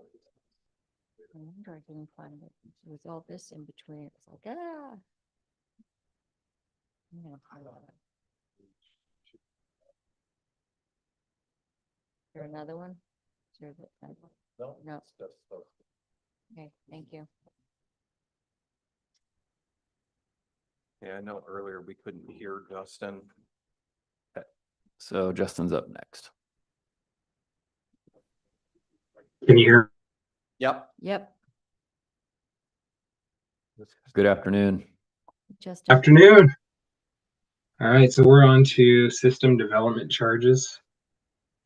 I wonder I couldn't find it. There was all this in between. It's like, ah. I'm gonna find it. Is there another one? Is there No, No. it's just those. Okay, thank you. Yeah, I know earlier we couldn't hear Justin. So Justin's up next. Can you hear? Yep. Yep, Good afternoon. Justin. Afternoon. All right, so we're on to system development charges.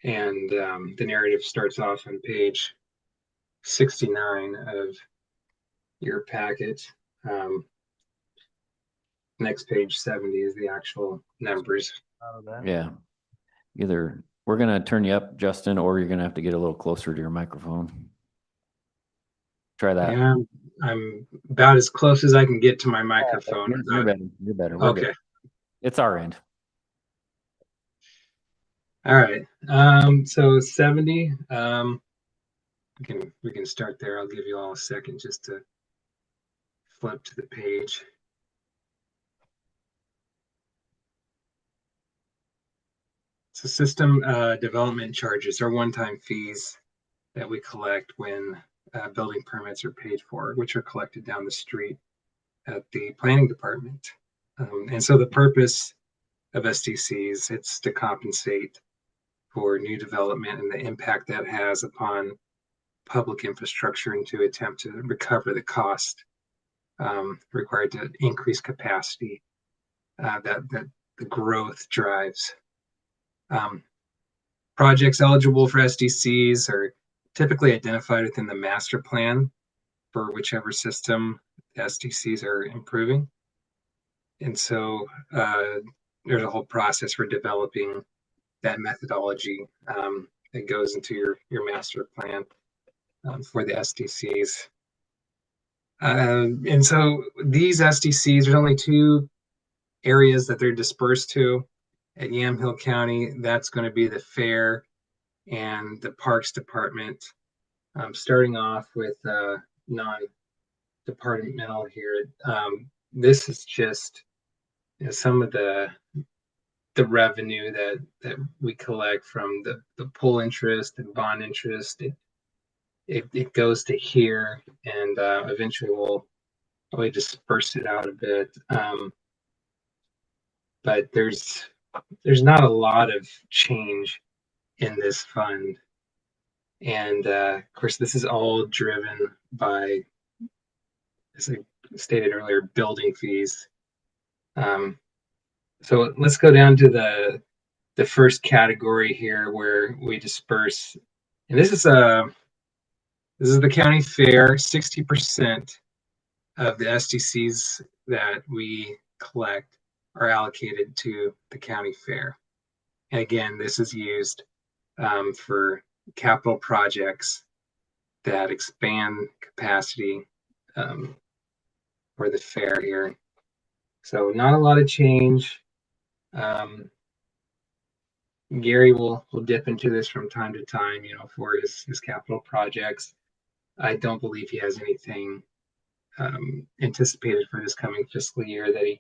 And the narrative starts off on page 69 of your packet. Next page 70 is the actual numbers. Yeah. Either we're gonna turn you up, Justin, or you're gonna have to get a little closer to your microphone. Try that. Yeah, I'm about as close as I can get to my microphone. You're better. You're better. We're Okay. good. It's our end. All right. So 70. We can start there. I'll give you all a second just to flip to the page. So system development charges are one-time fees that we collect when building permits are paid for, which are collected down the street at the planning department. And so the purpose of SDCs, it's to compensate for new development and the impact that has upon public infrastructure and to attempt to recover the cost required to increase capacity that the growth drives. Projects eligible for SDCs are typically identified within the master plan for whichever system the SDCs are improving. And so there's a whole process for developing that methodology that goes into your master plan for the SDCs. And so these SDCs, there's only two areas that they're dispersed to at Yamhill County. That's going to be the fair and the Parks Department. Starting off with departmental here. This is just, you know, some of the revenue that we collect from the pool interest and bond interest. It goes to here, and eventually we'll probably disperse it out a bit. But there's not a lot of change in this fund. And of course, this is all driven by, as I stated earlier, building fees. So let's go down to the first category here where we disperse. And this is the county fair. 60% of the SDCs that we collect are allocated to the county fair. And again, this is used for capital projects that expand capacity for the fair here. So not a lot of change. Gary will dip into this from time to time, you know, for his capital projects. I don't believe he has anything anticipated for this coming fiscal year that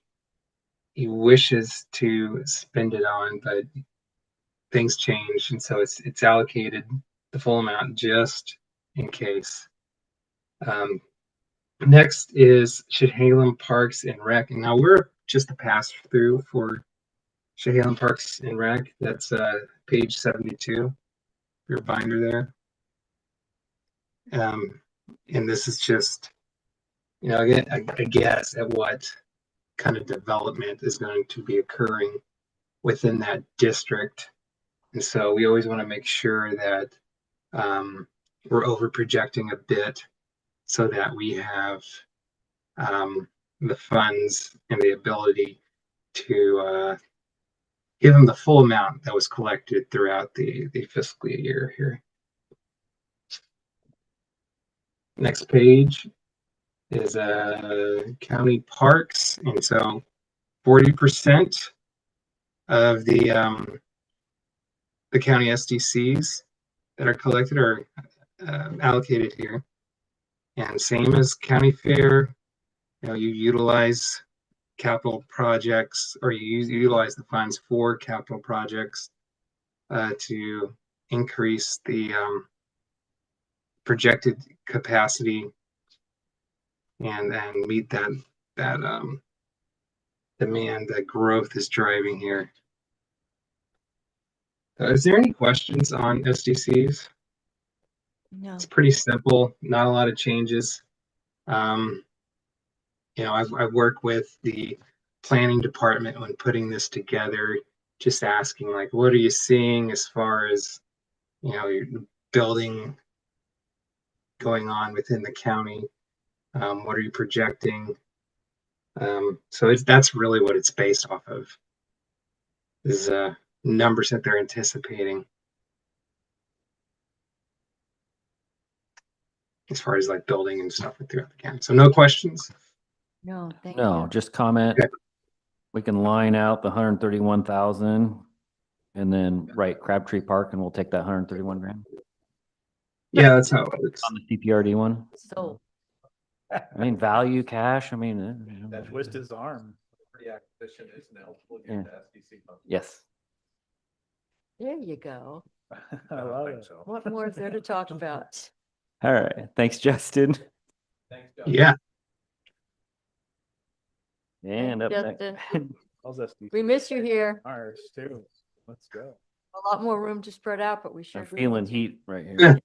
he wishes to spend it on, but things change, and so it's allocated the full amount just in case. Next is Chehalem Parks and Rec. And now we're just a pass through for Chehalem Parks and Rec. That's page 72, your binder there. And this is just, you know, again, I guess at what kind of development is going to be occurring within that district. And so we always want to make sure that we're over projecting a bit so that we have the funds and the ability to give them the full amount that was collected throughout the fiscal year here. Next page is county parks. And so 40% of the county SDCs that are collected are allocated here. And same as county fair, you know, you utilize capital projects, or you utilize the funds for capital projects to increase the projected capacity and meet that demand that growth is driving here. Is there any questions on SDCs? No. It's pretty simple, not a lot of changes. You know, I've worked with the planning department when putting this together, just asking like, what are you seeing as far as, you know, your building going on within the county? What are you projecting? So that's really what it's based off of, is numbers that they're anticipating as far as like building and stuff throughout the county. So no questions? No, thank No, you. just comment. Okay. We can line out the 131,000 and then write Crabtree Park and we'll take that 131 grand Yeah, that's how it works. on the CPRD one. So, I mean, value cash, I mean. That twist his arm. Pre-acquisition isn't eligible Yeah. to SDC funds. Yes. there you go. I love it. What more is there to talk about? All right. Thanks, Justin. Thanks, John. Yeah. And up next. Justin, How's SDC? we miss you here. Ours too. Let's go. A lot more room to spread out, but we sure I'm do feeling want you. heat right here.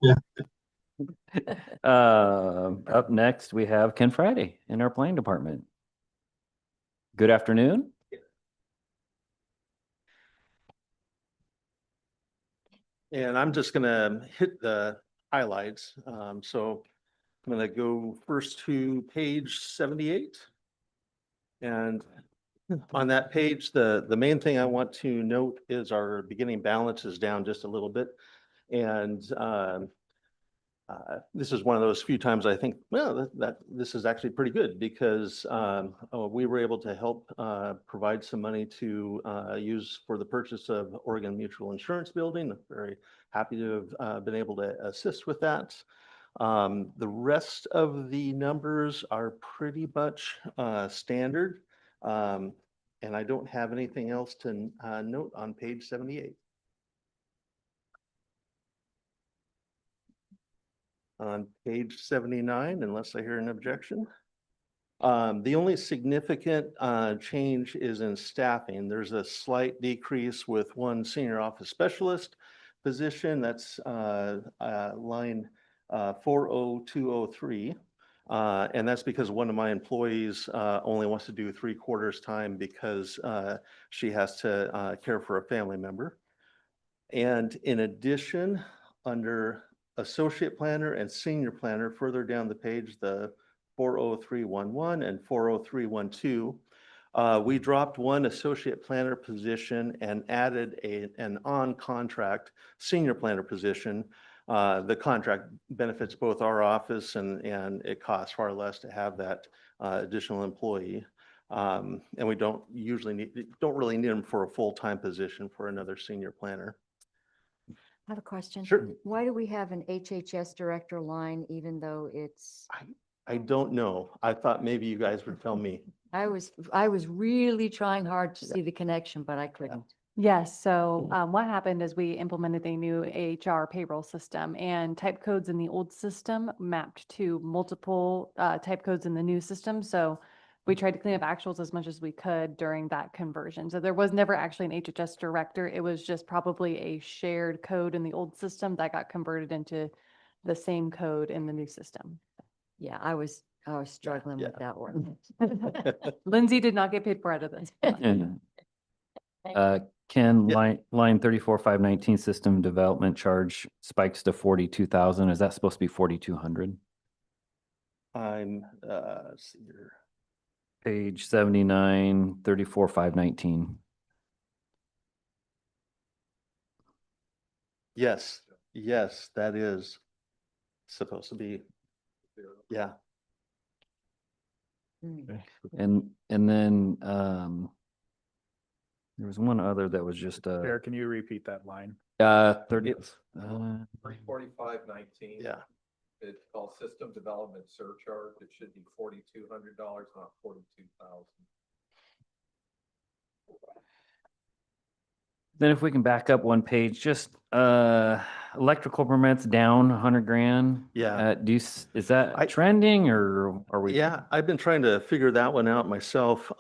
Up next, we have Ken Friday in our planning department. Good afternoon. And I'm just gonna hit the highlights. So I'm gonna go first to page 78. And on that page, the main thing I want to note is our beginning balance is down just a little bit. And this is one of those few times I think, well, that this is actually pretty good because we were able to help provide some money to use for the purchase of Oregon Mutual Insurance Building. Very happy to have been able to assist with that. The rest of the numbers are pretty much standard. And I don't have anything else to note on page 78. On page 79, unless I hear an objection. The only significant change is in staffing. There's a slight decrease with one senior office specialist position. That's line 40203. And that's because one of my employees only wants to do 3/4 time because she has to care for a family member. And in addition, under associate planner and senior planner, further down the page, the 40311 and 40312, we dropped one associate planner position and added an on-contract senior planner position. The contract benefits both our office and it costs far less to have that additional employee. And we don't really need them for a full-time position for another senior planner. I have a question. Sure. Why do we have an HHS director line even though it's, I don't know. I thought maybe you guys would tell me. I was really trying hard to see the connection, but I couldn't. Yes, so what happened is we implemented a new HR payroll system and type codes in the old system mapped to multiple type codes in the new system. So we tried to clean up actuals as much as we could during that conversion. So there was never actually an HHS director. It was just probably a shared code in the old system that got converted into the same code in the new system. Yeah, I was struggling with that one. Lindsay did not get paid for out of this. Ken, Yeah. line 34519 system development charge spikes to 42,000. Is that supposed to be 4,200? Let's see here. Page 79, 34519. Yes, that is supposed to be. Yeah. And then there was one other that was just Eric, can you repeat that line? 30. 34519. Yeah. It's called system development surcharge. It should be $4,200, not 42,000. Then if we can back up one page, just electrical permits down 100 grand. Yeah. Is that trending or are we? Yeah, I've been trying to figure that one out myself.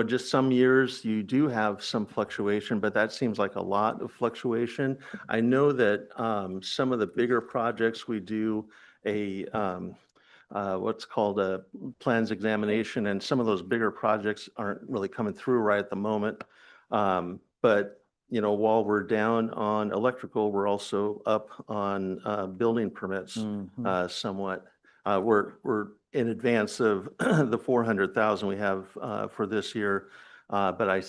Just some years you do have some fluctuation, but that seems like a lot of fluctuation. I know that some of the bigger projects we do what's called a plans examination, and some of those bigger projects aren't really coming through right at the moment. But while we're down on electrical, we're also up on building permits somewhat. We're in advance of the 400,000 we have for this year, but I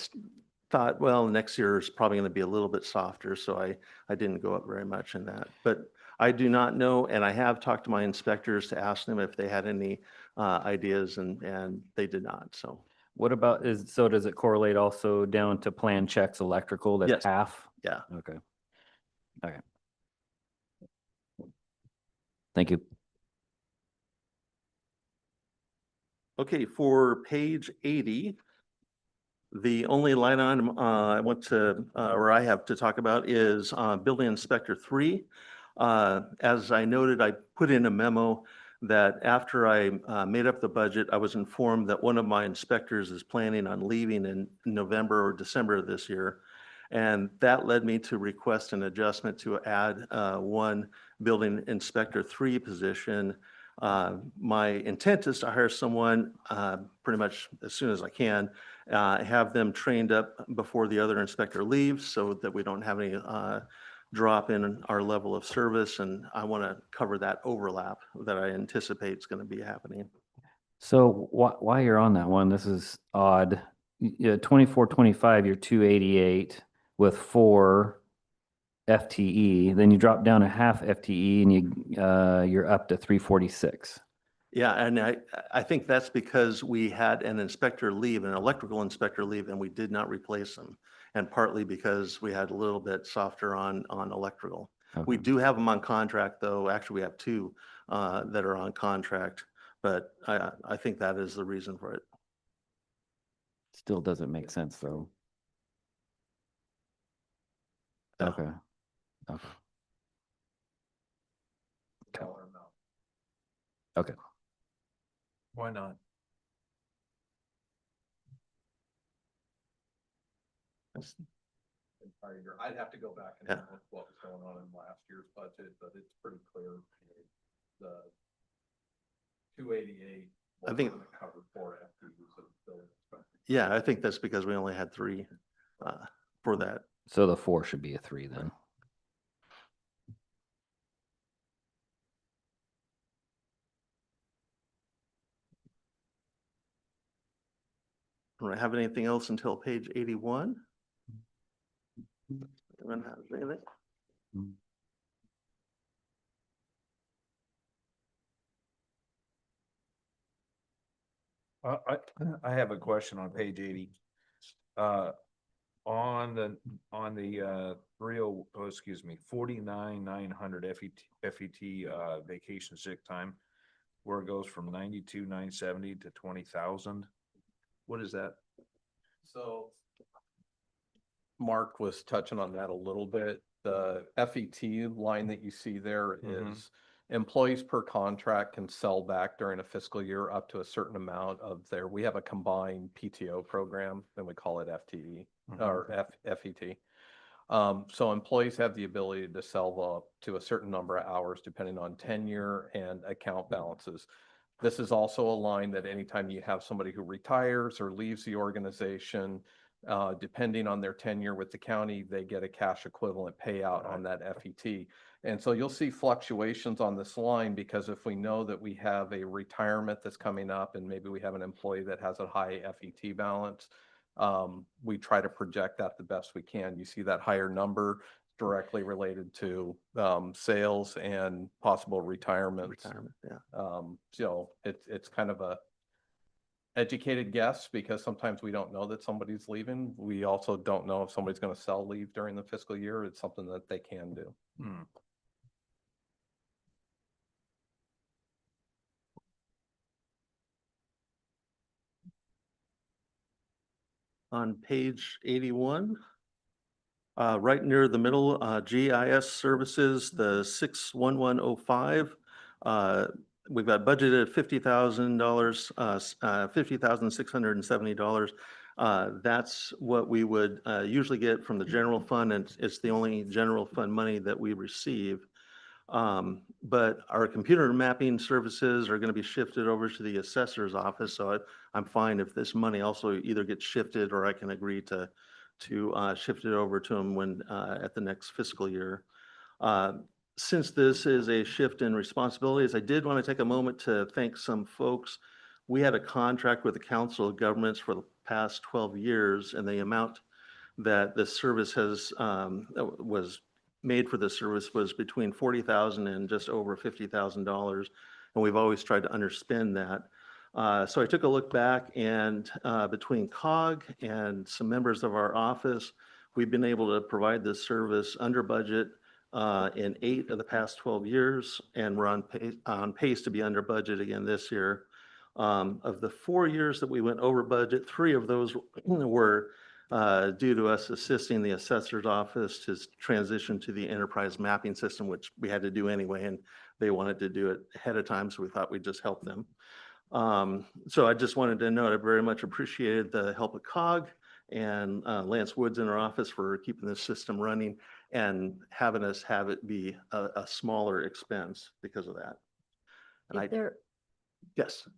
thought, well, next year is probably going to be a little bit softer, so I didn't go up very much in that. But I do not know, and I have talked to my inspectors to ask them if they had any ideas, and they did not. So What about does it correlate also down to plan checks electrical? That's Yes. half? yeah. Okay. Okay. Thank you. Okay, for page 80, the only line item I want to, or I have to talk about is Building Inspector 3. As I noted, I put in a memo that after I made up the budget, I was informed that one of my inspectors is planning on leaving in November or December of this year. And that led me to request an adjustment to add one Building Inspector 3 position. My intent is to hire someone pretty much as soon as I can, have them trained up before the other inspector leaves so that we don't have any drop in our level of service. And I want to cover that overlap that I anticipate is going to be happening. So while you're on that one, this is odd. 24-25, you're 288 with 4 FTE. Then you drop down a half FTE and you're up to 346. Yeah, and I think that's because we had an inspector leave, an electrical inspector leave, and we did not replace them. And partly because we had a little bit softer on electrical. We Okay. do have them on contract, though. Actually, we have two that are on contract, but I think that is the reason for it. Still doesn't make sense, though. Yeah. Okay. Okay. Dollar amount. Okay. Why not? Entire year. I'd have to go back and Yeah. look what was going on in last year's budget, but it's pretty clear. The 288. I think- wasn't covered for FTEs of the building inspector. Yeah, I think that's because we only had three for that. So the 4 should be a 3 then. Do I have anything else until page 81? Anyone have anything? I have a question on page 80. On the 49,900 FET vacation sick time, where it goes from 92,970 to 20,000. What is that? So Mark was touching on that a little bit. The FET line that you see there Mhm. is employees per contract can sell back during a fiscal year up to a certain amount of their, we have a combined PTO program, then we call it FTE or FET. So employees have the ability to sell up to a certain number of hours depending on tenure and account balances. This is also a line that anytime you have somebody who retires or leaves the organization, depending on their tenure with the county, they get a cash equivalent payout on that FET. And so you'll see fluctuations on this line because if we know that we have a retirement that's coming up and maybe we have an employee that has a high FET balance, we try to project that the best we can. You see that higher number directly related to sales and possible retirements. Yeah. So it's kind of a educated guess because sometimes we don't know that somebody's leaving. We also don't know if somebody's going to sell leave during the fiscal year. It's something that they can do. On page 81, right near the middle, GIS services, the 61105. We've got budgeted $50,000, $50,670. That's what we would usually get from the general fund, and it's the only general fund money that we receive. But our computer mapping services are going to be shifted over to the assessor's office, so I'm fine if this money also either gets shifted or I can agree to shift it over to them when at the next fiscal year. Since this is a shift in responsibilities, I did want to take a moment to thank some folks. We had a contract with the Council of Governments for the past 12 years, and the amount that the service was made for the service was between $40,000 and just over $50,000, and we've always tried to underspend that. So I took a look back, and between COG and some members of our office, we've been able to provide this service under budget in 8 of the past 12 years, and we're on pace to be under budget again this year. Of the 4 years that we went over budget, 3 of those were due to us assisting the assessor's office to transition to the enterprise mapping system, which we had to do anyway, and they wanted to do it ahead of time, so we thought we'd just help them. So I just wanted to note I very much appreciated the help of COG and Lance Woods in our office for keeping this system running and having us have it be a smaller expense because of that. And yes.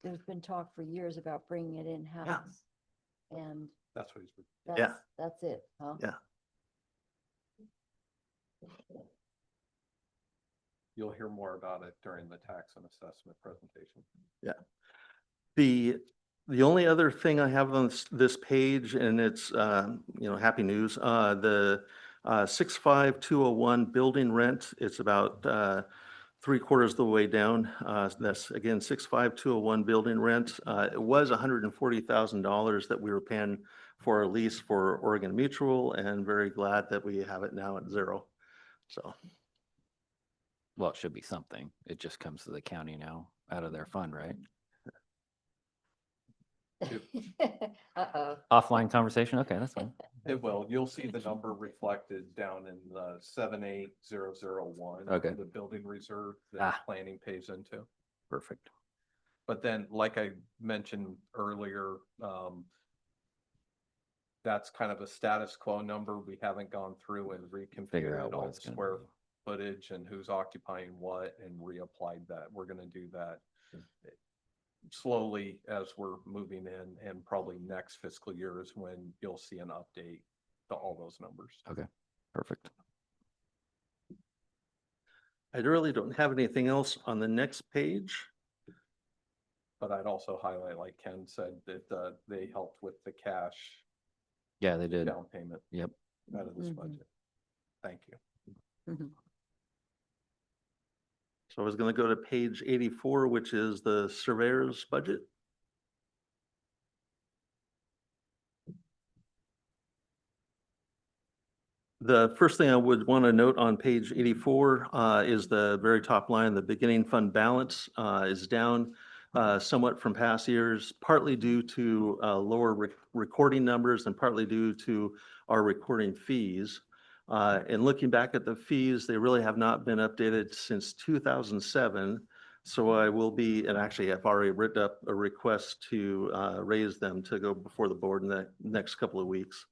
There's been talk for years about bringing it in-house. And That's what he's. that's it, huh? Yeah. You'll hear more about it during the tax and assessment presentation. Yeah. The only other thing I have on this page, and it's, happy news, the 65201 building rent, it's about 3/4 of the way down. That's again, 65201 building rent. It was $140,000 that we were paying for a lease for Oregon Mutual, and very glad that we have it now at 0. So, Well, it should be something. It just comes to the county now out of their fund, right? Uh-oh. Offline conversation? Okay, that's fine. It will. You'll see the number reflected down in the 78001. Okay. The building reserve that Ah. planning pays into. Perfect. But then, like I mentioned earlier, that's kind of a status quo number. We haven't gone through and Figure out reconfigured what all it's the gonna square be. footage and who's occupying what and reapplied that. We're gonna do that slowly as we're moving in, and probably next fiscal year is when you'll see an update to all those numbers. Okay, perfect. I really don't have anything else on the next page. But I'd also highlight, like Ken said, that they helped with the cash Yeah, they did. down payment Yep. out of this Mhm. budget. Thank you. Mhm. So I was going to go to page 84, which is the surveyor's budget. The first thing I would want to note on page 84 is the very top line, the beginning fund balance is down somewhat from past years, partly due to lower recording numbers and partly due to our recording fees. And looking back at the fees, they really have not been updated since 2007. So I will be, and actually I've already written up a request to raise them to go before the board in the next couple of weeks.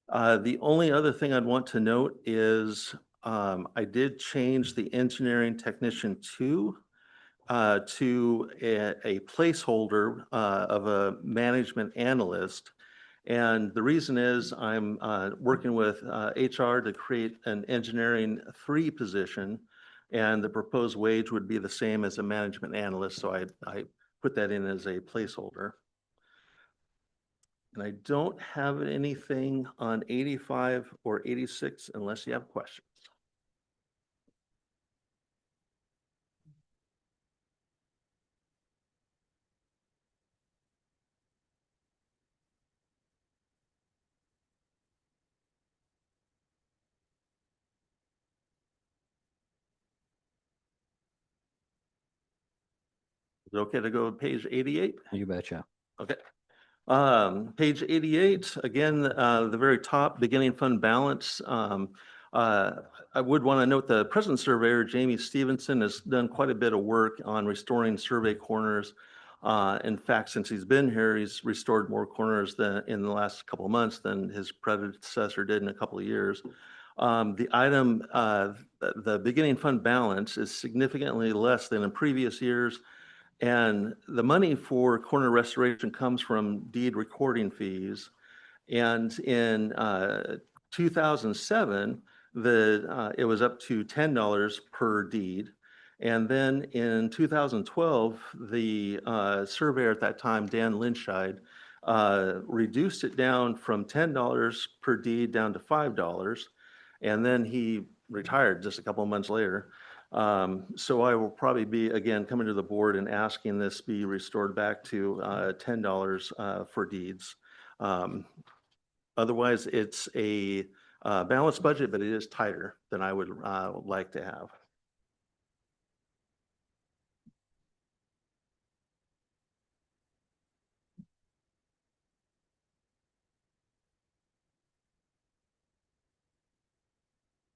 The only other thing I'd want to note is I did change the engineering technician two to a placeholder of a management analyst. And the reason is I'm working with HR to create an engineering 3 position, and the proposed wage would be the same as a management analyst. So I put that in as a placeholder. And I don't have anything on 85 or 86 unless you have questions. Is it okay to go to page 88? You betcha. Okay. Page 88, again, the very top beginning fund balance. I would want to note the present surveyor, Jamie Stevenson, has done quite a bit of work on restoring survey corners. In fact, since he's been here, he's restored more corners than in the last couple of months than his predecessor did in a couple of years. The item, the beginning fund balance is significantly less than in previous years. And the money for corner restoration comes from deed recording fees. And in 2007, it was up to $10 per deed. And then in 2012, the surveyor at that time, Dan Lynchide, reduced it down from $10 per deed down to $5. And then he retired just a couple of months later. So I will probably be, again, coming to the board and asking this be restored back to $10 for deeds. Otherwise, it's a balanced budget, but it is tighter than I would like to have.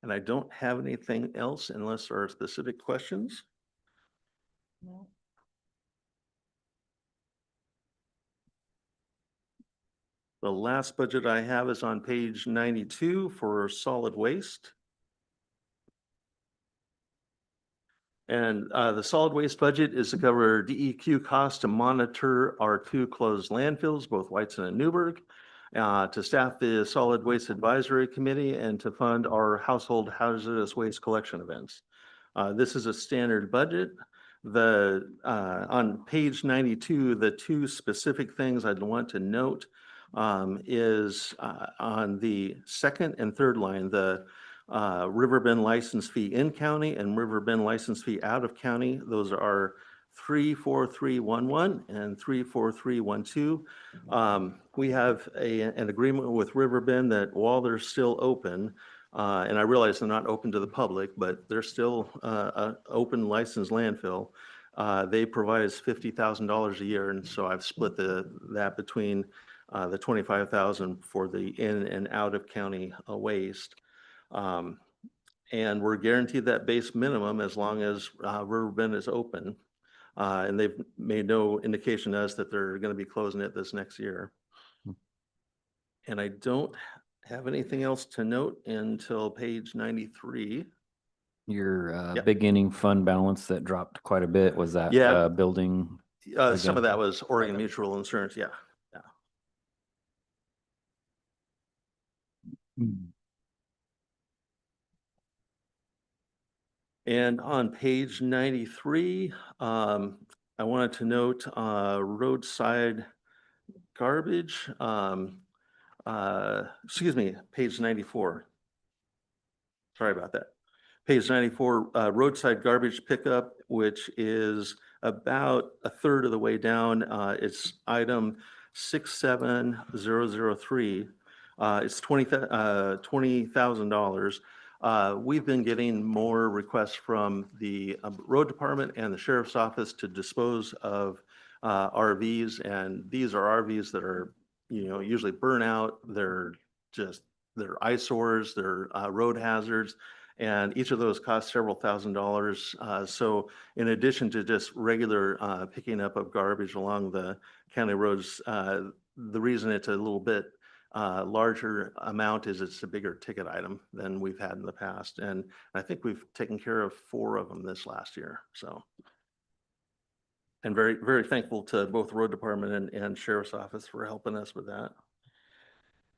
And I don't have anything else unless there are specific questions. No. The last budget I have is on page 92 for solid waste. And the solid waste budget is to cover DEQ costs to monitor our 2 closed landfills, both Whiteson and Newburgh, to staff the Solid Waste Advisory Committee, and to fund our household hazardous waste collection events. This is a standard budget. On page 92, the 2 specific things I'd want to note is on the second and third line, the Riverbend license fee in county and Riverbend license fee out of county. Those are 34311 and 34312. We have an agreement with Riverbend that while they're still open, And I realize they're not open to the public, but they're still a open licensed landfill. They provide us $50,000 a year, and so I've split that between the 25,000 for the in and out of county waste. And we're guaranteed that base minimum as long as Riverbend is open. And they've made no indication to us that they're going to be closing it this next year. And I don't have anything else to note until page 93. Your Yep. beginning fund balance that dropped quite a bit, was that Yeah. building? Some again? of that was Oregon Mutual Insurance, yeah. And on page 93, I wanted to note roadside garbage. Excuse me, page 94. Sorry about that. Page 94, roadside garbage pickup, which is about a third of the way down. It's item 67003. It's $20,000. We've been getting more requests from the road department and the sheriff's office to dispose of RVs, and these are RVs that are, usually burnout. They're eyesores, they're road hazards, and each of those costs several $1,000s. So in addition to just regular picking up of garbage along the county roads, the reason it's a little bit larger amount is it's a bigger ticket item than we've had in the past. And I think we've taken care of 4 of them this last year. So, and very, very thankful to both road department and sheriff's office for helping us with that.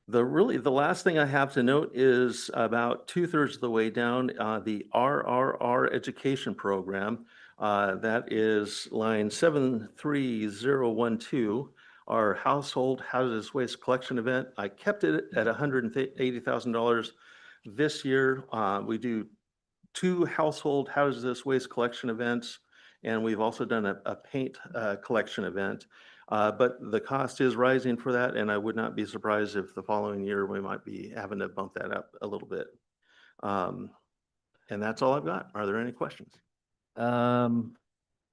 The last thing I have to note is about 2/3 of the way down, the RRR education program. That is line 73012. Our household hazardous waste collection event. I kept it at $180,000 this year. We do 2 household hazardous waste collection events, and we've also done a paint collection event. But the cost is rising for that, and I would not be surprised if the following year we might be having to bump that up a little bit. And that's all I've got. Are there any questions?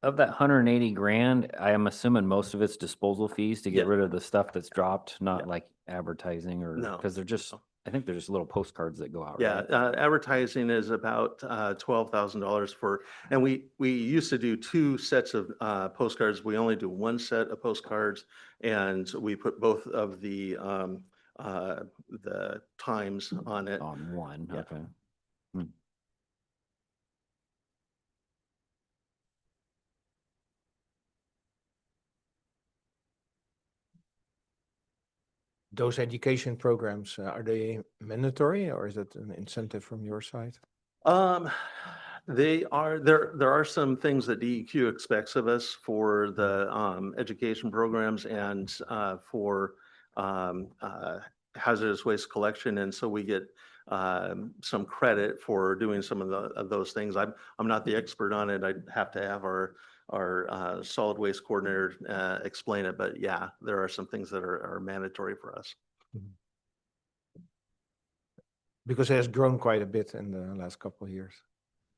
Of that 180 grand, I am assuming most of it's disposal fees to get Yeah. rid of the stuff that's dropped, not like advertising or, No. because they're just, I think they're just little postcards that go out, Yeah, right? advertising is about $12,000 for, and we used to do 2 sets of postcards. We only do 1 set of postcards, and we put both of the times on it. On one, Yeah. okay. Those education programs, are they mandatory or is it an incentive from your side? They are, there are some things that DEQ expects of us for the education programs and for hazardous waste collection. And so we get some credit for doing some of those things. I'm not the expert on it. I'd have to have our solid waste coordinator explain it, but yeah, there are some things that are mandatory for us. Because it has grown quite a bit in the last couple of years.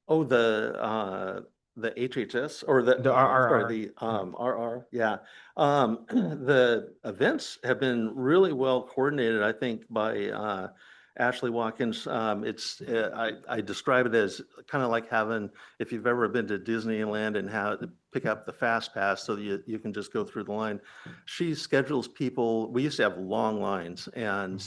Oh, the HHS or the RRR. sorry, the RR, yeah. The events have been really well coordinated, I think, by Ashley Watkins. I describe it as kind of like having, if you've ever been to Disneyland and how to pick up the fast pass so that you can just go through the line. She schedules people. We used to have long lines, and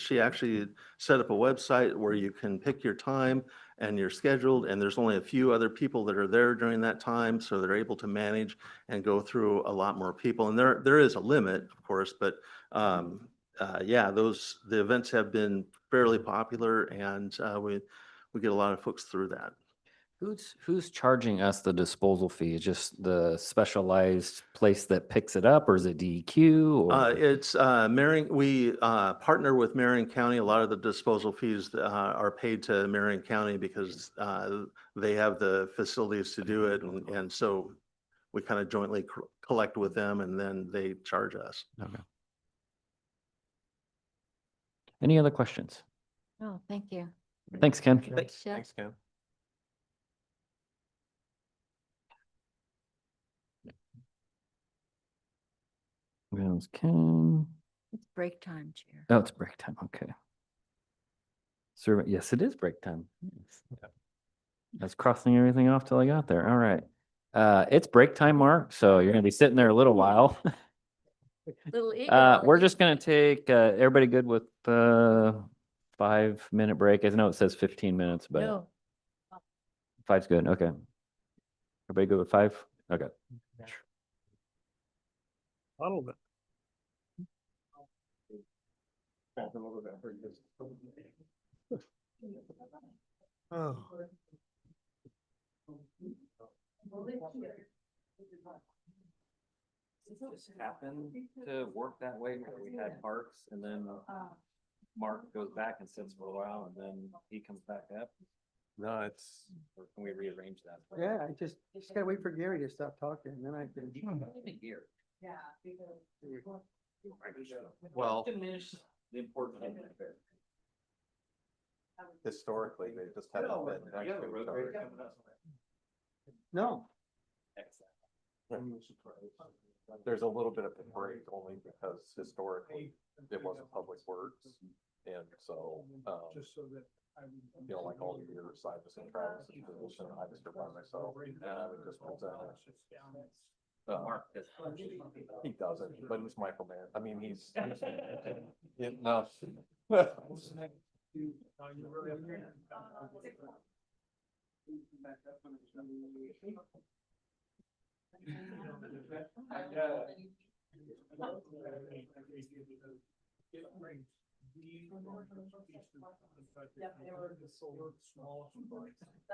she actually set up a website where you can pick your time and you're scheduled, and there's only a few other people that are there during that time, so they're able to manage and go through a lot more people. And there is a limit, of course, but yeah, the events have been fairly popular, and we get a lot of folks through that. Who's charging us the disposal fee? Just the specialized place that picks it up, or is it DEQ? Or? It's Marion. We partner with Marion County. A lot of the disposal fees are paid to Marion County because they have the facilities to do it, and so we kind of jointly collect with them, and then they charge us. Okay. Any other questions? Oh, thank you. Thanks, Ken. Thanks, Jeff. Thanks, Ken. Williams, Ken. It's break time, Chair. Oh, it's break time. Okay. Survey. Yes, it is break time. Yes. I was crossing everything off till I got there. All right. It's break time, Mark. So you're gonna be sitting there a little while. Little eager. We're just gonna take, everybody good with 5-minute break? I know it says 15 minutes, but No. 5's good. Okay. Everybody good with 5? Okay. Bottle of it. Oh. Just happened to work that way where we had parks and then Mark goes back and sits for a while and then he comes back up. No, it's, Or can we rearrange that? Yeah, I just gotta wait for Gary to stop talking, and then I can. Here. well, Diminish the importance of it. historically, they just haven't been next to each other. No. There's a little bit of a break only because historically it wasn't public works. And so, you know, like all the years, Cyrus and Travis's position, I was here by myself and I would just present it. Mark, he doesn't, but he's microman. I mean, he's no. That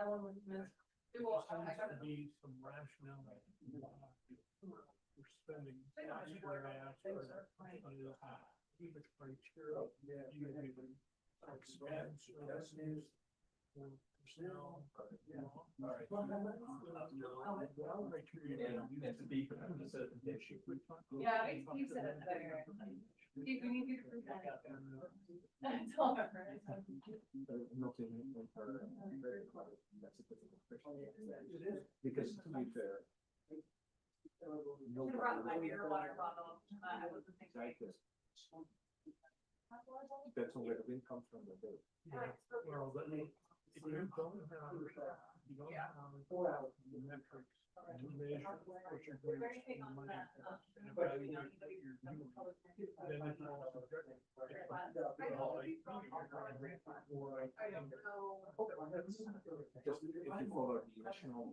one was missed. To be some rationale for spending. Expand services. Personnel. Yeah, you said it better. You need to prove that. That's all right. Because to be fair. Should've brought my beer water bottle. I wasn't thinking. That's where the wind comes from. Well, but if you don't have, you don't have the metrics to measure what you're going to spend money on and evaluate what you're doing, then it's all subjective. Just if you follow the national.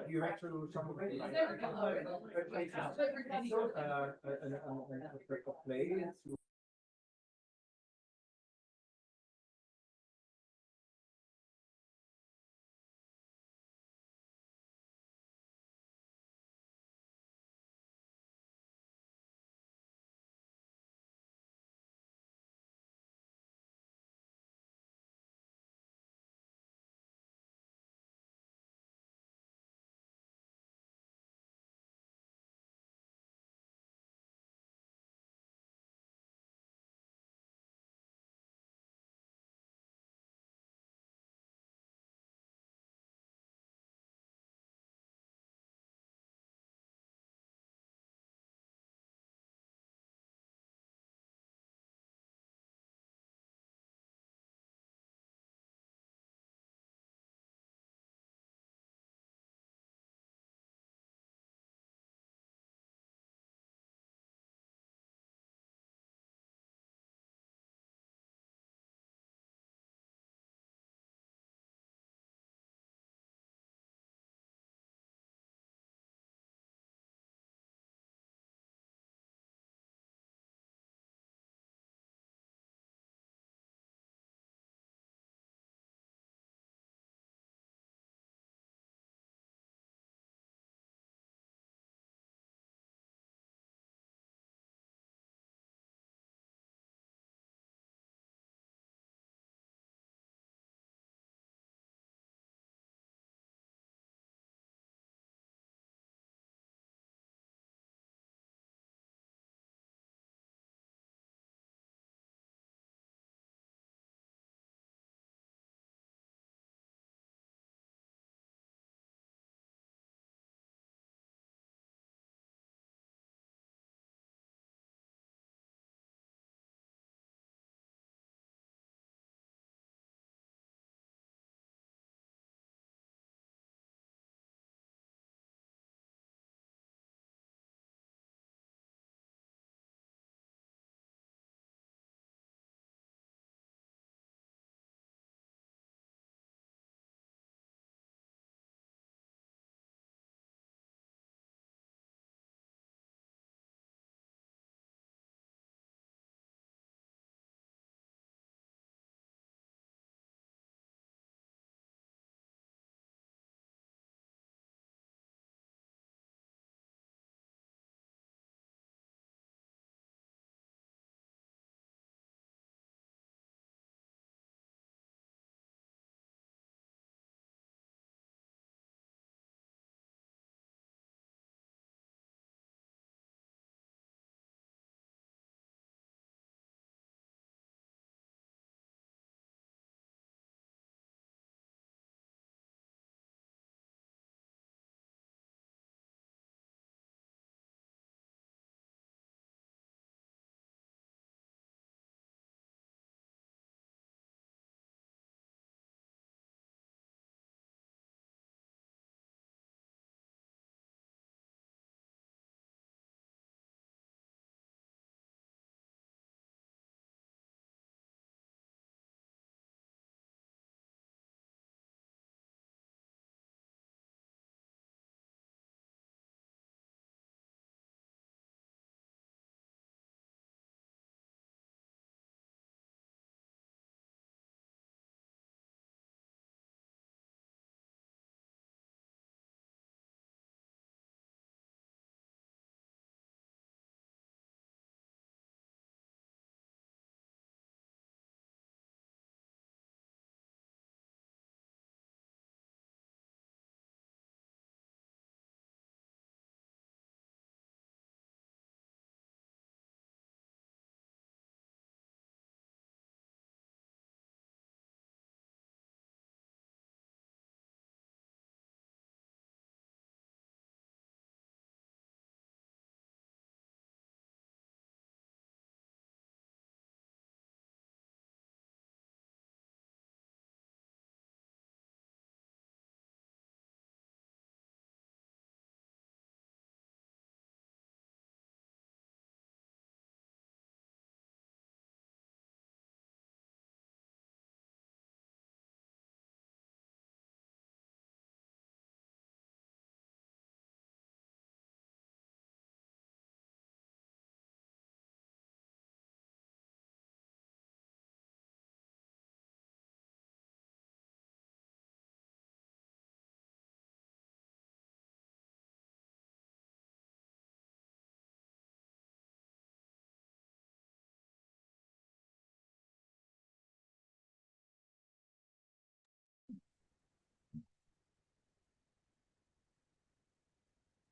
You actually some of the.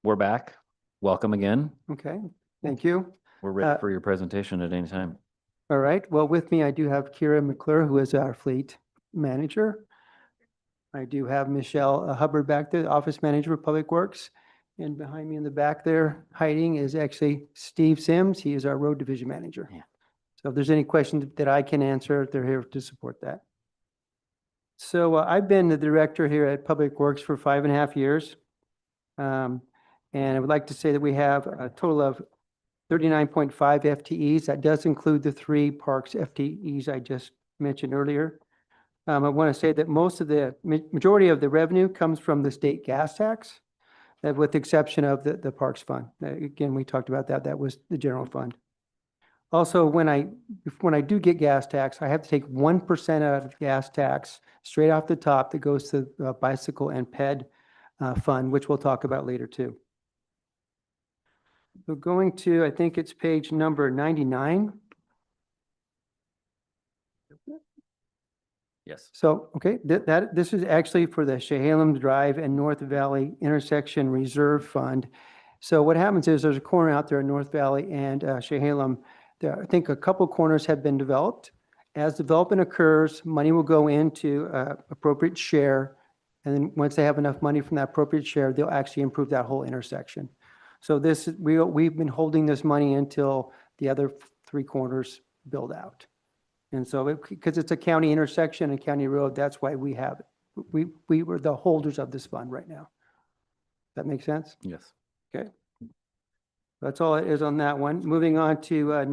we're back. Welcome again. Okay, thank you. We're ready for your presentation at any time. All right, well, with me, I do have Kira McClure, who is our fleet manager. I do have Michelle Hubbard back there, the office manager for Public Works. And behind me in the back there, hiding, is actually Steve Sims. He is our road division manager. Yeah. So if there's any questions that I can answer, they're here to support that. So I've been the director here at Public Works for 5.5 years. And I would like to say that we have a total of 39.5 FTEs. That does include the 3 parks FTEs I just mentioned earlier. I want to say that most of the majority of the revenue comes from the state gas tax, with the exception of the Parks Fund. Again, we talked about that. That was the general fund. Also, when I do get gas tax, I have to take 1% out of gas tax straight off the top that goes to the bicycle and ped fund, which we'll talk about later too. So going to, I think it's page number 99. Yes. So, okay, this is actually for the Chehalem Drive and North Valley Intersection Reserve Fund. So what happens is there's a corner out there in North Valley and Chehalem. There, I think a couple corners have been developed. As development occurs, money will go into appropriate share. And then once they have enough money from that appropriate share, they'll actually improve that whole intersection. So this, we've been holding this money until the other 3 corners build out. And so, because it's a county intersection and county road, that's why we have it. We were the holders of this fund right now. That make sense? Yes. Okay. That's all it is on that one. Moving on to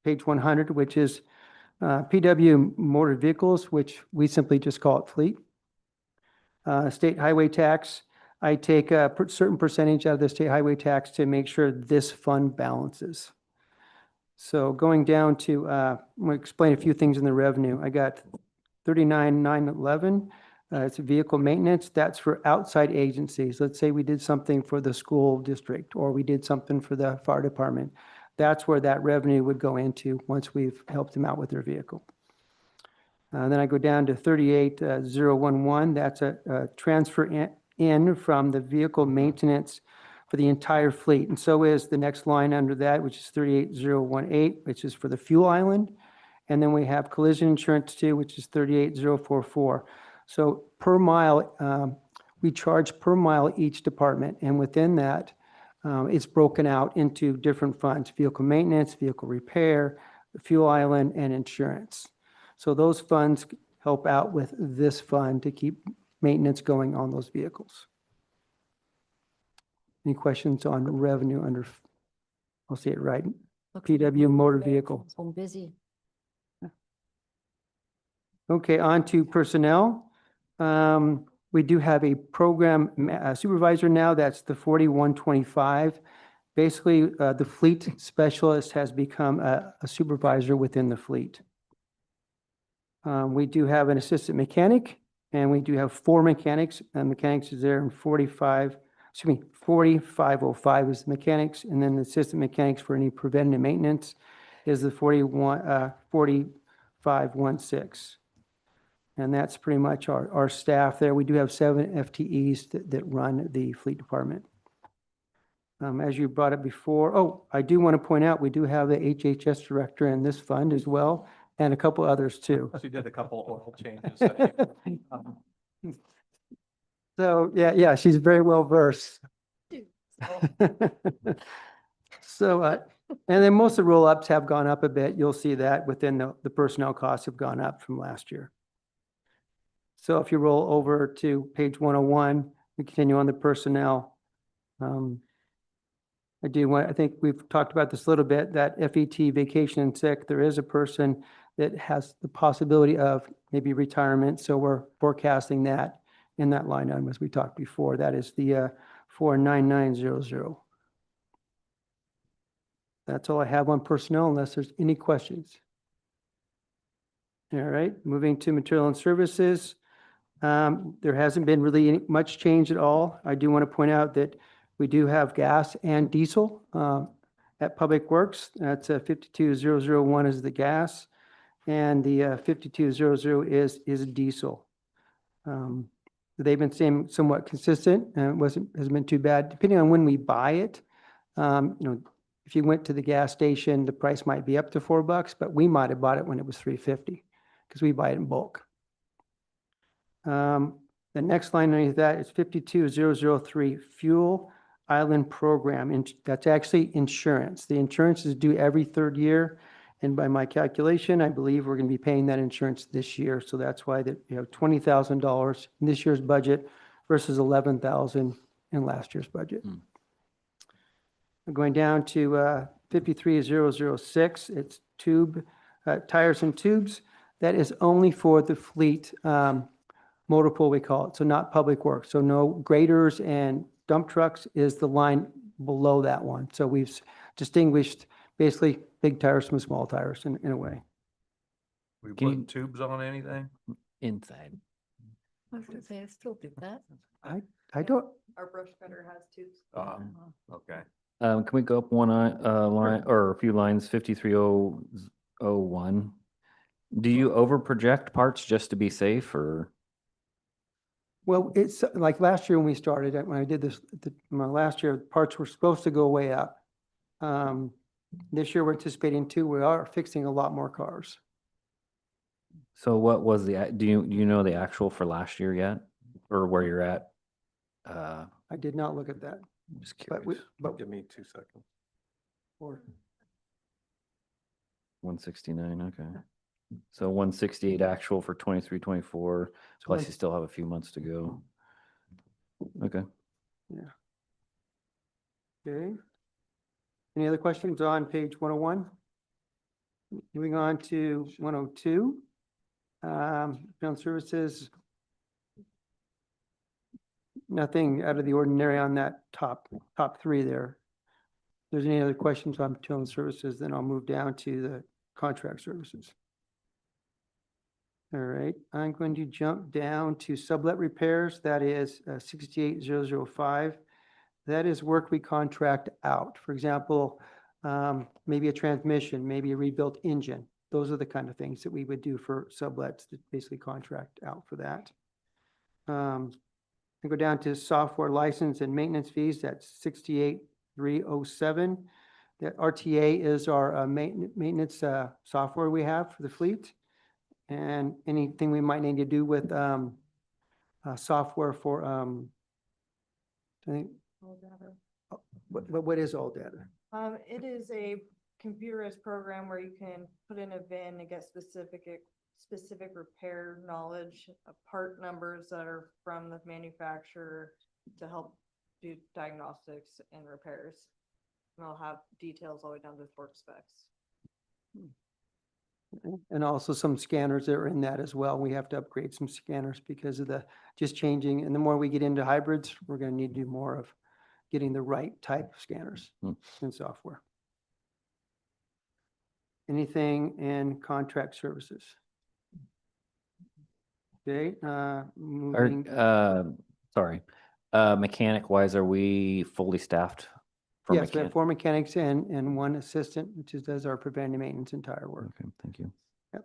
page 100, which is PW motor vehicles, which we simply just call it fleet. State highway tax. I take a certain percentage out of the state highway tax to make sure this fund balances. So going down to, I'm going to explain a few things in the revenue. I got 39,911. It's vehicle maintenance. That's for outside agencies. Let's say we did something for the school district or we did something for the fire department. That's where that revenue would go into once we've helped them out with their vehicle. Then I go down to 38,011. That's a transfer in from the vehicle maintenance for the entire fleet. And so is the next line under that, which is 38,018, which is for the fuel island. And then we have collision insurance too, which is 38,044. So per mile, we charge per mile each department. And within that, it's broken out into different funds: vehicle maintenance, vehicle repair, fuel island, and insurance. So those funds help out with this fund to keep maintenance going on those vehicles. Any questions on revenue under, I'll say it right, PW motor vehicle? It's been busy. Okay, on to personnel. We do have a program supervisor now. That's the 4125. Basically, the fleet specialist has become a supervisor within the fleet. We do have an assistant mechanic, and we do have 4 mechanics. Mechanics is there in 4505 is the mechanics, and then the assistant mechanics for any preventative maintenance is the 4516. And that's pretty much our staff there. We do have 7 FTEs that run the fleet department. As you brought up before, I do want to point out, we do have the HHS director in this fund as well, and a couple others too. She did a couple oil changes. So, yeah, she's very well versed. So, and then most of the roll-ups have gone up a bit. You'll see that within the personnel costs have gone up from last year. So if you roll over to page 101, we continue on the personnel. I think we've talked about this a little bit, that FET, vacation and sick, there is a person that has the possibility of maybe retirement. So we're forecasting that in that line item as we talked before. That is the 49900. That's all I have on personnel unless there's any questions. All right, moving to material and services. There hasn't been really much change at all. I do want to point out that we do have gas and diesel at Public Works. That's 52001 is the gas, and the 5200 is diesel. They've been staying somewhat consistent and hasn't been too bad, depending on when we buy it. If you went to the gas station, the price might be up to $4, but we might have bought it when it was $3.50 because we buy it in bulk. The next line underneath that is 52003 Fuel Island Program. And that's actually insurance. The insurance is due every third year. And by my calculation, I believe we're going to be paying that insurance this year. So that's why that you have $20,000 in this year's budget versus $11,000 in last year's budget. Going down to 53006, it's tires and tubes. That is only for the fleet motor pool, we call it, so not public works. So no graders and dump trucks is the line below that one. So we've distinguished basically big tires from small tires in a way. We Can you- put tubes on anything? Inside. I was gonna say, I still do that. I don't, Our brush cutter has tubes. Okay. Can we go up one line or a few lines, 53001? Do you over project parts just to be safe or? well, it's like last year when we started, when I did this, my last year, parts were supposed to go way up. This year we're anticipating too, we are fixing a lot more cars. So what was do you know the actual for last year yet? Or where you're at? I did not look at that. I'm just But curious. Give me 2 seconds. 169, okay. So 168 actual for 23, 24, plus you still have a few months to go. Okay. Okay. Any other questions on page 101? Moving on to 102. Field services. Nothing out of the ordinary on that top three there. If there's any other questions on field services, then I'll move down to the contract services. All right, I'm going to jump down to sublet repairs. That is 68005. That is work we contract out. For example, maybe a transmission, maybe a rebuilt engine. Those are the kind of things that we would do for sublets to basically contract out for that. I go down to software license and maintenance fees. That's 68307. That RTA is our maintenance software we have for the fleet. And anything we might need to do with software for, I think, what is AllData? It is a computerized program where you can put in a VIN and get specific repair knowledge, part numbers that are from the manufacturer to help do diagnostics and repairs. And I'll have details all the way down to torque specs. And also some scanners that are in that as well. We have to upgrade some scanners because of the just changing. And the more we get into hybrids, we're going to need to do more of getting the right type of scanners and software. Anything in contract services? Okay, moving. Sorry, mechanic wise, are we fully staffed? Yes, we have 4 mechanics and 1 assistant, which does our preventive maintenance and tire work. Okay, thank you. Yep.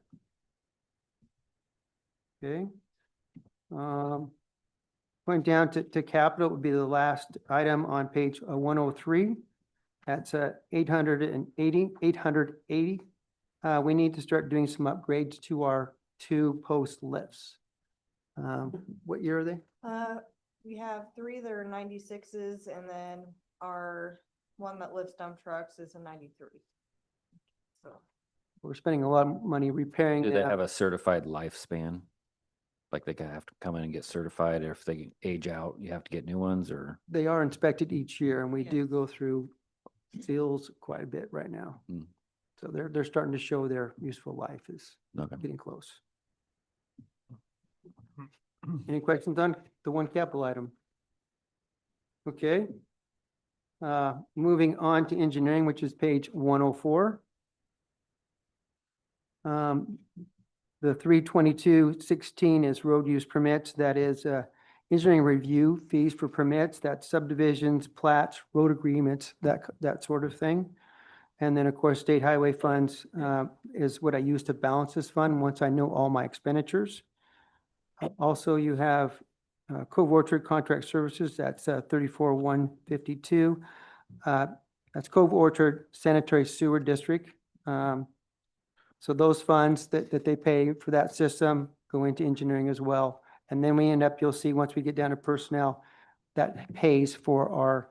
Okay. Going down to capital would be the last item on page 103. That's 880. We need to start doing some upgrades to our 2 post lifts. What year are they? We have 3 that are 96s, and then our one that lifts dump trucks is a 93. So We're spending a lot of money repairing Do they have that. a certified lifespan? Like they have to come in and get certified, or if they age out, you have to get new ones, or? They are inspected each year, and we do Yes. go through seals quite a bit right now. Mm. So they're starting to show their useful life is Okay. getting close. Any questions on the one capital item? Okay. Moving on to engineering, which is page 104. The 32216 is road use permits. That is engineering review fees for permits. That's subdivisions, plats, road agreements, that sort of thing. And then, of course, state highway funds is what I use to balance this fund once I know all my expenditures. Also, you have Cove Orchard Contract Services, that's 34,152. That's Cove Orchard Sanitary Sewer District. So those funds that they pay for that system go into engineering as well. And then we end up, you'll see, once we get down to personnel, that pays for our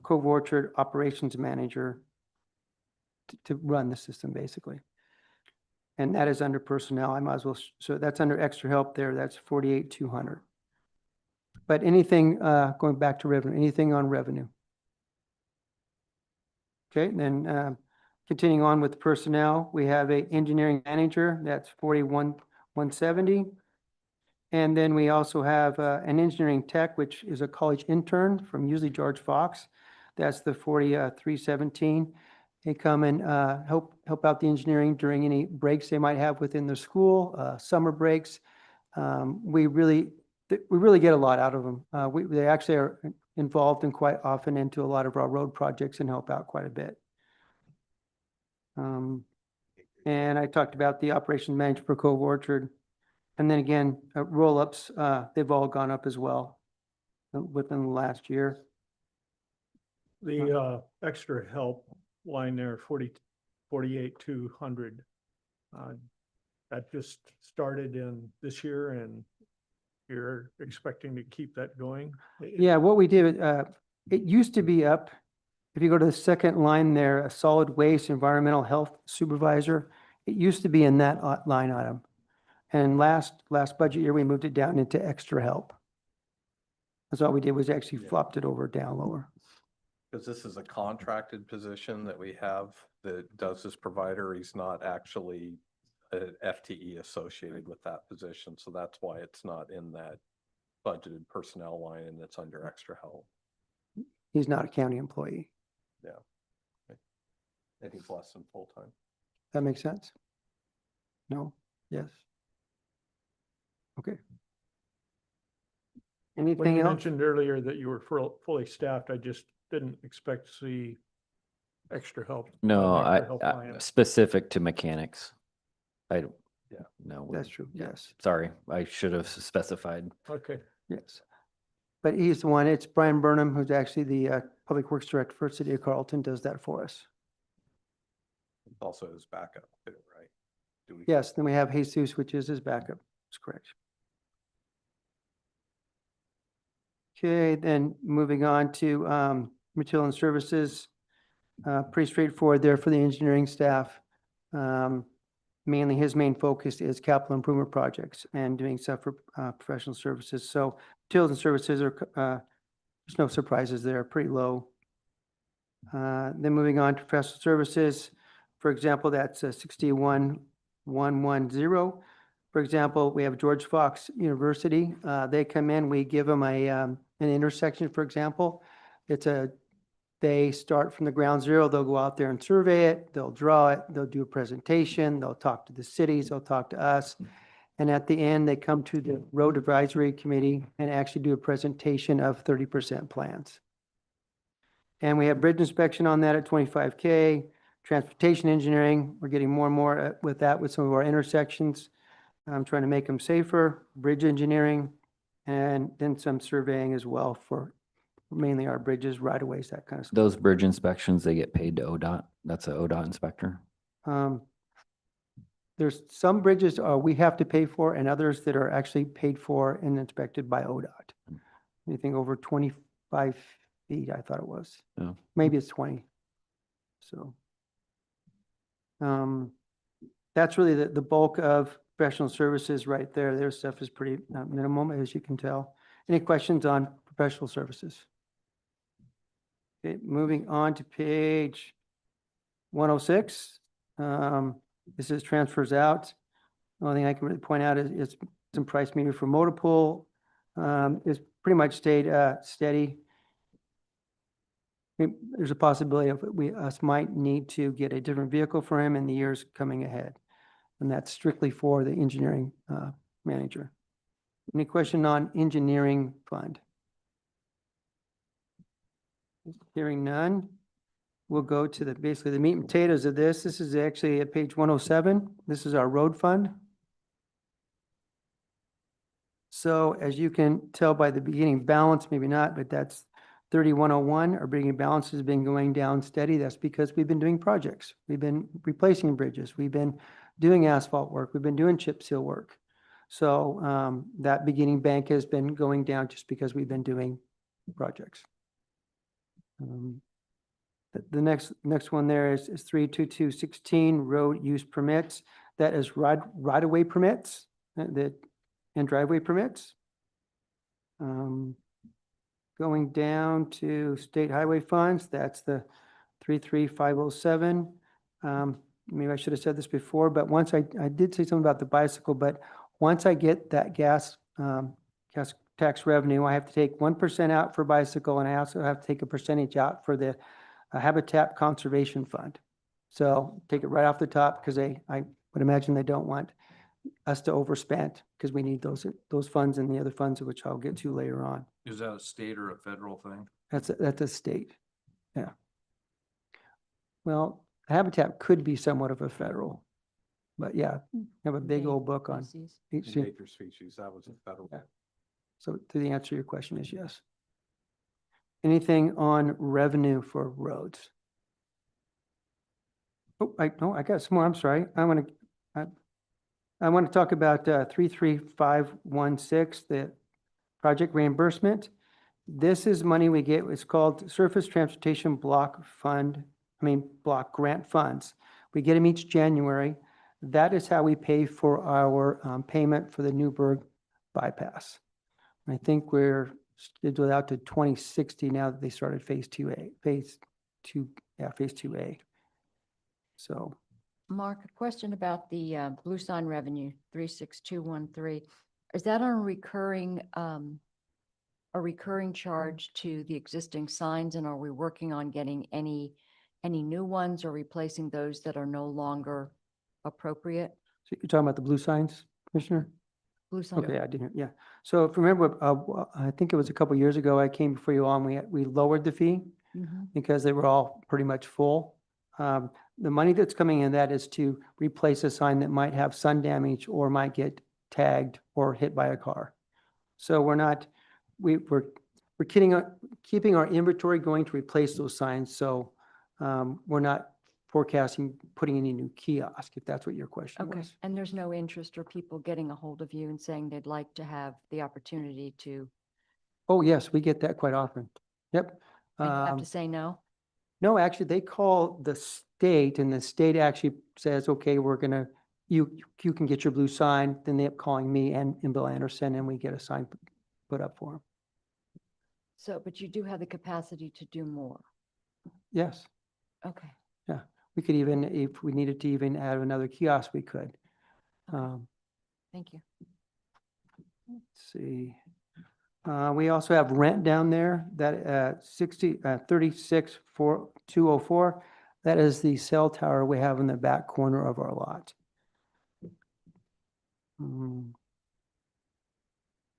Cove Orchard Operations Manager to run the system, basically. And that is under personnel. I might as well, so that's under extra help there. That's 48,200. But anything, going back to revenue, anything on revenue? Okay, then continuing on with personnel, we have a engineering manager, that's 41,170. And then we also have an engineering tech, which is a college intern from usually George Fox. That's the 43,17. They come and help out the engineering during any breaks they might have within their school, summer breaks. We really get a lot out of them. They actually are involved and quite often into a lot of our road projects and help out quite a bit. And I talked about the operations manager for Cove Orchard. And then again, roll-ups, they've all gone up as well within the last year. The extra help line there, 48,200. That just started in this year and you're expecting to keep that going? Yeah, what we did, it used to be up. If you go to the second line there, a solid waste environmental health supervisor, it used to be in that line item. And last budget year, we moved it down into extra help. That's all we did was actually flopped it over down lower. Because this is a contracted position that we have that does this provider. He's not actually an FTE associated with that position. So that's why it's not in that budgeted personnel line and it's under extra help. He's not a county employee. Yeah. And he's less than full-time. That makes sense? No? Yes? Okay. When Anything you else? mentioned earlier that you were fully staffed, I just didn't expect to see extra help. No, an extra help I line. specific to mechanics. Yeah. No. That's true, yes. Sorry, I should have specified. Okay. Yes. But he's the one, it's Brian Burnham, who's actually the Public Works Director for City of Carlton, does that for us. Also his backup, too, right? Do we? Yes, then we have Jesus, which is his backup. That's correct. Okay, then moving on to material and services. Pretty straightforward there for the engineering staff. Mainly his main focus is capital improvement projects and doing stuff for professional services. So materials and services are, there's no surprises there, pretty low. Then moving on to professional services, for example, that's 61,110. For example, we have George Fox University. They come in, we give them an intersection, for example. They start from the ground zero. They'll go out there and survey it. They'll draw it. They'll do a presentation. They'll talk to the cities. They'll talk to us. And at the end, they come to the road advisory committee and actually do a presentation of 30% plans. And we have bridge inspection on that at 25K. Transportation engineering, we're getting more and more with that with some of our intersections. I'm trying to make them safer. Bridge engineering, and then some surveying as well for mainly our bridges, right of ways, that kind of stuff. Those bridge inspections, they get paid to ODOT. That's a ODOT inspector. There's some bridges we have to pay for and others that are actually paid for and inspected by ODOT. Anything over 25 feet, I thought it was. Yeah. Maybe it's 20. So that's really the bulk of professional services right there. Their stuff is pretty minimum, as you can tell. Any questions on professional services? Okay, moving on to page 106. This is transfers out. The only thing I can really point out is some price meter for motor pool. It's pretty much stayed steady. There's a possibility of us might need to get a different vehicle for him in the years coming ahead. And that's strictly for the engineering manager. Any question on engineering fund? Hearing none, we'll go to basically the meat and potatoes of this. This is actually at page 107. This is our road fund. So as you can tell by the beginning balance, maybe not, but that's 3101. Our beginning balance has been going down steady. That's because we've been doing projects. We've been replacing bridges. We've been doing asphalt work. We've been doing chip seal work. So that beginning bank has been going down just because we've been doing projects. The next one there is 32216 road use permits. That is right-of-way permits and driveway permits. Going down to state highway funds, that's the 33507. Maybe I should have said this before, but once I did say something about the bicycle, but once I get that gas tax revenue, I have to take 1% out for bicycle, and I also have to take a percentage out for the Habitat Conservation Fund. So take it right off the top, because I would imagine they don't want us to overspend, because we need those funds and the other funds, which I'll get to later on. Is that a state or a federal thing? That's a state, yeah. Well, Habitat could be somewhat of a federal, but yeah, I have a big old book on each. Endangered species, that was a federal. Yeah. So the answer to your question is yes. Anything on revenue for roads? Oh, I got some more. I'm sorry. I want to talk about 33516, the project reimbursement. This is money we get. It's called Surface Transportation Block Grant Funds. We get them each January. That is how we pay for our payment for the Newburgh bypass. I think we're scheduled out to 2060 now that they started phase 2A. So. Mark, a question about the Blue Sign revenue, 36213. Is that on a recurring charge to the existing signs? And are we working on getting any new ones or replacing those that are no longer appropriate? So you're talking about the blue signs, Commissioner? Blue sign. Okay, I didn't, yeah. So if you remember, I think it was a couple years ago, I came before you all and we lowered the fee because they were all pretty much full. The money that's coming in that is to replace a sign that might have sun damage or might get tagged or hit by a car. So we're keeping our inventory going to replace those signs. So we're not forecasting putting any new kiosk, if that's what your question Okay, was. and there's no interest or people getting a hold of you and saying they'd like to have the opportunity to, Oh, yes, we get that quite often. Yep. and you have to say no? No, actually, they call the state and the state actually says, okay, you can get your blue sign. Then they end up calling me and Bill Anderson and we get a sign put up for them. So, but you do have the capacity to do more. Yes. Okay. Yeah. We could even, if we needed to even add another kiosk, we could. Thank you. Let's see. We also have rent down there that 36204. That is the cell tower we have in the back corner of our lot. And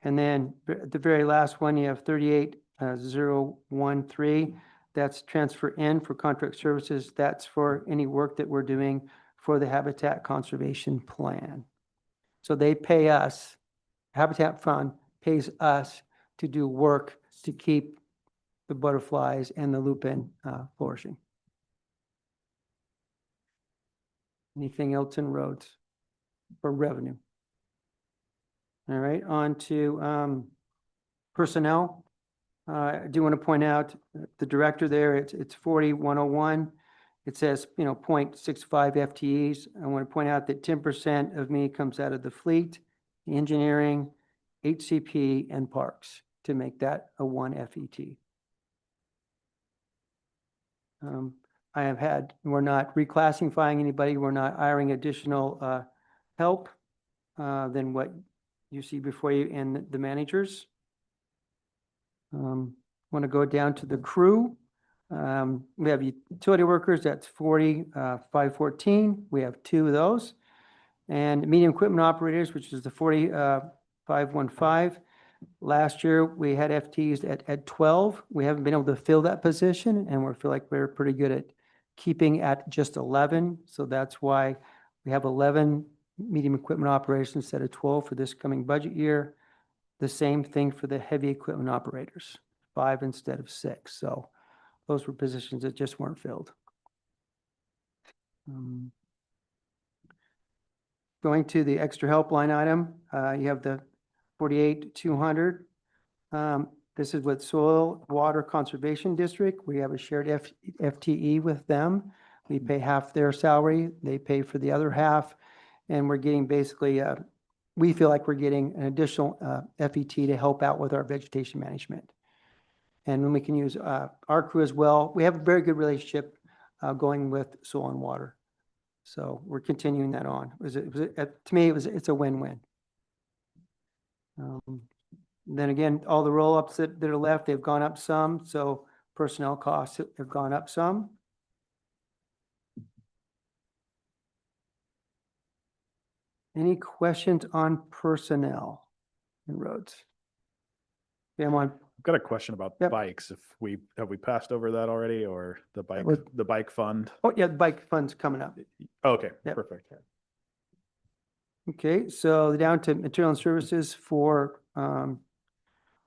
then the very last one, you have 38013. That's transfer in for contract services. That's for any work that we're doing for the Habitat Conservation Plan. So they pay us, Habitat Fund pays us to do work to keep the butterflies and the lupin flourishing. Anything else in roads for revenue? All right, on to personnel. I do want to point out the director there, it's 40101. It says, 0.65 FTEs. I want to point out that 10% of me comes out of the fleet, engineering, HCP, and parks to make that a 1 FET. We're not reclassifying anybody. We're not hiring additional help than what you see before you and the managers. Want to go down to the crew. We have utility workers, that's 514. We have 2 of those. And medium equipment operators, which is the 515. Last year, we had FTEs at 12. We haven't been able to fill that position, and we feel like we're pretty good at keeping at just 11. So that's why we have 11 medium equipment operations instead of 12 for this coming budget year. The same thing for the heavy equipment operators, 5 instead of 6. So those were positions that just weren't filled. Going to the extra help line item, you have the 48,200. This is with Soil Water Conservation District. We have a shared FTE with them. We pay half their salary, they pay for the other half, and we're getting basically, we feel like we're getting an additional FET to help out with our vegetation management. And then we can use our crew as well. We have a very good relationship going with Soil and Water. So we're continuing that on. To me, it's a win-win. Then again, all the roll-ups that are left, they've gone up some, so personnel costs have gone up some. Any questions on personnel and roads? Yeah, I'm on. I've got a question about Yep. bikes. If we, have we passed over that already, or the was- bike fund? Oh, yeah, the bike fund's coming up. Okay, Yep. perfect. Okay, so down to material and services for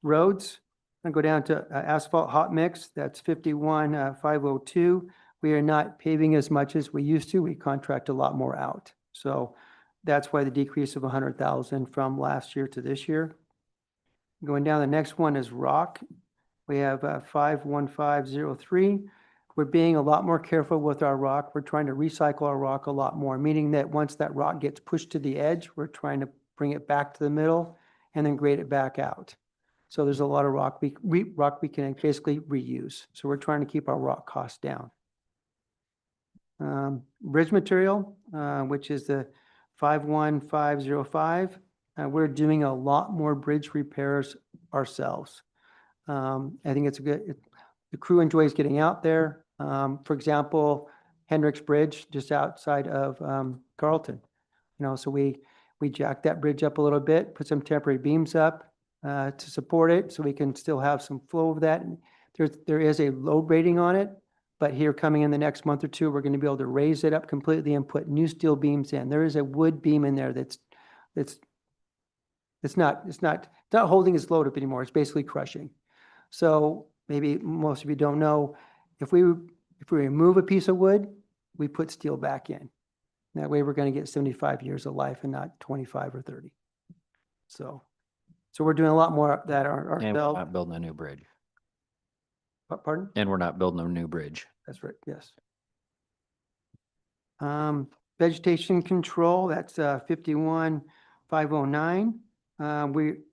roads. I go down to asphalt hot mix, that's 51,502. We are not paving as much as we used to. We contract a lot more out. So that's why the decrease of 100,000 from last year to this year. Going down, the next one is rock. We have 51503. We're being a lot more careful with our rock. We're trying to recycle our rock a lot more, meaning that once that rock gets pushed to the edge, we're trying to bring it back to the middle and then grade it back out. So there's a lot of rock we can basically reuse. So we're trying to keep our rock costs down. Bridge material, which is the 51505. We're doing a lot more bridge repairs ourselves. I think it's the crew enjoys getting out there. For example, Hendricks Bridge, just outside of Carlton. So we jacked that bridge up a little bit, put some temporary beams up to support it, so we can still have some flow of that. There is a load rating on it, but here coming in the next month or two, we're going to be able to raise it up completely and put new steel beams in. There is a wood beam in there that's not holding its load up anymore. It's basically crushing. So maybe most of you don't know, if we remove a piece of wood, we put steel back in. That way we're going to get 75 years of life and not 25 or 30. So we're doing a lot more of that And we're ourselves. not building a new bridge. Pardon? And we're not building a new bridge. That's right, yes. Vegetation control, that's 51,509.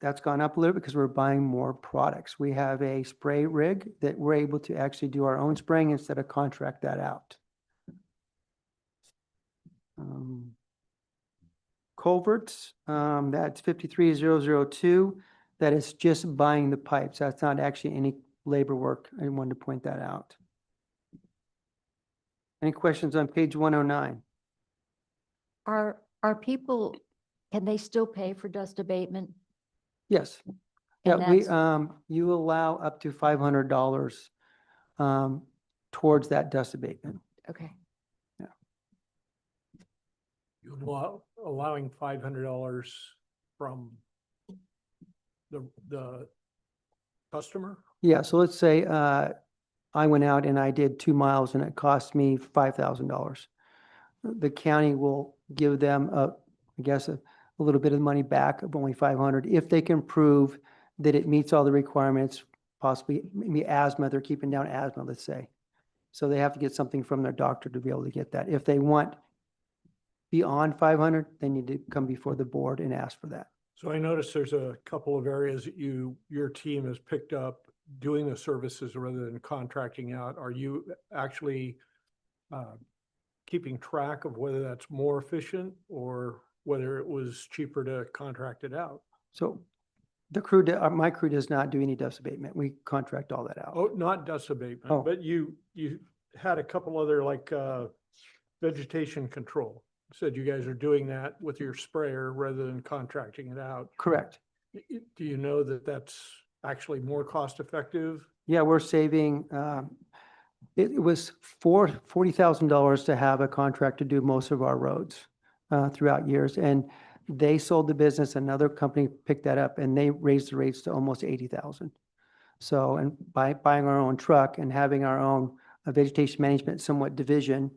That's gone up a little because we're buying more products. We have a spray rig that we're able to actually do our own spraying instead of contract that out. Culverts, that's 53,002. That is just buying the pipes. That's not actually any labor work. I wanted to point that out. Any questions on page 109? Are people, can they still pay for dust abatement? Yes. Yeah, And you allow up to $500 towards that dust abatement. Okay. You allowing $500 from the customer? Yeah, so let's say I went out and I did 2 miles and it cost me $5,000. The county will give them a little bit of money back of only 500 if they can prove that it meets all the requirements, possibly maybe asthma, they're keeping down asthma, let's say. So they have to get something from their doctor to be able to get that. If they want beyond 500, they need to come before the board and ask for that. So I noticed there's a couple of areas that your team has picked up doing the services rather than contracting out. Are you actually keeping track of whether that's more efficient or whether it was cheaper to contract it out? So the crew, my crew does not do any dust abatement. We contract all that out. Oh, not dust abatement, Oh. but you had a couple other like vegetation control. Said you guys are doing that with your sprayer rather than contracting it out. Correct. Do you know that that's actually more cost effective? Yeah, we're saving, it was $40,000 to have a contract to do most of our roads throughout years. And they sold the business, another company picked that up and they raised the rates to almost 80,000. So, and by buying our own truck and having our own vegetation management somewhat division,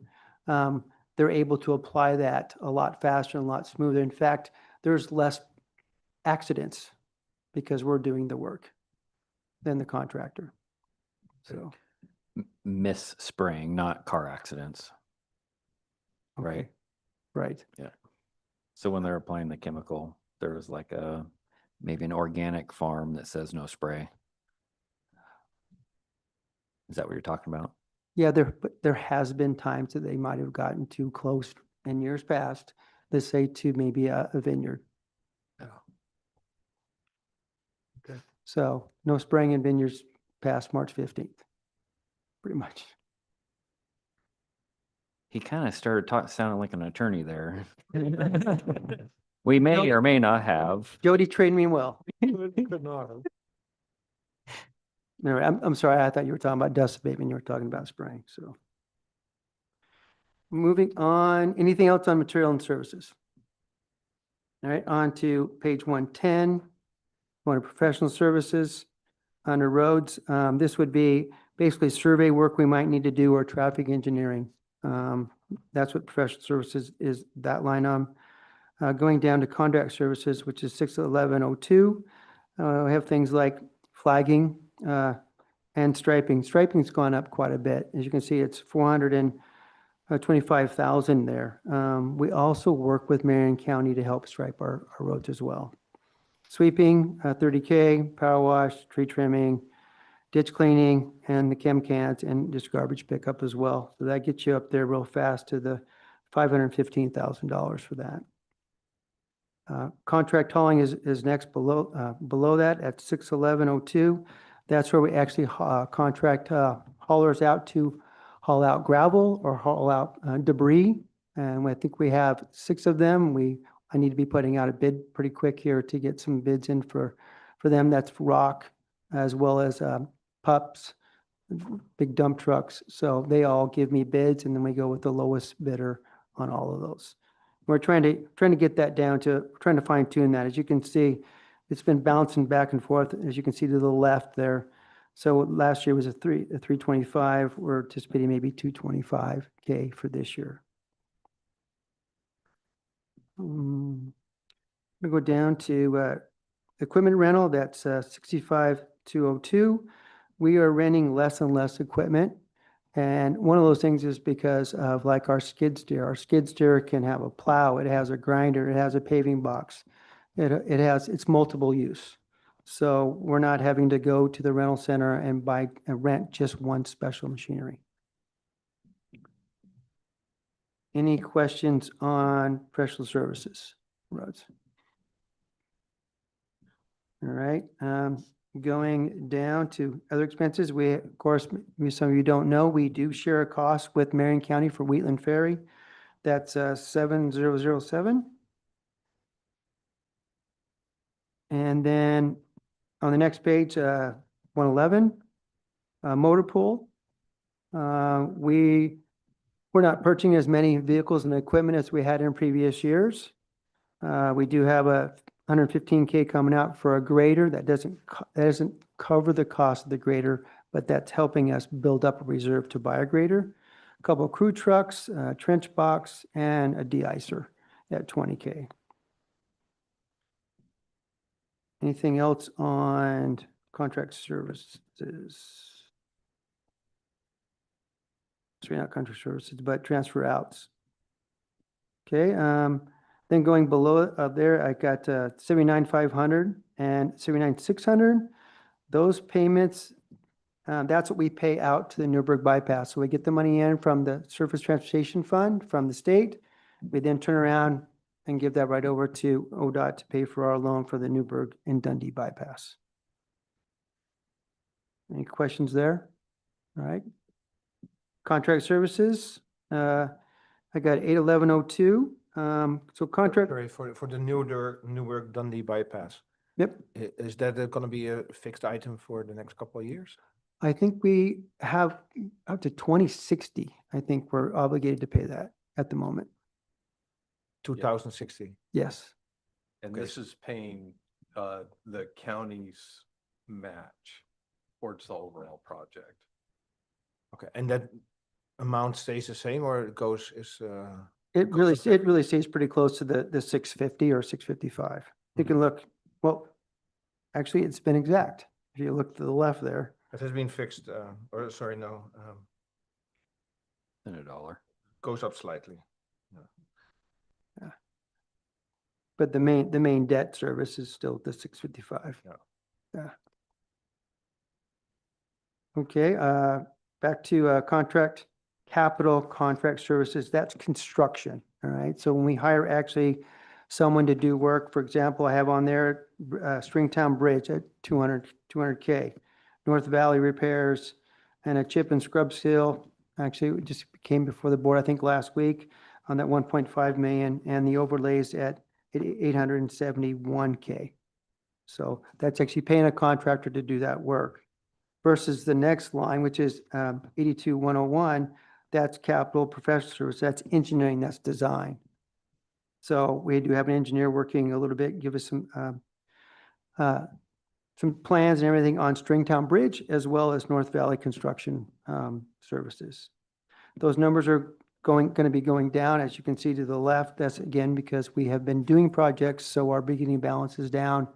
they're able to apply that a lot faster and a lot smoother. In fact, there's less accidents because we're doing the work than the contractor. So, Miss spraying, not car accidents. Right. okay. Right. Yeah. So when they're applying the chemical, there's like maybe an organic farm that says no spray. Is that what you're talking about? Yeah, but there has been times that they might have gotten too close in years past, let's say to maybe a vineyard. Okay. So no spraying in vineyards past March 15th, pretty much. He kind of started sounding like an attorney there. We may or may not have. Jody trained me well. Could not have. No, I'm sorry, I thought you were talking about dust abatement, you were talking about spraying, so. Moving on, anything else on material and services? All right, on to page 110, under professional services, under roads. This would be basically survey work we might need to do or traffic engineering. That's what professional services is, that line on. Going down to contract services, which is 61102. We have things like flagging and striping. Striping's gone up quite a bit. As you can see, it's 425,000 there. We also work with Marion County to help stripe our roads as well. Sweeping, 30K, power wash, tree trimming, ditch cleaning, and the chem cans, and just garbage pickup as well. So that gets you up there real fast to the $515,000 for that. Contract hauling is next below that at 61102. That's where we actually contract haulers out to haul out gravel or haul out debris. And I think we have 6 of them. I need to be putting out a bid pretty quick here to get some bids in for them. That's rock as well as pups, big dump trucks. So they all give me bids and then we go with the lowest bidder on all of those. We're trying to get that down to, trying to fine tune that. As you can see, it's been bouncing back and forth, as you can see to the left there. So last year was a 325. We're anticipating maybe 225K for this year. I'm gonna go down to equipment rental. That's 65202. We are renting less and less equipment. And one of those things is because of like our skid steer. Our skid steer can have a plow, it has a grinder, it has a paving box. It's multiple use. So we're not having to go to the rental center and buy and rent just one special machinery. Any questions on professional services, roads? All right. Going down to other expenses, we, of course, some of you don't know, we do share a cost with Marion County for Wheatland Ferry. That's 7007. And then on the next page, 111, motor pool. We're not purchasing as many vehicles and equipment as we had in previous years. We do have a 115K coming out for a grader. That doesn't cover the cost of the grader, but that's helping us build up a reserve to buy a grader. A couple of crew trucks, a trench box, and a de-icer at 20K. Anything else on contract services? Sorry, not contract services, but transfer outs. Okay. Then going below there, I got 79,500 and 79,600. Those payments, that's what we pay out to the Newburgh bypass. So we get the money in from the Surface Transportation Fund from the state. We then turn around and give that right over to ODOT to pay for our loan for the Newburgh and Dundee bypass. Any questions there? All right. Contract services, I got 81102. So contract. Sorry, for the Newburgh Dundee bypass. Yep. Is that going to be a fixed item for the next couple of years? I think we have up to 2060. I think we're obligated to pay that at the moment. 2060. Yes. And Okay. this is paying the county's match towards the overall project. Okay, and that amount stays the same or it goes, It goes really, up there? it really stays pretty close to the 650 or 655. You can look, well, actually, it's been exact. If you look to the left there, It has been fixed, or sorry, no, In $1. goes up slightly. but the main debt service is still the 655. Yeah. Yeah. Okay, back to contract, capital contract services, that's construction, all right? So when we hire actually someone to do work, for example, I have on there Stringtown Bridge at 200K, North Valley repairs, and a chip and scrub seal, actually, it just came before the board, I think, last week on that 1.5 million, and the overlays at 871K. So that's actually paying a contractor to do that work. Versus the next line, which is 82,101, that's capital professional service, that's engineering, that's design. So we do have an engineer working a little bit, give us some plans and everything on Stringtown Bridge, as well as North Valley Construction Services. Those numbers are going to be going down, as you can see to the left. That's again because we have been doing projects, so our beginning balance is down.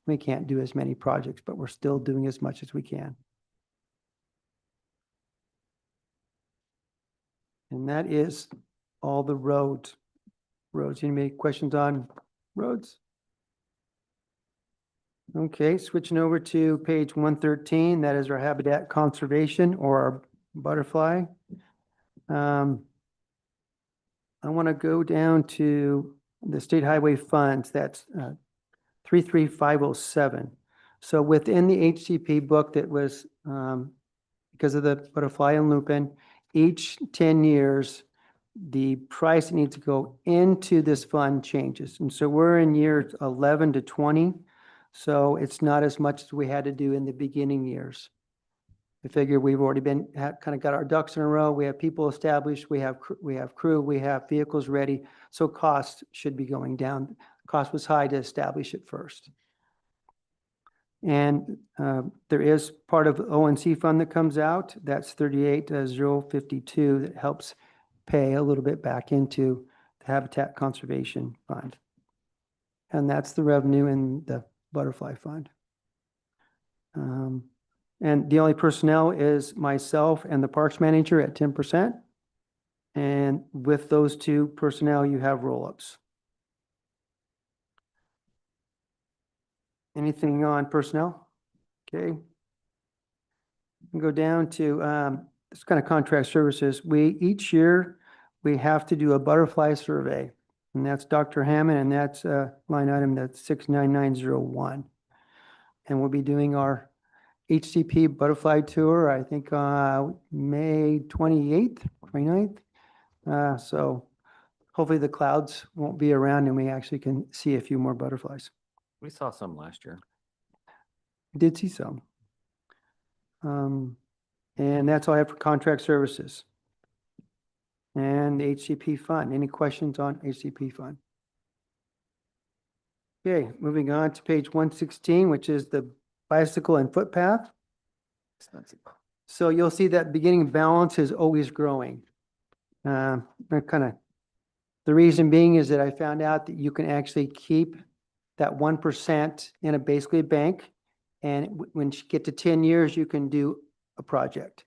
We can't do as many projects, but we're still doing as much as we can. And that is all the roads. Any questions on roads? Okay, switching over to page 113, that is our habitat conservation or our butterfly. I want to go down to the state highway funds, that's 33507. So within the HCP book that was, because of the butterfly and lupin, each 10 years, the price that needs to go into this fund changes. And so we're in years 11 to 20. So it's not as much as we had to do in the beginning years. I figure we've already kind of got our ducks in a row. We have people established, we have crew, we have vehicles ready. So cost should be going down. Cost was high to establish it first. And there is part of the ONC fund that comes out. That's 38,052 that helps pay a little bit back into the Habitat Conservation Fund. And that's the revenue in the Butterfly Fund. And the only personnel is myself and the parks manager at 10%. And with those two personnel, you have roll-ups. Anything on personnel? Okay. Go down to this kind of contract services. Each year we have to do a butterfly survey, and that's Dr. Hammond, and that's line item that's 69901. And we'll be doing our HCP butterfly tour, I think, May 28th, 29th. So hopefully the clouds won't be around and we actually can see a few more butterflies. We saw some last year. Did see some. And that's all I have for contract services. And the HCP fund. Any questions on HCP fund? Okay, moving on to page 116, which is the bicycle and footpath. Expensive. So you'll see that beginning balance is always growing. The reason being is that I found out that you can actually keep that 1% in basically a bank. And when you get to 10 years, you can do a project.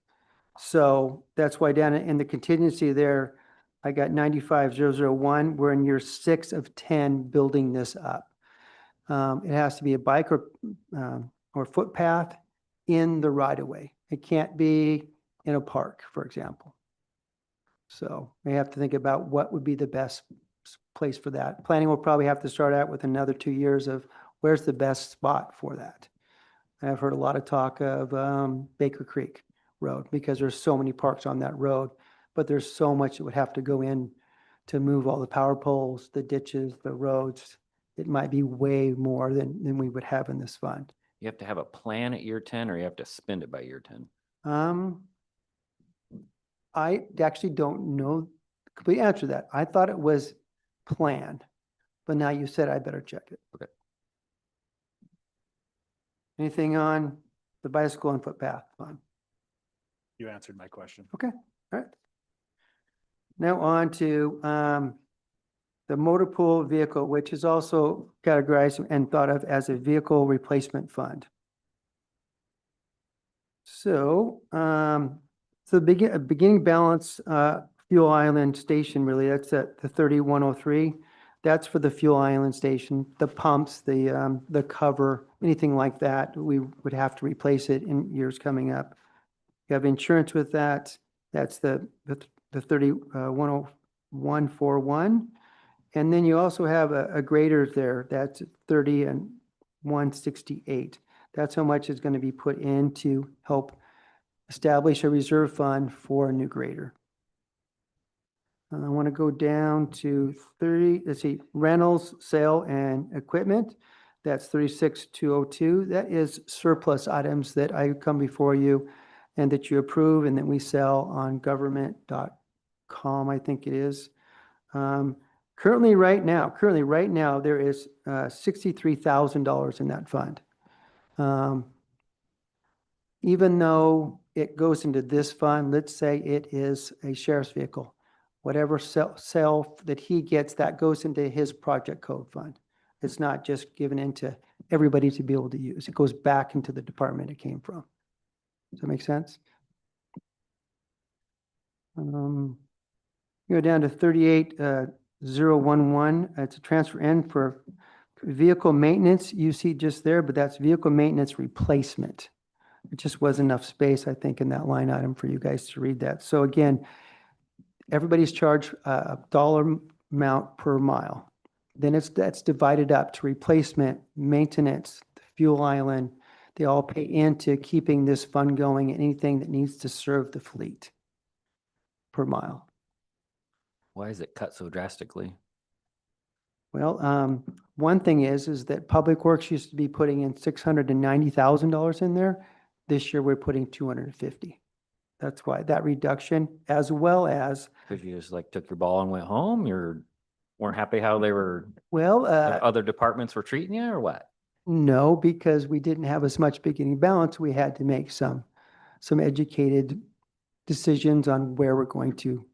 So that's why down in the contingency there, I got 95,001. We're in year 6 of 10 building this up. It has to be a bike or footpath in the right of way. It can't be in a park, for example. So we have to think about what would be the best place for that. Planning will probably have to start out with another 2 years of where's the best spot for that. I've heard a lot of talk of Baker Creek Road because there's so many parks on that road, but there's so much that would have to go in to move all the power poles, the ditches, the roads. It might be way more than we would have in this fund. You have to have a plan at year 10 or you have to spend it by year 10? I actually don't know the complete answer to that. I thought it was planned, but now you said I better check it. Okay. Anything on the bicycle and footpath fund? You answered my question. Okay, all right. Now on to the motor pool vehicle, which is also categorized and thought of as a vehicle replacement fund. So, so the beginning balance, fuel island station, really, that's at the 3103. That's for the fuel island station, the pumps, the cover, anything like that. We would have to replace it in years coming up. You have insurance with that. That's the 10141. And then you also have a grader there. That's 30 and 168. That's how much is going to be put in to help establish a reserve fund for a new grader. I want to go down to 30, let's see, rentals, sale, and equipment. That's 36202. That is surplus items that I come before you and that you approve and that we sell on government.com, I think it is. Currently right now, there is $63,000 in that fund. Even though it goes into this fund, let's say it is a sheriff's vehicle, whatever sale that he gets, that goes into his project code fund. It's not just given into everybody to be able to use. It goes back into the department it came from. Does that make sense? Go down to 38011. It's a transfer in for vehicle maintenance. You see just there, but that's vehicle maintenance replacement. It just wasn't enough space, I think, in that line item for you guys to read that. So again, everybody's charged a dollar amount per mile. Then that's divided up to replacement, maintenance, the fuel island. They all pay into keeping this fund going and anything that needs to serve the fleet per mile. Why is it cut so drastically? Well, one thing is that Public Works used to be putting in $690,000 in there. This year, we're putting 250. That's why that reduction, as well as, Because you just like took your ball and went home? You weren't happy how they were, well, other departments were treating you or what? no, because we didn't have as much beginning balance. We had to make some educated decisions on where we're going to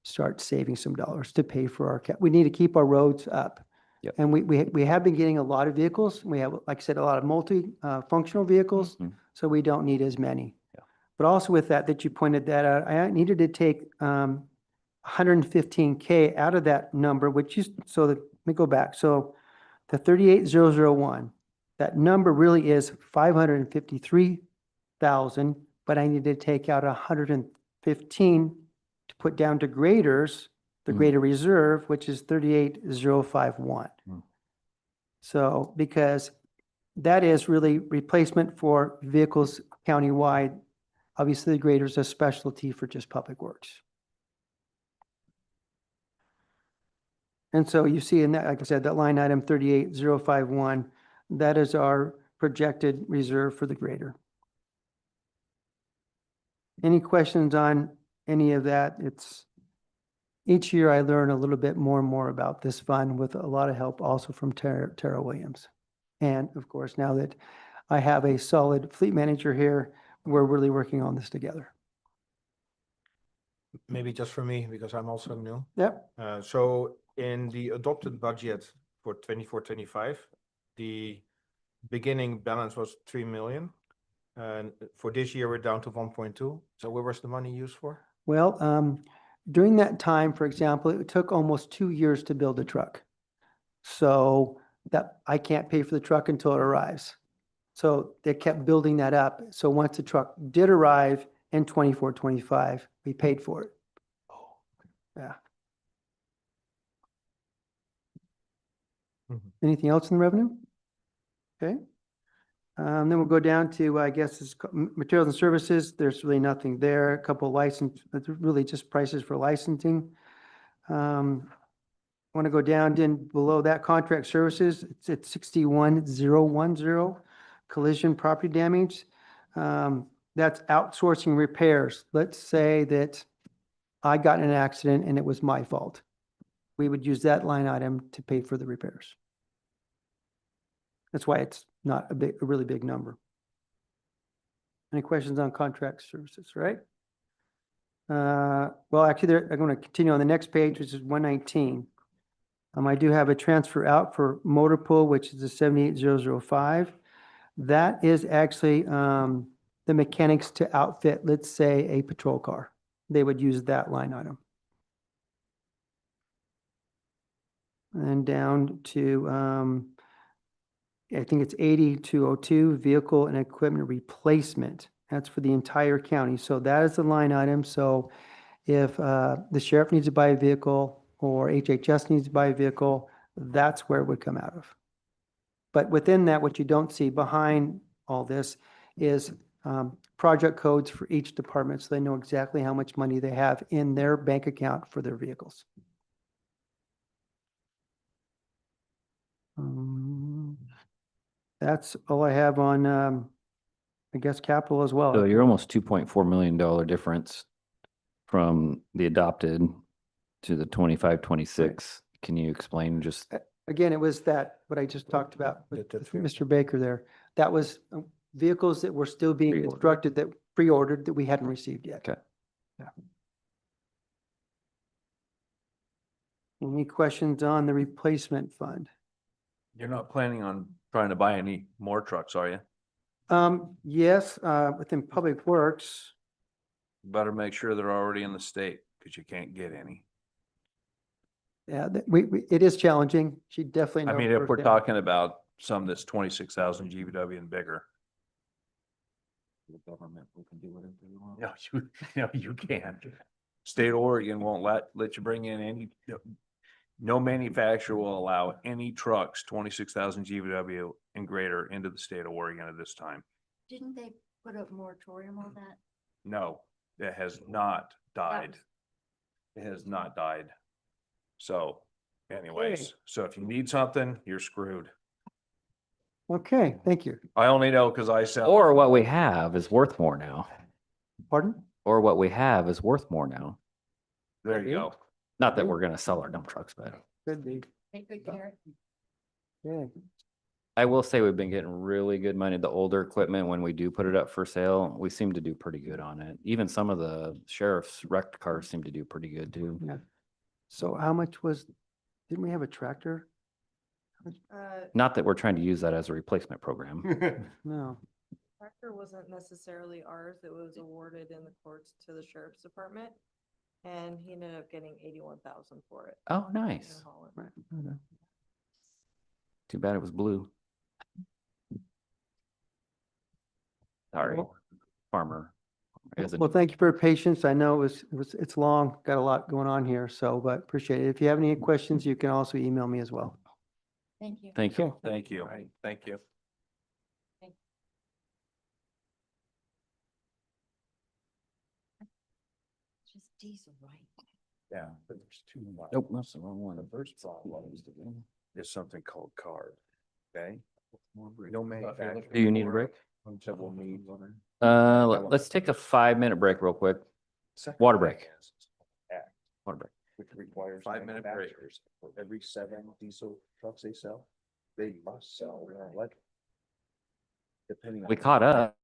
start saving some dollars to pay for our we need to keep our roads up. Yep. And we have been getting a lot of vehicles. We have, like I said, a lot of functional vehicles, so we don't need as many. Yeah. But also with that you pointed that out, I needed to take 115K out of that number, which is, so let me go back. So the 38001, that number really is 553,000, but I needed to take out 115 to put down to graders, the grader reserve, which is 38051. So because that is really replacement for vehicles countywide. Obviously, the grader is a specialty for just Public Works. And so you see in that, like I said, that line item 38051, that is our projected reserve for the grader. Any questions on any of that? It's each year I learn a little bit more and more about this fund with a lot of help also from Tara Williams. And of course, now that I have a solid fleet manager here, we're really working on this together. Maybe just for me, because I'm also new. Yep. So in the adopted budget for 24-25, the beginning balance was 3 million. And for this year, we're down to 1.2. So where was the money used for? Well, during that time, for example, it took almost 2 years to build a truck. So that I can't pay for the truck until it arrives. So they kept building that up. So once the truck did arrive in 24-25, we paid for it. Oh, yeah. Anything else in the revenue? Okay. Then we'll go down to, I guess, it's materials and services. There's really nothing there. A couple of license, but really just prices for licensing. I want to go down below that, contract services. It's at 61010, collision property damage. That's outsourcing repairs. Let's say that I got in an accident and it was my fault. we would use that line item to pay for the repairs. That's why it's not a really big number. Any questions on contract services, right? Well, actually, I'm going to continue on the next page, which is 119. I do have a transfer out for motor pool, which is the 78005. That is actually the mechanics to outfit, let's say, a patrol car. They would use that line item. And down to, I think it's 8202, vehicle and equipment replacement. That's for the entire county. So that is the line item. So if the sheriff needs to buy a vehicle or HHS needs to buy a vehicle, that's where it would come out of. But within that, what you don't see behind all this is project codes for each department, so they know exactly how much money they have in their bank account for their vehicles. That's all I have on, I guess, capital as well. So you're almost $2.4 million difference from the adopted to the 25, 26. Can you explain just? Again, it was that, what I just talked about with Mr. Baker there. That was vehicles that were still being Pre-ordered. constructed, that pre-ordered, that we hadn't received yet. Okay. Yeah. Any questions on the replacement fund? You're not planning on trying to buy any more trucks, are you? Yes, within Public Works, Better make sure they're already in the state, because you can't get any. yeah, it is challenging. She definitely I knows mean, if we're firsthand. talking about some that's 26,000 GVW and bigger. The government, we can do whatever we want. No, you can't. State of Oregon won't let you bring in any, no manufacturer will allow any trucks 26,000 GVW and greater into the state of Oregon at this time. Didn't they put a moratorium on that? No, it has not died. It has not died. So anyways, Okay. so if you need something, you're screwed. Okay, thank you. I only know because I sell. Or what we have is worth more now. Pardon? Or what we have is worth more now. There you go. Not that we're gonna sell our dump trucks, but Could be. Take good care. Yeah. I will say we've been getting really good money. The older equipment, when we do put it up for sale, we seem to do pretty good on it. Even some of the sheriff's wrecked cars seem to do pretty good too. Yeah. So how much was, didn't we have a tractor? Not that we're trying to use that as a replacement program. No. Tractor wasn't necessarily ours. It was awarded in the courts to the sheriff's department. And he ended up getting 81,000 for it. Oh, nice. in Holland. Right. Too bad it was blue. Sorry, farmer. As a- Well, thank you for your patience. I know it's long, got a lot going on here, so, but appreciate it. If you have any questions, you can also email me as well. Thank you. Thank you. Thank you. Thank you. Just diesel, right? Yeah, but there's two. Nope, that's the wrong one. The first problem is something called CARB, okay? No manufacturer. Do you need a break? Will need. Let's take a 5-minute break real quick. Water break. Water break. Which requires 5-minute break. manufacturers for every 7 diesel trucks they sell, they must sell electric. Depending on. We caught up.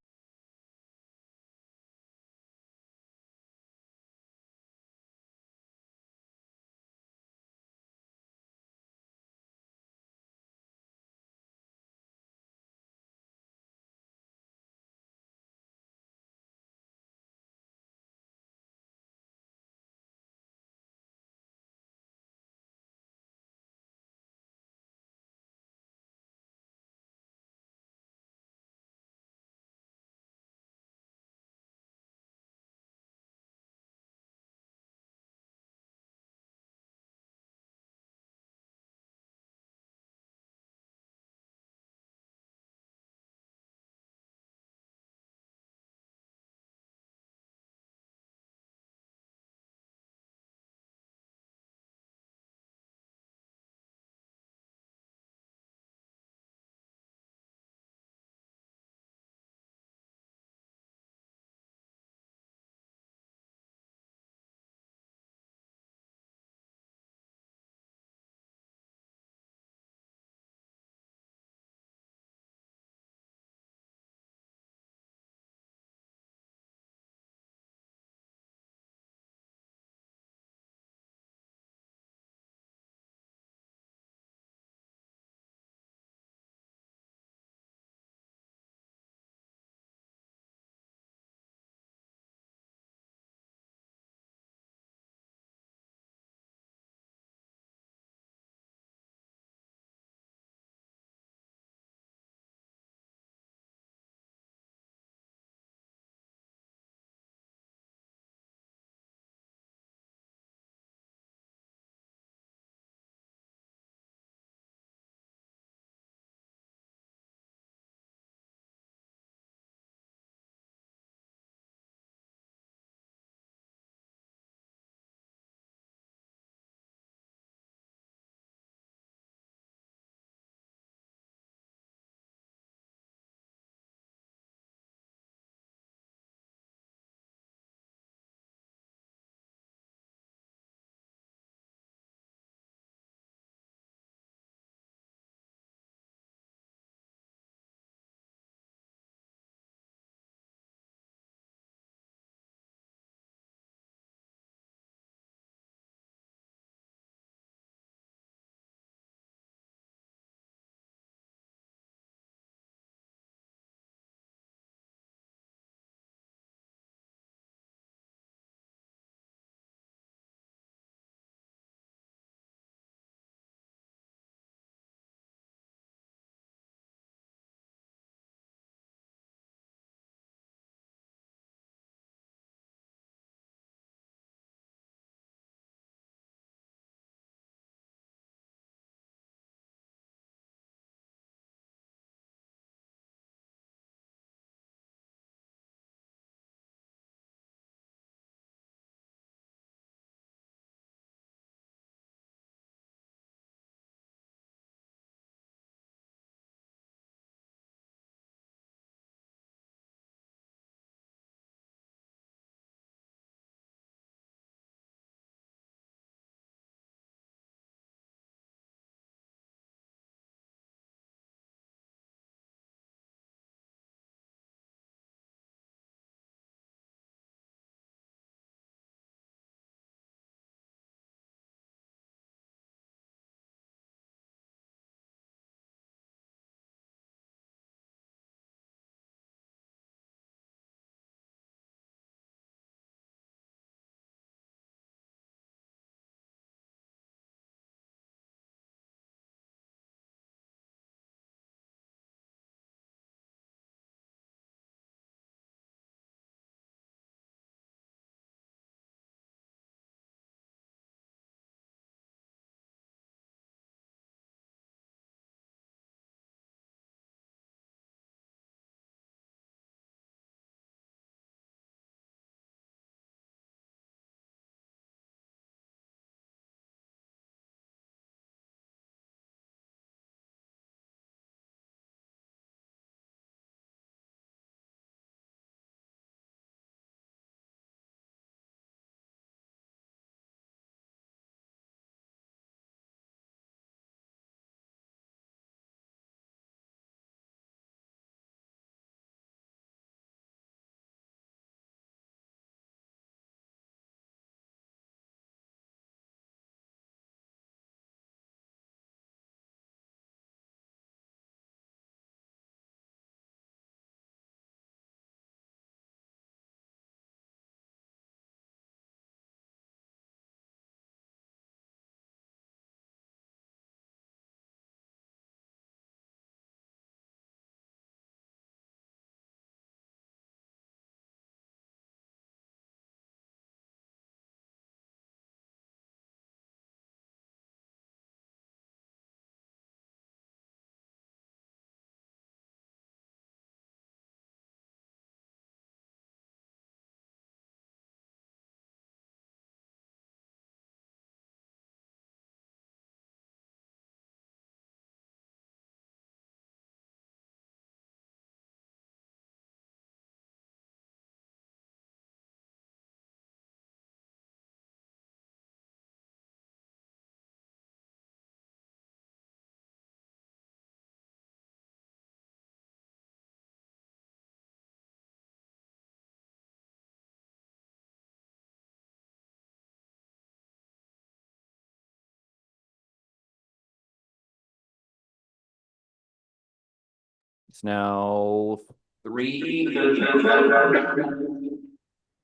It's now 3.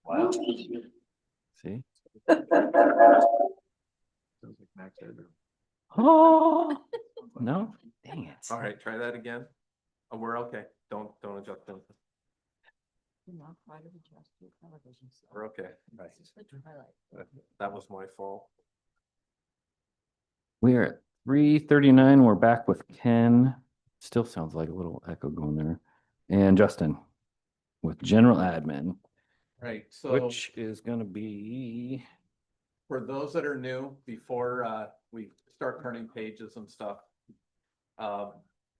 Wow. See? Oh, no, dang it. All right, try that again. Oh, we're okay. Don't adjust them. We're okay. Right. That was my fault. We're at 3:39. We're back with Ken. Still sounds like a little echo going there. And Justin with general admin, Right, so which is gonna be, for those that are new, before we start turning pages and stuff,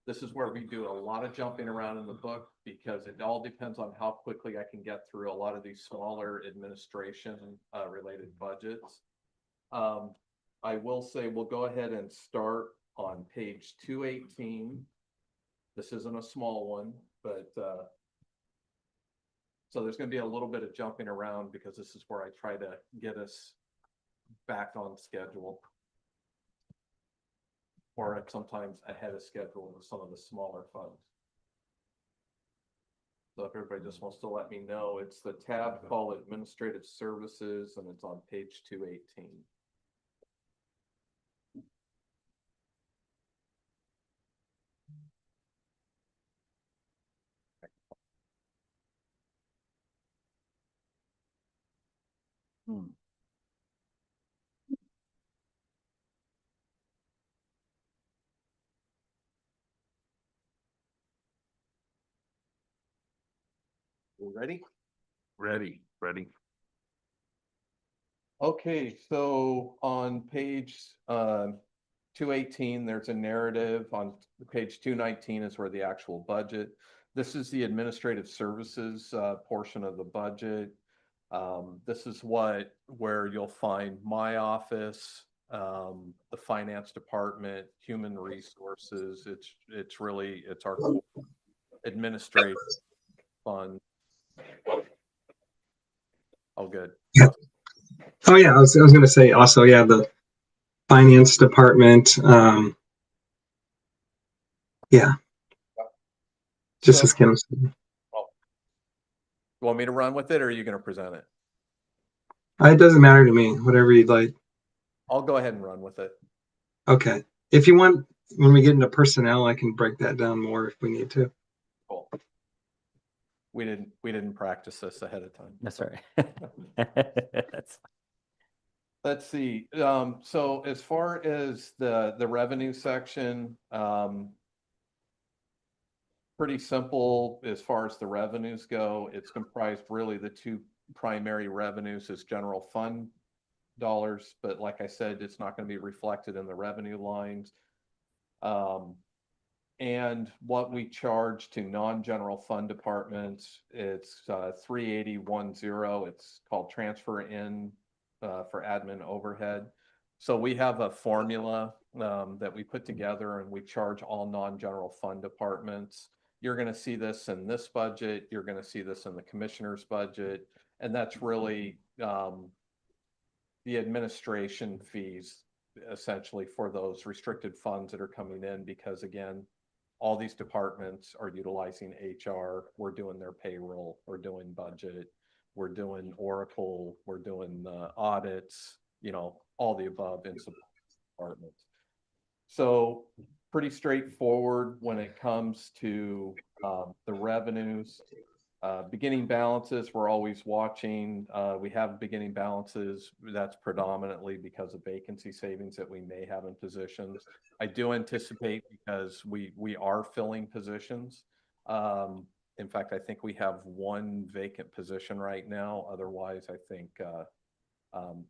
this is where we do a lot of jumping around in the book because it all depends on how quickly I can get through a lot of these smaller administration related budgets. I will say we'll go ahead and start on page 218. This isn't a small one, but so there's going to be a little bit of jumping around because this is where I try to get us back on schedule. Or sometimes ahead of schedule with some of the smaller funds. So if everybody just wants to let me know, it's the tab called Administrative Services and it's on page 218. You ready? Ready. Okay, so on page 218, there's a narrative. On page 219 is where the actual budget. This is the administrative services portion of the budget. This is where you'll find my office, the finance department, human resources. It's our administrative fund. Oh, good. Oh yeah, I was gonna say also, yeah, the finance department, yeah. Just So- as Ken was saying. You want me to run with it or are you going to present it? It doesn't matter to me, whatever you'd like. I'll go ahead and run with it. Okay. If you want, when we get into personnel, I can break that down more if we need to. Cool. We didn't practice this ahead of time. that's all right. That's Let's see. So as far as the revenue section, pretty simple as far as the revenues go. It's comprised really the two primary revenues is general fund dollars, but like I said, it's not going to be reflected in the revenue lines. And what we charge to non-general fund departments, it's 38010. It's called transfer in for admin overhead. So we have a formula that we put together and we charge all non-general fund departments. You're going to see this in this budget. You're going to see this in the commissioner's budget. And that's really the administration fees essentially for those restricted funds that are coming in because again, all these departments are utilizing HR. We're doing their payroll. We're doing budget. We're doing Oracle. We're doing audits, all the above in some departments. So pretty straightforward when it comes to the revenues. Beginning balances, we're always watching. We have beginning balances. That's predominantly because of vacancy savings that we may have in positions. I do anticipate because we are filling positions. In fact, I think we have one vacant position right now. Otherwise, I think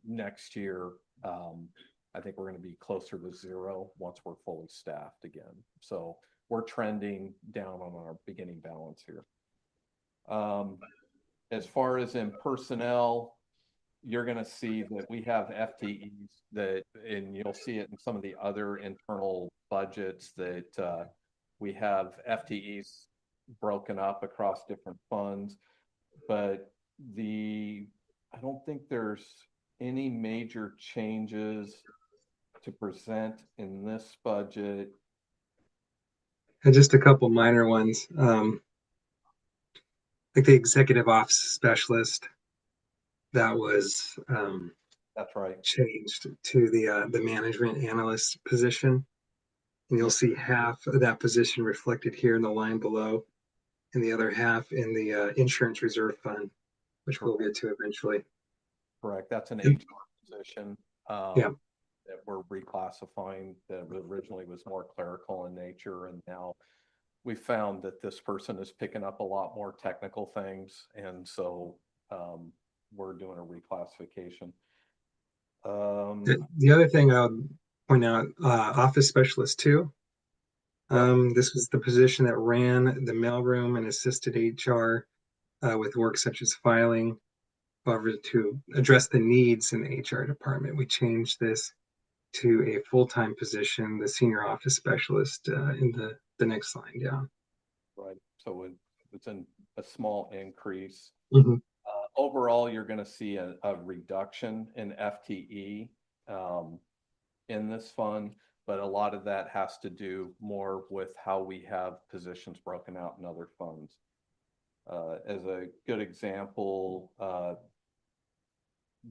next year, I think we're going to be closer to 0 once we're fully staffed again. So we're trending down on our beginning balance here. As far as in personnel, you're going to see that we have FTEs and you'll see it in some of the other internal budgets that we have FTEs broken up across different funds, but I don't think there's any major changes to present in this budget. And just a couple minor ones. Like the executive office specialist, that was That's right. changed to the management analyst position. And you'll see half of that position reflected here in the line below, and the other half in the insurance reserve fund, which we'll get to eventually. Correct. That's an And- HR position. Yeah. That we're reclassifying, that originally was more clerical in nature, and now we found that this person is picking up a lot more technical things, and so we're doing a reclassification. The other thing I'll point out, office specialist too. This was the position that ran the mailroom and assisted HR with work such as filing. However, to address the needs in the HR department, we changed this to a full-time position, the senior office specialist in the next line down. Right. So it's in a small increase. Mhm. Overall, you're going to see a reduction in FTE in this fund, but a lot of that has to do more with how we have positions broken out in other funds. As a good example,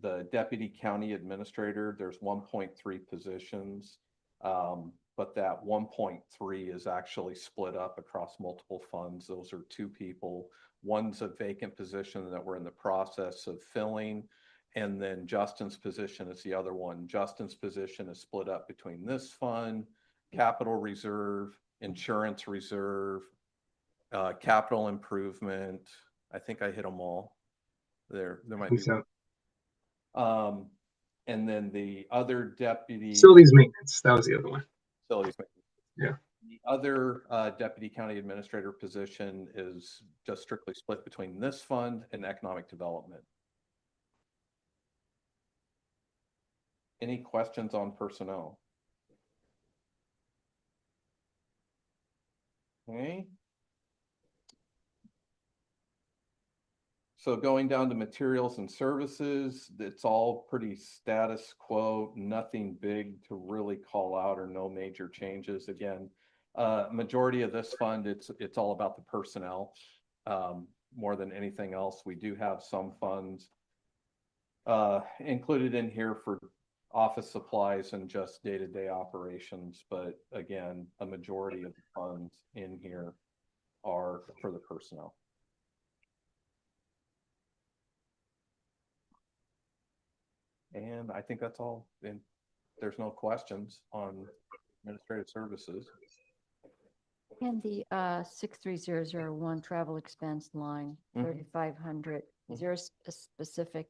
the deputy county administrator, there's 1.3 positions, but that 1.3 is actually split up across multiple funds. Those are two people. One's a vacant position that we're in the process of filling, and then Justin's position is the other one. Justin's position is split up between this fund, capital reserve, insurance reserve, capital improvement. I think I hit them all. There might be. So, And then the other deputy. facilities maintenance, that was the other one. Facilities maintenance. Yeah. The other deputy county administrator position is just strictly split between this fund and economic development. Any questions on personnel? Okay. So going down to materials and services, it's all pretty status quo, nothing big to really call out or no major changes. Again, majority of this fund, it's all about the personnel more than anything else. We do have some funds included in here for office supplies and just day-to-day operations. But again, a majority of the funds in here are for the personnel. And I think that's all. And there's no questions on administrative services. And the 63001 travel expense line, 3,500, is there a specific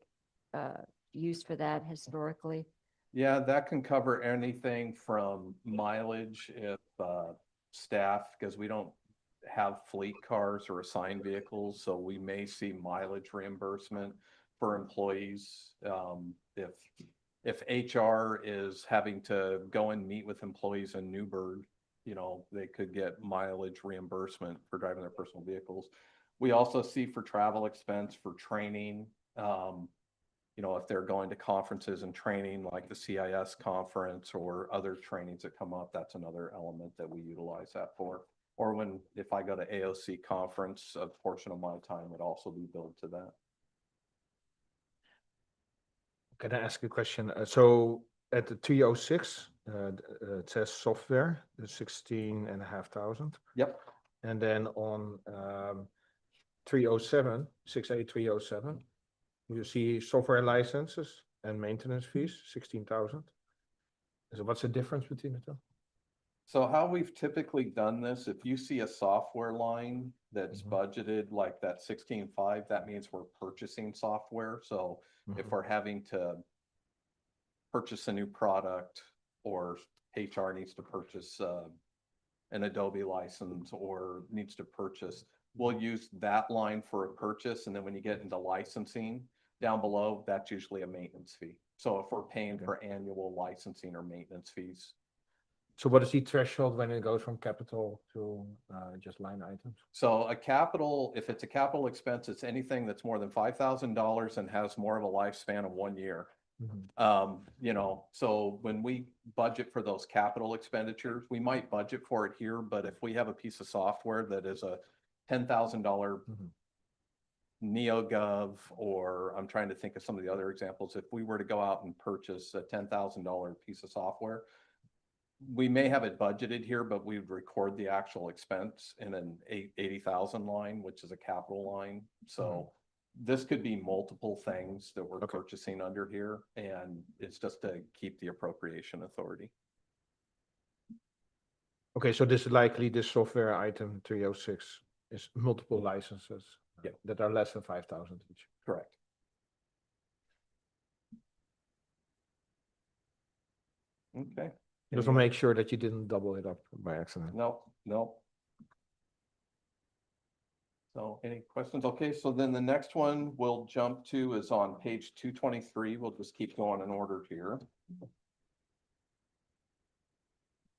use for that historically? Yeah, that can cover anything from mileage if staff, because we don't have fleet cars or assigned vehicles, so we may see mileage reimbursement for employees. If HR is having to go and meet with employees in Newburgh, you know, they could get mileage reimbursement for driving their personal vehicles. We also see for travel expense for training, you know, if they're going to conferences and training like the CIS conference or other trainings that come up, that's another element that we utilize that for. Or if I go to AOC conference, a portion of my time would also be billed to that. Can I ask a question? So at the 306, it says software, the 16,500. Yep. And then on 307, 68307, you see software licenses and maintenance fees, 16,000. So what's the difference between the two? So how we've typically done this, if you see a software line that's budgeted like that 16.5, that means we're purchasing software. So if we're having to purchase a new product, or HR needs to purchase an Adobe license or needs to purchase, we'll use that line for a purchase. And then when you get into licensing down below, that's usually a maintenance fee. So if we're paying for annual licensing or maintenance fees. So what is the threshold when it goes from capital to just line items? So if it's a capital expense, it's anything that's more than $5,000 and has more of a lifespan of 1 year. You know, so when we budget for those capital expenditures, we might budget for it here, but if we have a piece of software that is a $10,000 NeoGov, or I'm trying to think of some of the other examples, if we were to go out and purchase a $10,000 piece of software, we may have it budgeted here, but we would record the actual expense in an 80,000 line, which is a capital line. So this could be multiple things that we're purchasing under here, and it's just to keep the appropriation authority. Okay, so this likely, this software item 306 is multiple licenses that are less than 5,000 each. Correct. Okay. Just to make sure that you didn't double it up by accident. No, no. So any questions? Okay, so then the next one we'll jump to is on page 223. We'll just keep going in order here.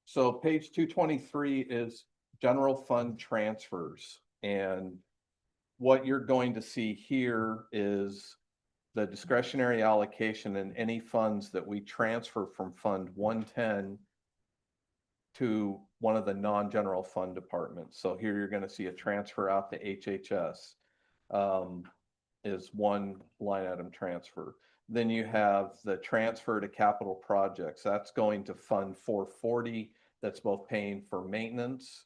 So page 223 is general fund transfers. And what you're going to see here is the discretionary allocation and any funds that we transfer from Fund 110 to one of the non-general fund departments. So here you're going to see a transfer out to HHS is one line item transfer. Then you have the transfer to capital projects. That's going to Fund 440. That's both paying for maintenance,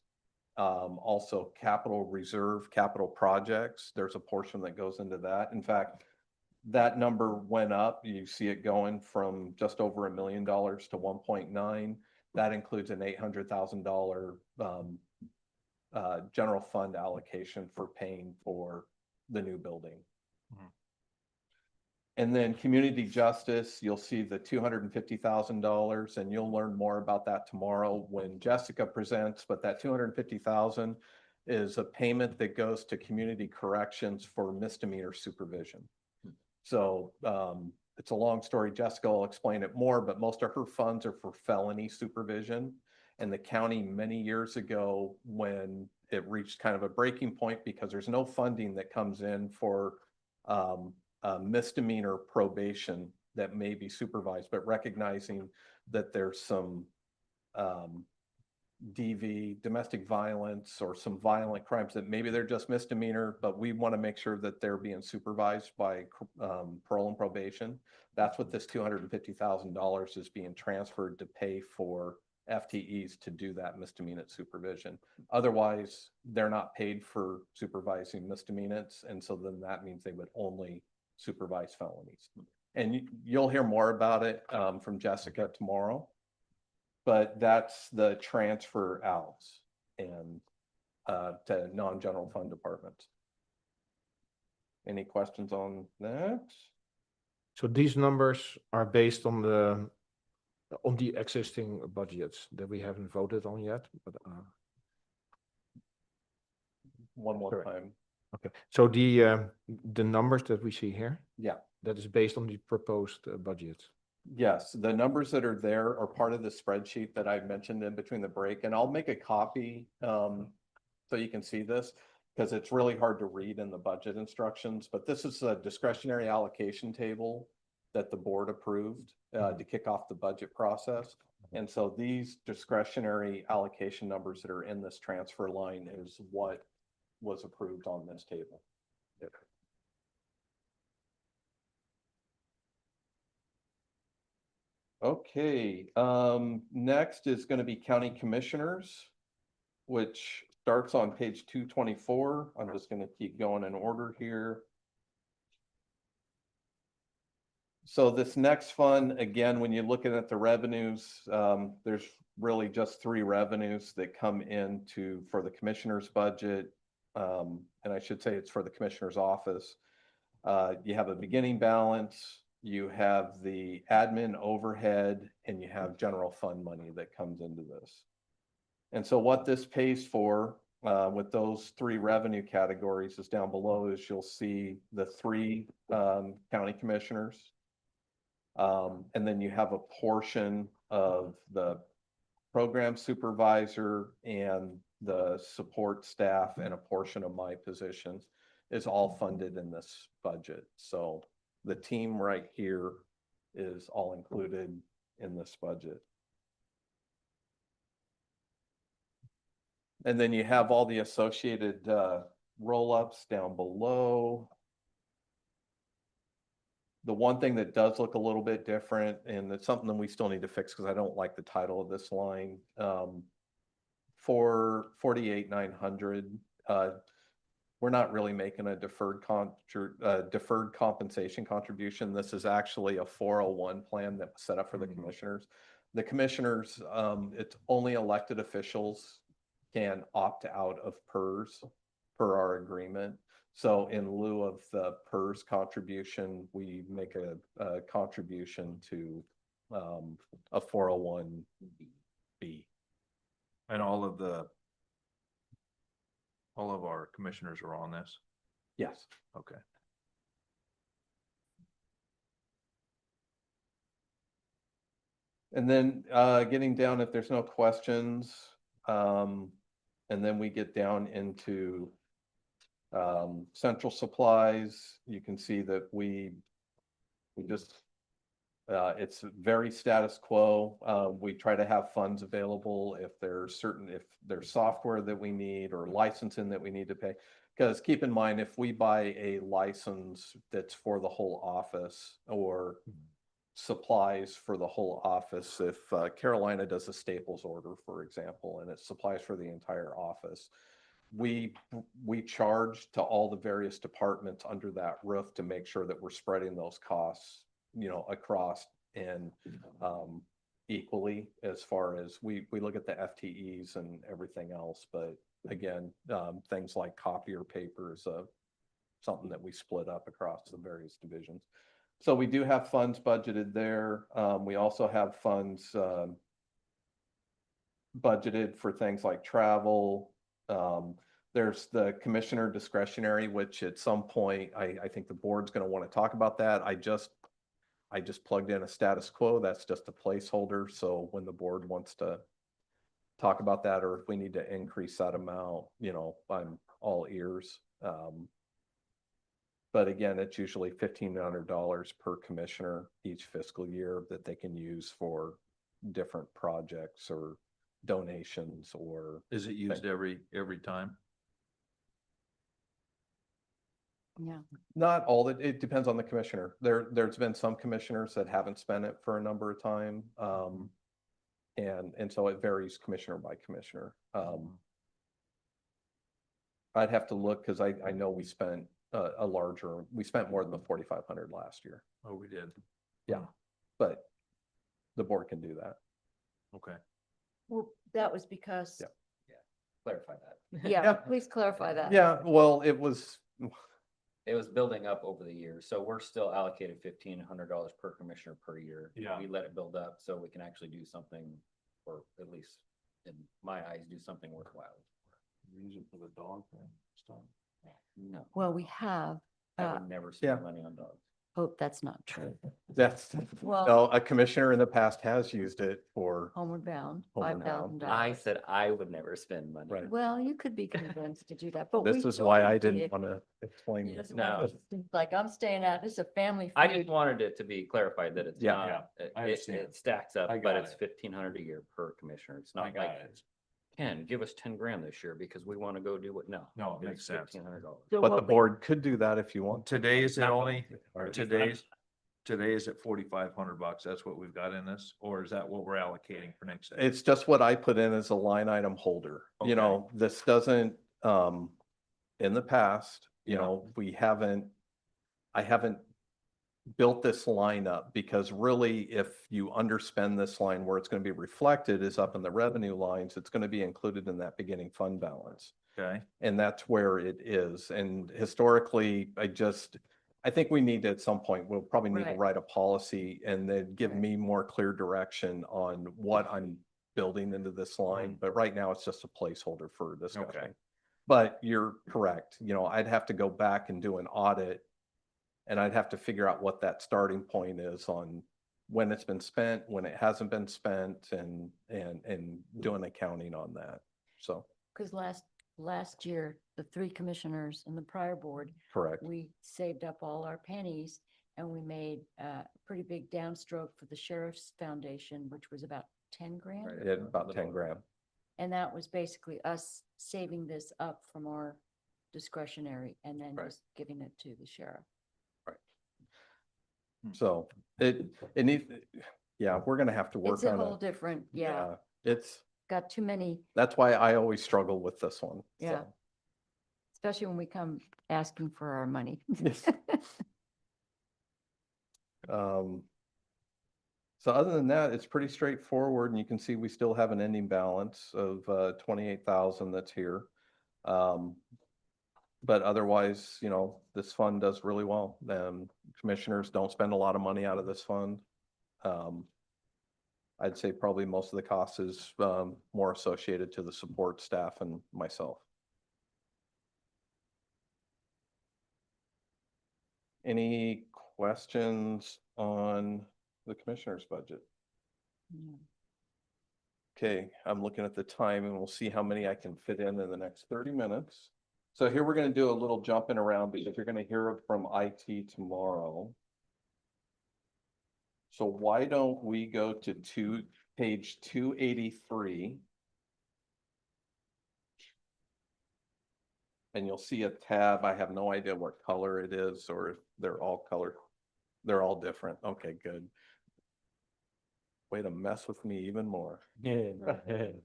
also capital reserve, capital projects. There's a portion that goes into that. In fact, that number went up. You see it going from just over $1 million to 1.9. That includes an $800,000 general fund allocation for paying for the new building. And then community justice, you'll see the $250,000, and you'll learn more about that tomorrow when Jessica presents, but that $250,000 is a payment that goes to community corrections for misdemeanor supervision. So it's a long story. Jessica will explain it more, but most of her funds are for felony supervision. And the county many years ago, when it reached kind of a breaking point, because there's no funding that comes in for misdemeanor probation that may be supervised, but recognizing that there's some DV, domestic violence, or some violent crimes that maybe they're just misdemeanor, but we want to make sure that they're being supervised by parole and probation. That's what this $250,000 is being transferred to pay for FTEs to do that misdemeanor supervision. Otherwise, they're not paid for supervising misdemeanors, and so then that means they would only supervise felonies. And you'll hear more about it from Jessica tomorrow. But that's the transfer outs and to non-general fund departments. Any questions on that? So these numbers are based on the existing budgets that we haven't voted on yet. But, one more correct. time. Okay, so the numbers that we see here, Yeah. that is based on the proposed budgets. Yes, the numbers that are there are part of the spreadsheet that I mentioned in between the break, and I'll make a copy so you can see this, because it's really hard to read in the budget instructions. But this is a discretionary allocation table that the board approved to kick off the budget process. And so these discretionary allocation numbers that are in this transfer line is what was approved on this table. Yep. Okay, next is going to be county commissioners, which starts on page 224. I'm just going to keep going in order here. So this next fund, again, when you're looking at the revenues, there's really just 3 revenues that come into for the commissioner's budget. And I should say it's for the commissioner's office. You have a beginning balance, you have the admin overhead, and you have general fund money that comes into this. And so what this pays for with those 3 revenue categories is down below, is you'll see the 3 county commissioners. And then you have a portion of the program supervisor and the support staff, and a portion of my positions is all funded in this budget. So the team right here is all included in this budget. And then you have all the associated roll-ups down below. The one thing that does look a little bit different, and it's something that we still need to fix because I don't like the title of this line. For 48,900, we're not really making a deferred compensation contribution. This is actually a 401 plan that was set up for the commissioners. The commissioners, it's only elected officials can opt out of PERS per our agreement. So in lieu of the PERS contribution, we make a contribution to a 401B. And all of our commissioners are on this? Yes. Okay. And then getting down, if there's no questions, and then we get down into central supplies, you can see that we just, it's very status quo. We try to have funds available if there's software that we need or licensing that we need to pay. Because keep in mind, if we buy a license that's for the whole office or supplies for the whole office, if Carolina does a Staples order, for example, and it's supplies for the entire office, we charge to all the various departments under that roof to make sure that we're spreading those costs, across and equally, as far as we look at the FTEs and everything else. But again, things like copier paper is something that we split up across the various divisions. So we do have funds budgeted there. We also have funds budgeted for things like travel. There's the commissioner discretionary, which at some point, I think the board's going to want to talk about that. I just plugged in a status quo. That's just a placeholder. So when the board wants to talk about that, or if we need to increase that amount, I'm all ears. But again, it's usually $1,500 per commissioner each fiscal year that they can use for different projects or donations or. Is it used every time? Yeah. Not all that, it depends on the commissioner. There's been some commissioners that haven't spent it for a number of time. And so it varies commissioner by commissioner. I'd have to look because I know we spent we spent more than the 4,500 last year. Oh, we did. Yeah, but the board can do that. Okay. Well, that was because, Clarify that. yeah, please clarify that. Yeah, well, it was building up over the years, so we're still allocated $1,500 per commissioner per year. Yeah. We let it build up so we can actually do something, or at least in my eyes, do something worthwhile. Use it for the dog stuff. No, Well, we have, I would never spend money on dogs. oh, that's not true. That's, Well- no, a commissioner in the past has used it for, Homeward Bound, Homeward Bound. $5,000. I said I would never spend money. Right. Well, you could be convinced to do that, but this we is why I told you didn't want to explain you this. just wanted to think Like I'm staying out, this is a family. I feud. just wanted it to be clarified that it's Yeah. not, I it understand. stacks up, I but got it's 1,500 a year per commissioner. It's I not got like, it. Ken, give us 10 grand this year because we want to go do what, no. No, it it's makes sense. $1,500. So But what the we- board could do that if you want. Today is it Not only, or today is at $4,500. That's what we've got in this, or is that what we're allocating for next? year? It's just what I put in as a line item holder. Okay. This doesn't, in the past, Yeah. I haven't built this line up because really, if you underspend this line, where it's going to be reflected is up in the revenue lines. It's going to be included in that beginning fund balance. Okay. And that's where it is. And historically, I think we need to, at some point, we'll probably need to Right. write a policy and then give me more clear direction on what I'm building into this line. But right now, it's just a placeholder for discussion. But you're correct. I'd have to go back and do an audit. And I'd have to figure out what that starting point is on when it's been spent, when it hasn't been spent, and doing accounting on that. So, Because last year, the three commissioners and the prior board, correct. we saved up all our pennies and we made a pretty big downstroke for the Sheriff's Foundation, which was about 10 grand. It had about 10 grand. And that was basically us saving this up from our discretionary and then Right. just giving it to the sheriff. So it needs, yeah, we're gonna have to work It's a on whole it. different, yeah, It's, got too many, that's why I always struggle with this one. yeah. so. Especially when we come asking for our money. Yes. So other than that, it's pretty straightforward, and you can see we still have an ending balance of 28,000 that's here. But otherwise, you know, this fund does really well. Commissioners don't spend a lot of money out of this fund. I'd say probably most of the cost is more associated to the support staff and myself. Any questions on the commissioner's budget? Okay, I'm looking at the time and we'll see how many I can fit in the next 30 minutes. So here we're going to do a little jumping around because you're going to hear from IT tomorrow. So why don't we go to page 283? And you'll see a tab. I have no idea what color it is, or if they're all colored. They're all different. Okay, good. Way to mess with me even more. The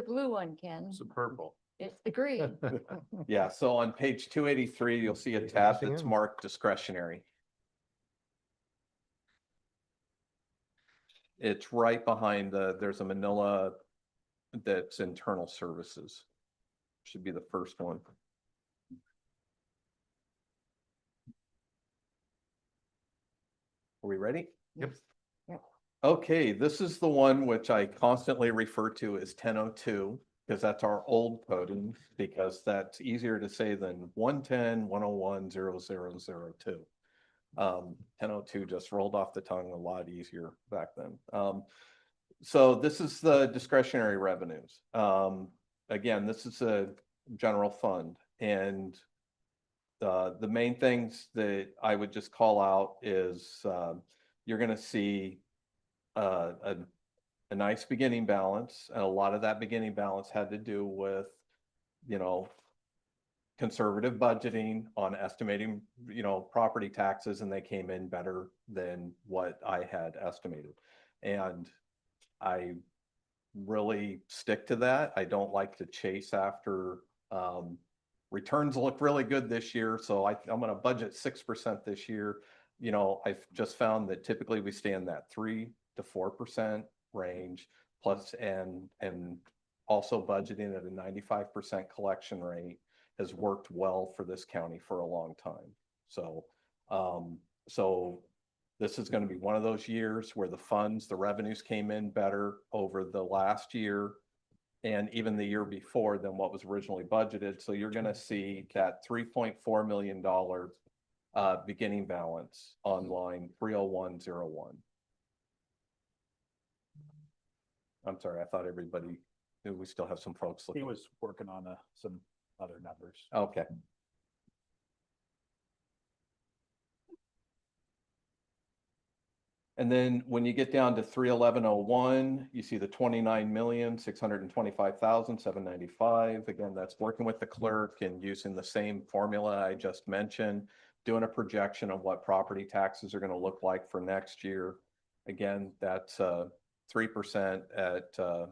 blue one, Ken. It's the purple. It's the green. Yeah, so on page 283, you'll see a tab that's marked discretionary. It's right behind there's a manila that's internal services. Should be the first one. Are we ready? Yep. Yep. Okay, this is the one which I constantly refer to as 1002, because that's our old coding, because that's easier to say than 110, 101, 0002. 1002 just rolled off the tongue a lot easier back then. So this is the discretionary revenues. Again, this is a general fund, and the main things that I would just call out is you're going to see a nice beginning balance, and a lot of that beginning balance had to do with, you know, conservative budgeting on estimating, you know, property taxes, and they came in better than what I had estimated. And I really stick to that. I don't like to chase after returns look really good this year, so I'm going to budget 6% this year. You know, I've just found that typically we stay in that 3 to 4% range, plus and also budgeting at a 95% collection rate has worked well for this county for a long time. So, so this is going to be one of those years where the revenues came in better over the last year and even the year before than what was originally budgeted. So you're going to see that $3.4 million beginning balance on line 30101. I'm sorry, I thought everybody knew. We still have some folks He looking. was working on some other numbers. Okay. And then when you get down to 31101, you see the 29,625,795. Again, that's working with the clerk and using the same formula I just mentioned, doing a projection of what property taxes are going to look like for next year. Again, that's 3% at a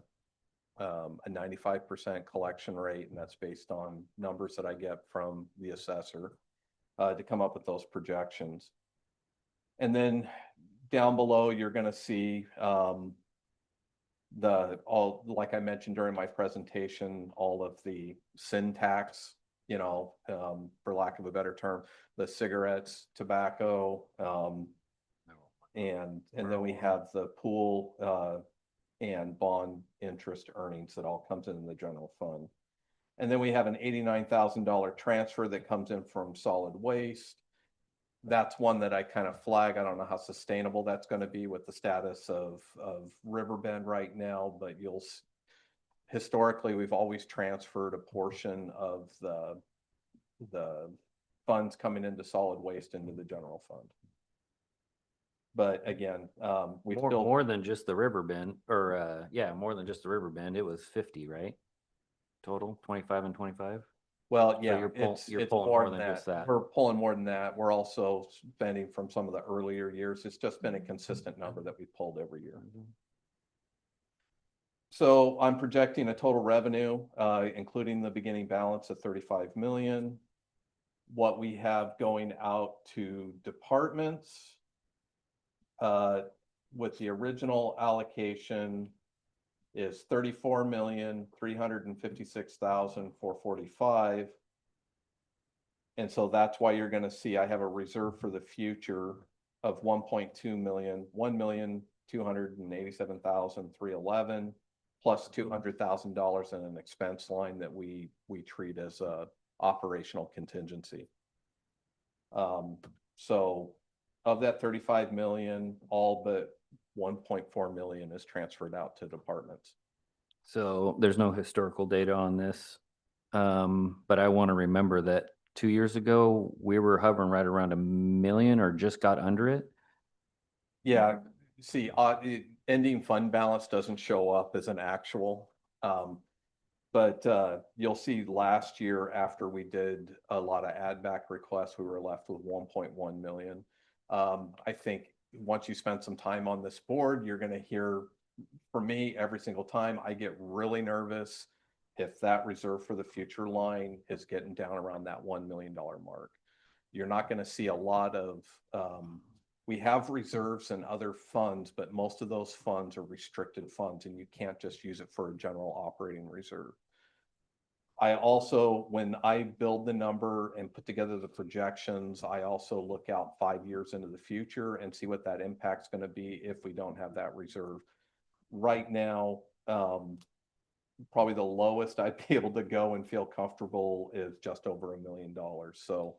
95% collection rate, and that's based on numbers that I get from the assessor to come up with those projections. And then down below, you're going to see like I mentioned during my presentation, all of the sin tax, you know, for lack of a better term, the cigarettes, tobacco, and then we have the pool and bond interest earnings that all comes in the general fund. And then we have an $89,000 transfer that comes in from solid waste. That's one that I kind of flag. I don't know how sustainable that's going to be with the status of Riverbend right now, but historically, we've always transferred a portion of the funds coming into solid waste into the general fund. But again, we More, still. more than just the river bend, or, yeah, more than just the river bend. It was 50, right? Total, 25 and 25? Well, yeah, you're it's pulling more more than than just that. that. We're pulling more than that. We're also spending from some of the earlier years. It's just been a consistent number that we pulled every year. So I'm projecting a total revenue, including the beginning balance of 35 million. What we have going out to departments, with the original allocation is 34,356,445. And so that's why you're going to see I have a reserve for the future of 1.2 million, 1,287,311 plus $200,000 in an expense line that we treat as a operational contingency. So of that 35 million, all but 1.4 million is transferred out to departments. So there's no historical data on this. But I want to remember that 2 years ago, we were hovering right around 1 million or just got under it. Yeah, see, ending fund balance doesn't show up as an actual. But you'll see last year after we did a lot of add back requests, we were left with 1.1 million. I think once you spend some time on this board, you're going to hear from me every single time. I get really nervous if that reserve for the future line is getting down around that $1 million mark. You're not going to see a lot of, we have reserves and other funds, but most of those funds are restricted funds and you can't just use it for a general operating reserve. I also, when I build the number and put together the projections, I also look out 5 years into the future and see what that impact's going to be if we don't have that reserve. Right now, probably the lowest I'd be able to go and feel comfortable is just over $1 million. So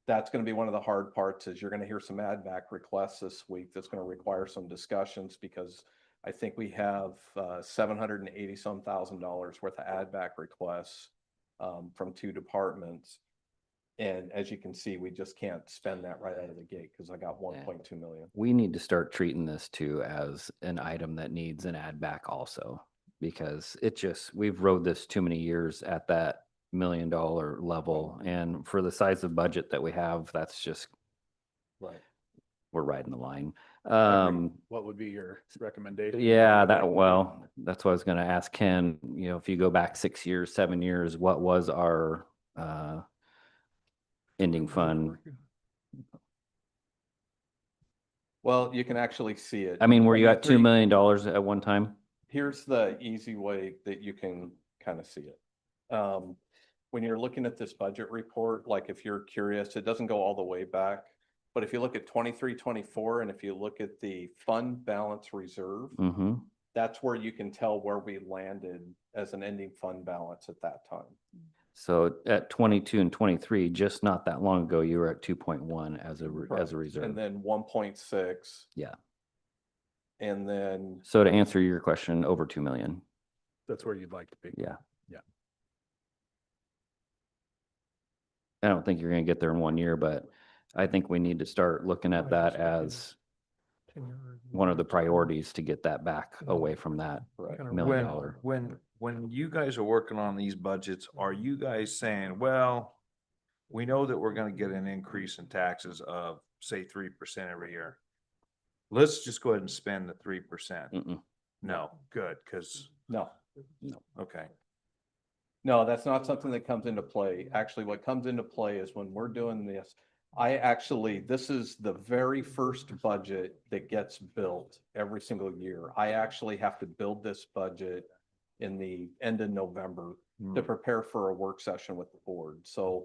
that's going to be one of the hard parts is you're going to hear some add back requests this week. That's going to require some discussions because I think we have $780 some thousand worth of add back requests from 2 departments. And as you can see, we just can't spend that right out of the gate because I got 1.2 million. We need to start treating this too as an item that needs an add back also, because it just, we've rode this too many years at that $1 million level. And for the size of budget that we have, that's just, right. We're riding the line. What would be your recommendation? Yeah, well, that's what I was going to ask Ken. You know, if you go back 6 years, 7 years, what was our ending fund? Well, you can actually see it. I mean, were you at $2 million at one time? Here's the easy way that you can kind of see it. When you're looking at this budget report, like if you're curious, it doesn't go all the way back. But if you look at 23, 24, and if you look at the fund balance reserve, that's where you can tell where we landed as an ending fund balance at that time. So at 22 and 23, just not that long ago, you were at 2.1 as a reserve. And then 1.6. Yeah. And then. So to answer your question, over 2 million. That's where you'd like to be. Yeah. Yeah. I don't think you're going to get there in 1 year, but I think we need to start looking at that as one of the priorities to get that back away from that $1 million. When you guys are working on these budgets, are you guys saying, well, we know that we're going to get an increase in taxes of say 3% every year. Let's just go ahead and spend the 3%. No, good, because no. Okay. No, that's not something that comes into play. Actually, what comes into play is when we're doing this, this is the very first budget that gets built every single year. I actually have to build this budget in the end of November to prepare for a work session with the board. So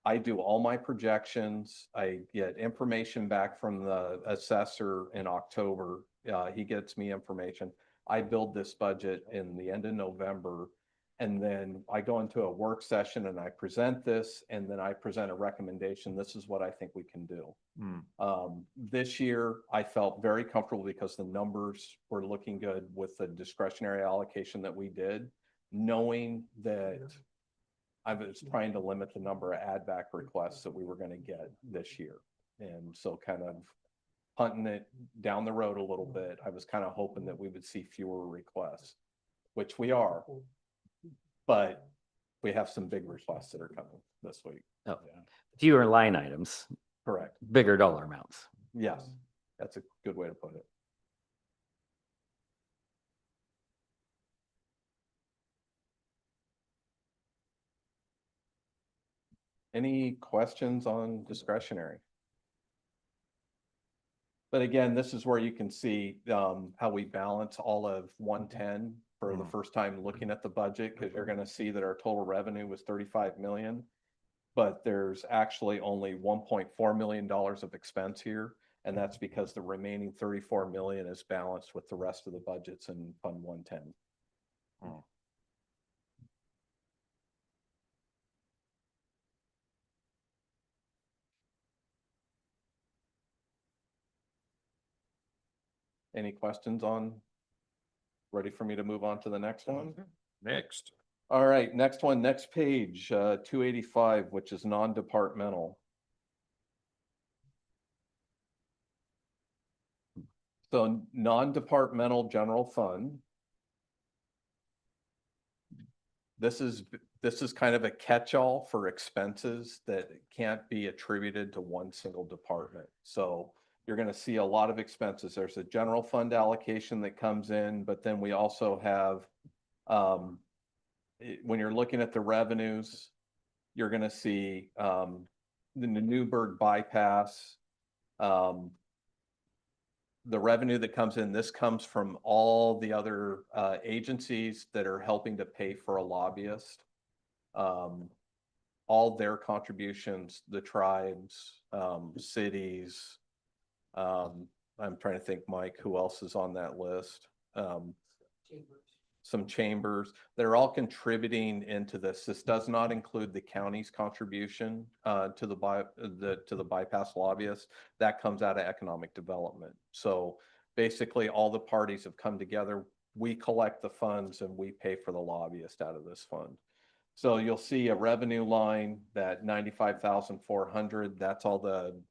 I do all my projections. I get information back from the assessor in October. He gets me information. I build this budget in the end of November. And then I go into a work session and I present this, and then I present a recommendation. This is what I think we can do. This year, I felt very comfortable because the numbers were looking good with the discretionary allocation that we did, knowing that I was trying to limit the number of add back requests that we were going to get this year. And so kind of punting it down the road a little bit. I was kind of hoping that we would see fewer requests, which we are. But we have some big requests that are coming this week. Oh, fewer line items, Correct. bigger dollar amounts. Yes, that's a good way to put it. Any questions on discretionary? But again, this is where you can see how we balance all of 110 for the first time looking at the budget, because you're going to see that our total revenue was 35 million. But there's actually only $1.4 million of expense here. And that's because the remaining 34 million is balanced with the rest of the budgets in Fund 110. Any questions on? Ready for me to move on to the next one? Next. All right, next one, next page, 285, which is non-departmental. So non-departmental general fund. This is kind of a catch-all for expenses that can't be attributed to one single department. So you're going to see a lot of expenses. There's a general fund allocation that comes in, but then we also have, when you're looking at the revenues, you're going to see the Newburgh bypass, the revenue that comes in. This comes from all the other agencies that are helping to pay for a lobbyist. All their contributions, the tribes, cities. I'm trying to think, Mike, who else is on that list? Some chambers that are all contributing into this. This does not include the county's contribution to the bypass lobbyist. That comes out of economic development. So basically all the parties have come together. We collect the funds and we pay for the lobbyist out of this fund. So you'll see a revenue line, that 95,400. That's all the,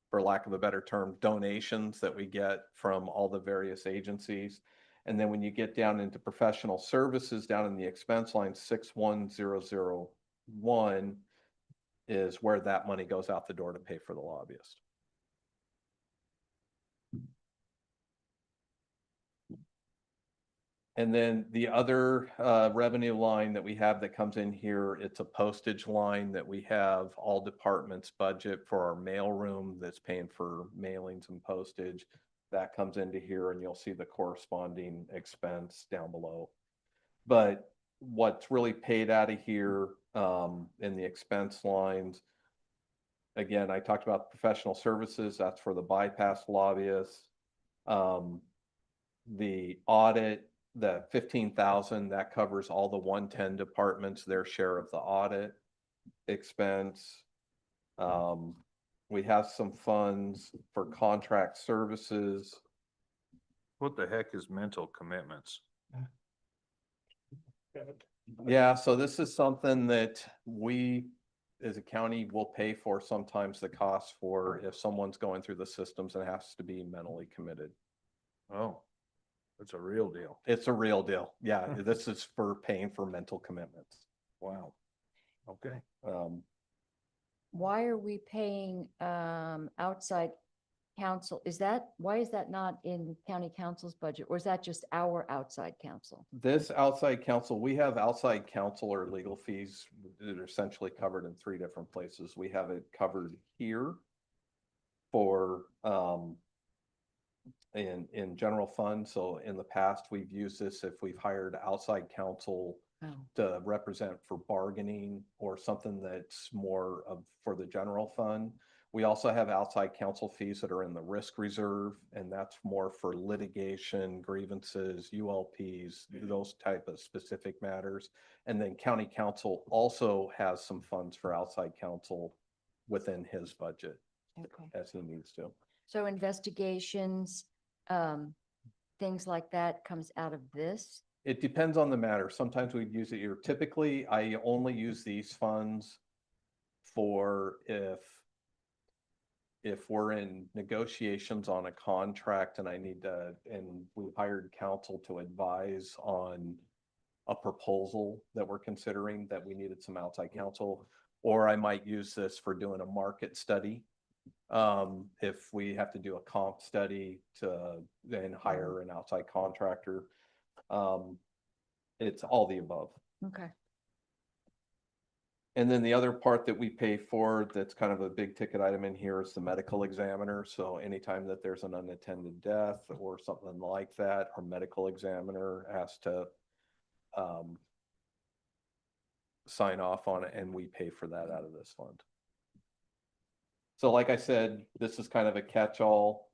for lack of a better term, donations that we get from all the various agencies. And then when you get down into professional services, down in the expense line, 61001 is where that money goes out the door to pay for the lobbyist. And then the other revenue line that we have that comes in here, it's a postage line that we have all departments budget for our mail room that's paying for mailings and postage. That comes into here and you'll see the corresponding expense down below. But what's really paid out of here in the expense lines, again, I talked about professional services. That's for the bypass lobbyists. The audit, the 15,000, that covers all the 110 departments, their share of the audit expense. We have some funds for contract services. What the heck is mental commitments? Yeah, so this is something that we as a county will pay for sometimes the cost for if someone's going through the systems and has to be mentally committed. Oh, it's a real deal. It's a real deal. Yeah, this is for paying for mental commitments. Wow. Okay. Why are we paying outside counsel? Why is that not in county council's budget? Or is that just our outside counsel? This outside counsel, we have outside counsel or legal fees that are essentially covered in 3 different places. We have it covered here for in general fund. So in the past, we've used this if we've hired outside counsel to represent for bargaining or something that's more of for the general fund. We also have outside counsel fees that are in the risk reserve, and that's more for litigation, grievances, ULPs, those type of specific matters. And then county counsel also has some funds for outside counsel within his budget as he needs to. So investigations, things like that comes out of this? It depends on the matter. Sometimes we'd use it here. Typically, I only use these funds for if if we're in negotiations on a contract and and we hired counsel to advise on a proposal that we're considering, that we needed some outside counsel, or I might use this for doing a market study. If we have to do a comp study to then hire an outside contractor, it's all the above. Okay. And then the other part that we pay for that's kind of a big ticket item in here is the medical examiner. So anytime that there's an unattended death or something like that, our medical examiner has to sign off on it, and we pay for that out of this fund. So like I said, this is kind of a catch-all.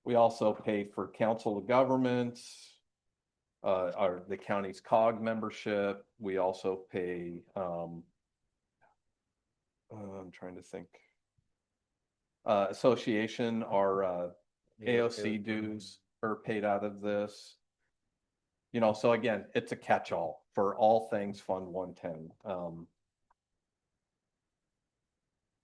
We also pay for council of governments, the county's COG membership. We also pay, I'm trying to think, association, our AOC dues are paid out of this. You know, so again, it's a catch-all for all things Fund 110.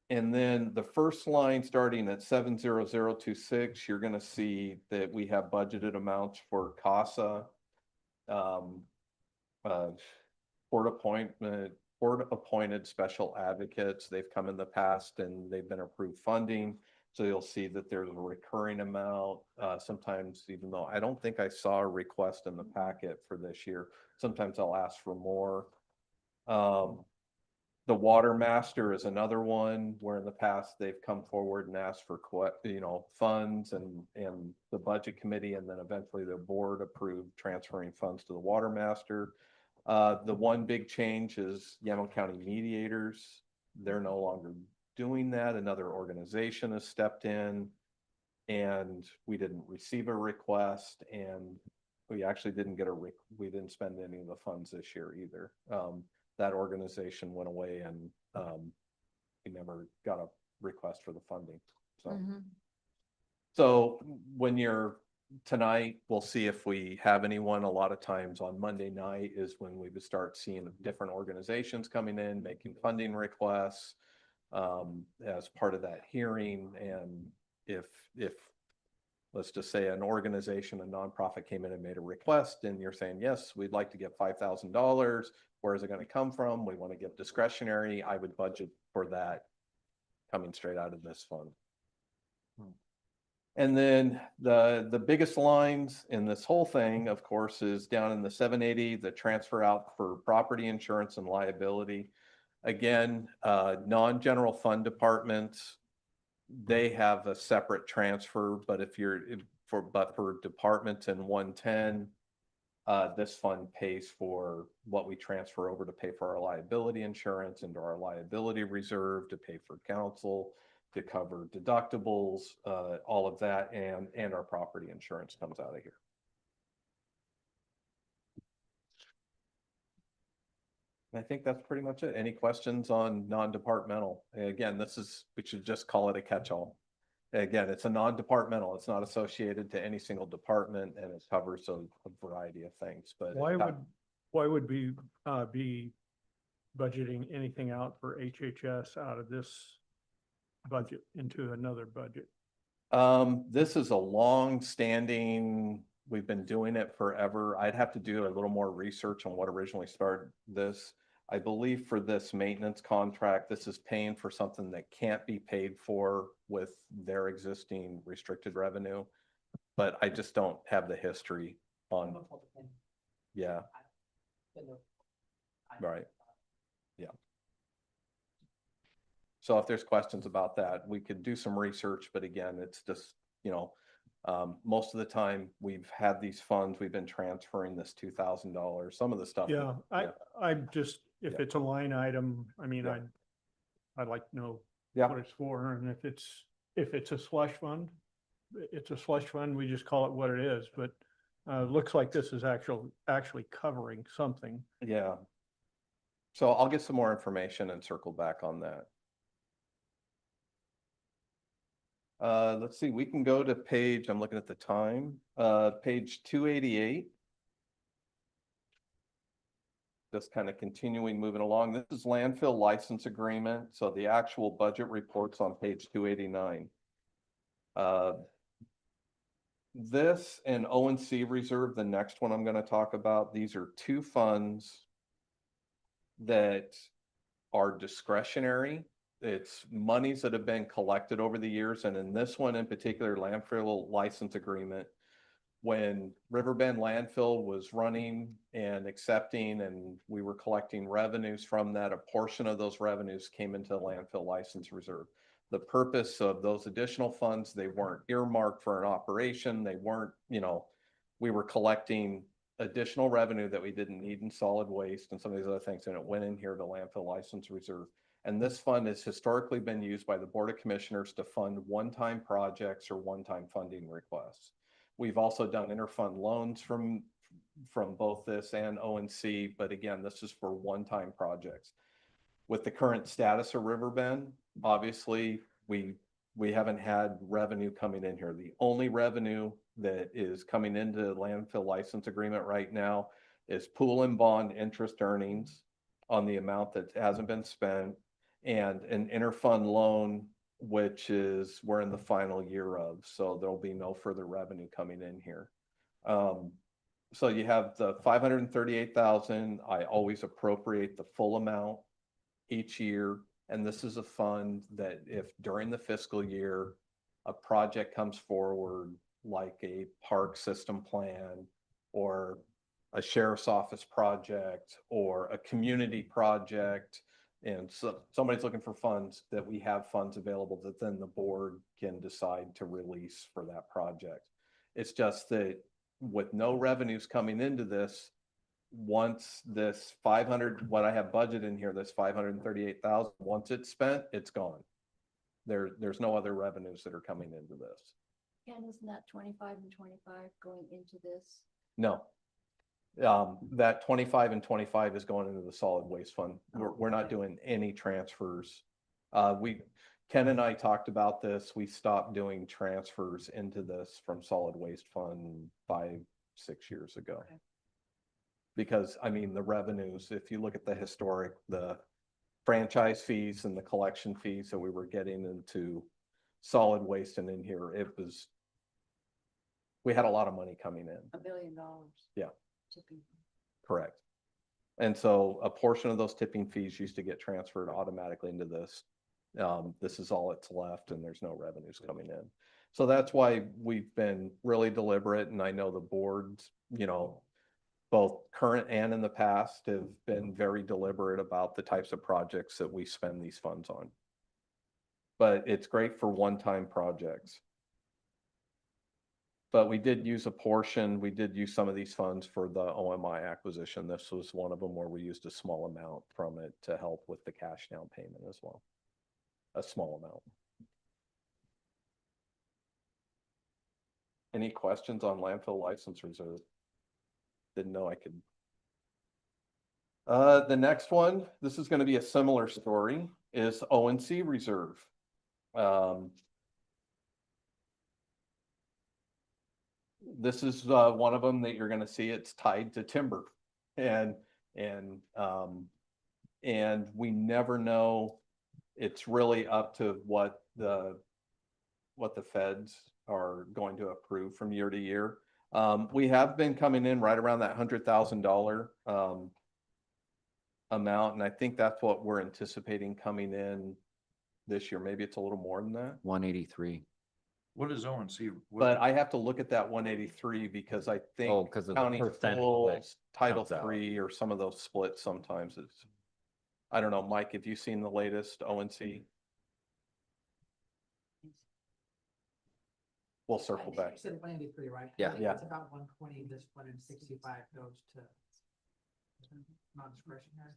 And then the first line starting at 70026, you're going to see that we have budgeted amounts for CASA, board appointed special advocates. They've come in the past and they've been approved funding. So you'll see that there's a recurring amount. Sometimes, even though I don't think I saw a request in the packet for this year, sometimes I'll ask for more. The water master is another one where in the past they've come forward and asked for funds, and the budget committee and then eventually the board approved transferring funds to the water master. The one big change is Yamhill County Mediators. They're no longer doing that. Another organization has stepped in, and we didn't receive a request, and we actually didn't get we didn't spend any of the funds this year either. That organization went away, and we never got a request for the funding. So, so when you're tonight, we'll see if we have anyone. A lot of times on Monday night is when we would start seeing different organizations coming in, making funding requests as part of that hearing. And if let's just say an organization, a nonprofit came in and made a request, and you're saying, yes, we'd like to get $5,000. Where is it going to come from? We want to give discretionary. I would budget for that coming straight out of this fund. And then the biggest lines in this whole thing, of course, is down in the 780, the transfer out for property insurance and liability. Again, non-general fund departments, they have a separate transfer, but for departments in 110, this fund pays for what we transfer over to pay for our liability insurance, into our liability reserve, to pay for counsel, to cover deductibles, all of that, and our property insurance comes out of here. I think that's pretty much it. Any questions on non-departmental? Again, we should just call it a catch-all. Again, it's a non-departmental. It's not associated to any single department, and it covers a variety of things. But why would we be budgeting anything out for HHS out of this budget into another budget? This is a long-standing. We've been doing it forever. I'd have to do a little more research on what originally started this. I believe for this maintenance contract, this is paying for something that can't be paid for with their existing restricted revenue, but I just don't have the history on. Yeah. Right. Yeah. So if there's questions about that, we could do some research, but again, it's just, most of the time we've had these funds, we've been transferring this $2,000, some of the stuff. Yeah, I'm just, if it's a line item, I mean, I'd like to know what it's for, and if it's a slush fund, it's a slush fund, we just call it what it is, but it looks like this is actually covering something. Yeah. So I'll get some more information and circle back on that. Let's see, we can go to page, I'm looking at the time, page 288. just kind of continuing moving along. This is landfill license agreement. So the actual budget report's on page 289. This and O&C reserve, the next one I'm going to talk about, these are two funds that are discretionary. It's monies that have been collected over the years. And in this one in particular, landfill license agreement, when Riverbend landfill was running and accepting and we were collecting revenues from that, a portion of those revenues came into the landfill license reserve. The purpose of those additional funds, they weren't earmarked for an operation. They weren't, we were collecting additional revenue that we didn't need in solid waste and some of these other things, and it went in here to landfill license reserve. And this fund has historically been used by the Board of Commissioners to fund one-time projects or one-time funding requests. We've also done interfund loans from both this and O&C, but again, this is for one-time projects. With the current status of Riverbend, obviously, we haven't had revenue coming in here. The only revenue that is coming into the landfill license agreement right now is pool and bond interest earnings on the amount that hasn't been spent, and an interfund loan, which is we're in the final year of, so there'll be no further revenue coming in here. So you have the 538,000. I always appropriate the full amount each year. And this is a fund that if during the fiscal year, a project comes forward, like a park system plan or a sheriff's office project or a community project, and so somebody's looking for funds, that we have funds available that then the board can decide to release for that project. It's just that with no revenues coming into this, once this 500, what I have budgeted in here, this 538,000, once it's spent, it's gone. There's no other revenues that are coming into this. Ken, isn't that 25 and 25 going into this? No. That 25 and 25 is going into the solid waste fund. We're not doing any transfers. Ken and I talked about this. We stopped doing transfers into this from solid waste fund 5-6 years ago. Okay. Because I mean, the revenues, if you look at the franchise fees and the collection fees that we were getting into solid waste and in here, we had a lot of money coming in. $1 billion. Yeah. Tipping. Correct. And so a portion of those tipping fees used to get transferred automatically into this. This is all it's left and there's no revenues coming in. So that's why we've been really deliberate. And I know the boards, both current and in the past, have been very deliberate about the types of projects that we spend these funds on. But it's great for one-time projects. But we did use some of these funds for the OMI acquisition. This was one of them where we used a small amount from it to help with the cash down payment as well. A small amount. Any questions on landfill license reserve? Didn't know I could. The next one, this is going to be a similar story, is O&C reserve. This is one of them that you're going to see. It's tied to timber, and we never know. It's really up to what the feds are going to approve from year to year. We have been coming in right around that $100,000 amount, and I think that's what we're anticipating coming in this year. Maybe it's a little more than that. 183. What is O&C? But I have to look at that 183 because I think because of the county percentage full, that Title comes out. III, or some of those splits sometimes it's, I don't know, Mike, have you seen the latest O&C? We'll circle back. You said 183, right? Yeah. I think Yeah. It's about 120, this 165 goes to non-discretionary.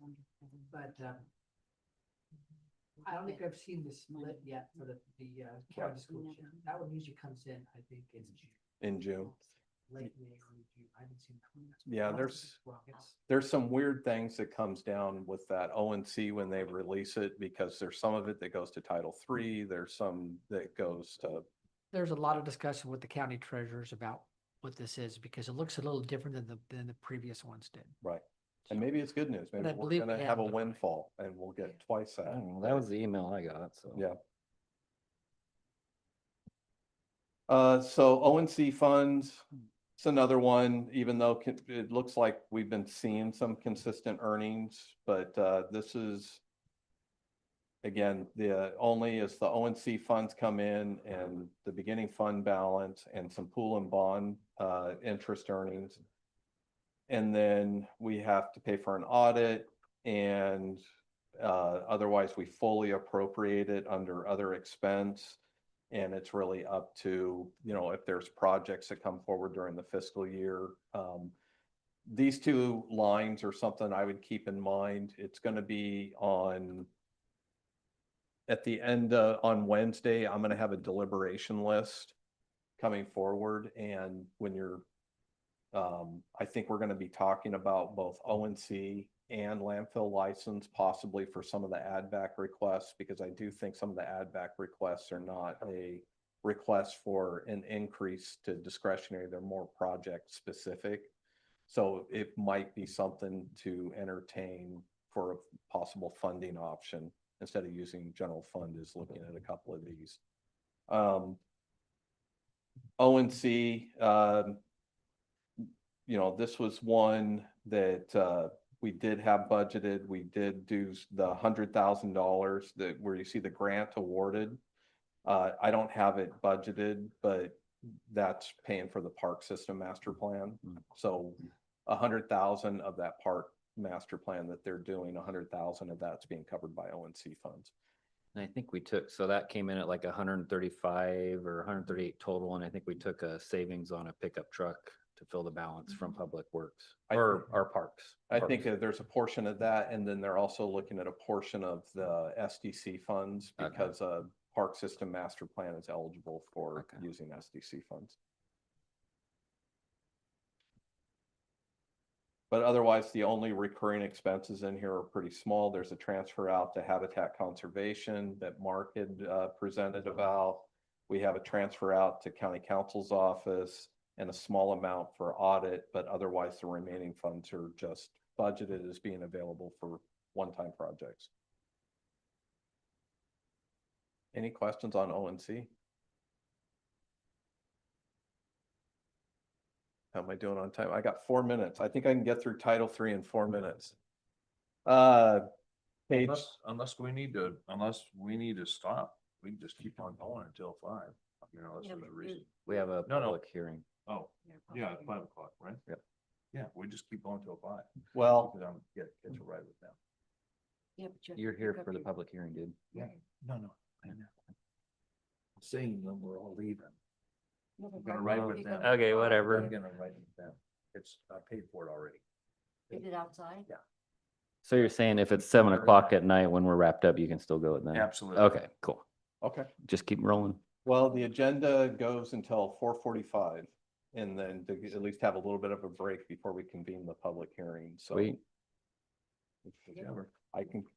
But I don't think I've seen the split yet for the county school share. That one usually comes in, I think, in June. In June. Late May, early June. I haven't seen it come in. Yeah, there's some weird things that comes down with that O&C when they release it, because there's some of it that goes to Title III. There's some that goes to. There's a lot of discussion with the county treasurers about what this is, because it looks a little different than the previous ones did. Right. And maybe it's good news. But Maybe I we're believe gonna we have a have- windfall and we'll get twice that. That was the email I got, so. Yeah. So ONC funds, it's another one, even though it looks like we've been seeing some consistent earnings, but this is, again, the only is the ONC funds come in and the beginning fund balance and some pool and bond interest earnings. And then we have to pay for an audit and otherwise we fully appropriate it under other expense. And it's really up to, you know, if there's projects that come forward during the fiscal year. These two lines are something I would keep in mind. It's going to be on, at the end on Wednesday, I'm going to have a deliberation list coming forward. And when you're, I think we're going to be talking about both ONC and landfill license, possibly for some of the add back requests, because I do think some of the add back requests are not a request for an increase to discretionary. They're more project specific. So it might be something to entertain for a possible funding option instead of using general fund, is looking at a couple of these. ONC, you know, this was one that we did have budgeted. We did do the $100,000 that where you see the grant awarded. I don't have it budgeted, but that's paying for the park system master plan. So 100,000 of that park master plan that they're doing, 100,000 of that's being covered by ONC funds. And I think we took, so that came in at like 135 or 138 total. And I think we took a savings on a pickup truck to fill the balance from Public Works or our parks. I think there's a portion of that, and then they're also looking at a portion of the SDC funds because Park System Master Plan is eligible for using SDC funds. But otherwise, the only recurring expenses in here are pretty small. There's a transfer out to Habitat Conservation that Mark had presented about. We have a transfer out to County Council's office and a small amount for audit, but otherwise the remaining funds are just budgeted as being available for one-time projects. Any questions on ONC? How am I doing on time? I got 4 minutes. I think I can get through Title III in 4 minutes. Page, Unless we need to stop, we can just keep on going until 5. You know, unless there's a reason. We have a No, no. public hearing. Oh, yeah, 5 o'clock, right? Yep. Yeah, we just keep going till 5. well, Because I'm get to ride with them. Yeah, but you have to You're here pick up for the your- public hearing, dude. Yeah, no, I know. Seeing them, we're all leaving. No, but I'm gonna Greg, ride with pick them. up Okay, your- whatever. I'm gonna ride with them. I paid for it already. Is it outside? Yeah. So you're saying if it's 7 o'clock at night when we're wrapped up, you can still go at night? Absolutely. Okay, cool. okay. Just keep rolling. Well, the agenda goes until 4:45 and then to at least have a little bit of a break before we convene the public hearing. So Sweet.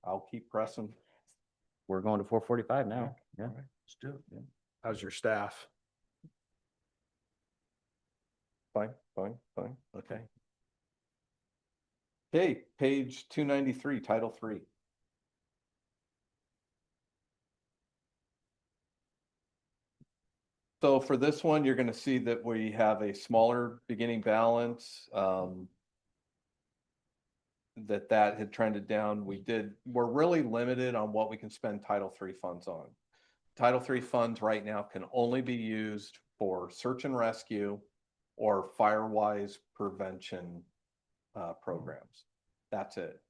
I'll keep pressing. We're going to 4:45 now. Yeah. All right, let's do it. How's your staff? Fine. Okay. Okay, page 293, Title III. So for this one, you're gonna see that we have a smaller beginning balance. That had trended down. We're really limited on what we can spend Title III funds on. Title III funds right now can only be used for search and rescue or firewise prevention programs. That's it.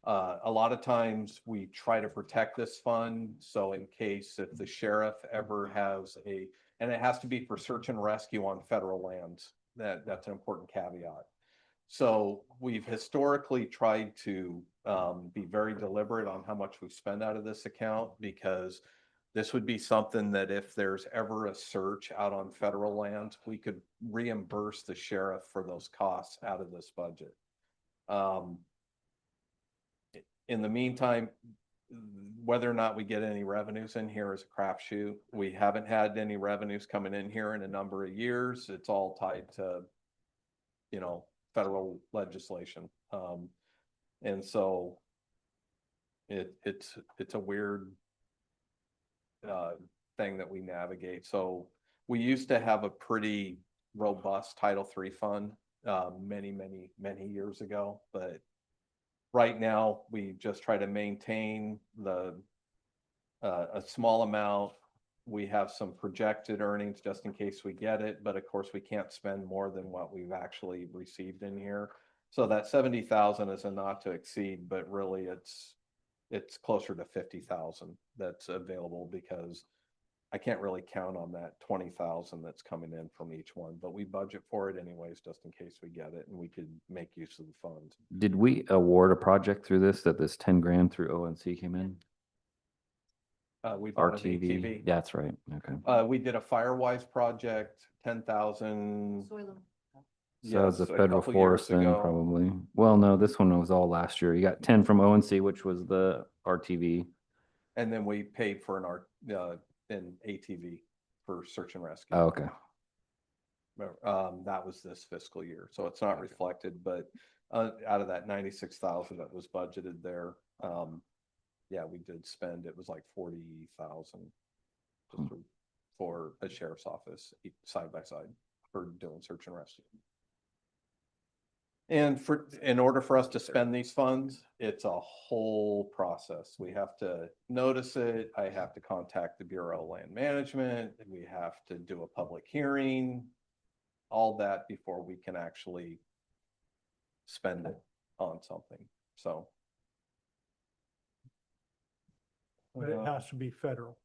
A lot of times we try to protect this fund. So in case if the sheriff ever has and it has to be for search and rescue on federal lands, that's an important caveat. So we've historically tried to be very deliberate on how much we spend out of this account, because this would be something that if there's ever a search out on federal lands, we could reimburse the sheriff for those costs out of this budget. In the meantime, whether or not we get any revenues in here is a crapshoot. We haven't had any revenues coming in here in a number of years. It's all tied to, federal legislation. And so it's a weird thing that we navigate. So we used to have a pretty robust Title III fund many years ago, but right now we just try to maintain a small amount. We have some projected earnings just in case we get it, but of course we can't spend more than what we've actually received in here. So that 70,000 is a not to exceed, but really it's closer to 50,000 that's available, because I can't really count on that 20,000 that's coming in from each one, but we budget for it anyways, just in case we get it, and we could make use of the funds. Did we award a project through this, that this 10 grand through ONC came in? We bought an RTV? ATV. Yeah, that's right. Okay. We did a Firewise project, 10,000. So it's a Yes, a federal couple forest years then ago. probably. Well, no, this one was all last year. You got 10 from ONC, which was the RTV. And then we paid for an ATV for search and rescue. Oh, okay. That was this fiscal year, so it's not reflected, but out of that 96,000 that was budgeted there, yeah, we did spend, it was like 40,000 just for a sheriff's office side by side for doing search and rescue. And in order for us to spend these funds, it's a whole process. We have to notice it. I have to contact the Bureau of Land Management. We have to do a public hearing, all that before we can actually spend it on something. So. But it has to be federal.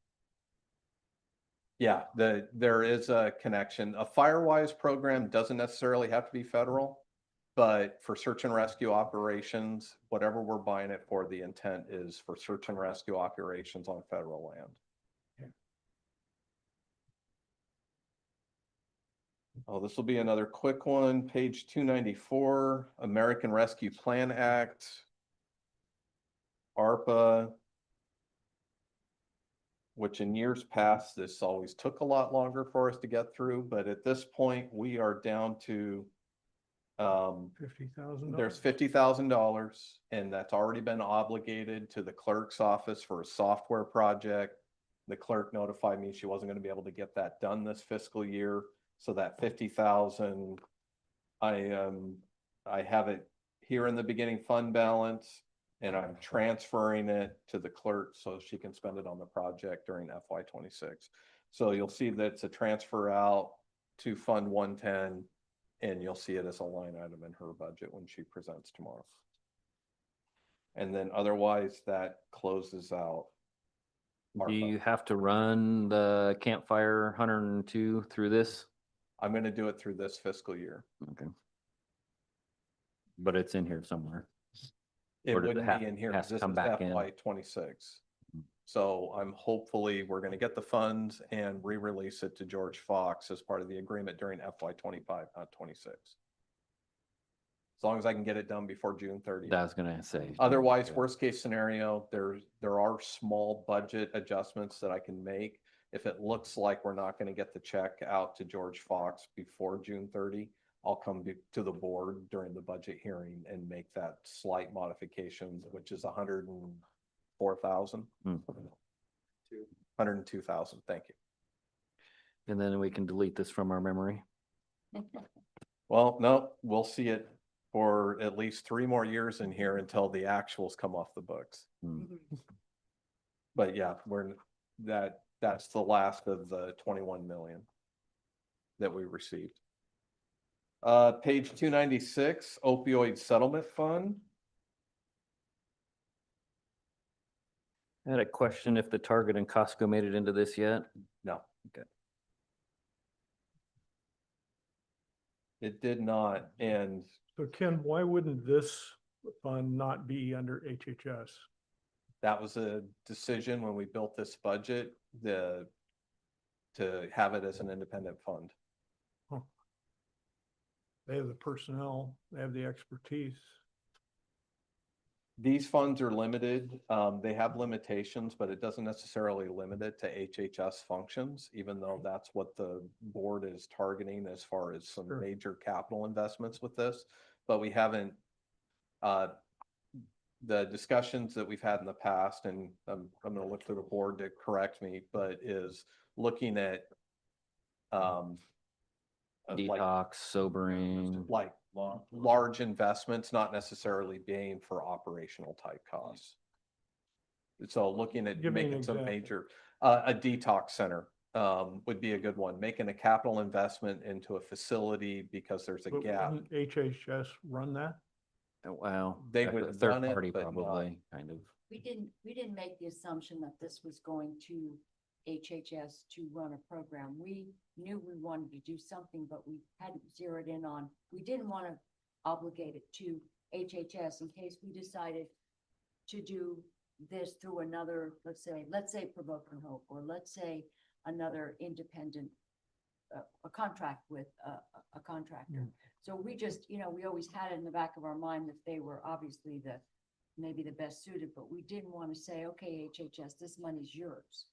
Yeah, there is a connection. A Firewise program doesn't necessarily have to be federal, but for search and rescue operations, whatever we're buying it for, the intent is for search and rescue operations on federal land. Okay. Oh, this will be another quick one. Page 294, American Rescue Plan Act, ARPA, which in years past, this always took a lot longer for us to get through. But at this point, we are down to $50,000. there's $50,000, and that's already been obligated to the clerk's office for a software project. The clerk notified me she wasn't going to be able to get that done this fiscal year. So that 50,000, I have it here in the beginning fund balance, and I'm transferring it to the clerk so she can spend it on the project during FY26. So you'll see that it's a transfer out to Fund 110, and you'll see it as a line item in her budget when she presents tomorrow. And then otherwise that closes out. Do you have to run the Campfire 102 through this? I'm going to do it through this fiscal year. Okay. But it's in here somewhere. It Or does it wouldn't be in here has because to this come is back in? FY26. So we're going to get the funds and re-release it to George Fox as part of the agreement during FY25, not 26. As long as I can get it done before June 30th. I was gonna say. Otherwise, worst case scenario, there are small budget adjustments that I can make. If it looks like we're not going to get the check out to George Fox before June 30, I'll come to the board during the budget hearing and make that slight modification, which is 104,000. 102,000. Thank you. And then we can delete this from our memory. Well, no, we'll see it for at least 3 more years in here until the actuals come off the books. But yeah, that's the last of the 21 million that we received. Page 296, opioid settlement fund. I had a question if the Target and Costco made it into this yet. No. Okay. It did not. And So Ken, why wouldn't this fund not be under HHS? that was a decision when we built this budget, to have it as an independent fund. They have the personnel, they have the expertise. These funds are limited. They have limitations, but it doesn't necessarily limit it to HHS functions, even though that's what the board is targeting as far as some Sure. major capital investments with this. But we haven't, the discussions that we've had in the past, and I'm gonna look to the board to correct me, but is looking at like Detox, sobering. like large investments, not necessarily being for operational type costs. So looking at Give me an making some example. major, a detox center would be a good one. Making a capital investment into a facility because there's a But gap. wouldn't HHS run that? Well, They a would third run it, party but not- probably, kind of. We didn't make the assumption that this was going to HHS to run a program. We knew we wanted to do something, but we hadn't zeroed in on, we didn't want to obligate it to HHS in case we decided to do this through another, let's say Provoke and Hope, or let's say another independent, a contract with a contractor. So we just, we always had it in the back of our mind that they were obviously maybe the best suited, but we didn't want to say, okay, HHS, this money's yours.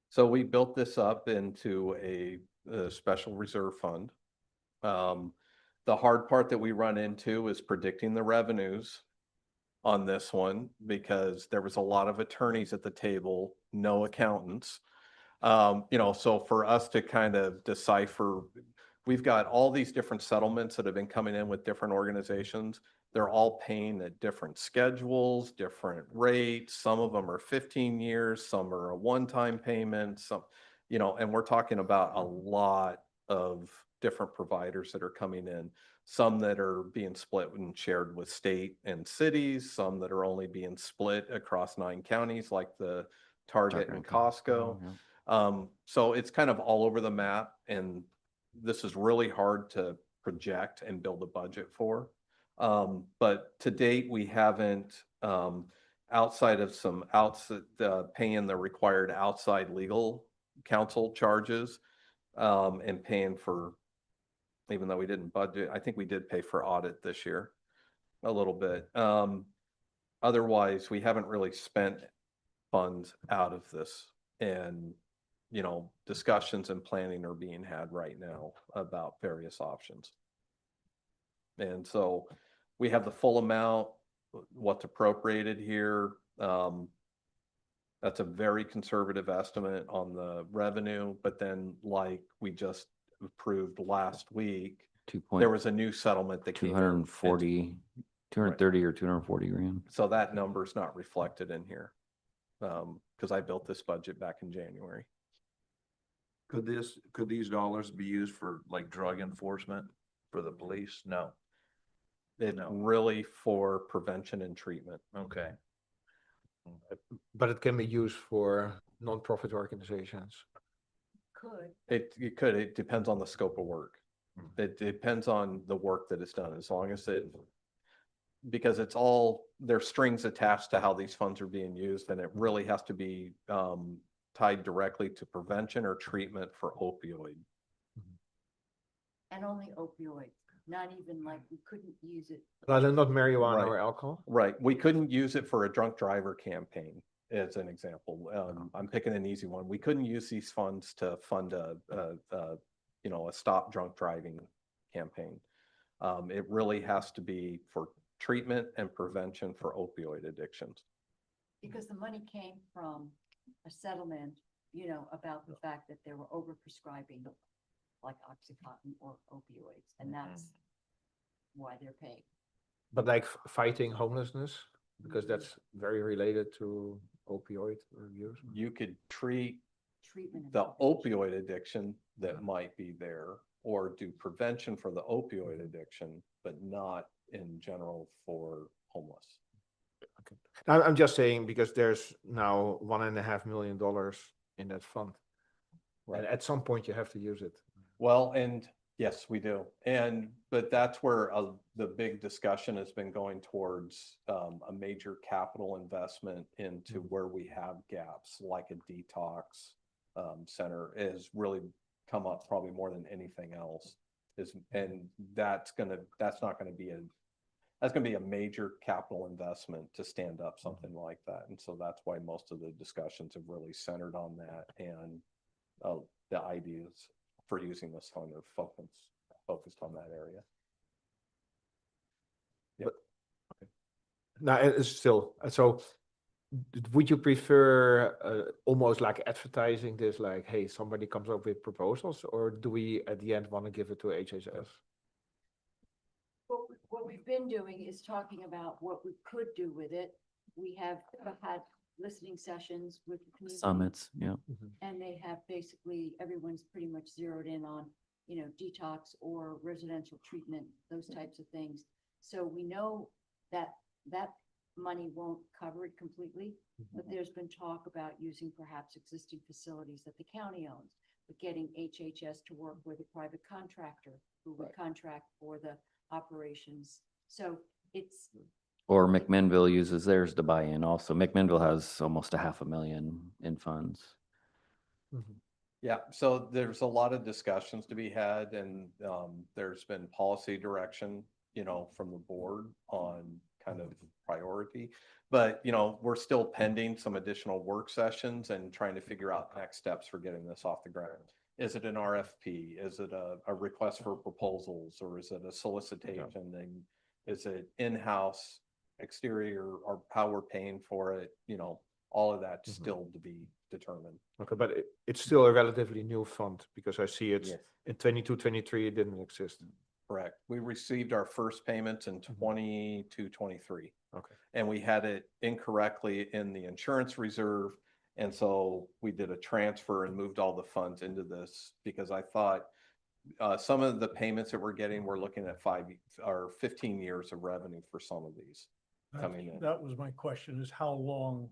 So we built this up into a special reserve fund. The hard part that we run into is predicting the revenues on this one, because there was a lot of attorneys at the table, no accountants. So for us to kind of decipher, we've got all these different settlements that have been coming in with different organizations. They're all paying at different schedules, different rates. Some of them are 15 years, some are a one-time payment, some, and we're talking about a lot of different providers that are coming in. Some that are being split and shared with state and cities, some that are only being split across 9 counties like the Target and Costco. So it's kind of all over the map, and this is really hard to project and build a budget for. But to date, we haven't, outside of some paying the required outside legal counsel charges, and paying for, even though we didn't budget, I think we did pay for audit this year a little bit. Otherwise, we haven't really spent funds out of this, and discussions and planning are being had right now about various options. And so we have the full amount, what's appropriated here. That's a very conservative estimate on the revenue, but then like we just approved last week, there was a new settlement that came in. 240, 230 or 240 grand. So that number's not reflected in here. Because I built this budget back in January. Could these dollars be used for like drug enforcement for the police? No. It's really for prevention and treatment. Okay. But it can be used for non-profit organizations. Could. It could, it depends on the scope of work. It depends on the work that is done, as long as because it's all, there's strings attached to how these funds are being used, and it really has to be tied directly to prevention or treatment for opioid. And only opioids, not even like we couldn't use it. Rather not marijuana Right. or alcohol? Right, we couldn't use it for a drunk driver campaign, as an example. I'm picking an easy one. We couldn't use these funds to fund a stop drunk driving campaign. It really has to be for treatment and prevention for opioid addictions. Because the money came from a settlement, about the fact that they were overprescribing like Oxycontin or opioids, and that's why they're paying. But like fighting homelessness, because that's very related to opioid abuse. You could treat Treatment. the opioid addiction that might be there, or do prevention for the opioid addiction, but not in general for homeless. Okay. I'm just saying because there's now $1.5 million in that fund. Right. And at some point you have to use it. Well, and yes, we do. But that's where the big discussion has been going towards a major capital investment into where we have gaps, like a detox center has really come up probably more than anything else. And that's going to be a major capital investment to stand up something like that. And so that's why most of the discussions have really centered on that, and the ideas for using this fund are focused on that area. Now, it's still, so would you prefer almost like advertising this, like, hey, somebody comes up with proposals, or do we at the end want to give it to HHS? What we've been doing is talking about what we could do with it. We have had listening sessions with the community. Summits, yeah. And they have basically, everyone's pretty much zeroed in on, you know, detox or residential treatment, those types of things. So we know that that money won't cover it completely, but there's been talk about using perhaps existing facilities that the county owns, but getting HHS to work with a private contractor who would contract for the operations. So it's, Or McMinnville uses theirs to buy in also. McMinnville has almost $500,000 in funds. Yeah, so there's a lot of discussions to be had and there's been policy direction, you know, from the board on kind of priority. But, you know, we're still pending some additional work sessions and trying to figure out next steps for getting this off the ground. Is it an RFP? Is it a request for proposals, or is it a solicitation? And is it in-house, exterior, or how we're paying for it? You know, all of that's still to be determined. Okay, but it's still a relatively new fund, because I see it's Yes. in 22, 23, it didn't exist. Correct. We received our first payments in 22, 23. Okay. And we had it incorrectly in the insurance reserve. And so we did a transfer and moved all the funds into this because I thought some of the payments that we're getting, we're looking at 5 or 15 years of revenue for some of these coming in. That was my question, is how long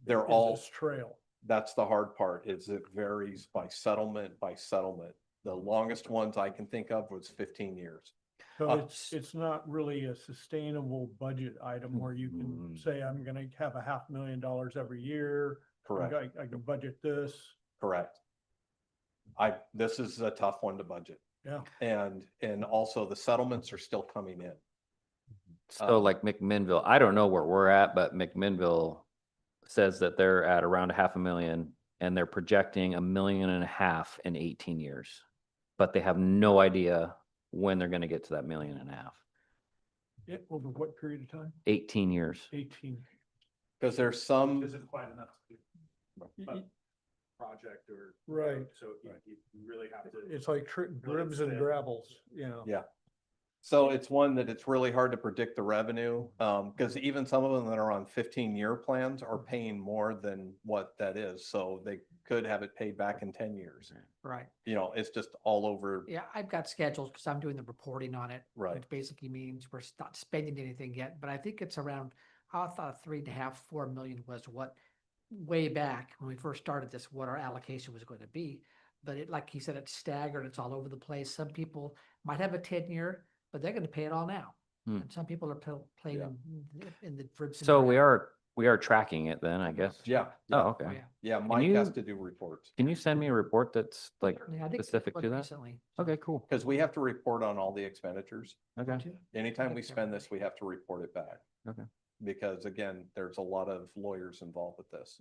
They're is all, this trail? that's the hard part, is it varies by settlement by settlement. The longest ones I can think of was 15 years. So it's not really a sustainable budget item where you can say, I'm gonna have $500,000 every year. Correct. I can budget this. Correct. This is a tough one to budget. Yeah. And also the settlements are still coming in. So like McMinnville, I don't know where we're at, but McMinnville says that they're at around $500,000 and they're projecting $1.5 million in 18 years. But they have no idea when they're going to get to that $1.5 million. Yeah, over what period of time? 18 years. 18. Because there's some, Isn't quite enough to do project or. Right. So you really have to. It's like dribs and gravels, you know. yeah. So it's one that it's really hard to predict the revenue, because even some of them that are on 15-year plans are paying more than what that is. So they could have it paid back in 10 years. Right. You know, it's just all over. Yeah, I've got schedules because I'm doing the reporting on it. Right. Which basically means we're not spending anything yet, but I think it's around, I thought 3.5, 4 million was what, way back when we first started this, what our allocation was going to be. But it, like he said, it's staggered, it's all over the place. Some people might have a 10-year, but they're going to pay it all now. And some people are playing in the dribs and So drabs. we are tracking it then, I guess. Yeah. Oh, okay. Oh, yeah. Yeah, Can Mike has you- to do reports. Can you send me a report that's like Yeah, I think specific it to was that? recently. Okay, cool. Because we have to report on all the expenditures. Okay. Anytime we spend this, we have to report it back. Okay. Because again, there's a lot of lawyers involved with this.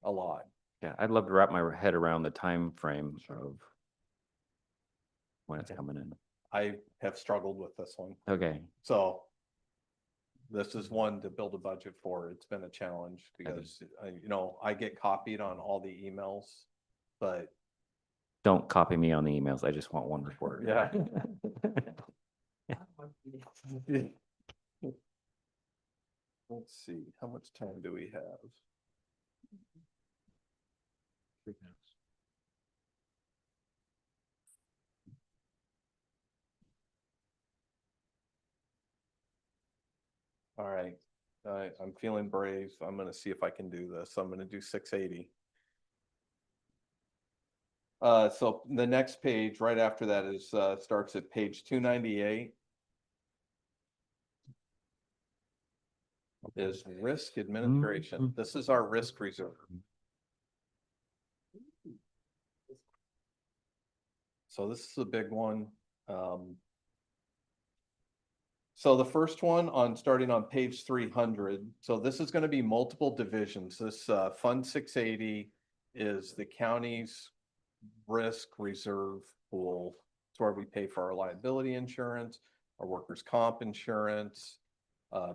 A lot. Yeah, I'd love to wrap my head around the time frame of when it's coming in. I have struggled with this one. Okay. So this is one to build a budget for. It's been a challenge because, you know, I get copied on all the emails, but Don't copy me on the emails. I just want one report. yeah. Let's see, how much time do we have? 3 minutes. All right, I'm feeling brave. I'm gonna see if I can do this. I'm gonna do 680. So the next page right after that is, starts at page 298. Is risk administration. This is our risk reserve. So this is a big one. So the first one on starting on page 300. So this is going to be multiple divisions. This Fund 680 is the county's risk reserve pool. It's where we pay for our liability insurance. our workers' comp insurance,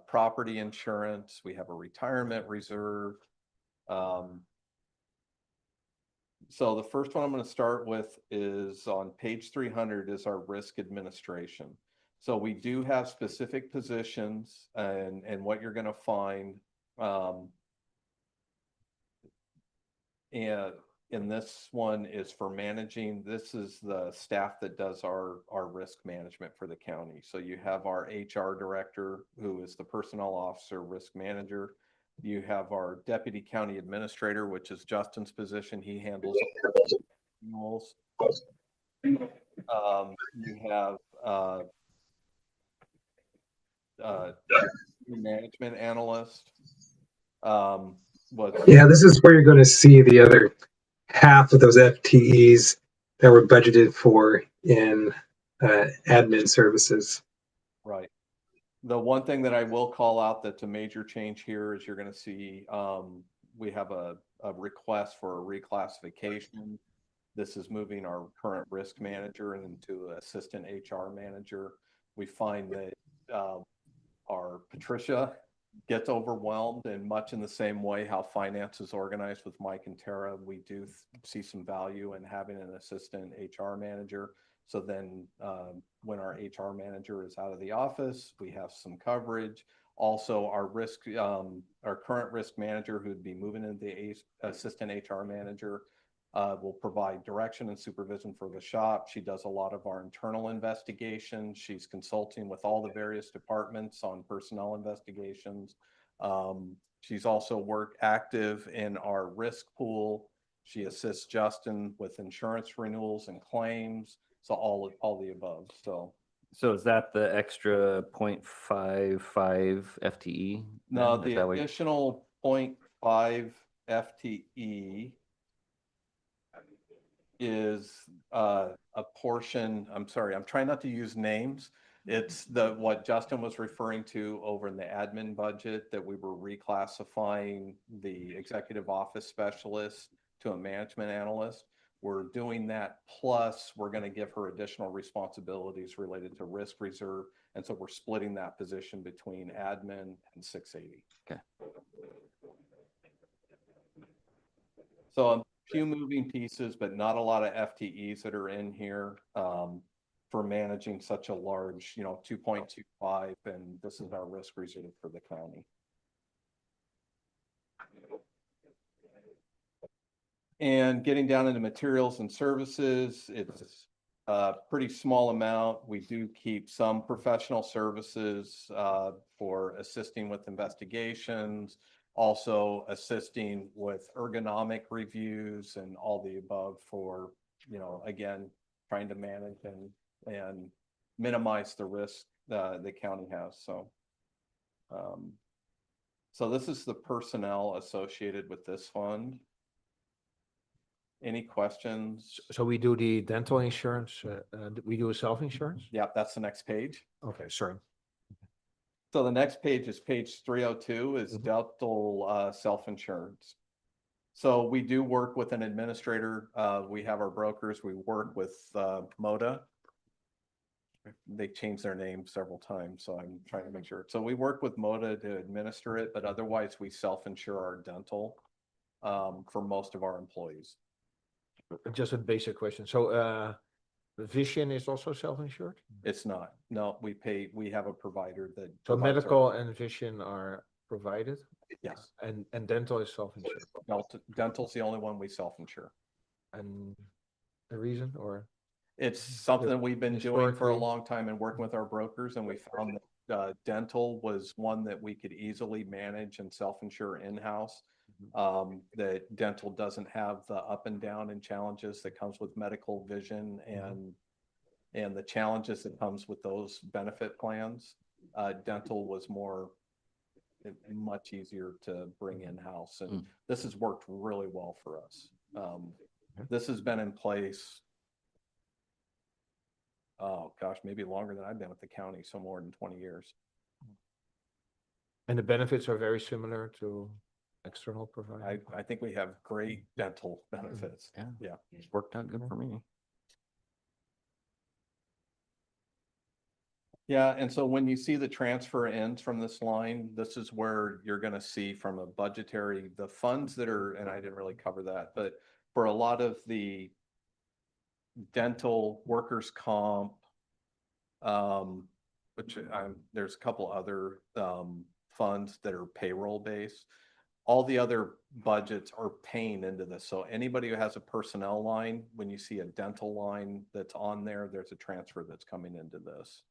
property insurance. We have a retirement reserve. So the first one I'm going to start with is on page 300 is our risk administration. So we do have specific positions, and what you're going to find and in this one is for managing. This is the staff that does our risk management for the county. So you have our HR director, who is the personnel officer, risk manager. You have our deputy county administrator, which is Justin's position. He handles renewals. You have management analyst. Yeah, this is where you're going to see the other half of those FTEs that were budgeted for in admin services. Right. The one thing that I will call out that's a major change here is you're going to see we have a request for a reclassification. This is moving our current risk manager into assistant HR manager. We find that our Patricia gets overwhelmed, and much in the same way how finance is organized with Mike and Tara, we do see some value in having an assistant HR manager. So then when our HR manager is out of the office, we have some coverage. Also, our current risk manager, who'd be moving into the assistant HR manager, will provide direction and supervision for the shop. She does a lot of our internal investigations. She's consulting with all the various departments on personnel investigations. She's also active in our risk pool. She assists Justin with insurance renewals and claims. So all the above. So is that the extra 0.55 FTE? no, then? Is the that what- additional 0.5 FTE is a portion. I'm sorry, I'm trying not to use names. It's what Justin was referring to over in the admin budget, that we were reclassifying the executive office specialist to a management analyst. We're doing that, plus we're going to give her additional responsibilities related to risk reserve. And so we're splitting that position between admin and 680. Okay. So a few moving pieces, but not a lot of FTEs that are in here for managing such a large, 2.25, and this is our risk reserve for the county. And getting down into materials and services, it's a pretty small amount. We do keep some professional services for assisting with investigations, also assisting with ergonomic reviews and all the above for, again, trying to manage and minimize the risk the county has. So this is the personnel associated with this fund. Any questions? So we do the dental insurance, we do a self-insurance? Yeah, that's the next page. Okay, sorry. So the next page is page 302 is dental self-insurance. So we do work with an administrator. We have our brokers. We work with MODA. They changed their name several times, so I'm trying to make sure. So we work with MODA to administer it, but otherwise we self-insure our dental for most of our employees. Just a basic question. So vision is also self-insured? It's not. No, we have a provider that. So provides our- medical and vision are provided? Yes. And dental is self-insured? Dental's the only one we self-insure. And the reason, or? It's something we've been doing for a Historically. long time and working with our brokers, and we found that dental was one that we could easily manage and self-insure in-house. That dental doesn't have the up and down and challenges that comes with medical, vision, and the challenges that comes with those benefit plans. Dental was much easier to bring in-house, and this has worked really well for us. This has been in place, oh gosh, maybe longer than I've been with the county, so more than 20 years. And the benefits are very similar to external providers? I think we have great dental benefits. Yeah. It's worked out good for me. Yeah, and so when you see the transfer ends from this line, this is where you're gonna see from a budgetary, the funds that are, and I didn't really cover that, but for a lot of the dental, workers' comp, which there's a couple other funds that are payroll based. All the other budgets are paying into this. So anybody who has a personnel line, when you see a dental line that's on there, there's a transfer that's coming into this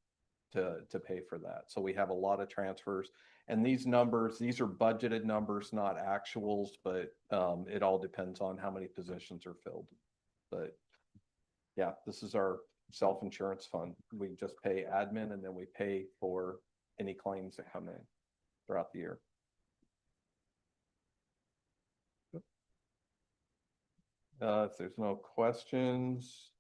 to pay for that. So we have a lot of transfers. And these numbers, these are budgeted numbers, not actuals, but it all depends on how many positions are filled. But yeah, this is our self-insurance fund. We just pay admin and then we pay for any claims that come in throughout the year. If there's no questions,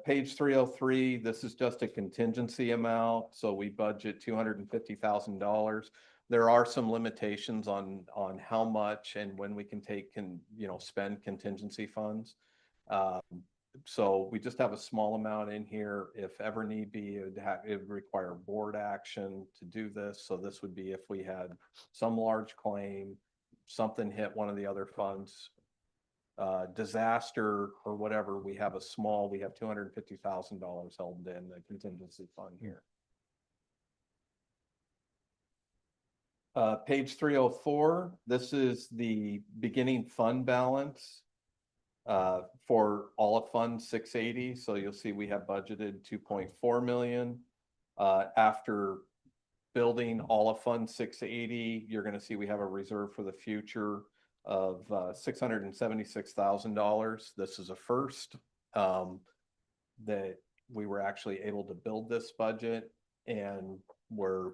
page 303, this is just a contingency amount. So we budget $250,000. There are some limitations on how much and when we can take spend contingency funds. So we just have a small amount in here. If ever need be, it would require board action to do this. So this would be if we had some large claim, something hit one of the other funds, disaster or whatever, we have $250,000 held in the contingency fund here. Page 304, this is the beginning fund balance for all of Fund 680. So you'll see we have budgeted 2.4 million. After building all of Fund 680, you're going to see we have a reserve for the future of $676,000. This is a first that we were actually able to build this budget, and we're,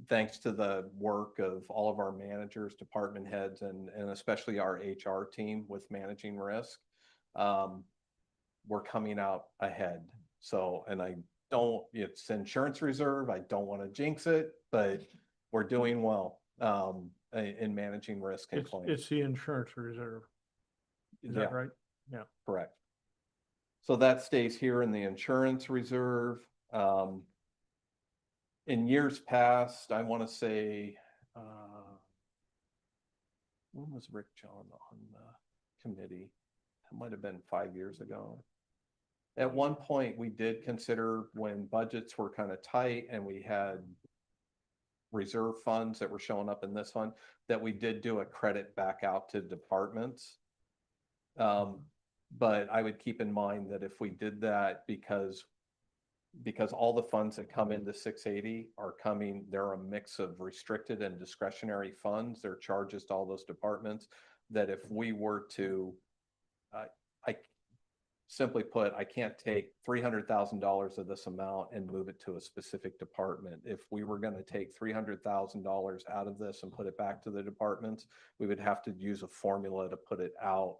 thanks to the work of all of our managers, department heads, and especially our HR team with managing risk, we're coming out ahead. So, and it's insurance reserve. I don't want to jinx it, but we're doing well in managing risk and claims. It's the insurance reserve. Is that right? Yeah. Correct. So that stays here in the insurance reserve. In years past, I want to say, when was Rick John on the committee? It might have been 5 years ago. At one point, we did consider, when budgets were kind of tight and we had reserve funds that were showing up in this fund, that we did do a credit back out to departments. But I would keep in mind that if we did that, because all the funds that come into 680 are coming, they're a mix of restricted and discretionary funds. They're charges to all those departments, that if we were to, I simply put, I can't take $300,000 of this amount and move it to a specific department. If we were going to take $300,000 out of this and put it back to the departments, we would have to use a formula to put it out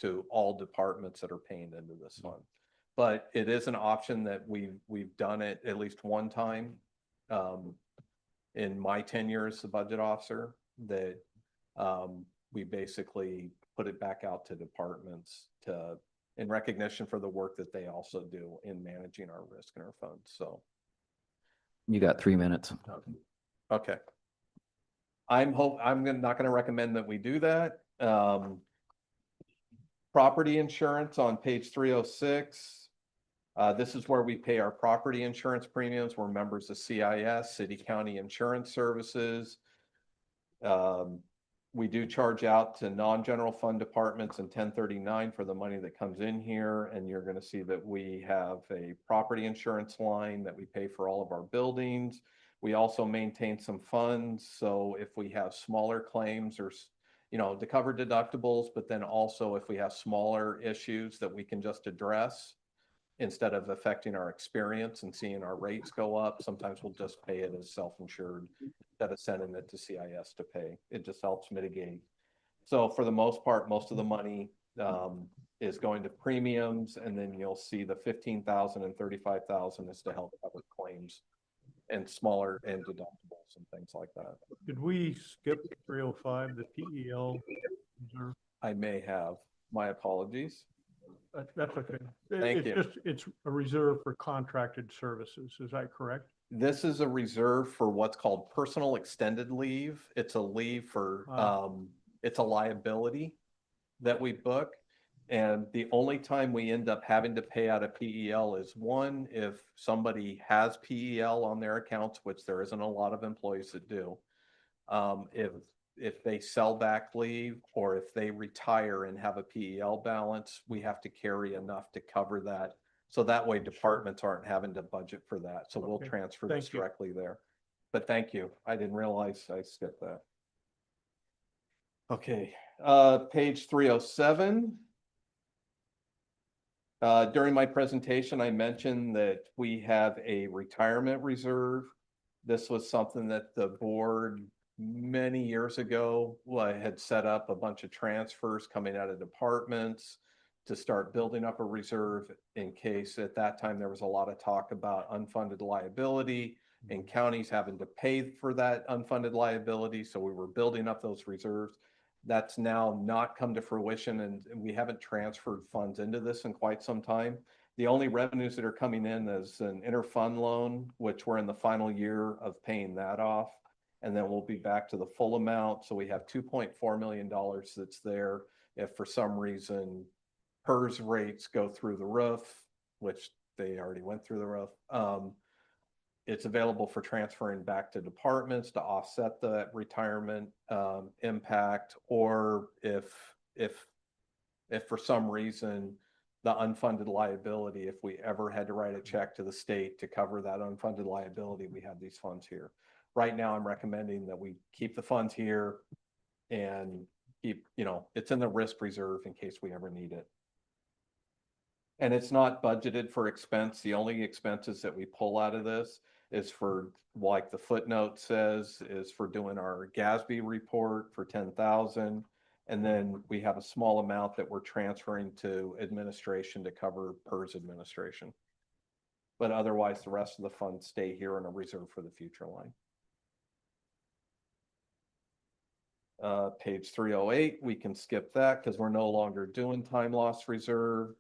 to all departments that are paying into this fund. But it is an option that we've done it at least one time in my tenure as the budget officer, that we basically put it back out to departments in recognition for the work that they also do in managing our risk and our funds. So You got 3 minutes. okay. I'm not going to recommend that we do that. Property insurance on page 306. This is where we pay our property insurance premiums. We're members of CIS, City County Insurance Services. We do charge out to non-general fund departments and 1039 for the money that comes in here. And you're going to see that we have a property insurance line that we pay for all of our buildings. We also maintain some funds. So if we have smaller claims or, to cover deductibles, but then also if we have smaller issues that we can just address instead of affecting our experience and seeing our rates go up, sometimes we'll just pay it as self-insured instead of sending it to CIS to pay. It just helps mitigate. So for the most part, most of the money is going to premiums, and then you'll see the 15,000 and 35,000 is to help cover claims and smaller and deductibles and things like that. Did we skip 305, the PEL reserve? I may have. My apologies. That's okay. Thank you. It's a reserve for contracted services. Is that correct? This is a reserve for what's called personal extended leave. It's a leave for, it's a liability that we book. And the only time we end up having to pay out a PEL is one, if somebody has PEL on their accounts, which there isn't a lot of employees that do. If they sell back leave or if they retire and have a PEL balance, we have to carry enough to cover that. So that way departments aren't having to budget for that. So we'll Okay. transfer this Thank you. directly there. But thank you. I didn't realize I skipped that. Okay, page 307. During my presentation, I mentioned that we have a retirement reserve. This was something that the board many years ago had set up a bunch of transfers coming out of departments to start building up a reserve in case at that time there was a lot of talk about unfunded liability and counties having to pay for that unfunded liability. So we were building up those reserves. That's now not come to fruition, and we haven't transferred funds into this in quite some time. The only revenues that are coming in is an interfund loan, which we're in the final year of paying that off. And then we'll be back to the full amount. So we have $2.4 million that's there. If for some reason PERS rates go through the roof, which they already went through the roof, it's available for transferring back to departments to offset the retirement impact, or if for some reason the unfunded liability, if we ever had to write a check to the state to cover that unfunded liability, we have these funds here. Right now, I'm recommending that we keep the funds here and keep, it's in the risk reserve in case we ever need it. And it's not budgeted for expense. The only expenses that we pull out of this is for, like the footnote says, is for doing our GASB report for 10,000. And then we have a small amount that we're transferring to administration to cover PERS administration. But otherwise, the rest of the funds stay here in a reserve for the future line. Page 308, we can skip that because we're no longer doing time loss reserve.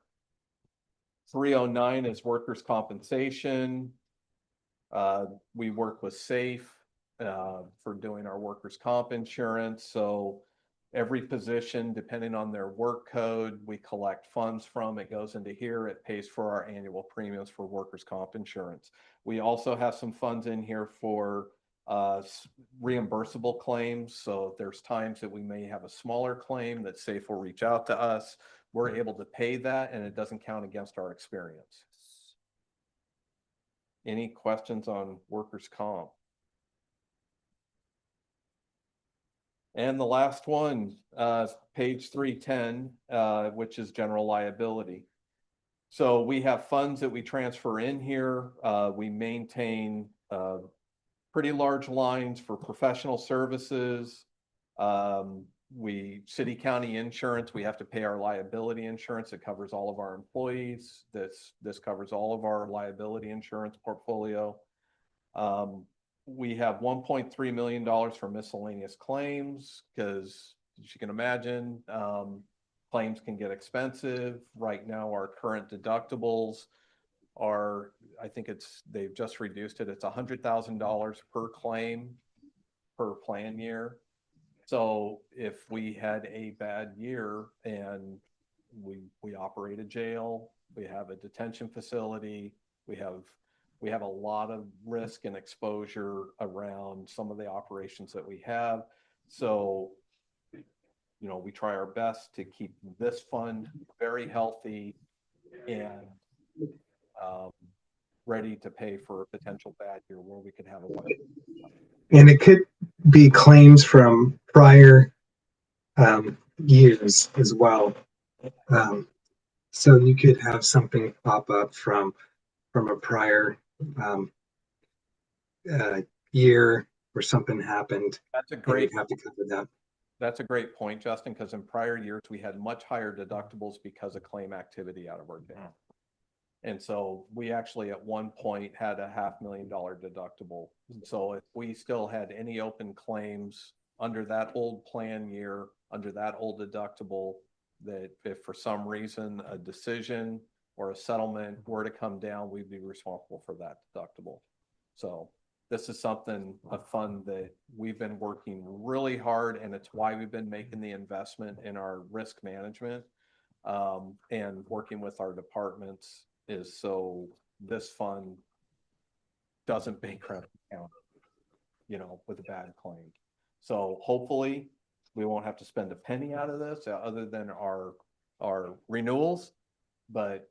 309 is workers' compensation. We work with SAFE for doing our workers' comp insurance. So every position, depending on their work code, we collect funds from. It goes into here. It pays for our annual premiums for workers' comp insurance. We also have some funds in here for reimbursable claims. So if there's times that we may have a smaller claim that SAFE will reach out to us, we're able to pay that and it doesn't count against our experience. Any questions on workers' comp? And the last one, page 310, which is general liability. So we have funds that we transfer in here. We maintain pretty large lines for professional services. City county insurance, we have to pay our liability insurance. It covers all of our employees. This covers all of our liability insurance portfolio. We have $1.3 million for miscellaneous claims because, as you can imagine, claims can get expensive. Right now, our current deductibles are, I think they've just reduced it. It's $100,000 per claim per plan year. So if we had a bad year and we operate a jail, we have a detention facility, we have a lot of risk and exposure around some of the operations that we have. So, we try our best to keep this fund very healthy and ready to pay for a potential bad year where we could have a. And it could be claims from prior years as well. So you could have something pop up from a prior year where something happened. That's a great. Have to cover that. That's a great point, Justin, because in prior years we had much higher deductibles because of claim activity out of our jail. And so we actually at one point had a $500,000 deductible. So if we still had any open claims under that old plan year, under that old deductible, that if for some reason a decision or a settlement were to come down, we'd be responsible for that deductible. So this is something, a fund that we've been working really hard, and it's why we've been making the investment in our risk management. And working with our departments is so this fund doesn't bankrupt the county, you know, with a bad claim. So hopefully we won't have to spend a penny out of this other than our renewals. But,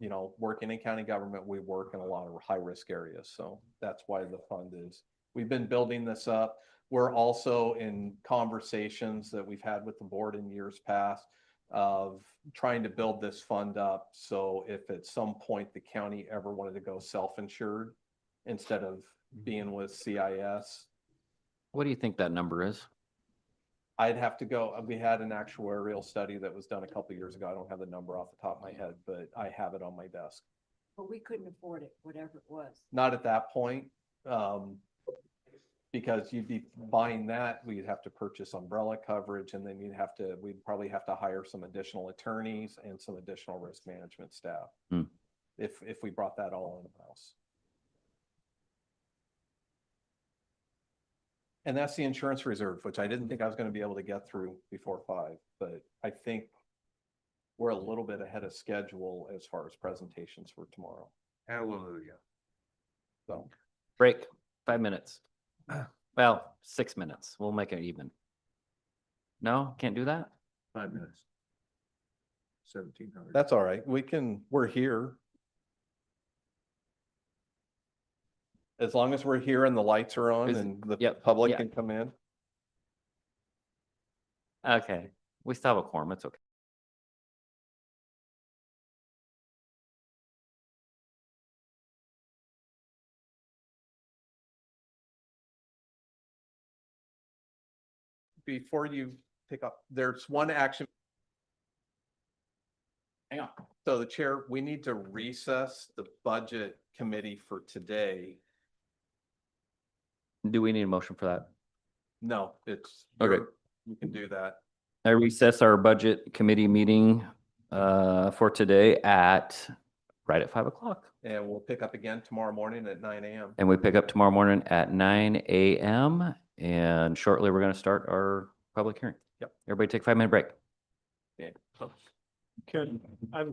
you know, working in county government, we work in a lot of high risk areas. So that's why the fund is, we've been building this up. We're also in conversations that we've had with the board in years past of trying to build this fund up. So if at some point the county ever wanted to go self-insured instead of being with CIS, What do you think that number is? I'd have to go, we had an actuarial study that was done a couple years ago. I don't have the number off the top of my head, but I have it on my desk. But we couldn't afford it, whatever it was. Not at that point, because you'd be buying that, we'd have to purchase umbrella coverage, and then we'd probably have to hire some additional attorneys and some additional risk management staff. Hmm. If we brought that all in-house. And that's the insurance reserve, which I didn't think I was going to be able to get through before 5, but I think we're a little bit ahead of schedule as far as presentations for tomorrow. Hallelujah. So Break, 5 minutes. Well, 6 minutes. We'll make it even. No, can't do that? 5 minutes. 1,700. that's all right. We're here. As long as we're here and the lights are on and the Yep, public yeah. can come in. Okay, we still have a quorum. It's okay. Before you pick up, there's one action. Hang on. So the chair, we need to recess the budget committee for today. Do we need a motion for that? No, it's. Okay. You can do that. I recess our budget committee meeting for today right at 5 o'clock. And we'll pick up again tomorrow morning at 9 a.m. And we pick up tomorrow morning at 9 a.m. And shortly, we're going to start our public hearing. Yep. Everybody take a 5-minute break. Okay. Ken, I have a